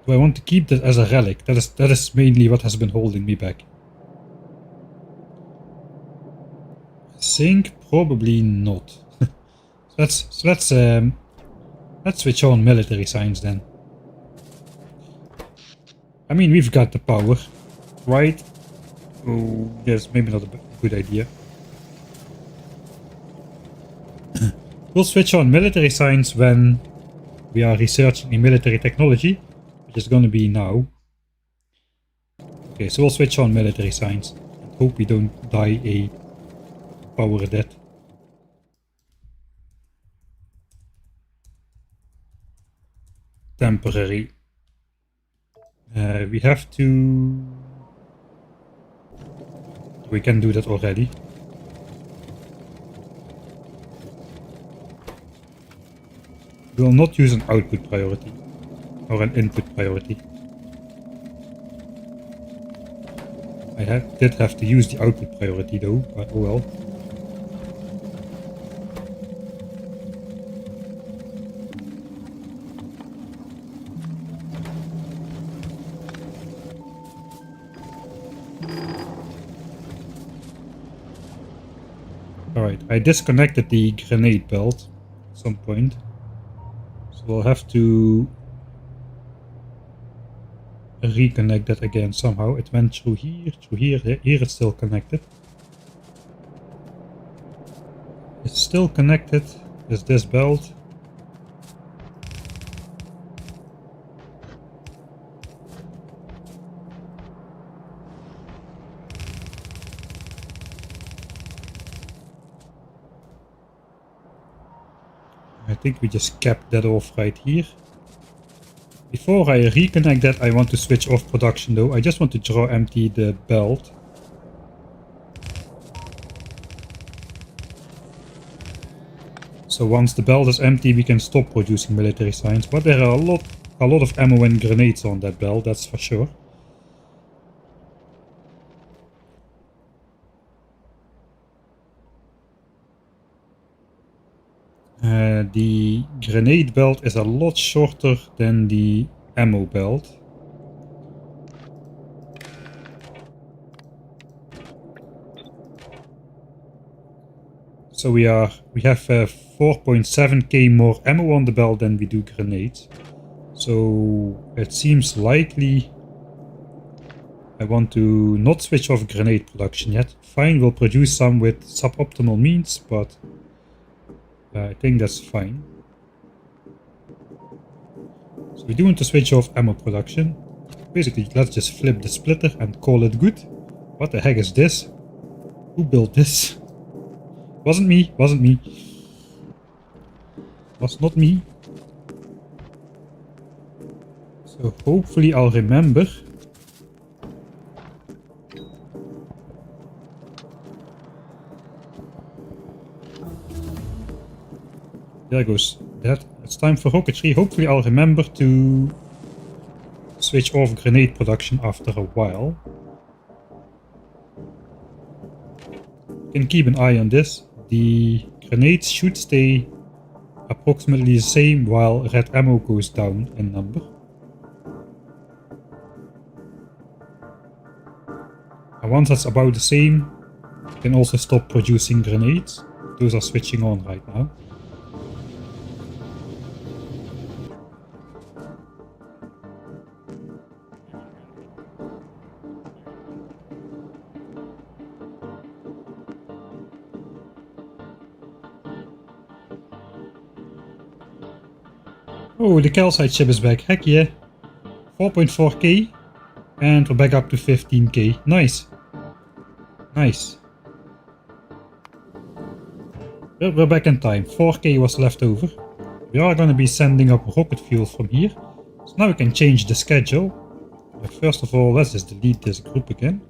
Do I want to keep that as a relic? That is mainly what has been holding me back. I think probably not. Let's switch on military science then. I mean, we've got the power, right? Oh, yes, maybe not a good idea. We'll switch on military science when we are researching in military technology, which is going to be now. Okay, so we'll switch on military science and hope we don't die a power death. Temporary. We have to... We can do that already. We will not use an output priority or an input priority. I did have to use the output priority though, but oh well. Alright, I disconnected the grenade belt at some point. So we'll have to reconnect that again somehow. It went through here, here it's still connected. It's still connected, is this belt. I think we just capped that off right here. Before I reconnect that, I want to switch off production though. I just want to draw empty the belt. So once the belt is empty, we can stop producing military science. But there are a lot of ammo and grenades on that belt, that's for sure. The grenade belt is a lot shorter than the ammo belt. So we have 4.7k more ammo on the belt than we do grenades. So it seems likely I want to not switch off grenade production yet. Fine, we'll produce some with suboptimal means, but I think that's fine. So we do want to switch off ammo production. Basically, let's just flip the splitter and call it good. What the heck is this? Who built this? Wasn't me, wasn't me. Was not me. So hopefully I'll remember. There goes that. It's time for rocketry. Hopefully I'll remember to switch off grenade production after a while. You can keep an eye on this. The grenades should stay approximately the same while red ammo goes down in number. And once that's about the same, you can also stop producing grenades. Those are switching on right now. Oh, the calcite chip is back. Heck yeah. 4.4k. And we're back up to 15k. Nice. Nice. We're back in time. 4k was left over. We are going to be sending up rocket fuel from here. So now we can change the schedule. But first of all, let's just delete this group again.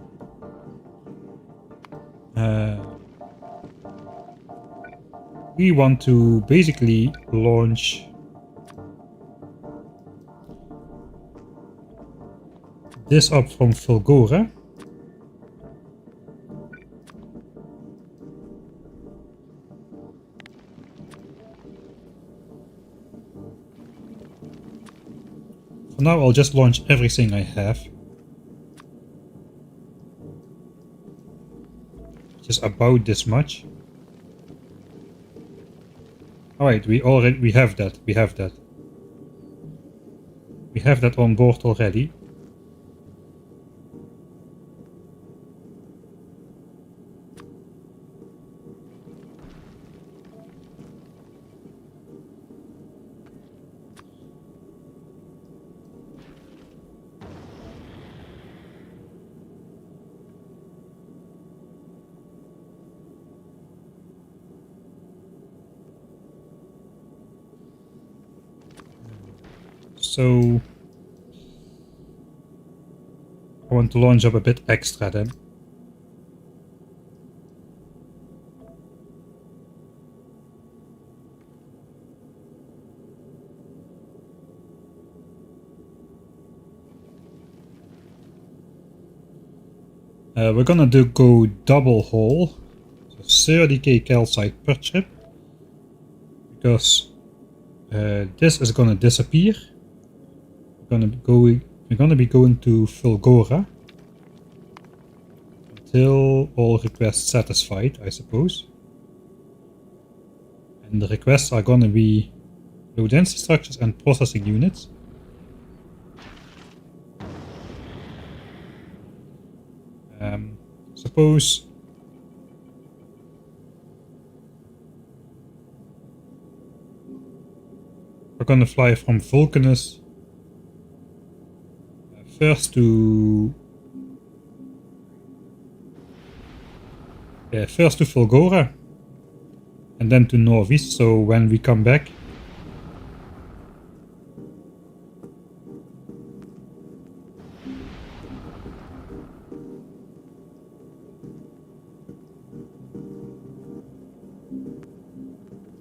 We want to basically launch this up from Fulgora. For now, I'll just launch everything I have. Just about this much. Alright, we have that. We have that on board already. So I want to launch up a bit extra then. We're gonna go double hull, so 30k calcite per trip, because this is gonna disappear. We're gonna be going to Fulgora until all requests satisfied, I suppose. And the requests are gonna be low density structures and processing units. Suppose we're gonna fly from Vulcanus first to Fulgora and then to Nauvis, so when we come back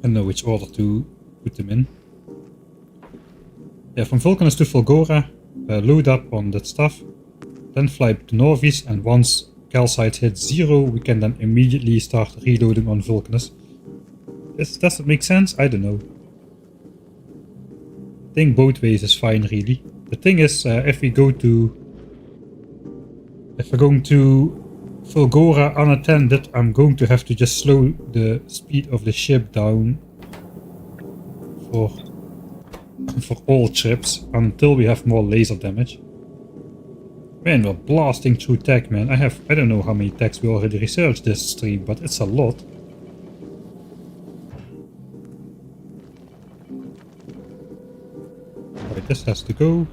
I know which order to put them in. Yeah, from Vulcanus to Fulgora, load up on that stuff, then fly to Nauvis, and once calcite hits 0, we can then immediately start reloading on Vulcanus. Does that make sense? I don't know. I think both ways is fine, really. The thing is, if we're going to Fulgora unattended, I'm going to have to just slow the speed of the ship down for all trips until we have more laser damage. Man, we're blasting through tech, man. I don't know how many techs we already researched this stream, but it's a lot. Alright, this has to go.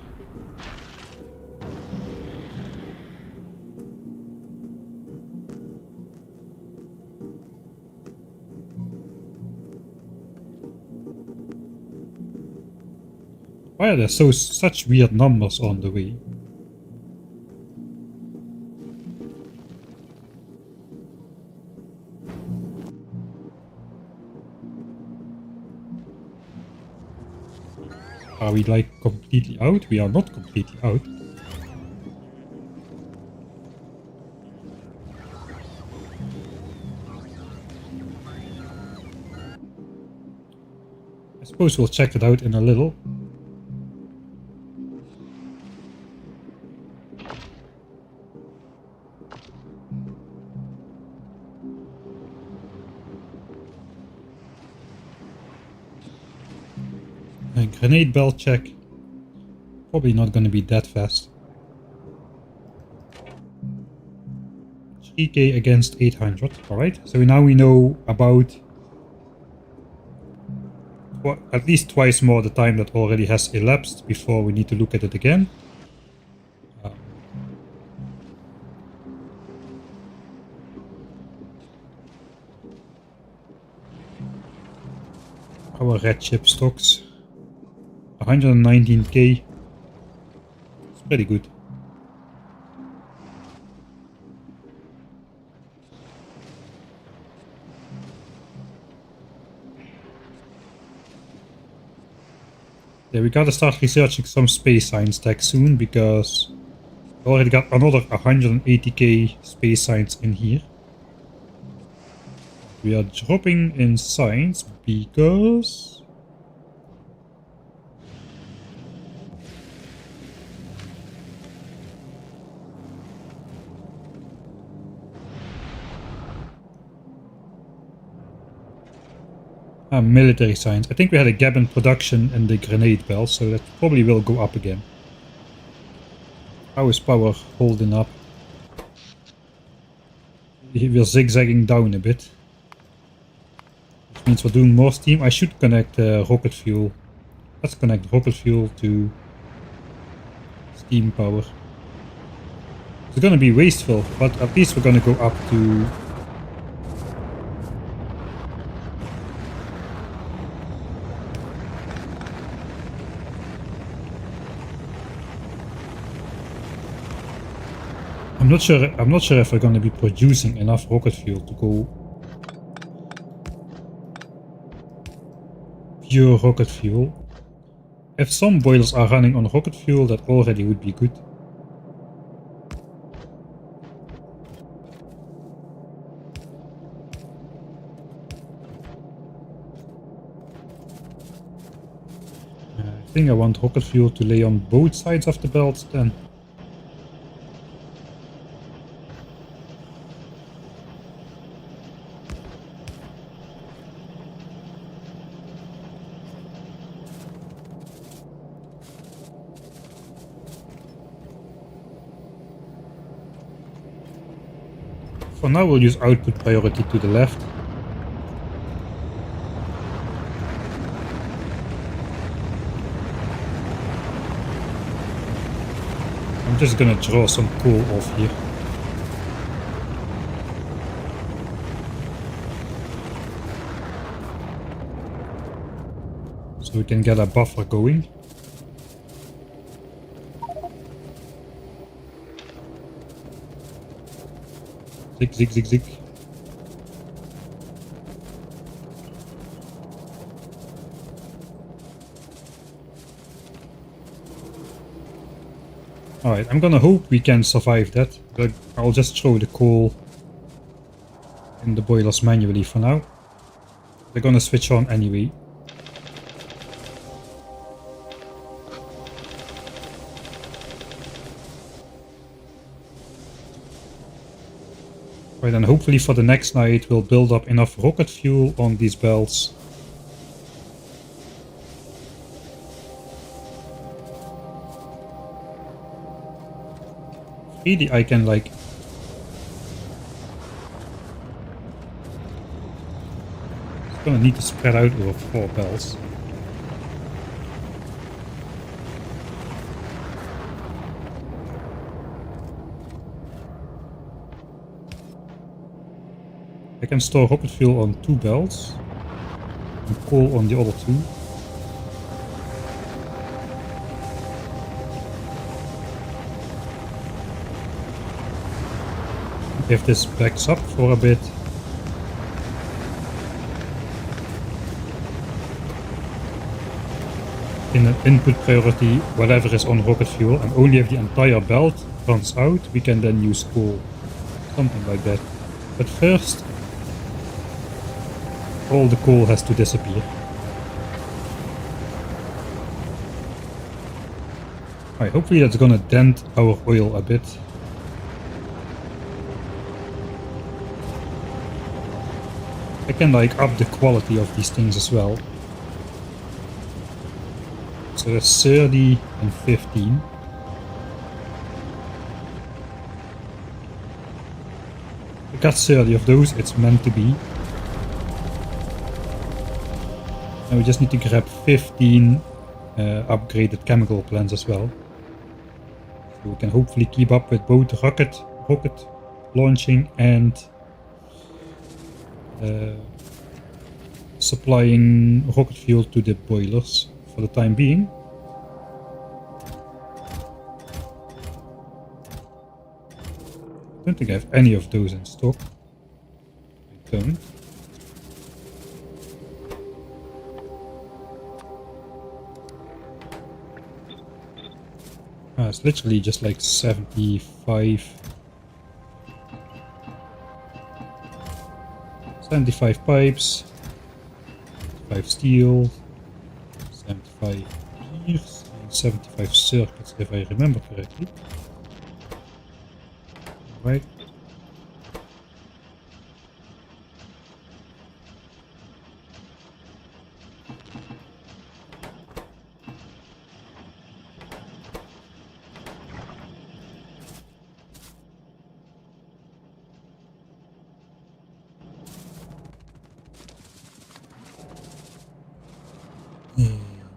Why are there such weird numbers on the way? Are we like completely out? We are not completely out. I suppose we'll check it out in a little. A grenade belt check. Probably not going to be that fast. 3k against 800. Alright, so now we know about at least twice more the time that already has elapsed before we need to look at it again. Our red chip stocks. 119k. It's pretty good. Yeah, we gotta start researching some space science tech soon because we already got another 180k space science in here. We are dropping in science because... military science. I think we had a gap in production in the grenade belt, so that probably will go up again. How is power holding up? We're zigzagging down a bit. Which means we're doing more steam. I should connect rocket fuel. Let's connect rocket fuel to steam power. It's gonna be wasteful, but at least we're gonna go up to... I'm not sure if we're gonna be producing enough rocket fuel to go pure rocket fuel. If some boilers are running on rocket fuel, that already would be good. I think I want rocket fuel to lay on both sides of the belt then. For now we'll use output priority to the left. I'm just gonna draw some coal off here. So we can get a buffer going. Zig, zig, zig, zig. Alright, I'm gonna hope we can survive that, but I'll just throw the coal in the boilers manually for now. They're gonna switch on anyway. Right, and hopefully for the next night we'll build up enough rocket fuel on these belts. Really, I can like... It's gonna need to spread out over 4 belts. I can store rocket fuel on 2 belts and coal on the other 2. If this backs up for a bit. In an input priority, whatever is on rocket fuel, and only if the entire belt runs out, we can then use coal. Something like that. But first, all the coal has to disappear. Alright, hopefully that's gonna dent our oil a bit. I can like up the quality of these things as well. So that's 30 and 15. I got 30 of those, it's meant to be. And we just need to grab 15 upgraded chemical plants as well. So we can hopefully keep up with both rocket launching and supplying rocket fuel to the boilers for the time being. I don't think I have any of those in stock. I don't. It's literally just like 75 pipes, 5 steel, 75 gears, and 75 circuits if I remember correctly. Right.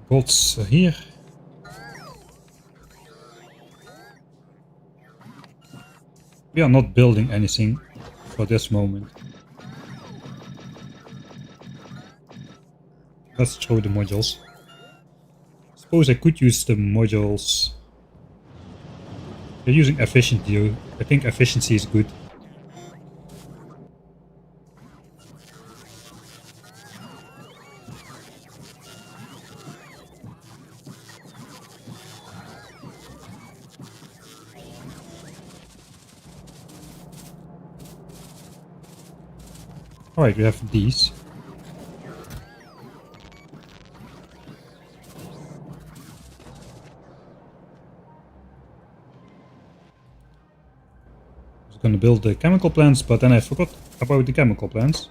Bolts here. We are not building anything for this moment. Let's throw the modules. Suppose I could use the modules. They're using efficiency. I think efficiency is good. Alright, we have these. I was gonna build the chemical plants, but then I forgot about the chemical plants.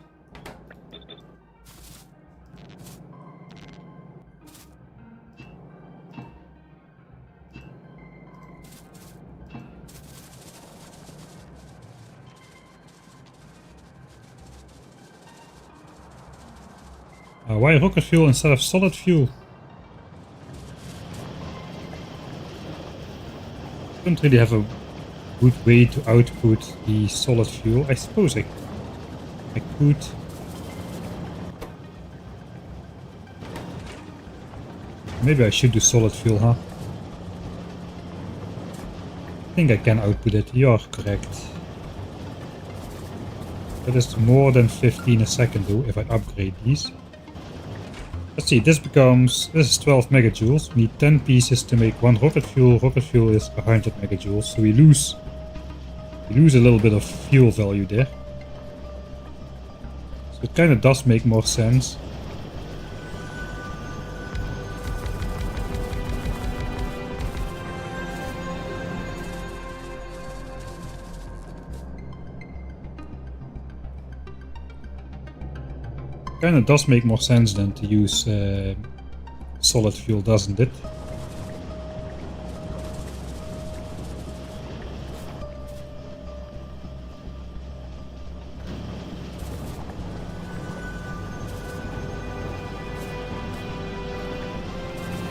Why rocket fuel instead of solid fuel? Don't really have a good way to output the solid fuel. I suppose I could. Maybe I should do solid fuel, huh? I think I can output it. You are correct. That is more than 15 a second though if I upgrade these. Let's see, this is 12 megajoules. We need 10 pieces to make 1 rocket fuel. Rocket fuel is 100 megajoules, so we lose a little bit of fuel value there. So it kind of does make more sense. Kind of does make more sense than to use solid fuel, doesn't it?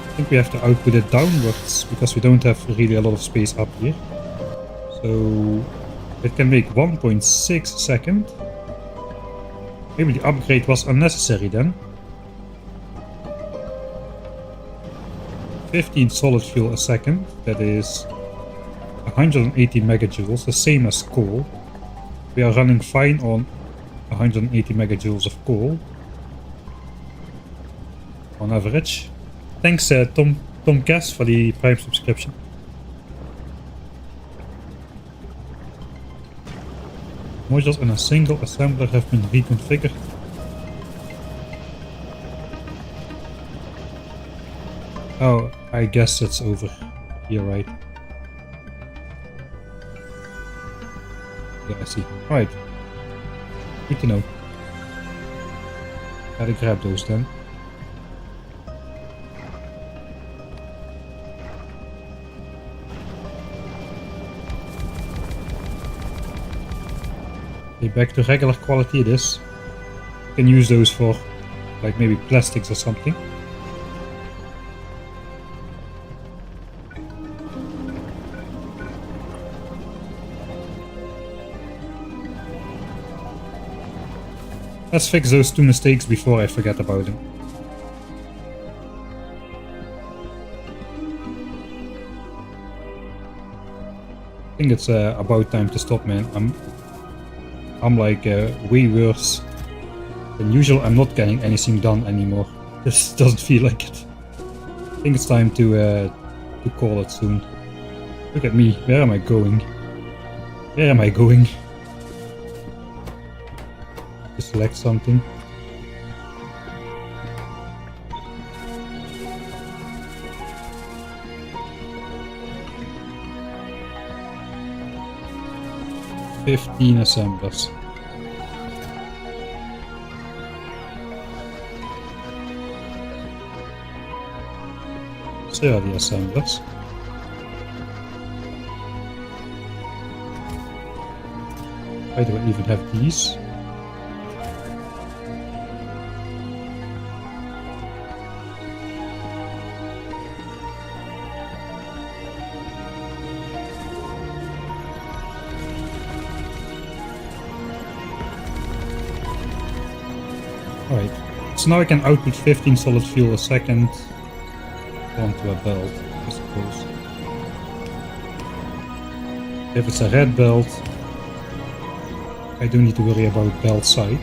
I think we have to output it downwards because we don't have really a lot of space up here. So it can make 1.6 a second. Maybe the upgrade was unnecessary then. 15 solid fuel a second, that is 180 megajoules, the same as coal. We are running fine on 180 megajoules of coal on average. Thanks Tom Cass for the Prime subscription. Modules in a single assembler have been reconfigured. Oh, I guess it's over here, right? Yeah, I see. Alright. Good to know. Gotta grab those then. Okay, back to regular quality it is. You can use those for like maybe plastics or something. Let's fix those 2 mistakes before I forget about them. I think it's about time to stop, man. I'm like way worse than usual. I'm not getting anything done anymore. This doesn't feel like it. I think it's time to call it soon. Look at me. Where am I going? Where am I going? To select something. "15 assemblers. 30 assemblers. Why do I even have these? Alright, so now I can output 15 solid fuel a second onto a belt, I suppose. If it's a red belt, I don't need to worry about belt side.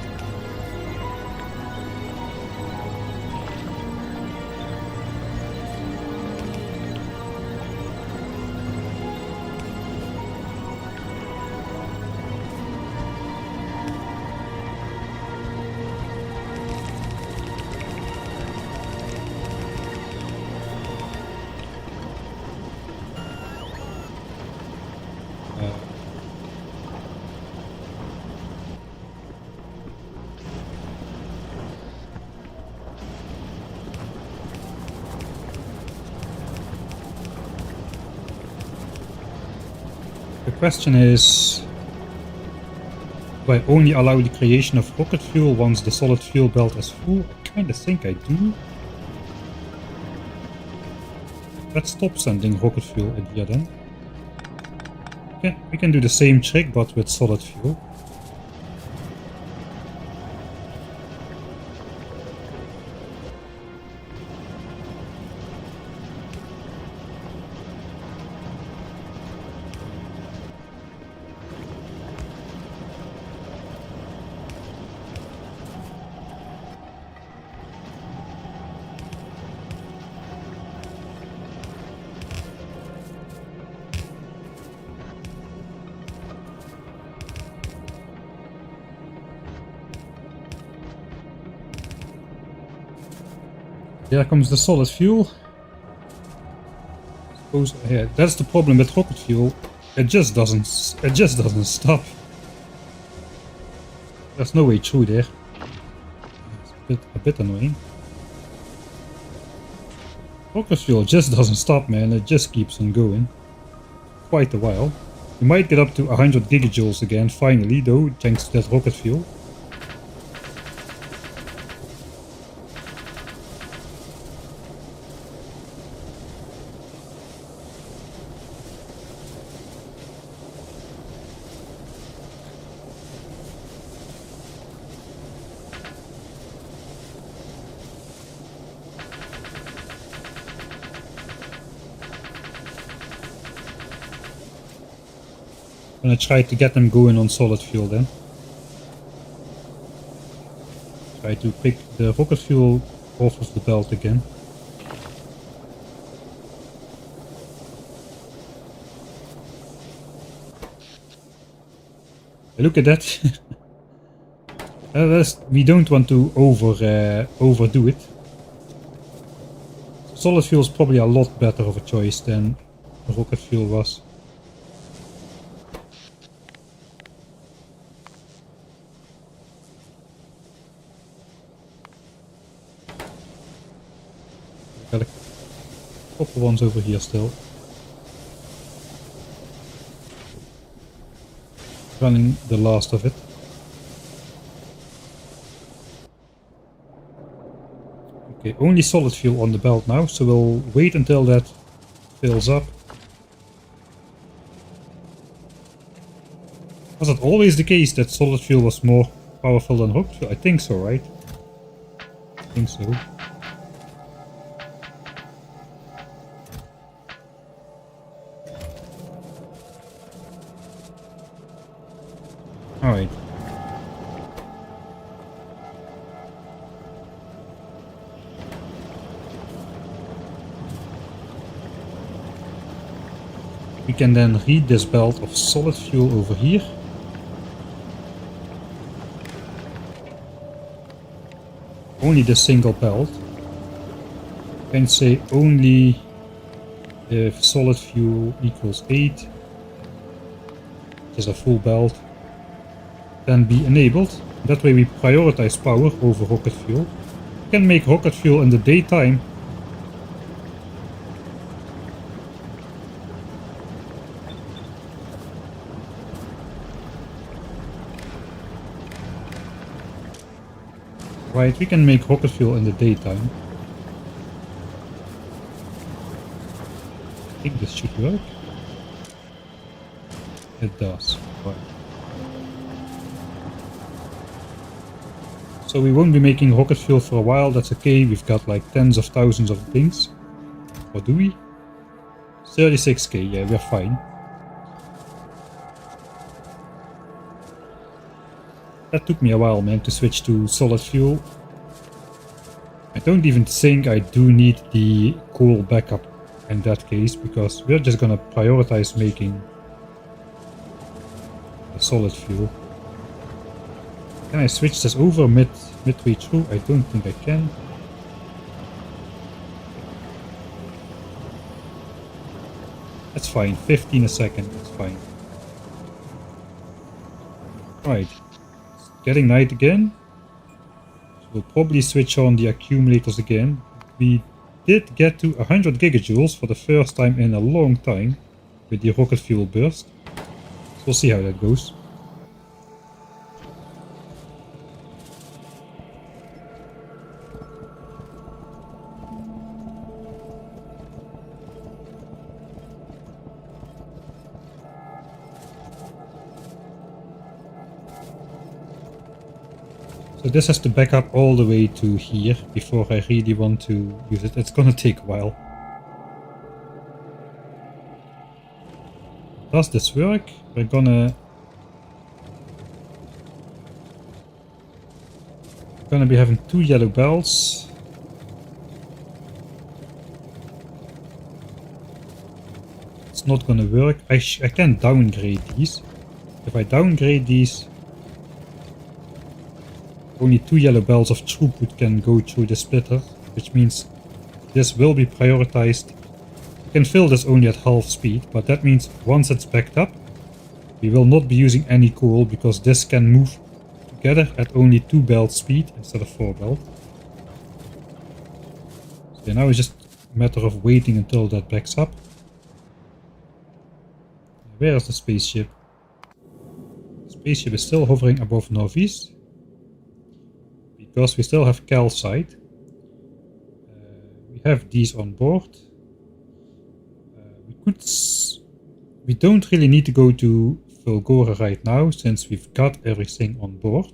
The question is, do I only allow the creation of rocket fuel once the solid fuel belt is full? I kinda think I do. Let's stop sending rocket fuel in here then. Okay, we can do the same trick but with solid fuel. There comes the solid fuel. Suppose, yeah, that's the problem with rocket fuel. It just doesn't stop. There's no way through there. It's a bit annoying. Rocket fuel just doesn't stop, man. It just keeps on going. Quite a while. You might get up to 100 gigajoules again, finally, though, thanks to that rocket fuel. I'm gonna try to get them going on solid fuel then. Try to pick the rocket fuel off of the belt again. Look at that. We don't want to overdo it. Solid fuel is probably a lot better of a choice than rocket fuel was. Got a couple ones over here still. Running the last of it. Okay, only solid fuel on the belt now, so we'll wait until that fills up. Was it always the case that solid fuel was more powerful than rocket fuel? I think so, right? I think so. Alright. We can then read this belt of solid fuel over here. Only the single belt. You can say only if solid fuel equals 8, which is a full belt, then be enabled. That way we prioritize power over rocket fuel. We can make rocket fuel in the daytime. Right, we can make rocket fuel in the daytime. I think this should work. It does. Right. So we won't be making rocket fuel for a while, that's okay. We've got like tens of thousands of things. Or do we? 36k, yeah, we're fine. That took me a while, man, to switch to solid fuel. I don't even think I do need the coal backup in that case, because we're just gonna prioritize making the solid fuel. Can I switch this over midway through? I don't think I can. That's fine, 15 a second, that's fine. Right, it's getting night again. So we'll probably switch on the accumulators again. We did get to 100 gigajoules for the first time in a long time with the rocket fuel burst. So we'll see how that goes. So this has to back up all the way to here before I really want to use it. It's gonna take a while. Does this work? We're gonna be having 2 yellow bells. It's not gonna work. I can downgrade these. If I downgrade these, only 2 yellow bells of throughput can go through the splitter, which means this will be prioritized. You can fill this only at half speed, but that means once it's backed up, we will not be using any coal because this can move together at only 2 belt speed instead of 4 belt. So now it's just a matter of waiting until that backs up. Where is the spaceship? The spaceship is still hovering above Nauvis, because we still have calcite. We have these on board. We don't really need to go to Fulgora right now, since we've got everything on board.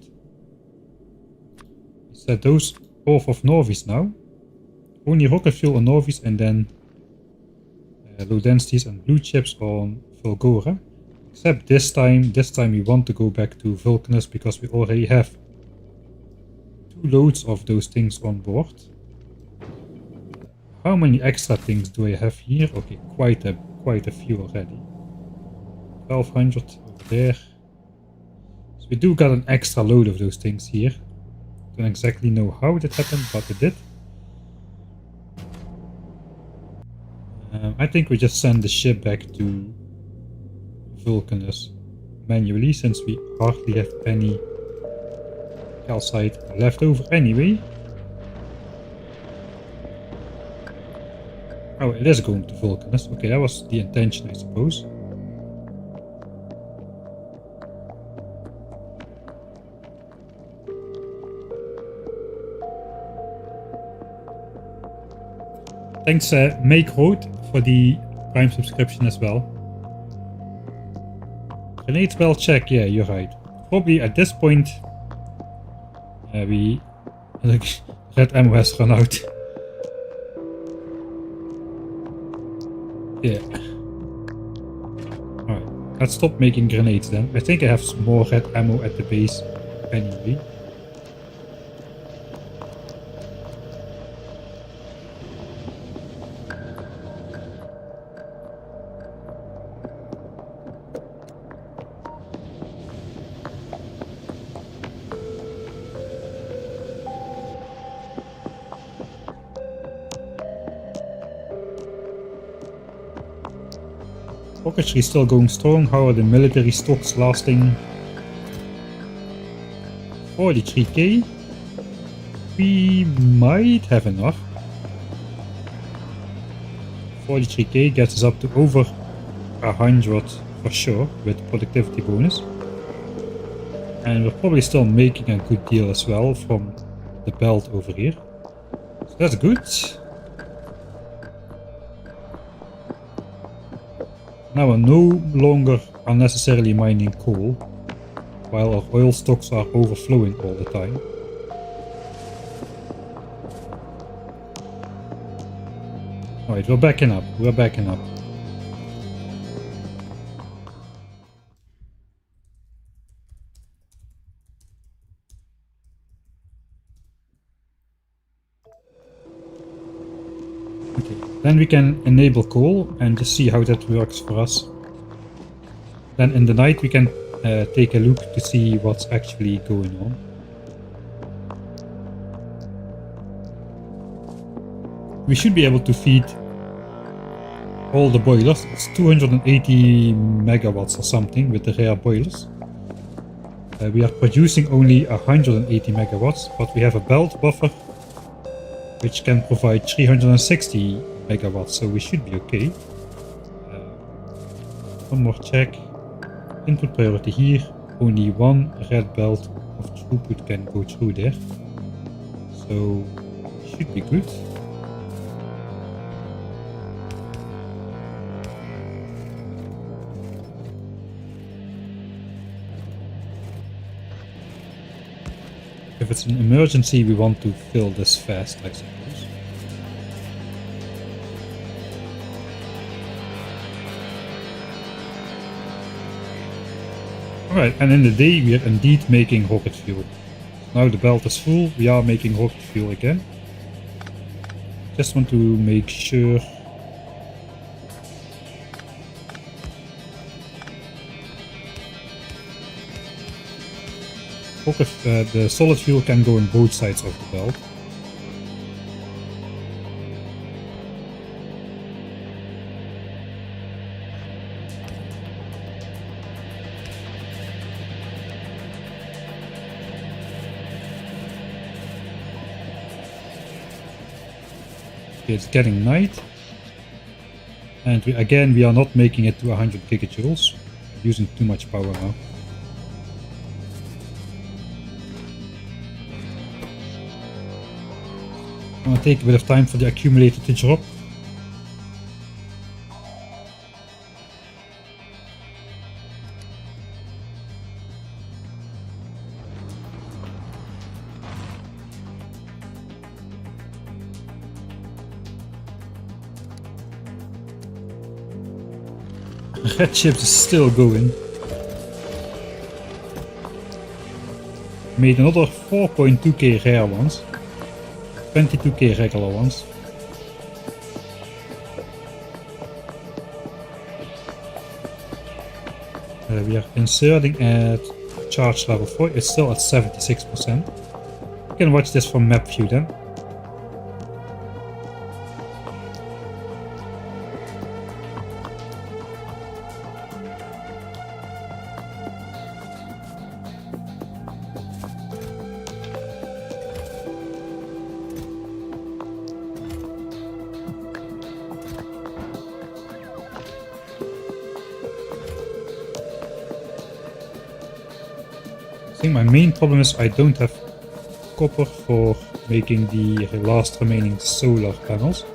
We set those off of Nauvis now. Only rocket fuel on Nauvis, and then low densities and blue chips on Fulgora. Except this time we want to go back to Vulcanus because we already have 2 loads of those things on board. How many extra things do I have here? Okay, quite a few already. 1200 over there. So we do got an extra load of those things here. Don't exactly know how that happened, but it did. I think we just send the ship back to Vulcanus manually, since we hardly have any calcite left over anyway. Oh, it is going to Vulcanus. Okay, that was the intention, I suppose. Thanks, Make Road, for the Prime subscription as well. Grenade spell check, yeah, you're right. Probably at this point, red ammo has run out. Yeah. Alright, let's stop making grenades then. I think I have some more red ammo at the base anyway. Rocketry is still going strong. How are the military stocks lasting? 43k. We might have enough. 43k gets us up to over 100 for sure with productivity bonus. And we're probably still making a good deal as well from the belt over here. So that's good. Now we're no longer unnecessarily mining coal, while our oil stocks are overflowing all the time. Alright, we're backing up. We're backing up. Okay, then we can enable coal and just see how that works for us. Then in the night we can take a look to see what's actually going on. We should be able to feed all the boilers. It's 280 megawatts or something with the rare boilers. We are producing only 180 megawatts, but we have a belt buffer which can provide 360 megawatts, so we should be okay. One more check. Input priority here. Only one red belt of throughput can go through there, so should be good. If it's an emergency, we want to fill this fast, I suppose. Alright, and in the day we are indeed making rocket fuel. Now the belt is full, we are making rocket fuel again. Just want to make sure. The solid fuel can go on both sides of the belt. Okay, it's getting night. And again, we are not making it to 100 gigajoules. Using too much power now. I'm gonna take a bit of time for the accumulator to drop. Red chips is still going. Made another 4.2k rare ones. 22k regular ones. We are inserting at charge level 4. It's still at 76%. You can watch this from map view then. I think my main problem is I don't have copper for making the last remaining solar panels.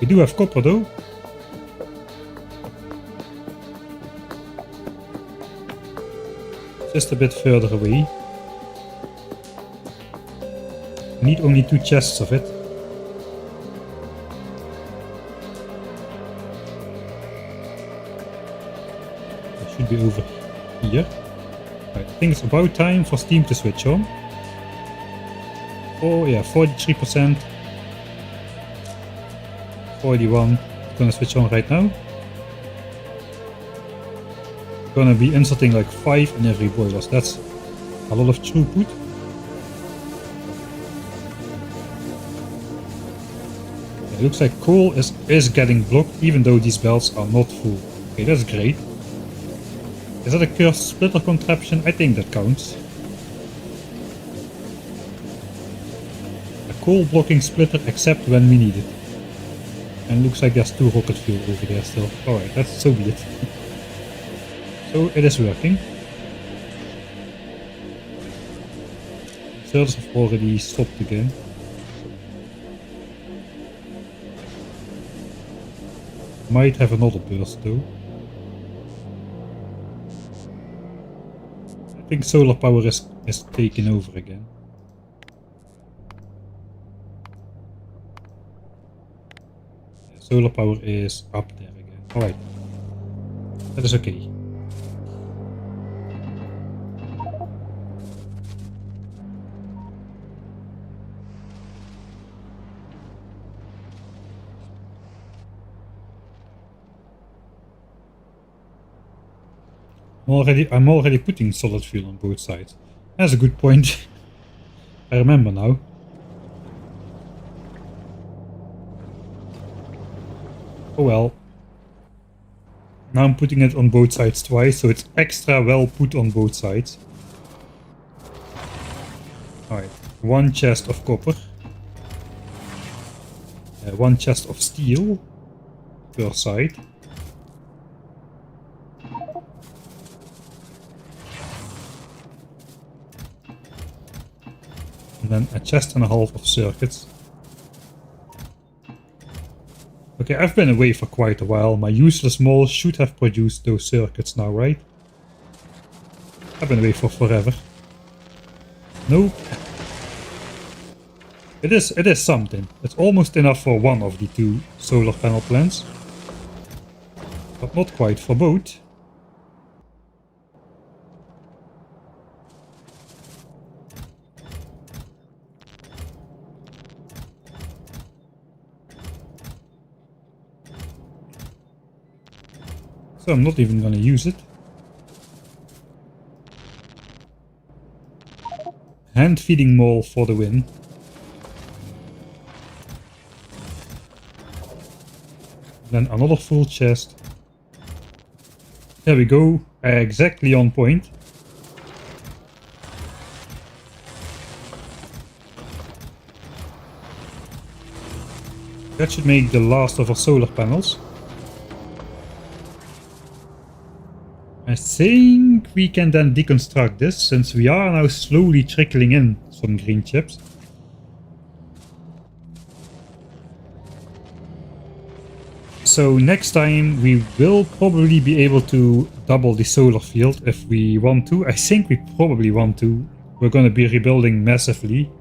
We do have copper though. Just a bit further away. I need only 2 chests of it. It should be over here. I think it's about time for Steam to switch on. Oh yeah, 43%. 41. It's gonna switch on right now. Gonna be inserting like 5 in every boiler. So that's a lot of throughput. It looks like coal is getting blocked even though these belts are not full. Okay, that's great. Is that a cursed splitter contraption? I think that counts. A coal blocking splitter except when we need it. And looks like there's 2 rocket fuel over there still. Alright, that's so be it. So it is working. Servers have already stopped again. Might have another burst though. I think solar power is taking over again. Yeah, solar power is up there again. Alright. That is okay. I'm already putting solid fuel on both sides. That's a good point. I remember now. Oh well. Now I'm putting it on both sides twice, so it's extra well put on both sides. Alright, 1 chest of copper. 1 chest of steel per side. And then a chest and a half of circuits. Okay, I've been away for quite a while. My useless mole should have produced those circuits now, right? I've been away for forever. Nope. It is something. It's almost enough for 1 of the 2 solar panel plants. But not quite for both. So I'm not even gonna use it. Hand feeding mole for the win. Then another full chest. There we go, exactly on point. That should make the last of our solar panels. I think we can then deconstruct this, since we are now slowly trickling in some green chips. So next time we will probably be able to double the solar field if we want to. I think we probably want to. We're going to be rebuilding massively.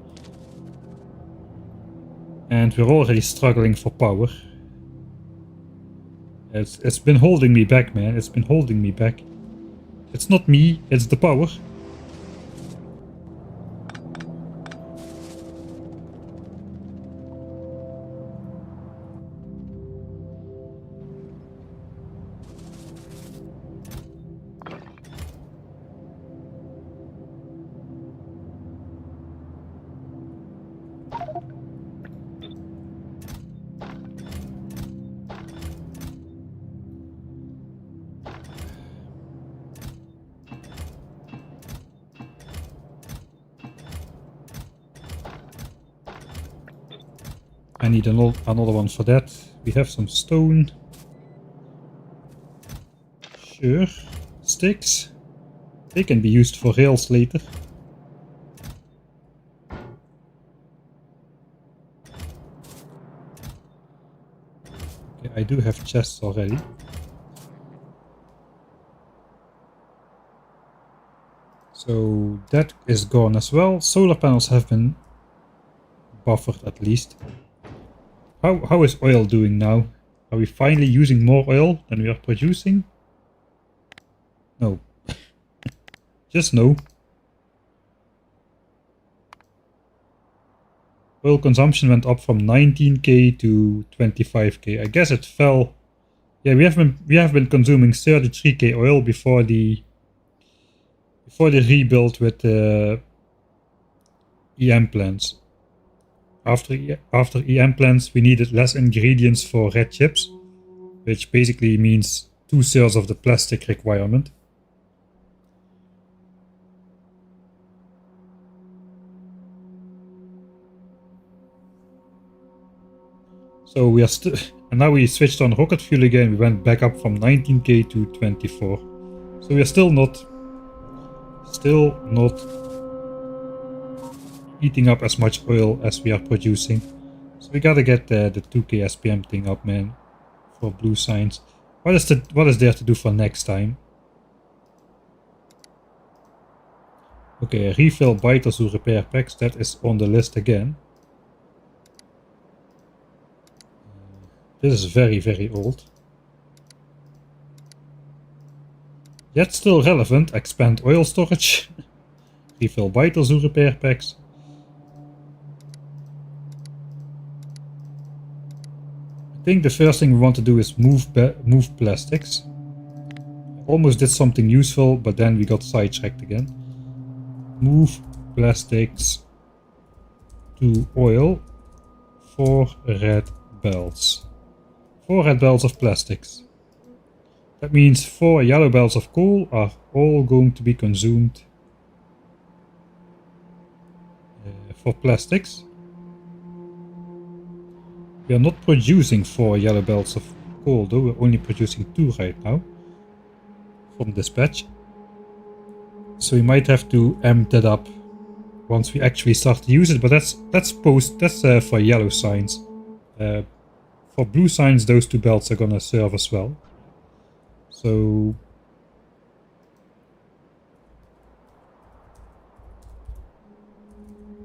And we're already struggling for power. It's been holding me back, man. It's been holding me back. It's not me, it's the power. I need another one for that. We have some stone. Sure. Sticks. They can be used for rails later. Okay, I do have chests already. So that is gone as well. Solar panels have been buffered at least. How is oil doing now? Are we finally using more oil than we are producing? No. Just no. Oil consumption went up from 19k to 25k. I guess it fell. Yeah, we have been consuming 33k oil before the rebuild with the EM plants. After EM plants, we needed less ingredients for red chips, which basically means 2/3 of the plastic requirement. So we are still, and now we switched on rocket fuel again. We went back up from 19k to 24. So we are still not eating up as much oil as we are producing. So we gotta get the 2k SPM thing up, man, for blue signs. What is there to do for next time? Okay, refill biters who repair packs. That is on the list again. This is very, very old. Yet still relevant. Expand oil storage. Refill biters who repair packs. I think the first thing we want to do is move plastics. Almost did something useful, but then we got sidetracked again. Move plastics to oil. 4 red belts. 4 red belts of plastics. That means 4 yellow belts of coal are all going to be consumed for plastics. We are not producing 4 yellow belts of coal though, we're only producing 2 right now from dispatch. So we might have to amp that up once we actually start to use it, but that's for yellow signs. For blue signs, those 2 belts are gonna serve as well. So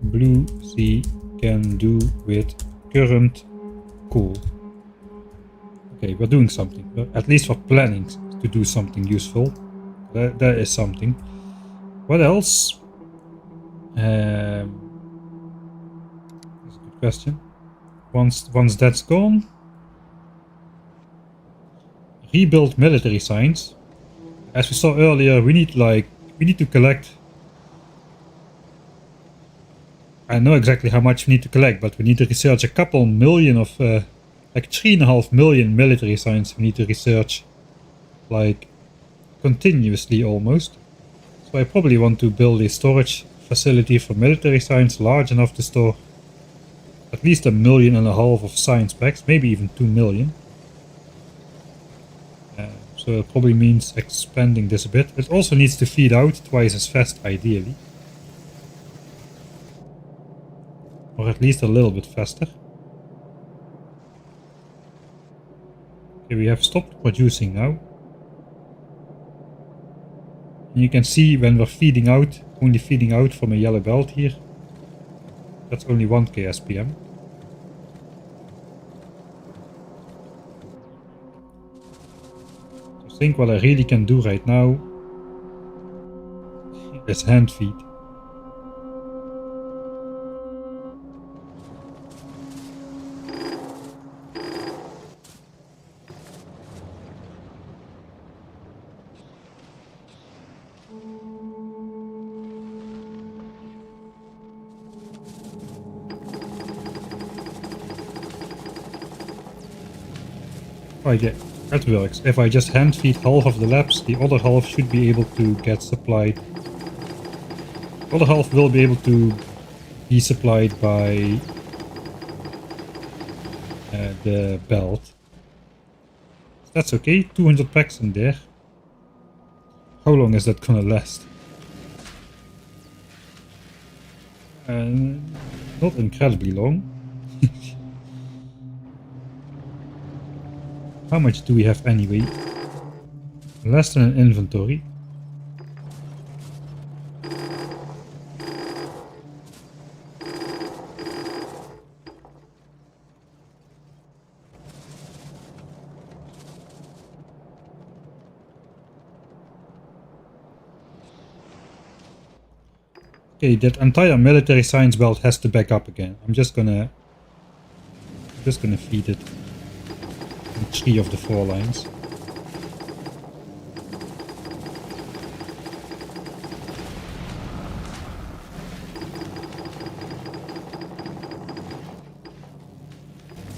blue sea can do with current coal. Okay, we're doing something. At least for planning to do something useful. That is something. What else? That's a good question. Once that's gone, rebuild military signs. As we saw earlier, we need to collect. I know exactly how much we need to collect, but we need to research a couple million of, like 3.5 million military signs we need to research, like, continuously almost. So I probably want to build a storage facility for military signs large enough to store at least 1.5 million of science packs, maybe even 2 million. So it probably means expanding this a bit. It also needs to feed out twice as fast, ideally. Or at least a little bit faster. Okay, we have stopped producing now. And you can see when we're feeding out, only feeding out from a yellow belt here. That's only 1k SPM. So I think what I really can do right now is hand feed. Oh yeah, that works. If I just hand feed half of the labs, the other half should be able to get supplied. The other half will be able to be supplied by the belt. That's okay, 200 packs in there. How long is that gonna last? Not incredibly long. How much do we have anyway? Less than an inventory. Okay, that entire military science belt has to back up again. I'm just gonna feed it in 3 of the 4 lines.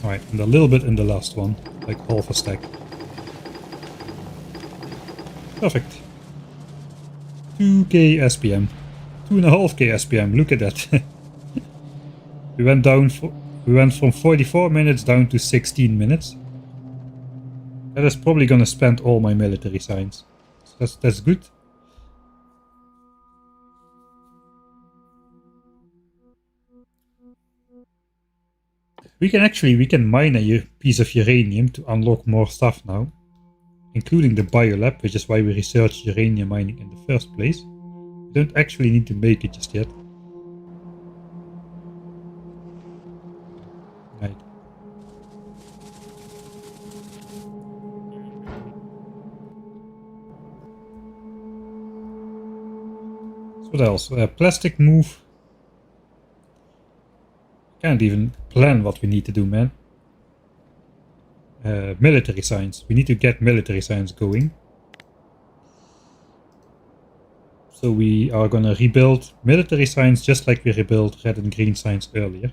Alright, and a little bit in the last one, like half a stack. Perfect. 2k SPM. 2.5k SPM, look at that. we went from 44 minutes down to 16 minutes. That is probably gonna spend all my military science. So that's good. We can mine a piece of uranium to unlock more stuff now, including the biolab, which is why we researched uranium mining in the first place. We don't actually need to make it just yet. Right. So what else? Plastic move. Can't even plan what we need to do, man. Military science. We need to get military science going. So we are gonna rebuild military science just like we rebuilt red and green science earlier.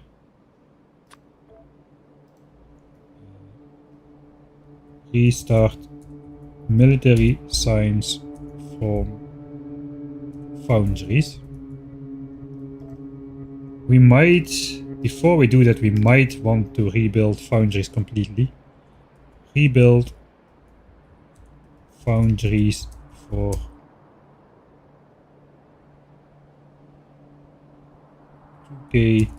Restart military science from Foundries. We might, before we do that, we might want to rebuild Foundries completely. Rebuild Foundries for okay,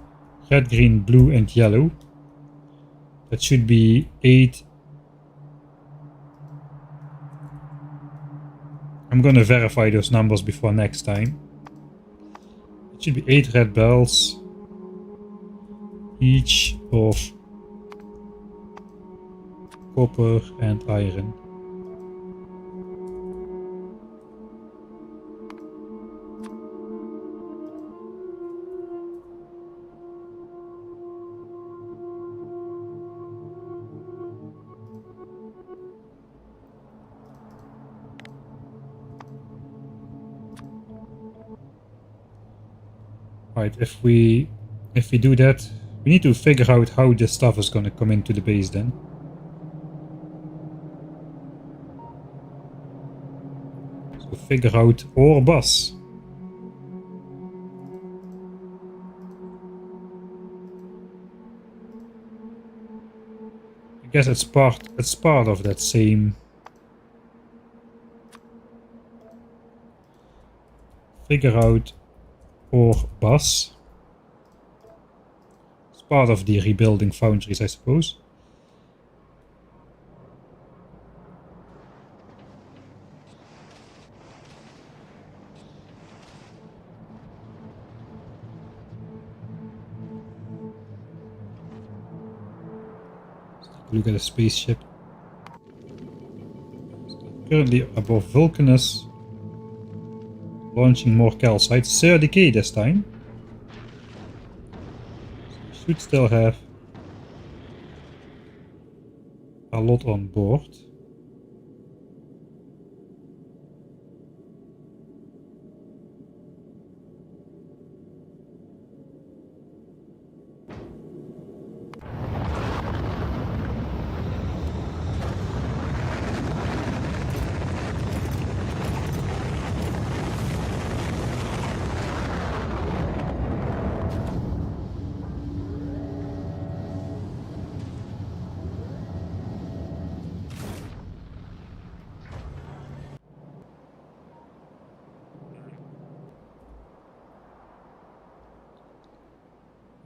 red, green, blue, and yellow. That should be 8. I'm gonna verify those numbers before next time. It should be 8 red bells, each of copper and iron. Right, if we do that, we need to figure out how this stuff is gonna come into the base then. So figure out ore bus. I guess it's part of that same. Figure out ore bus. It's part of the rebuilding foundries, I suppose. Look at the spaceship. Currently above Vulcanus. Launching more calcite. 30k this time. So should still have a lot on board.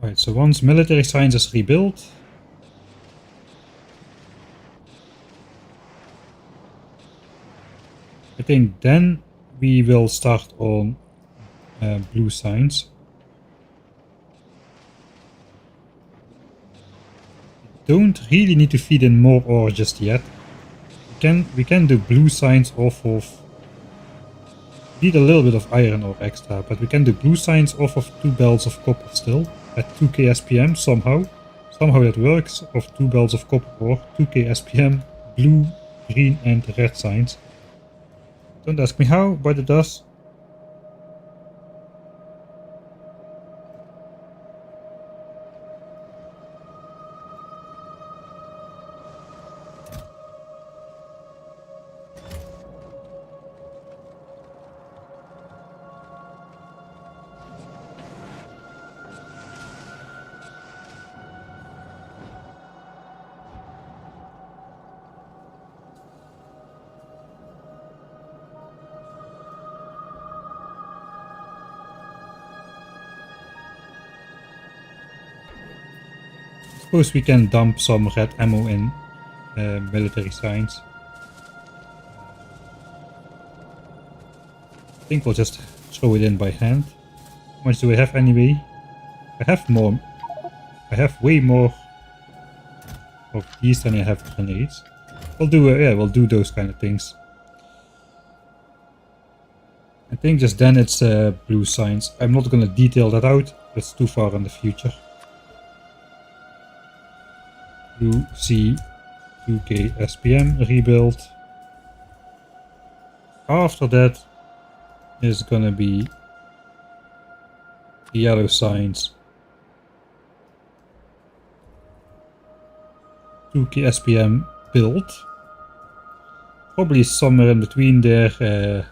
Alright, so once military science is rebuilt, I think then we will start on blue science. Don't really need to feed in more ore just yet. We can do blue science off of. Need a little bit of iron ore extra, but we can do blue science off of 2 belts of copper still at 2k SPM somehow. Somehow that works. Of 2 belts of copper ore, 2k SPM, blue, green, and red science. Don't ask me how, but it does. suppose we can dump some red ammo in military signs. I think we'll just throw it in by hand. How much do I have anyway? I have more. I have way more of these than I have grenades. We'll do yeah, we'll do those kind of things. I think just then it's blue signs. I'm not gonna detail that out. That's too far in the future. UC 2K SPM rebuild. After that is gonna be yellow signs. 2K SPM build. Probably somewhere in between there.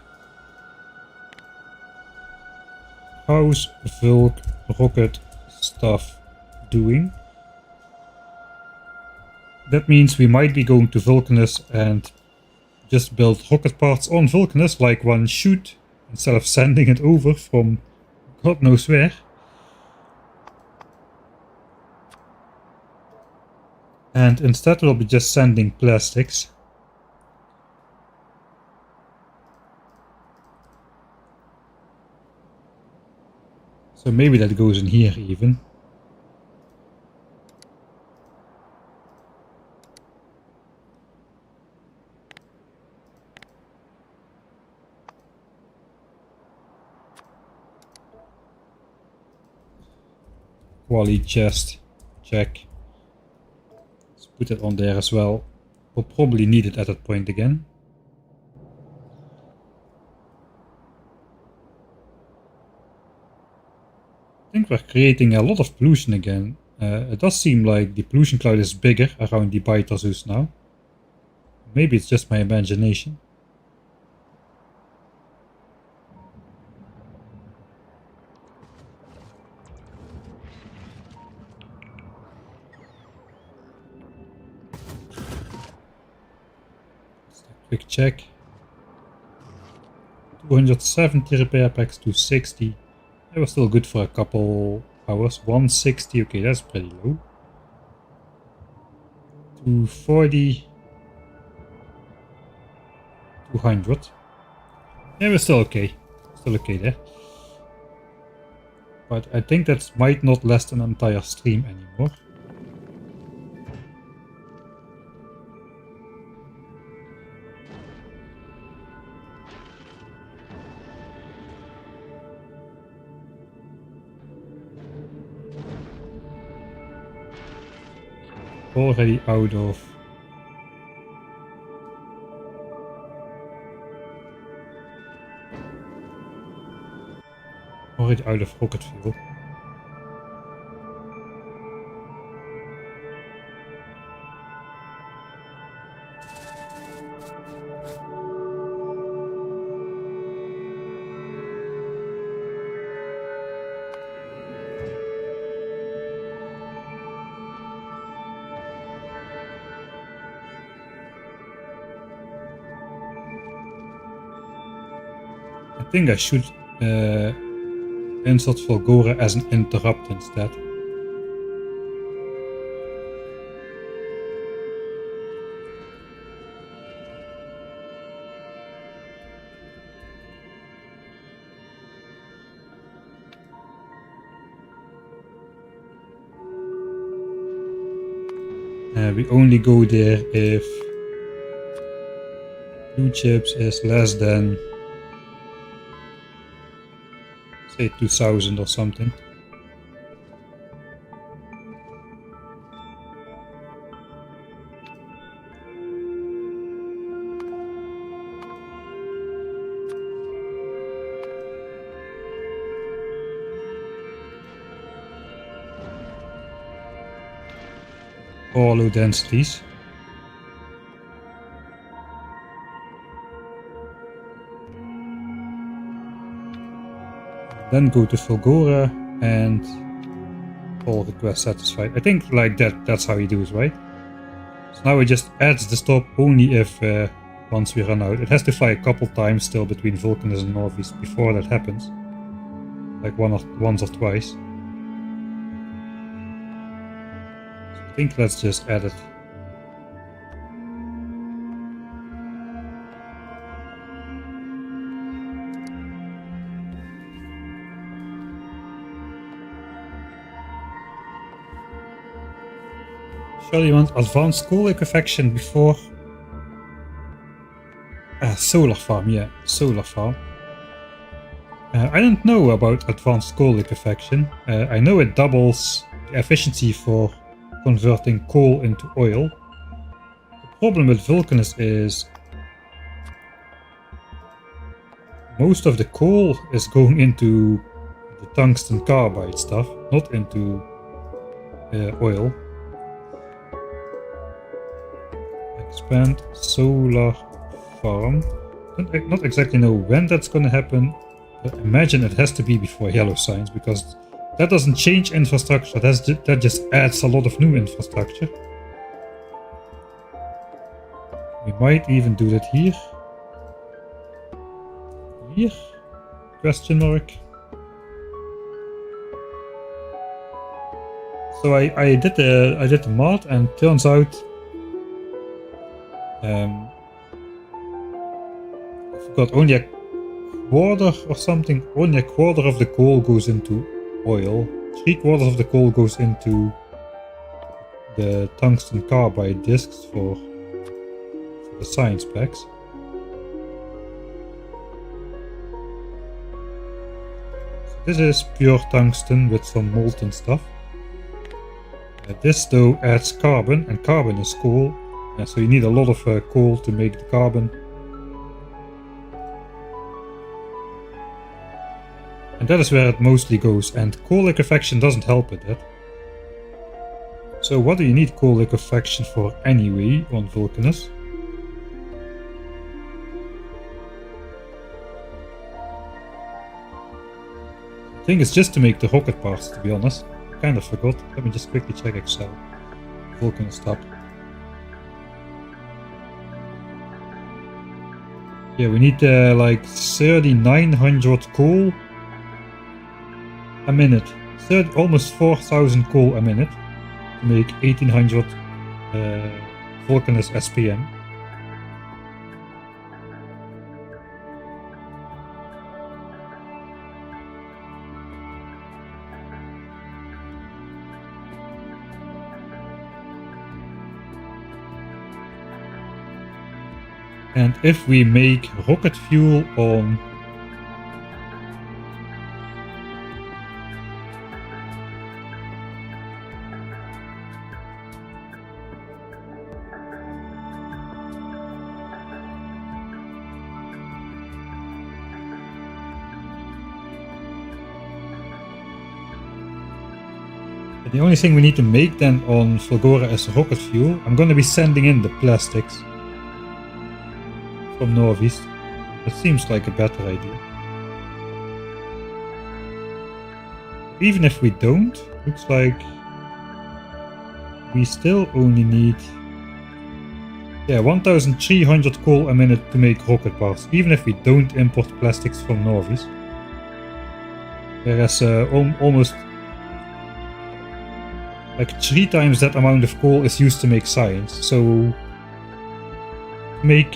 How's Vulc rocket stuff doing? That means we might be going to Vulcanus and just build rocket parts on Vulcanus like one should, instead of sending it over from God knows where. And instead we'll be just sending plastics. So maybe that goes in here even. Quality chest, check. Let's put it on there as well. We'll probably need it at that point again. I think we're creating a lot of pollution again. It does seem like the pollution cloud is bigger around the Biter now. Maybe it's just my imagination. Quick check. 270 repair packs, 260. That was still good for a couple hours. 160, okay, that's pretty low. 240. 200. Yeah, we're still okay. Still okay there. But I think that might not last an entire stream anymore. Already out of rocket fuel. I think I should insert Fulgora as an interrupt instead. We only go there if blue chips is less than, say, 2000 or something. Or low densities. Then go to Fulgora and all requests satisfied. I think like that's how you do it, right? So now it just adds the stop only if once we run out. It has to fly a couple times still between Vulcanus and Nauvis before that happens. Like once or twice. So I think let's just add it. Surely you want advanced coal liquefaction before solar farm, yeah, solar farm. I don't know about advanced coal liquefaction. I know it doubles the efficiency for converting coal into oil. The problem with Vulcanus is most of the coal is going into the tungsten carbide stuff, not into oil. Expand solar farm. Not exactly know when that's gonna happen, but imagine it has to be before yellow signs, because that doesn't change infrastructure, that just adds a lot of new infrastructure. We might even do that here. Here? Question mark. So I did the mod, and turns out I forgot, only a quarter or something, only a quarter of the coal goes into oil, 3/4 of the coal goes into the tungsten carbide discs for the science packs. So this is pure tungsten with some molten stuff. This though adds carbon, and carbon is coal, so you need a lot of coal to make the carbon. And that is where it mostly goes, and coal liquefaction doesn't help with that. So what do you need coal liquefaction for anyway on Vulcanus? I think it's just to make the rocket parts, to be honest. I kind of forgot. Let me just quickly check Excel. Vulcanus tab. Yeah, we need like 3,900 coal a minute. Almost 4,000 coal a minute to make 1,800 Vulcanus SPM. And if we make rocket fuel on the only thing we need to make then on Fulgora is rocket fuel. I'm going to be sending in the plastics from Nauvis. That seems like a better idea. Even if we don't, looks like we still only need 1,300 coal a minute to make rocket parts, even if we don't import plastics from Nauvis. Whereas almost like 3 times that amount of coal is used to make science. So make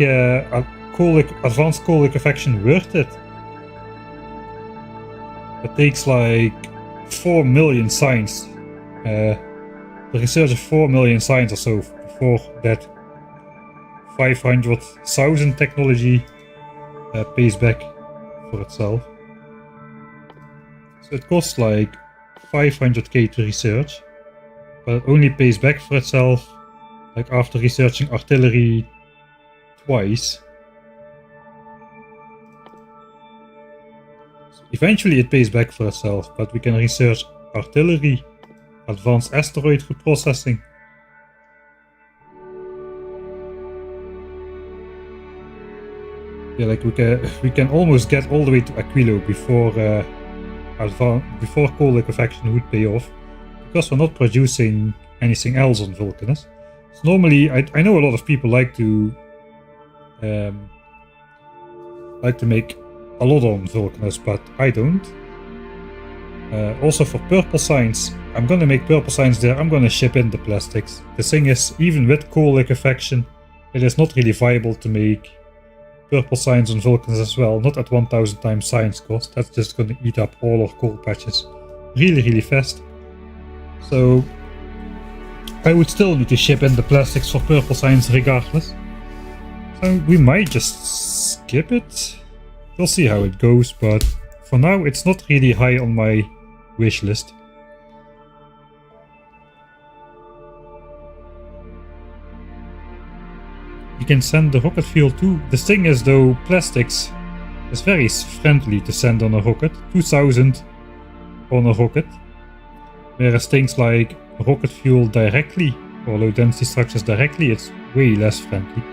advanced coal liquefaction worth it. It takes like 4 million science, the research of 4 million science or so before that 500,000 technology pays back for itself. So it costs like 500k to research, but it only pays back for itself like after researching artillery twice. So eventually it pays back for itself, but we can research artillery, advanced asteroid reprocessing. Yeah, like we can almost get all the way to Aquilo before coal liquefaction would pay off, because we're not producing anything else on Vulcanus. So normally, I know a lot of people like to make a lot on Vulcanus, but I don't. Also for purple signs, I'm gonna make purple signs there. I'm gonna ship in the plastics. The thing is, even with coal liquefaction, it is not really viable to make purple signs on Vulcanus as well. Not at 1000 times science cost. That's just gonna eat up all our coal patches really fast. So I would still need to ship in the plastics for purple signs regardless. So we might just skip it. We'll see how it goes, but for now it's not really high on my wish list. You can send the rocket fuel too. The thing is though, plastics is very friendly to send on a rocket. 2000 on a rocket. Whereas things like rocket fuel directly or low density structures directly, it's way less friendly.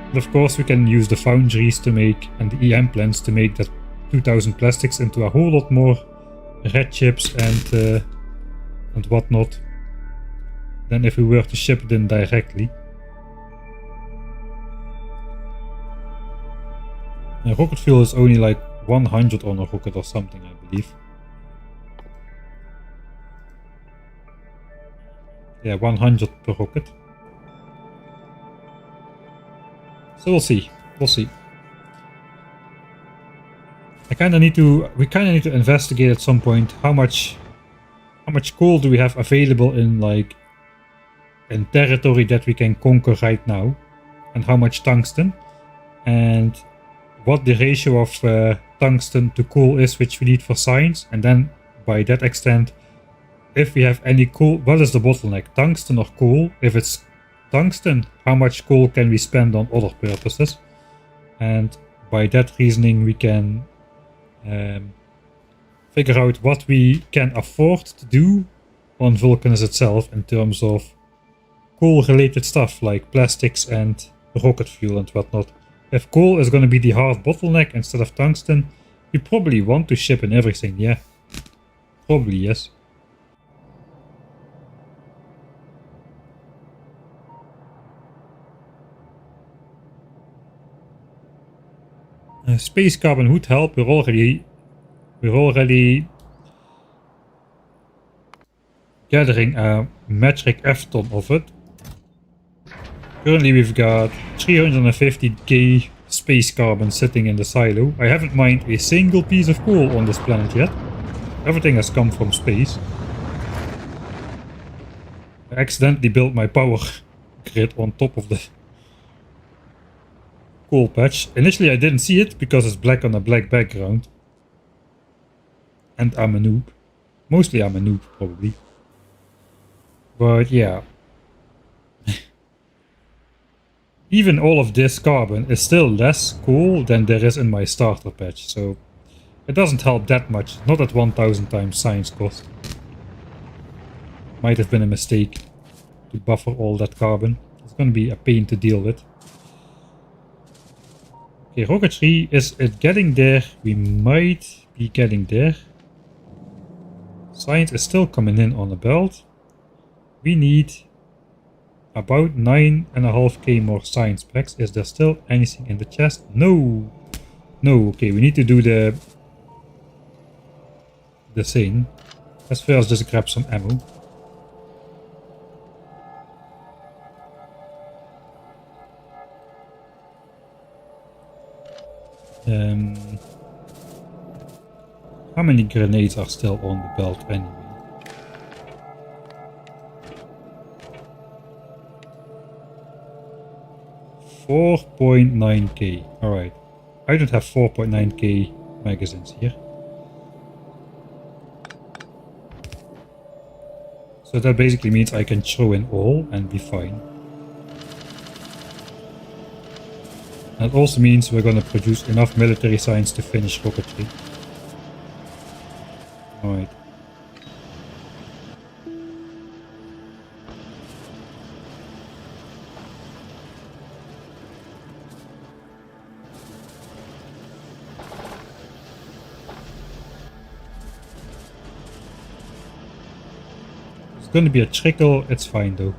And of course we can use the Foundries to make, and the EM plants to make that 2000 plastics into a whole lot more red chips and whatnot than if we were to ship it in directly. And rocket fuel is only like 100 on a rocket or something, I believe. Yeah, 100 per rocket. So we'll see. We'll see. We kind of need to investigate at some point how much coal do we have available in territory that we can conquer right now, and how much tungsten, and what the ratio of tungsten to coal is which we need for science, and then by that extent, if we have any coal, what is the bottleneck, tungsten or coal? If it's tungsten, how much coal can we spend on other purposes? And by that reasoning we can figure out what we can afford to do on Vulcanus itself in terms of coal related stuff like plastics and rocket fuel and whatnot. If coal is going to be the hard bottleneck instead of tungsten, we probably want to ship in everything, yeah. Probably, yes. Space carbon would help. We're already gathering a metric F ton of it. Currently we've got 350k space carbon sitting in the silo. I haven't mined a single piece of coal on this planet yet. Everything has come from space. I accidentally built my power grid on top of the coal patch. Initially I didn't see it because it's black on a black background. And I'm a noob. Mostly I'm a noob, probably. But yeah. Even all of this carbon is still less coal than there is in my starter patch, so it doesn't help that much. Not at 1000 times science cost. Might have been a mistake to buffer all that carbon. It's gonna be a pain to deal with. Okay, rocketry, is it getting there? We might be getting there. Science is still coming in on the belt. We need about 9.5k more science packs. Is there still anything in the chest? No! No, okay, we need to do the thing. Let's first just grab some ammo. How many grenades are still on the belt anyway? $4.9k. Alright. I don't have 4.9k magazines here. So that basically means I can throw in all and be fine. That also means we're gonna produce enough military science to finish rocketry. Alright. It's gonna be a trickle, it's fine though.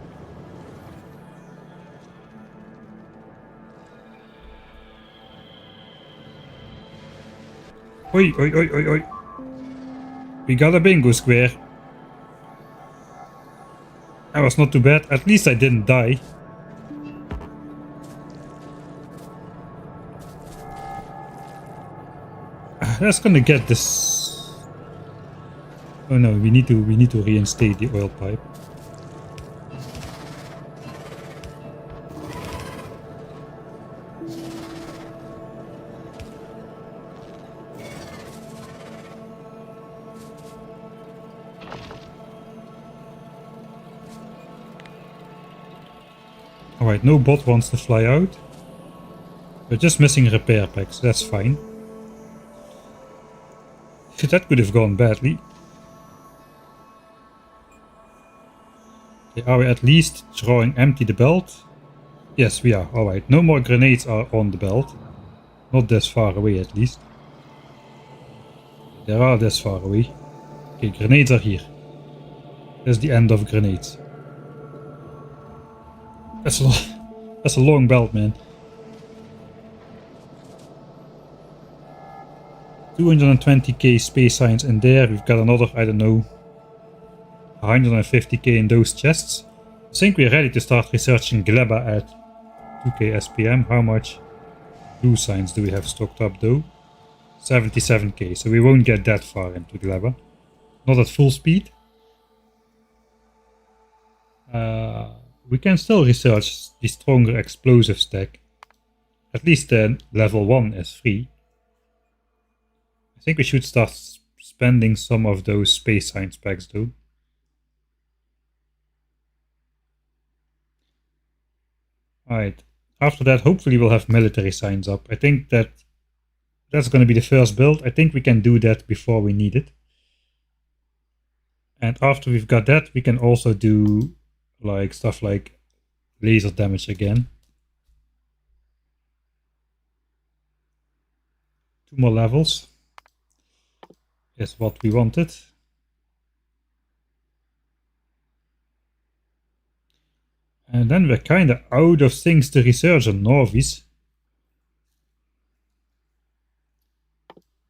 Oi, oi, oi, oi, oi. We got a bingo square. That was not too bad. At least I didn't die. That's gonna get this. Oh no, we need to reinstate the oil pipe. Alright, no bot wants to fly out. We're just missing repair packs, that's fine. That could have gone badly. Okay, are we at least drawing empty the belt? Yes, we are. Alright, no more grenades are on the belt. Not this far away at least. They are this far away. Okay, grenades are here. That's the end of grenades. That's a long belt, man. 220k space science in there. We've got another, I don't know, 150k in those chests. I think we're ready to start researching Gleba at 2k SPM. How much blue science do we have stocked up though? 77k, so we won't get that far into Gleba. Not at full speed. We can still research the stronger explosive stack. At least then level 1 is free. I think we should start spending some of those space science packs though. Alright, after that hopefully we'll have military science up. I think that's going to be the first build. I think we can do that before we need it. And after we've got that, we can also do like stuff like laser damage again. 2 more levels is what we wanted. And then we're kind of out of things to research on Nauvis.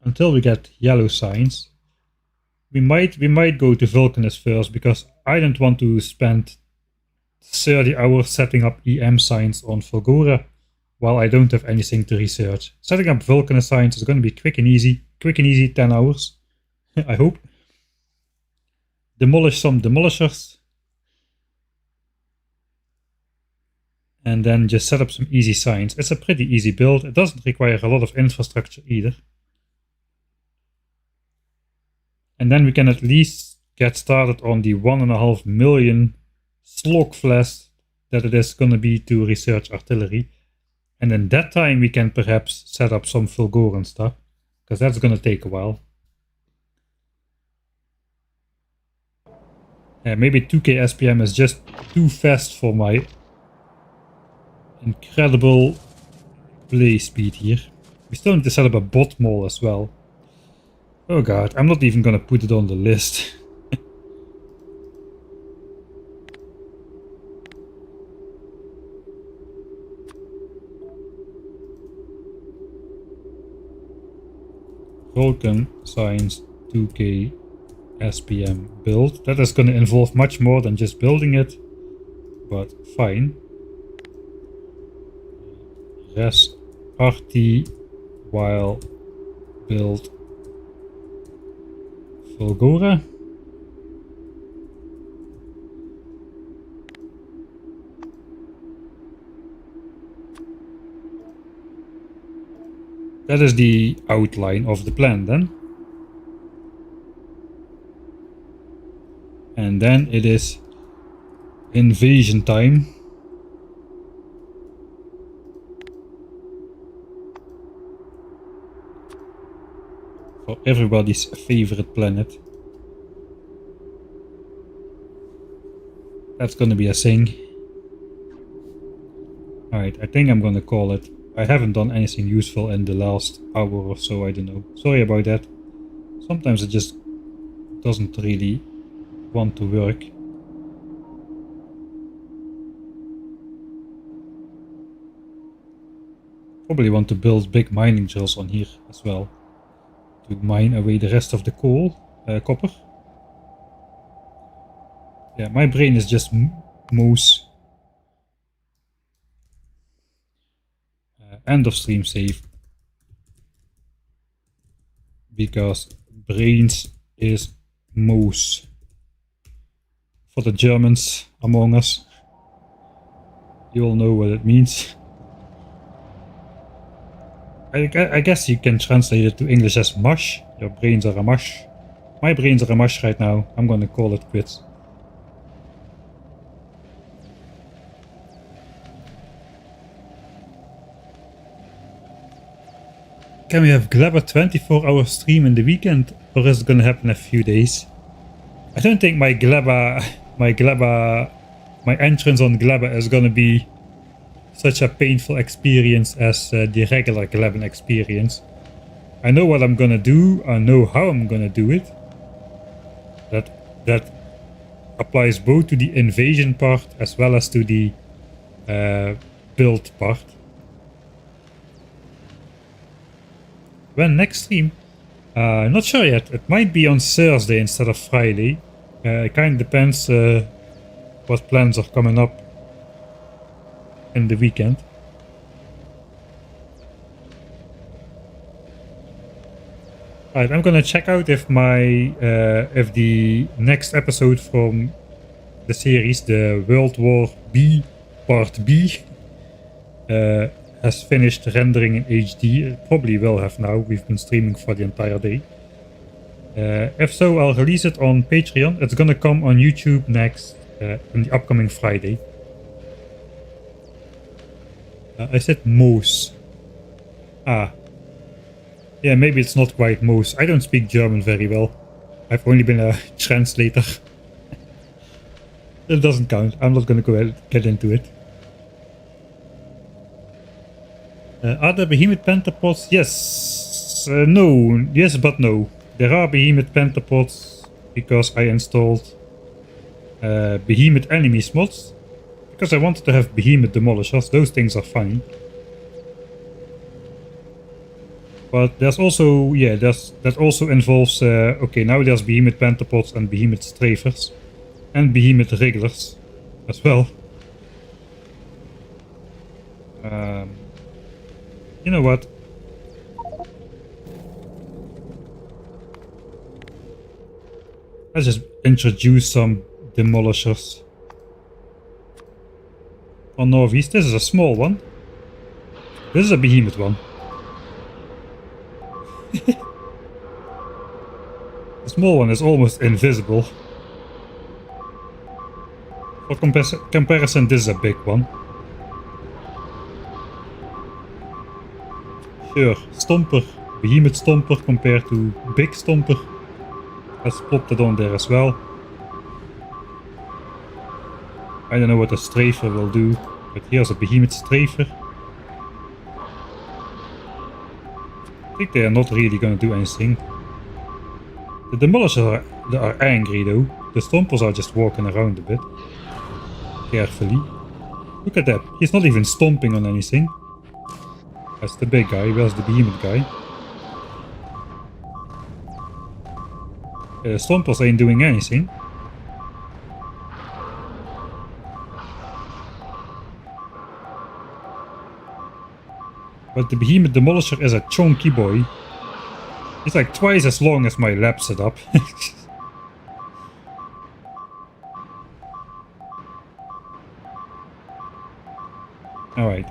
Until we get yellow signs. We might go to Vulcanus first, because I don't want to spend 30 hours setting up EM signs on Fulgora while I don't have anything to research. Setting up Vulcanus signs is going to be quick and easy. 10 hours. I hope. Demolish some demolishers. And then just set up some easy signs. It's a pretty easy build. It doesn't require a lot of infrastructure either. And then we can at least get started on the 1.5 million slug flash that it is going to be to research artillery. And in that time we can perhaps set up some Fulgoran stuff, because that's going to take a while. Maybe 2k SPM is just too fast for my incredible play speed here. We still need to set up a bot mall as well. Oh god, I'm not even gonna put it on the list. Vulcan Science 2k SPM build. That is gonna involve much more than just building it, but fine. Res RT while build Fulgora. That is the outline of the plan then. And then it is invasion time. For everybody's favorite planet. That's gonna be a thing. Alright, I think I'm gonna call it. I haven't done anything useful in the last hour or so, I don't know. Sorry about that. Sometimes it just doesn't really want to work. Probably want to build big mining drills on here as well, to mine away the rest of the coal. Copper. Yeah, my brain is just moose. End of stream save. Because brains is moose. For the Germans among us, you all know what it means. I guess you can translate it to English as mush. Your brains are a mush. My brains are a mush right now. I'm gonna call it quits. Can we have Gleba 24-hour stream in the weekend, or is it gonna happen in a few days? I don't think my entrance on Gleba is gonna be such a painful experience as the regular Gleba experience. I know what I'm gonna do, I know how I'm gonna do it. That applies both to the invasion part as well as to the build part. When next stream? Not sure yet. It might be on Thursday instead of Friday. It kind of depends what plans are coming up in the weekend. Alright, I'm gonna check out if if the next episode from the series, the World War B Part B, has finished rendering in HD. It probably will have now. We've been streaming for the entire day. If so, I'll release it on Patreon. It's gonna come on YouTube next, in the upcoming Friday. I said moose. Ah. Yeah, maybe it's not quite moose. I don't speak German very well. I've only been a translator. It doesn't count. I'm not gonna get into it. Are there behemoth pentapods? Yes. No. Yes, but no. There are behemoth pentapods because I installed behemoth enemies mods. Because I wanted to have behemoth demolishers. Those things are funny. But there's also, yeah, that also involves, okay, now there's behemoth pentapods and behemoth strafers. And behemoth wrigglers as well. You know what? Let's just introduce some demolishers. On Nauvis, this is a small one. This is a behemoth one. The small one is almost invisible. For comparison, this is a big one. Sure, Stomper, behemoth Stomper compared to big Stomper. Let's plot that on there as well. I don't know what a strafer will do, but here's a behemoth strafer. I think they are not really going to do anything. The demolishers are angry though. The stompers are just walking around a bit. Carefully. Look at that. He's not even stomping on anything. That's the big guy. Where's the behemoth guy? The stompers ain't doing anything. But the behemoth demolisher is a chunky boy. He's like twice as long as my lab setup. Alright.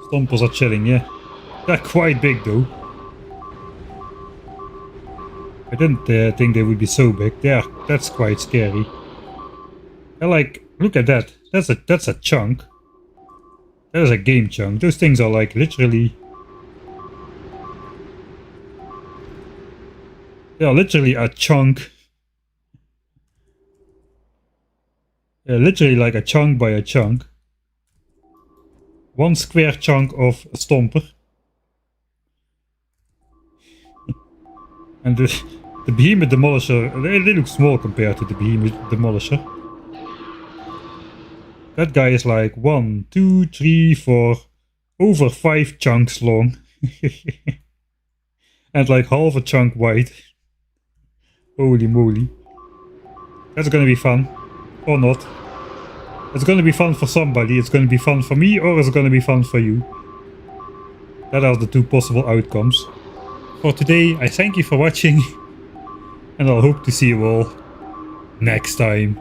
Stompers are chilling, yeah. They're quite big though. I didn't think they would be so big. That's quite scary. They're like, look at that. That's a chunk. That is a game chunk. Those things are like literally... They are literally a chunk. They're literally like a chunk by a chunk. One square chunk of a stomper. And the behemoth demolisher, they look small compared to the behemoth demolisher. That guy is like 1, 2, 3, 4, over 5 chunks long. And like half a chunk white. Holy moly. That's gonna be fun. Or not. It's gonna be fun for somebody. It's gonna be fun for me, or it's gonna be fun for you. That are the two possible outcomes. For today, I thank you for watching. And I'll hope to see you all next time.